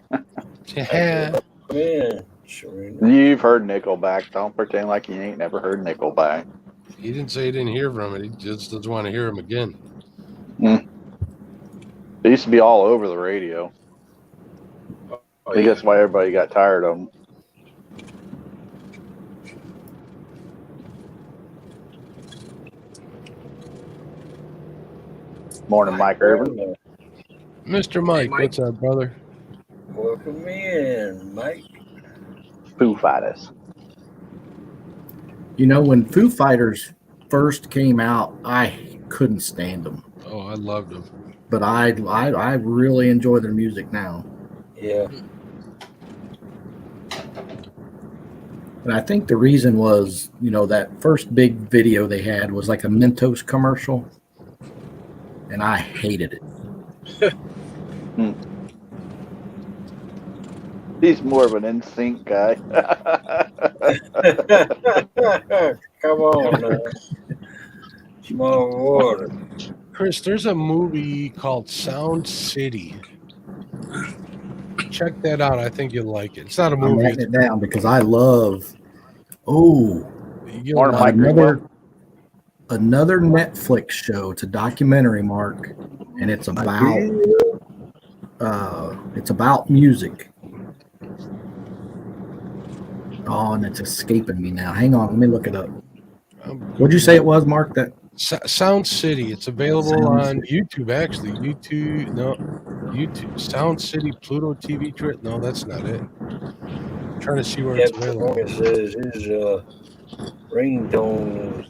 Yeah. Yeah, Sharina. You've heard Nickelback. Don't pretend like you ain't never heard Nickelback. He didn't say he didn't hear from it. He just doesn't want to hear him again. They used to be all over the radio. Oh, I think that's why everybody got tired of them. Morning, Mike Irvin. Mr. Mike, Mike. what's up, brother? Welcome in, Mike. Foo Fighters. You know, when Foo Fighters first came out, I couldn't stand them. Oh, I loved him. But I really enjoy their music now. Yeah. And I think the reason was, you know, that first big video they had was like a Mentos commercial. And I hated it. He's more of an NSYNC guy. Come on now. Small water. Chris, there's a movie called Sound City. check that out. I think you'll like it. It's not a I'm movie. writing it down because I love. Oh, You'll Morning, like Mike. another Netflix show. It's a documentary, Mark, and it's about music. Oh, and it's escaping me now. Hang on, let me look it up. What'd you say it was, Mark? That Sound City. It's available Sound on City. YouTube, actually. YouTube. Sound City Pluto TV trip. No, that's not it. I'm trying to see where it's Captain available. Morgan says his ringtone is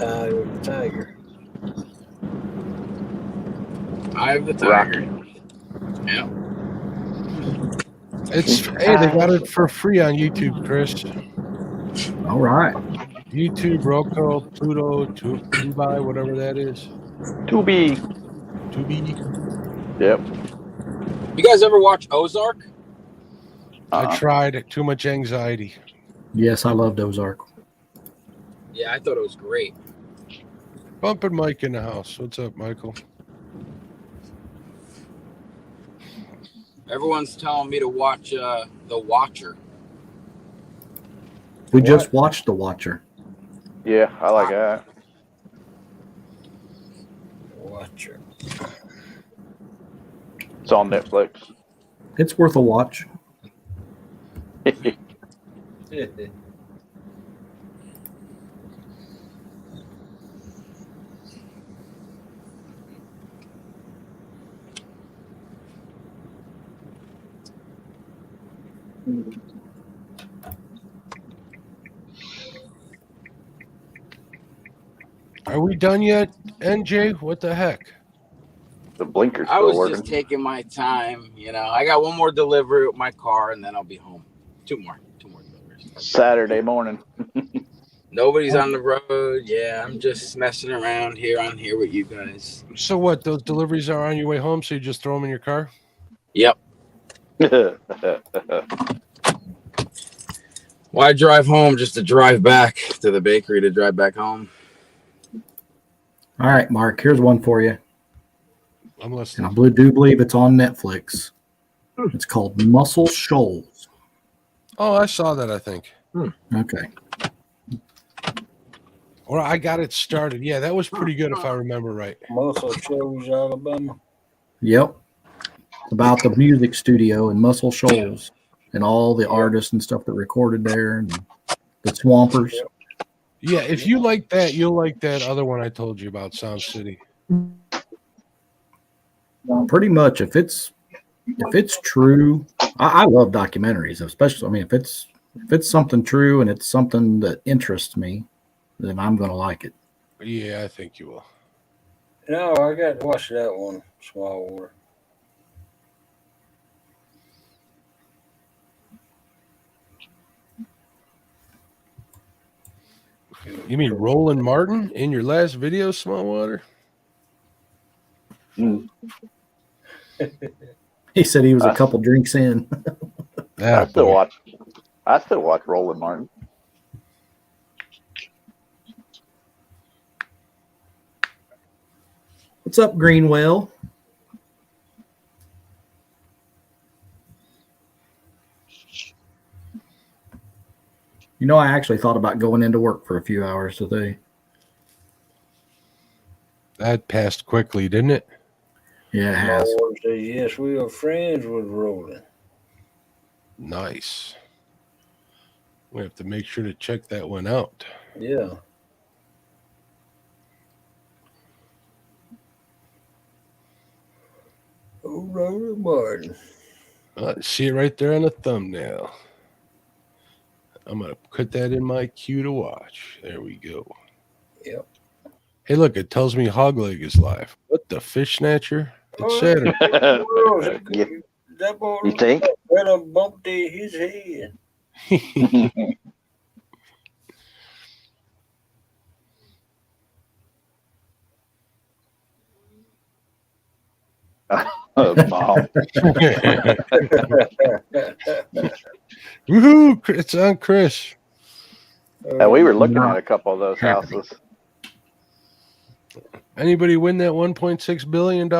Eye of the Tiger. Eye of the Tiger. Yeah. Hey, they got it for free on YouTube, Chris. All right. YouTube, Roku, Pluto, Tubi, whatever that is. Tubi. Tubi. Yep. You guys ever watch Ozark? I tried. Too much anxiety. Yes, I loved Ozark. Yeah, I thought it was great. Bumping Mike in the house. What's up, Michael? Everyone's telling me to watch The Watcher. We just watched The Watcher. Yeah, I like that. Watcher. It's on Netflix. It's worth a watch. Are we done yet, NJ? What the heck? The blinker's I still was working. just taking my time. You know, I got one more delivery with my car, and then I'll be home. Two more deliveries. Saturday morning. Nobody's on the road. Yeah, I'm just messing around here with you guys. So what? Those deliveries are on your way home, so you just throw them in your car? Yep. Why drive home just to drive back to the bakery to drive back home? All right, Mark, here's one for you. I'm listening. And I do believe it's on Netflix. It's called Muscle Shoals. Oh, I saw that, I think. Okay. Or I got it started. Yeah, that was pretty good if I remember right. Muscle Shoals, Alabama. Yep. It's about the music studio in Muscle Shoals and all the artists and stuff that recorded there and the Swampers. Yeah, if you like that, you'll like that other one I told you about, Sound City. Pretty much, if it's true, I love documentaries, especially. I mean, if it's something true and it's something that interests me, then I'm going to like it. Yeah, I think you will. No, I got to watch that one. Small Water. You mean Roland Martin in your last video, Small Water? He said he was a couple drinks in. I still watch Roland Martin. What's up, Greenwell? You know, I actually thought about going into work for a few hours today. That passed quickly, didn't it? Yeah, it has. Small Water says, yes, we are friends with Roland. Nice. We have to make sure to check that one out. Yeah. Oh, Roland Martin. See it right there on the thumbnail. I'm going to put that in my queue to watch. There we go. Yep. Hey, look, it tells me Hogleg is live. What the fish snatcher? It's Saturday. That boy, You think? Well, bumped his head. Mom. Woohoo! It's on Chris. And we were looking at a couple of those houses. Anybody win that $1.6 billion?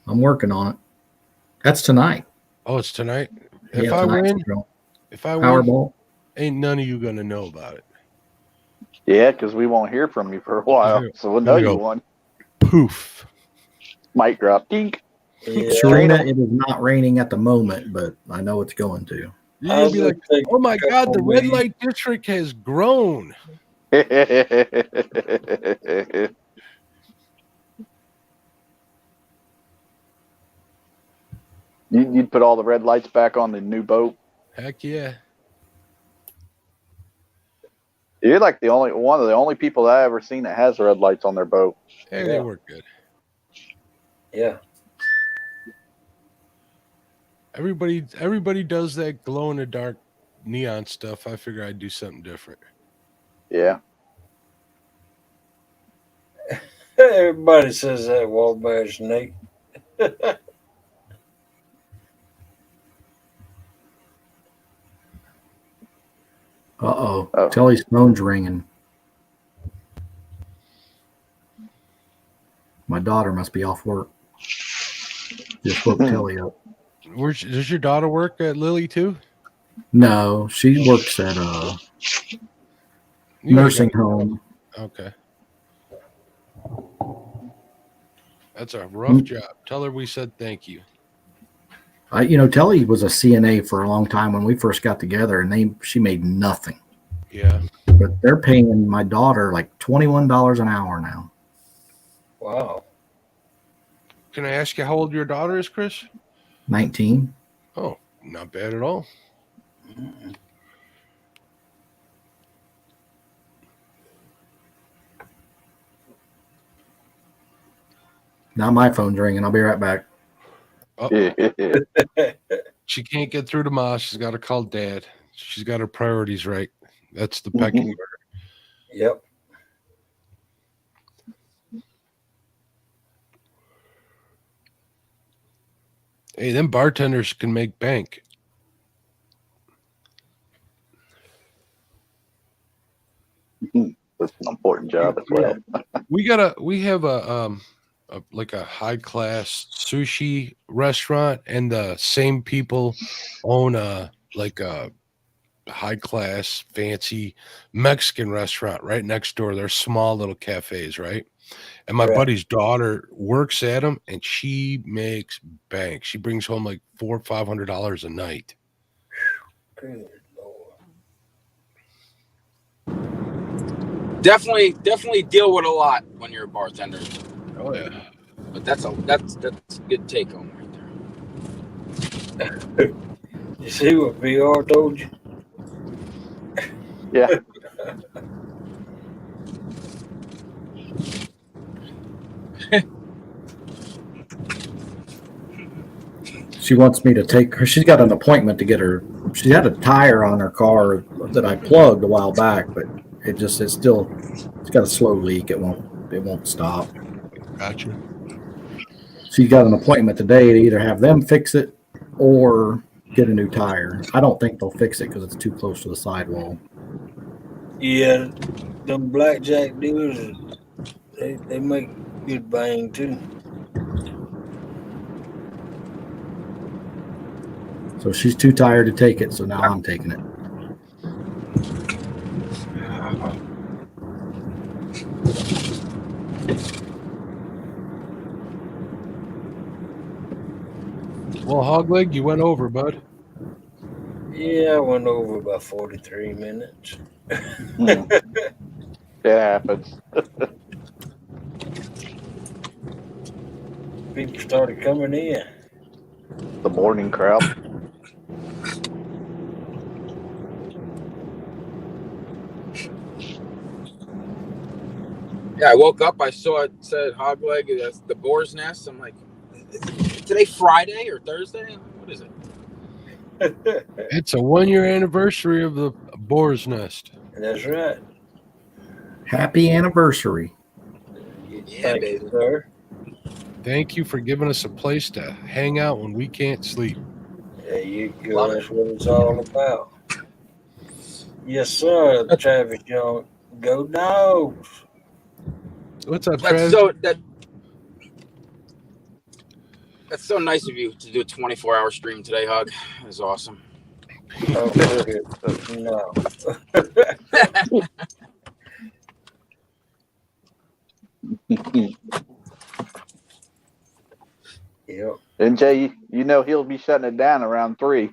I'm working on it. That's tonight. Oh, it's tonight. If Yeah, I tonight's win, the draw. if I win, Powerball. ain't none of you gonna know about it. Yeah, because we won't hear from you for a while, so we'll know Gonna you go won. poof. Mic drop. Dink. Yeah, Serena, it is not raining at the moment, but I know it's going to. You're gonna be I'll like, just take oh my a God, couple the red weeks. light district has grown. You'd put all the red lights back on the new boat. Heck yeah. You're like one of the only people that I ever seen that has red lights on their boat. Hey, they Yeah. work good. Yeah. Everybody does that glow in the dark neon stuff. I figure I'd do something different. Yeah. Everybody says that, Wabash Nate. Uh-oh. Oh. Telly's phone's ringing. My daughter must be off work. Just woke Telly up. Does your daughter work at Lily too? No, she works at a You guys nursing gotta- home. Okay. That's a rough job. Tell her we said thank you. Telly was a CNA for a long time when we first got together, and she made nothing. Yeah. But they're paying my daughter like $21 an hour now. Wow. Can I ask you how old your daughter is, Chris? 19. Oh, not bad at all. Now my phone's ringing. I'll be right back. She can't get through to Ma. She's got to call Dad. She's got her priorities right. That's the pecking order. Yep. Hey, them bartenders can make bank. That's an important job as well. We have a like a high class sushi restaurant, and the same people own a high class fancy Mexican restaurant right next door. They're small little cafes, right? And my Right. buddy's daughter works at them, and she makes bank. She brings home like $400 or $500 a night. Good Lord. Definitely deal with a lot when you're a bartender. Oh yeah. But that's a good take home right there. You see what VR told you? Yeah. She wants me to take her. She's got an appointment to get her. She had a tire on her car that I plugged a while back, but it's got a slow leak. It won't stop. Gotcha. She's got an appointment today to either have them fix it or get a new tire. I don't think they'll fix it because it's too close to the sidewall. Yeah, them blackjack dealers, they make good bang too. So she's too tired to take it, so now I'm taking it. Well, Hogleg, you went over, bud. Yeah, I went over about 43 minutes. It happens. People started coming in. The morning crowd. Yeah, I woke up. I saw it said hog leg. That's the boar's nest. I'm like, is today Friday or Thursday? What is it? It's a 1-year anniversary of the Boar's Nest. That's right. Happy anniversary. Yeah, Thank baby. you, sir. Thank you for giving us a place to hang out when we can't sleep. There you go. Love it. That's what it's all about. Yes, sir. Travis Young. Go Dogs. What's up, That's Travis? so that. That's so nice of you to do a 24-hour stream today, Hug. That's awesome. Okay, no. Yep. And Jay, you know he'll be shutting it down around 3.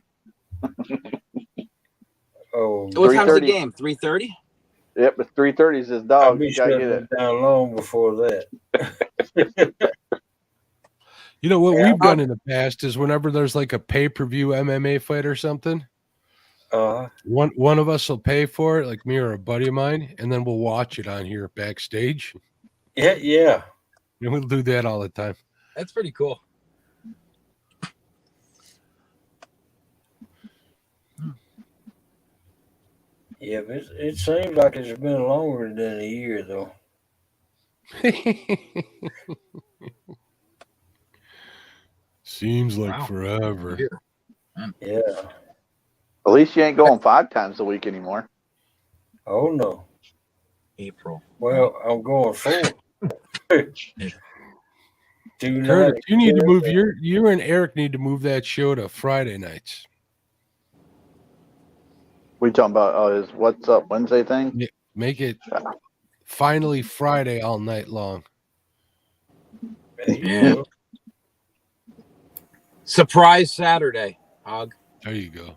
Oh, What time's the 3:30. game? 3:30? Yep, it's 3:30 is his I'll dog. be You gotta shutting get it. it down long before that. You know what Yeah, we've done in the past is whenever there's like a pay-per-view MMA fight or something, one of us will pay for it, like me or a buddy of mine, and then we'll watch it on here backstage. yeah. And we'll do that all the time. That's pretty cool. Yeah, but it seems like it's been longer than a year, though. Seems like Wow. forever. Yeah. At least you ain't going 5 times a week anymore. Oh, no. April. Well, I'm going 4. Curtis, you need to move you and Eric need to move that show to Friday nights. We talking about his What's Up Wednesday thing? Yeah, make it finally Friday all night long. Yeah. Surprise Saturday, Hog. There you go.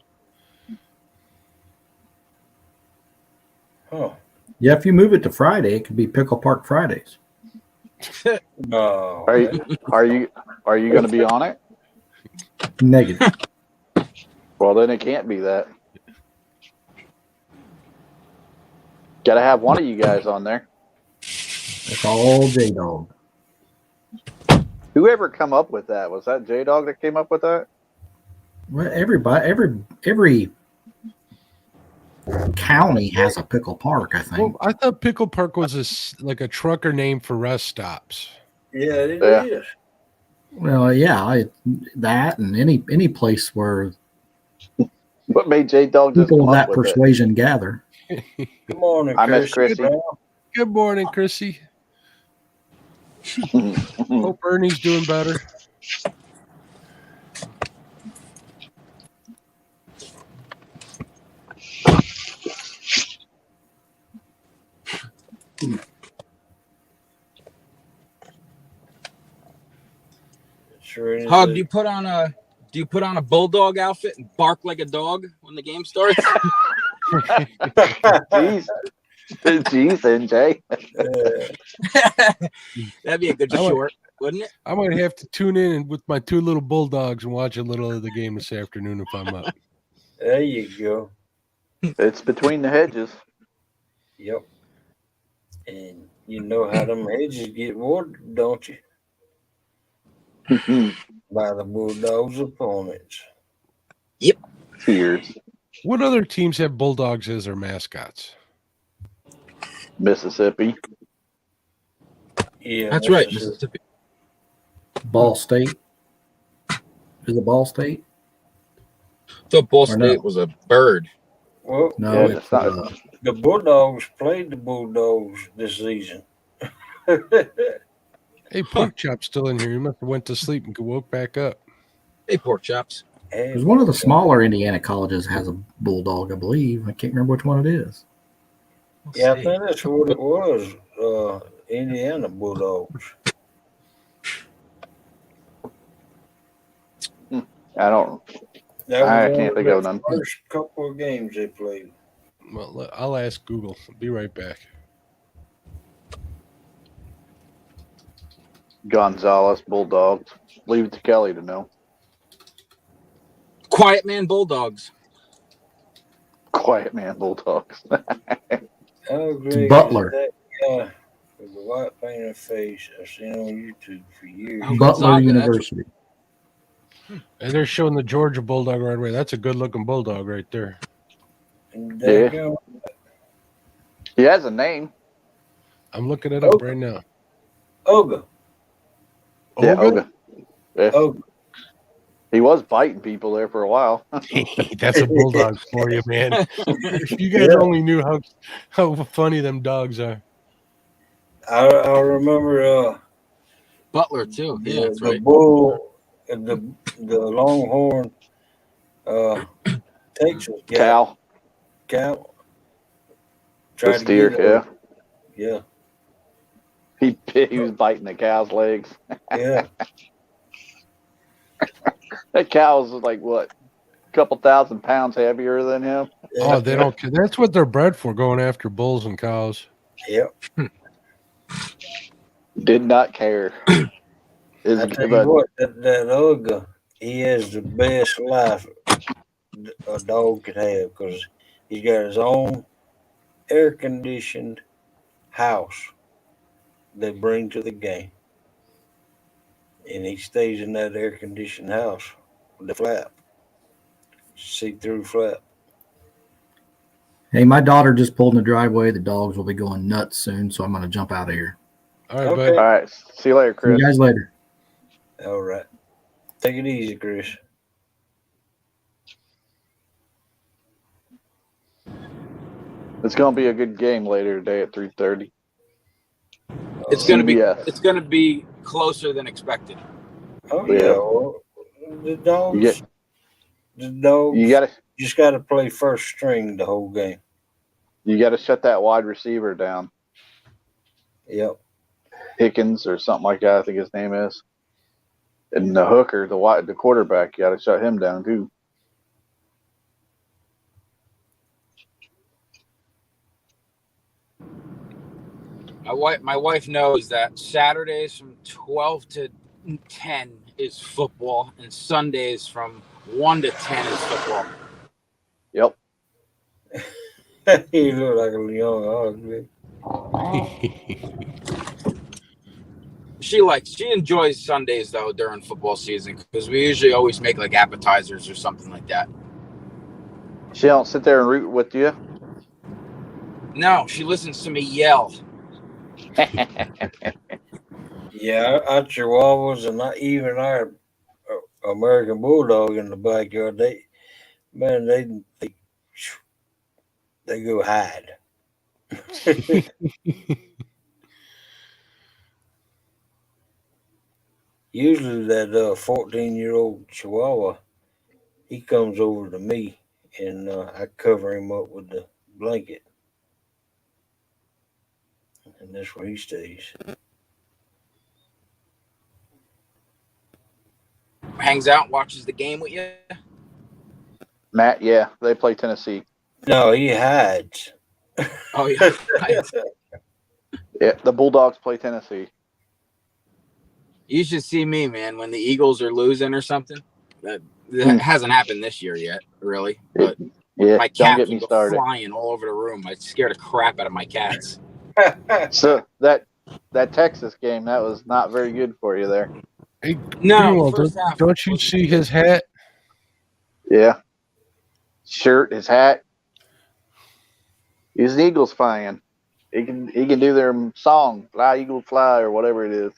Huh. Yeah, if you move it to Friday, it could be Pickle Park Fridays. No. Are you going to be on it? Negative. Well, then it can't be that. Got to have one of you guys on there. It's all J Dog. Whoever come up with that? Was that J Dog that came up with that? Well, every county has a Pickle Park, I think. Well, I thought Pickle Park was like a trucker name for rest stops. Yeah, it Yeah. is. Well, yeah, that and any place where What made J Dog just people come of up that with persuasion gather. Good morning, I miss Chris. Chrissy. Good morning, Chrissy. it? Hope Ernie's doing better. Sure is. Hog, do you put on a bulldog outfit and bark like a dog when the game starts? Jeez, NJ. That'd be a good short, wouldn't it? I might have to tune in with my 2 little bulldogs and watch a little of the game this afternoon if I'm up. There you go. It's between the hedges. Yep. And you know how them hedges get watered, don't you? By the Bulldogs' opponents. Tears. What other teams have bulldogs as their mascots? Mississippi. Yeah, That's right, Mississippi. Ball State. Is it Ball State? So Ball Or no? State was a bird. Well, No, Yeah, it's it's not- the Bulldogs played the Bulldogs this season. Hey, Pork Chop's still in here. He must have went to sleep and woke back up. Hey, pork chops. There's one of the smaller Indiana colleges has a bulldog, I believe. I can't remember which one it is. Yeah, I think that's what it was. Indiana Bulldogs. I don't. That was I one can't think of none. the first couple of games they played. Well, I'll ask Google. I'll be right back. Gonzalez Bulldogs. Leave it to Kelly to know. Quiet Man Bulldogs. Quiet Man Bulldogs. How great Butler. is that guy with the white painted face I've seen on YouTube for years? Oh, Butler Gonzaga, that's- University. And they're showing the Georgia Bulldog right away. That's a good-looking bulldog right there. And there you go. He has a name. I'm looking it up right now. Oga. Yeah, Olga? Oga. Yeah. Oga. He was biting people there for a while. That's a bulldog for you, man. If you guys only knew how funny them dogs are. I remember Butler too. Yeah, that's the right. bull the Longhorn Texas guy, Cow. cow, The tried to steer, get yeah. Yeah, He was biting the cow's legs. yeah. That cow was like what, a couple 1,000 pounds heavier than him. Oh, they don't care. That's what they're bred for, going after bulls and cows. Yep. Did not care. I tell you what, that Uga, he has the best life a dog could have because he's got his own air conditioned house they bring to the game, and he stays in that air conditioned house with the flap, see through flap. Hey, my daughter just pulled in the driveway. The dogs will be going nuts soon, so I'm going to jump out of here. All right, Okay. All right. See you later, See Chris. you guys later. All right, take it easy, Chris. It's gonna be a good game later today at 3:30. It's gonna be CBS. it's gonna be closer than expected. Oh Yeah. yeah, well, the dogs. You get The dogs you gotta just got to play first string the whole game. shut that wide receiver down. Yep. Hickens or something like that, I think his name is. And the hooker, the quarterback, you gotta shut him down too. My wife knows that Saturdays from 12 to 10 is football, and Sundays from 1 to 10 is football. Yep. You look like a young hog, man. She enjoys Sundays though during football season because we usually always make like appetizers or something like that. She don't sit there and root with you. No, she listens to me yell. Yeah, our Chihuahuas and not even our American Bulldog in the backyard, they go hide. Usually that 14-year-old Chihuahua, he comes over to me and I cover him up with the blanket, and that's where he stays. Hangs out, watches the game with you. Matt, yeah, they play Tennessee. No, he hides. Oh yeah. Yeah, the Bulldogs play Tennessee. You should see me, man, when the Eagles are losing or something. That hasn't happened this year yet, really. But Yeah, my don't cats get me would go started. flying all over the room. I scared the crap out of my cats. So that Texas game, that was not very good for you there. Hey, No, Greenwald, first half don't you see his hat? Yeah. Shirt, his hat. He's an Eagles fan. He can do their song, Fly Eagle Fly, or whatever it is.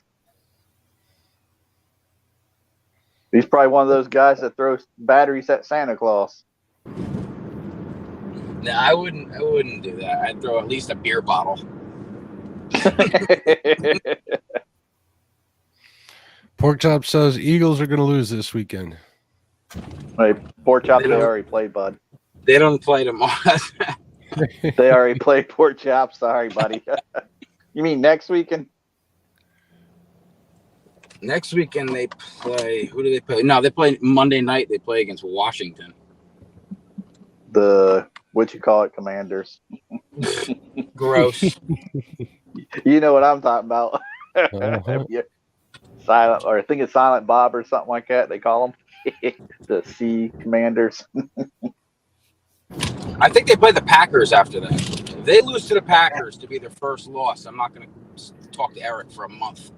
He's probably one of those guys that throws batteries at Santa Claus. No, I wouldn't do that. I'd throw at least a beer bottle. Pork Chop says Eagles are going to lose this weekend. Hey, Pork Chop, they already played, bud. They don't play tomorrow. They already played Pork Chop. Sorry, buddy. You mean next weekend? Next weekend they play. Who do they play? No, they play Monday night. They play against Washington. The Commanders. Gross. You know what I'm talking about. Uh-huh. Yeah. Silent, or I think it's Silent Bob or something like that. They call them the Sea Commanders. I think they play the Packers after that. If they lose to the Packers to be their first loss, I'm not going to talk to Eric for a month.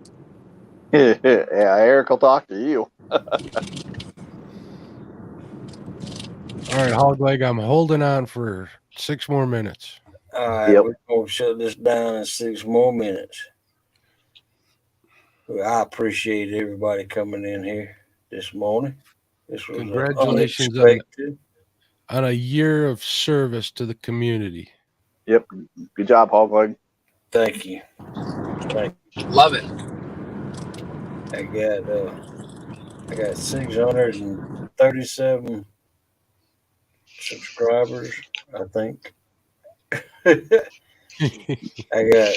Yeah, Eric will talk to you. All right, Hog Leg, I'm holding on for 6 more minutes. All right, Yep. we're going to shut this down in 6 more minutes. Well, I appreciate everybody coming in here this morning. This was Congratulations unexpected. on a year of service to the community. Yep. Good job, Hogleg. Thank you. Thank you. Love it. I got I got 637 subscribers, I think. I got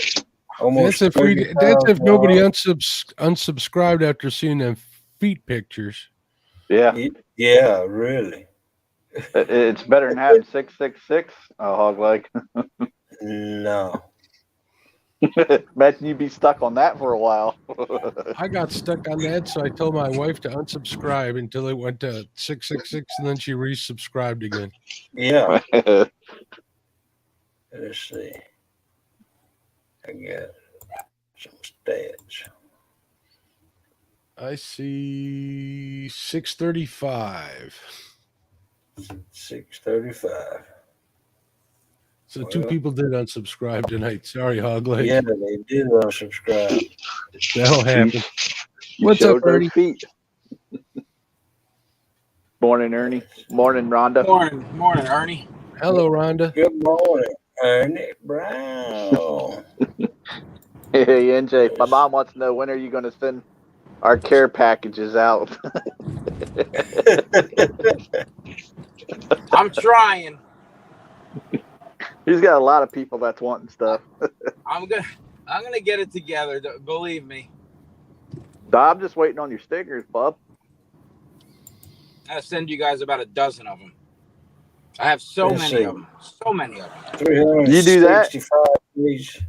almost That's if 30,000 nobody likes. unsubscribed after seeing them feet pictures. Yeah, Yeah, really. it's better than having 666 a hog leg. No. Imagine you'd be stuck on that for a while. I got stuck on that, so I told my wife to unsubscribe until it went to 666, and then she resubscribed again. Yeah. Let's see. I got some stats. I see 635. 635. So two people did unsubscribe tonight. Sorry, Hogleg. Yeah, they did unsubscribe. That'll happen. You What's up, showed those Ernie? feet. Morning, Ernie. Morning, Rhonda. Morning, Ernie. Hello, Rhonda. Good morning, Ernie Brown. Hey, NJ. My mom wants to know, when are you going to send our care packages out? I'm trying. He's got a lot of people that's wanting stuff. I'm gonna get it together. Believe me. So I'm just waiting on your stickers, bub. I'll send you guys about a dozen of them. I have so Let's many see. of them. So many of them. 365 days.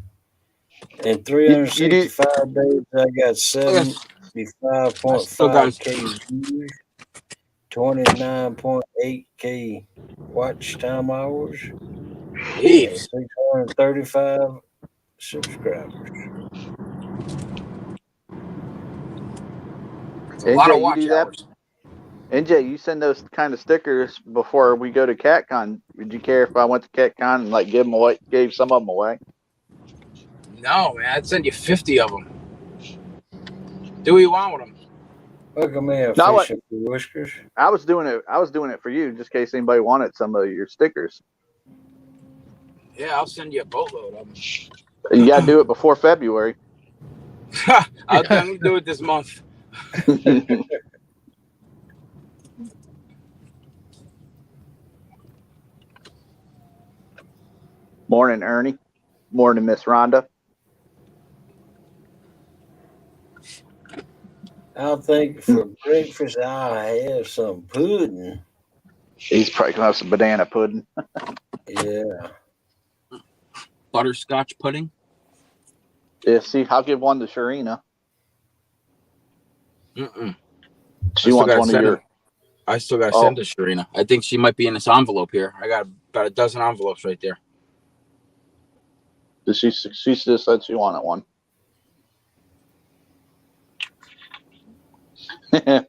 In 365 days, I got 75.5K views, 29.8K watch time hours, and 635 subscribers. A lot of watch hours. NJ, you send those kind of stickers before we go to CatCon. Would you care if I went to CatCon and like gave some of them away? No, man, I'd send you 50 of them. Do what you want with them. Look at me, fishing for whiskers. I was doing it for you, just in case anybody wanted some of your stickers. Yeah, I'll send you a boatload of them. You got to do it before February. I'm gonna do it this month. Morning, Ernie. Morning, Miss Rhonda. I think for breakfast I'll have some pudding. He's probably gonna have some banana pudding. Yeah. Butterscotch pudding. Yeah, see, I'll give one to Sharina. She wants one of your. I still got to send to Sharina. I think she might be in this envelope here. I got about a dozen envelopes right there. She just said she wanted one.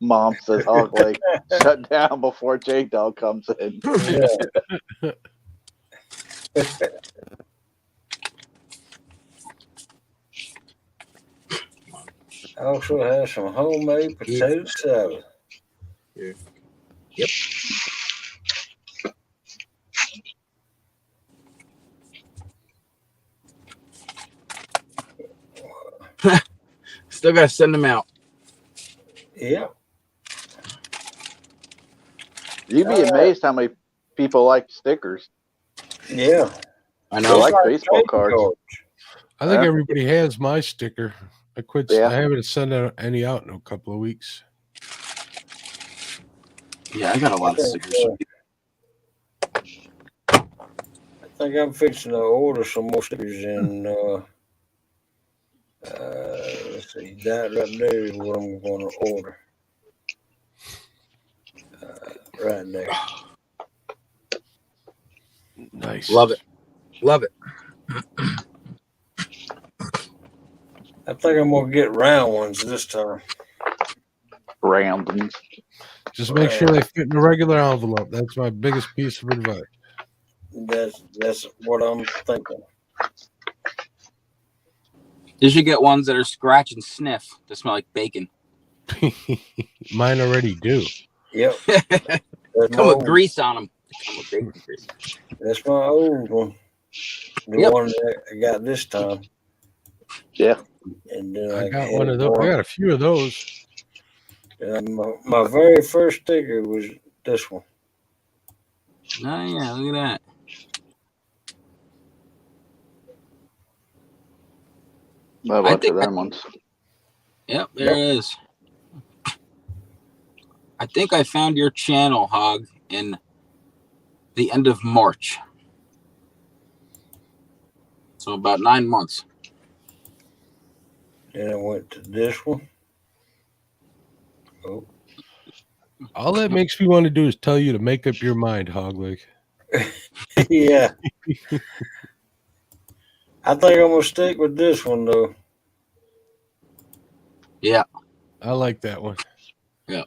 Mom says, "Hog leg, shut down before J Dog comes in." Yeah. I also have some homemade potato salad. Yeah. Yep. Still got to send them out. Yeah. You'd be amazed how many people like stickers. Yeah. I know. They like baseball cards. I think everybody has my sticker. I quit. Yeah. I haven't sent any out in a couple of weeks. Yeah, I got a lot of stickers. I think I'm fixing to order some more stickers, and let's see, that right there is what I'm going to order. Right there. Nice. Love it. Love it. I think I'm going to get round ones this time. Round ones. Just make sure they fit in a regular envelope. That's my biggest piece of advice. That's what I'm thinking. You should get ones that are scratch and sniff that smell like bacon. Mine already do. Yep. Come with grease on them. Come with bacon grease. That's my old one. The one that I got this time. Yeah. And then I got one of those. I got a few of those. My very first sticker was this one. Oh yeah, look at that. A bunch of them ones. Yep, there it is. I think I found your channel, Hog, in the end of March. So about 9 months. Then I went to this one. Oh. All that makes me want to do is tell you to make up your mind, Hogleg. Yeah. I think I'm gonna stick with this one though. Yeah. I like that one. Yeah.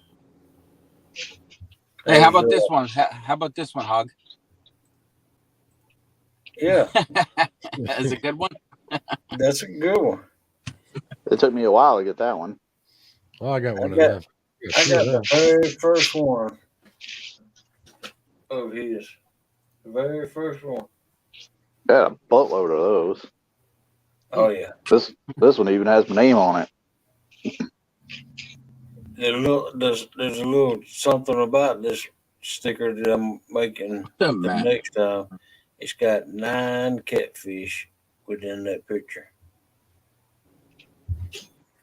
Hey, how about this one? How about this one, Hog? Yeah. That's a good one. That's a good one. It took me a while to get that one. Oh, I got one of them. I got the very first one of his. The very first one. Got a boatload of those. Oh yeah. This one even has my name on it. There's a little something about this sticker that I'm making the next time. It's got 9 catfish within that picture.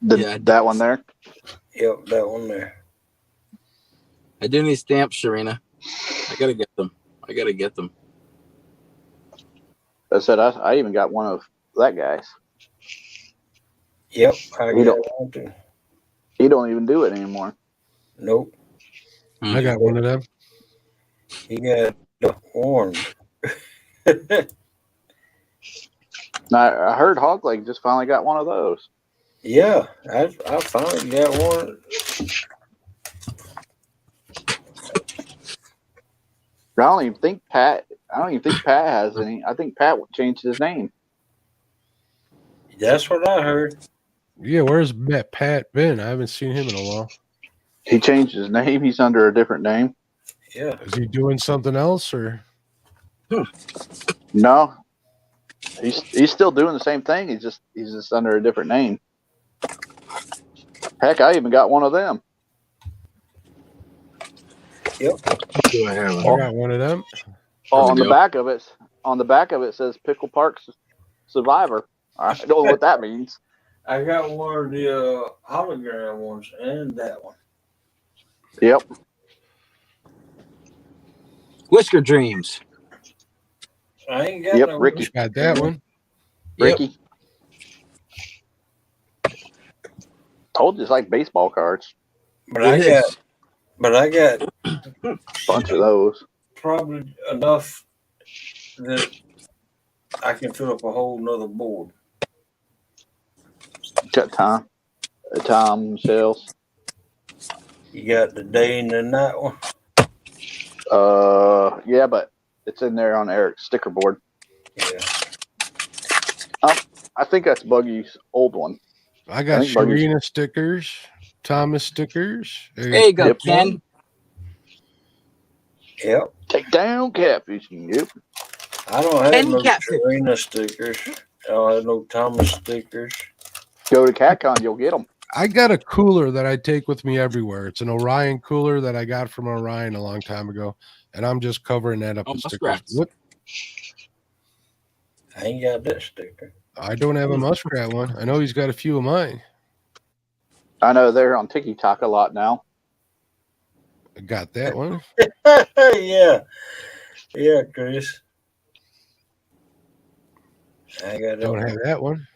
That one there? Yep, that one there. I do need stamps, Sharina. I gotta get them. I said I even got one of that guy's. Yep, I got one too. He don't even do it anymore. Nope. I got one of them. He got warned. I heard Hogleg just finally got one of those. Yeah, I finally got one. I don't even think Pat has any. I think Pat changed his name. That's what I heard. Yeah, where's Pat been? I haven't seen him in a while. He changed his name. He's under a different name. Yeah. Is he doing something else or? No. He's still doing the same thing. He's just under a different name. Heck, I even got one of them. Yep. I got one of them. On the back of it says Pickle Park Survivor. I don't know what that means. I got one of the hologram ones and that one. Yep. Whisker Dreams. I ain't got no Ricky got that one. Ricky. Told you it's like baseball cards. But I got a bunch of those. Probably enough that I can fill up a whole nother board. Got Tom shells. You got the day and the night one? Yeah, but it's in there on Eric's sticker board. Yeah. I think that's Buggy's old one. I got Sharina stickers, Thomas stickers. There you go, Ken. Yep. Take down catfishing. Yep. I don't have no Sharina stickers. I don't have no Thomas stickers. Go to CatCon, you'll get them. I got a cooler that I take with me everywhere. It's an Orion cooler that I got from Orion a long time ago, and I'm just covering that up with stickers. Look, I ain't got that sticker. I don't have a muskrat one. I know he's got a few of mine. I know they're on TikTok a lot now. I got that one. Yeah, Chris. I got don't have that one.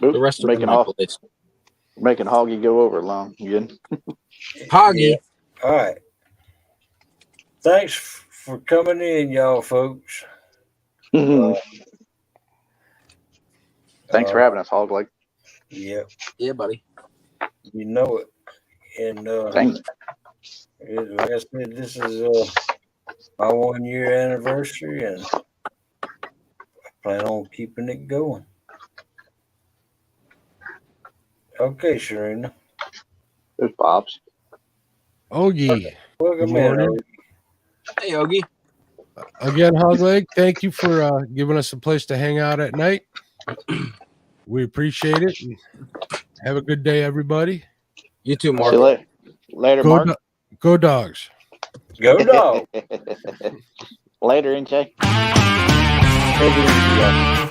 Oops, the rest of making Hoggy go over long again. Hoggy. Yeah. All right. Thanks for coming in, y'all folks. Thanks for having us, Hogleg. Yep. Yeah, buddy. You know it. And thanks. Like I said, this is my 1 year anniversary, and I plan on keeping it going. Okay, Sharina. There's Bob's. Ogie. Welcome in, Ogie. Hey, Ogie. Again, Hogleg, thank you for giving us a place to hang out at night. We appreciate it. Have a good day, everybody. You too, See Mark. you later. Later, Go, Mark. go dogs. Go dog. Later, NJ. Take it easy, y'all.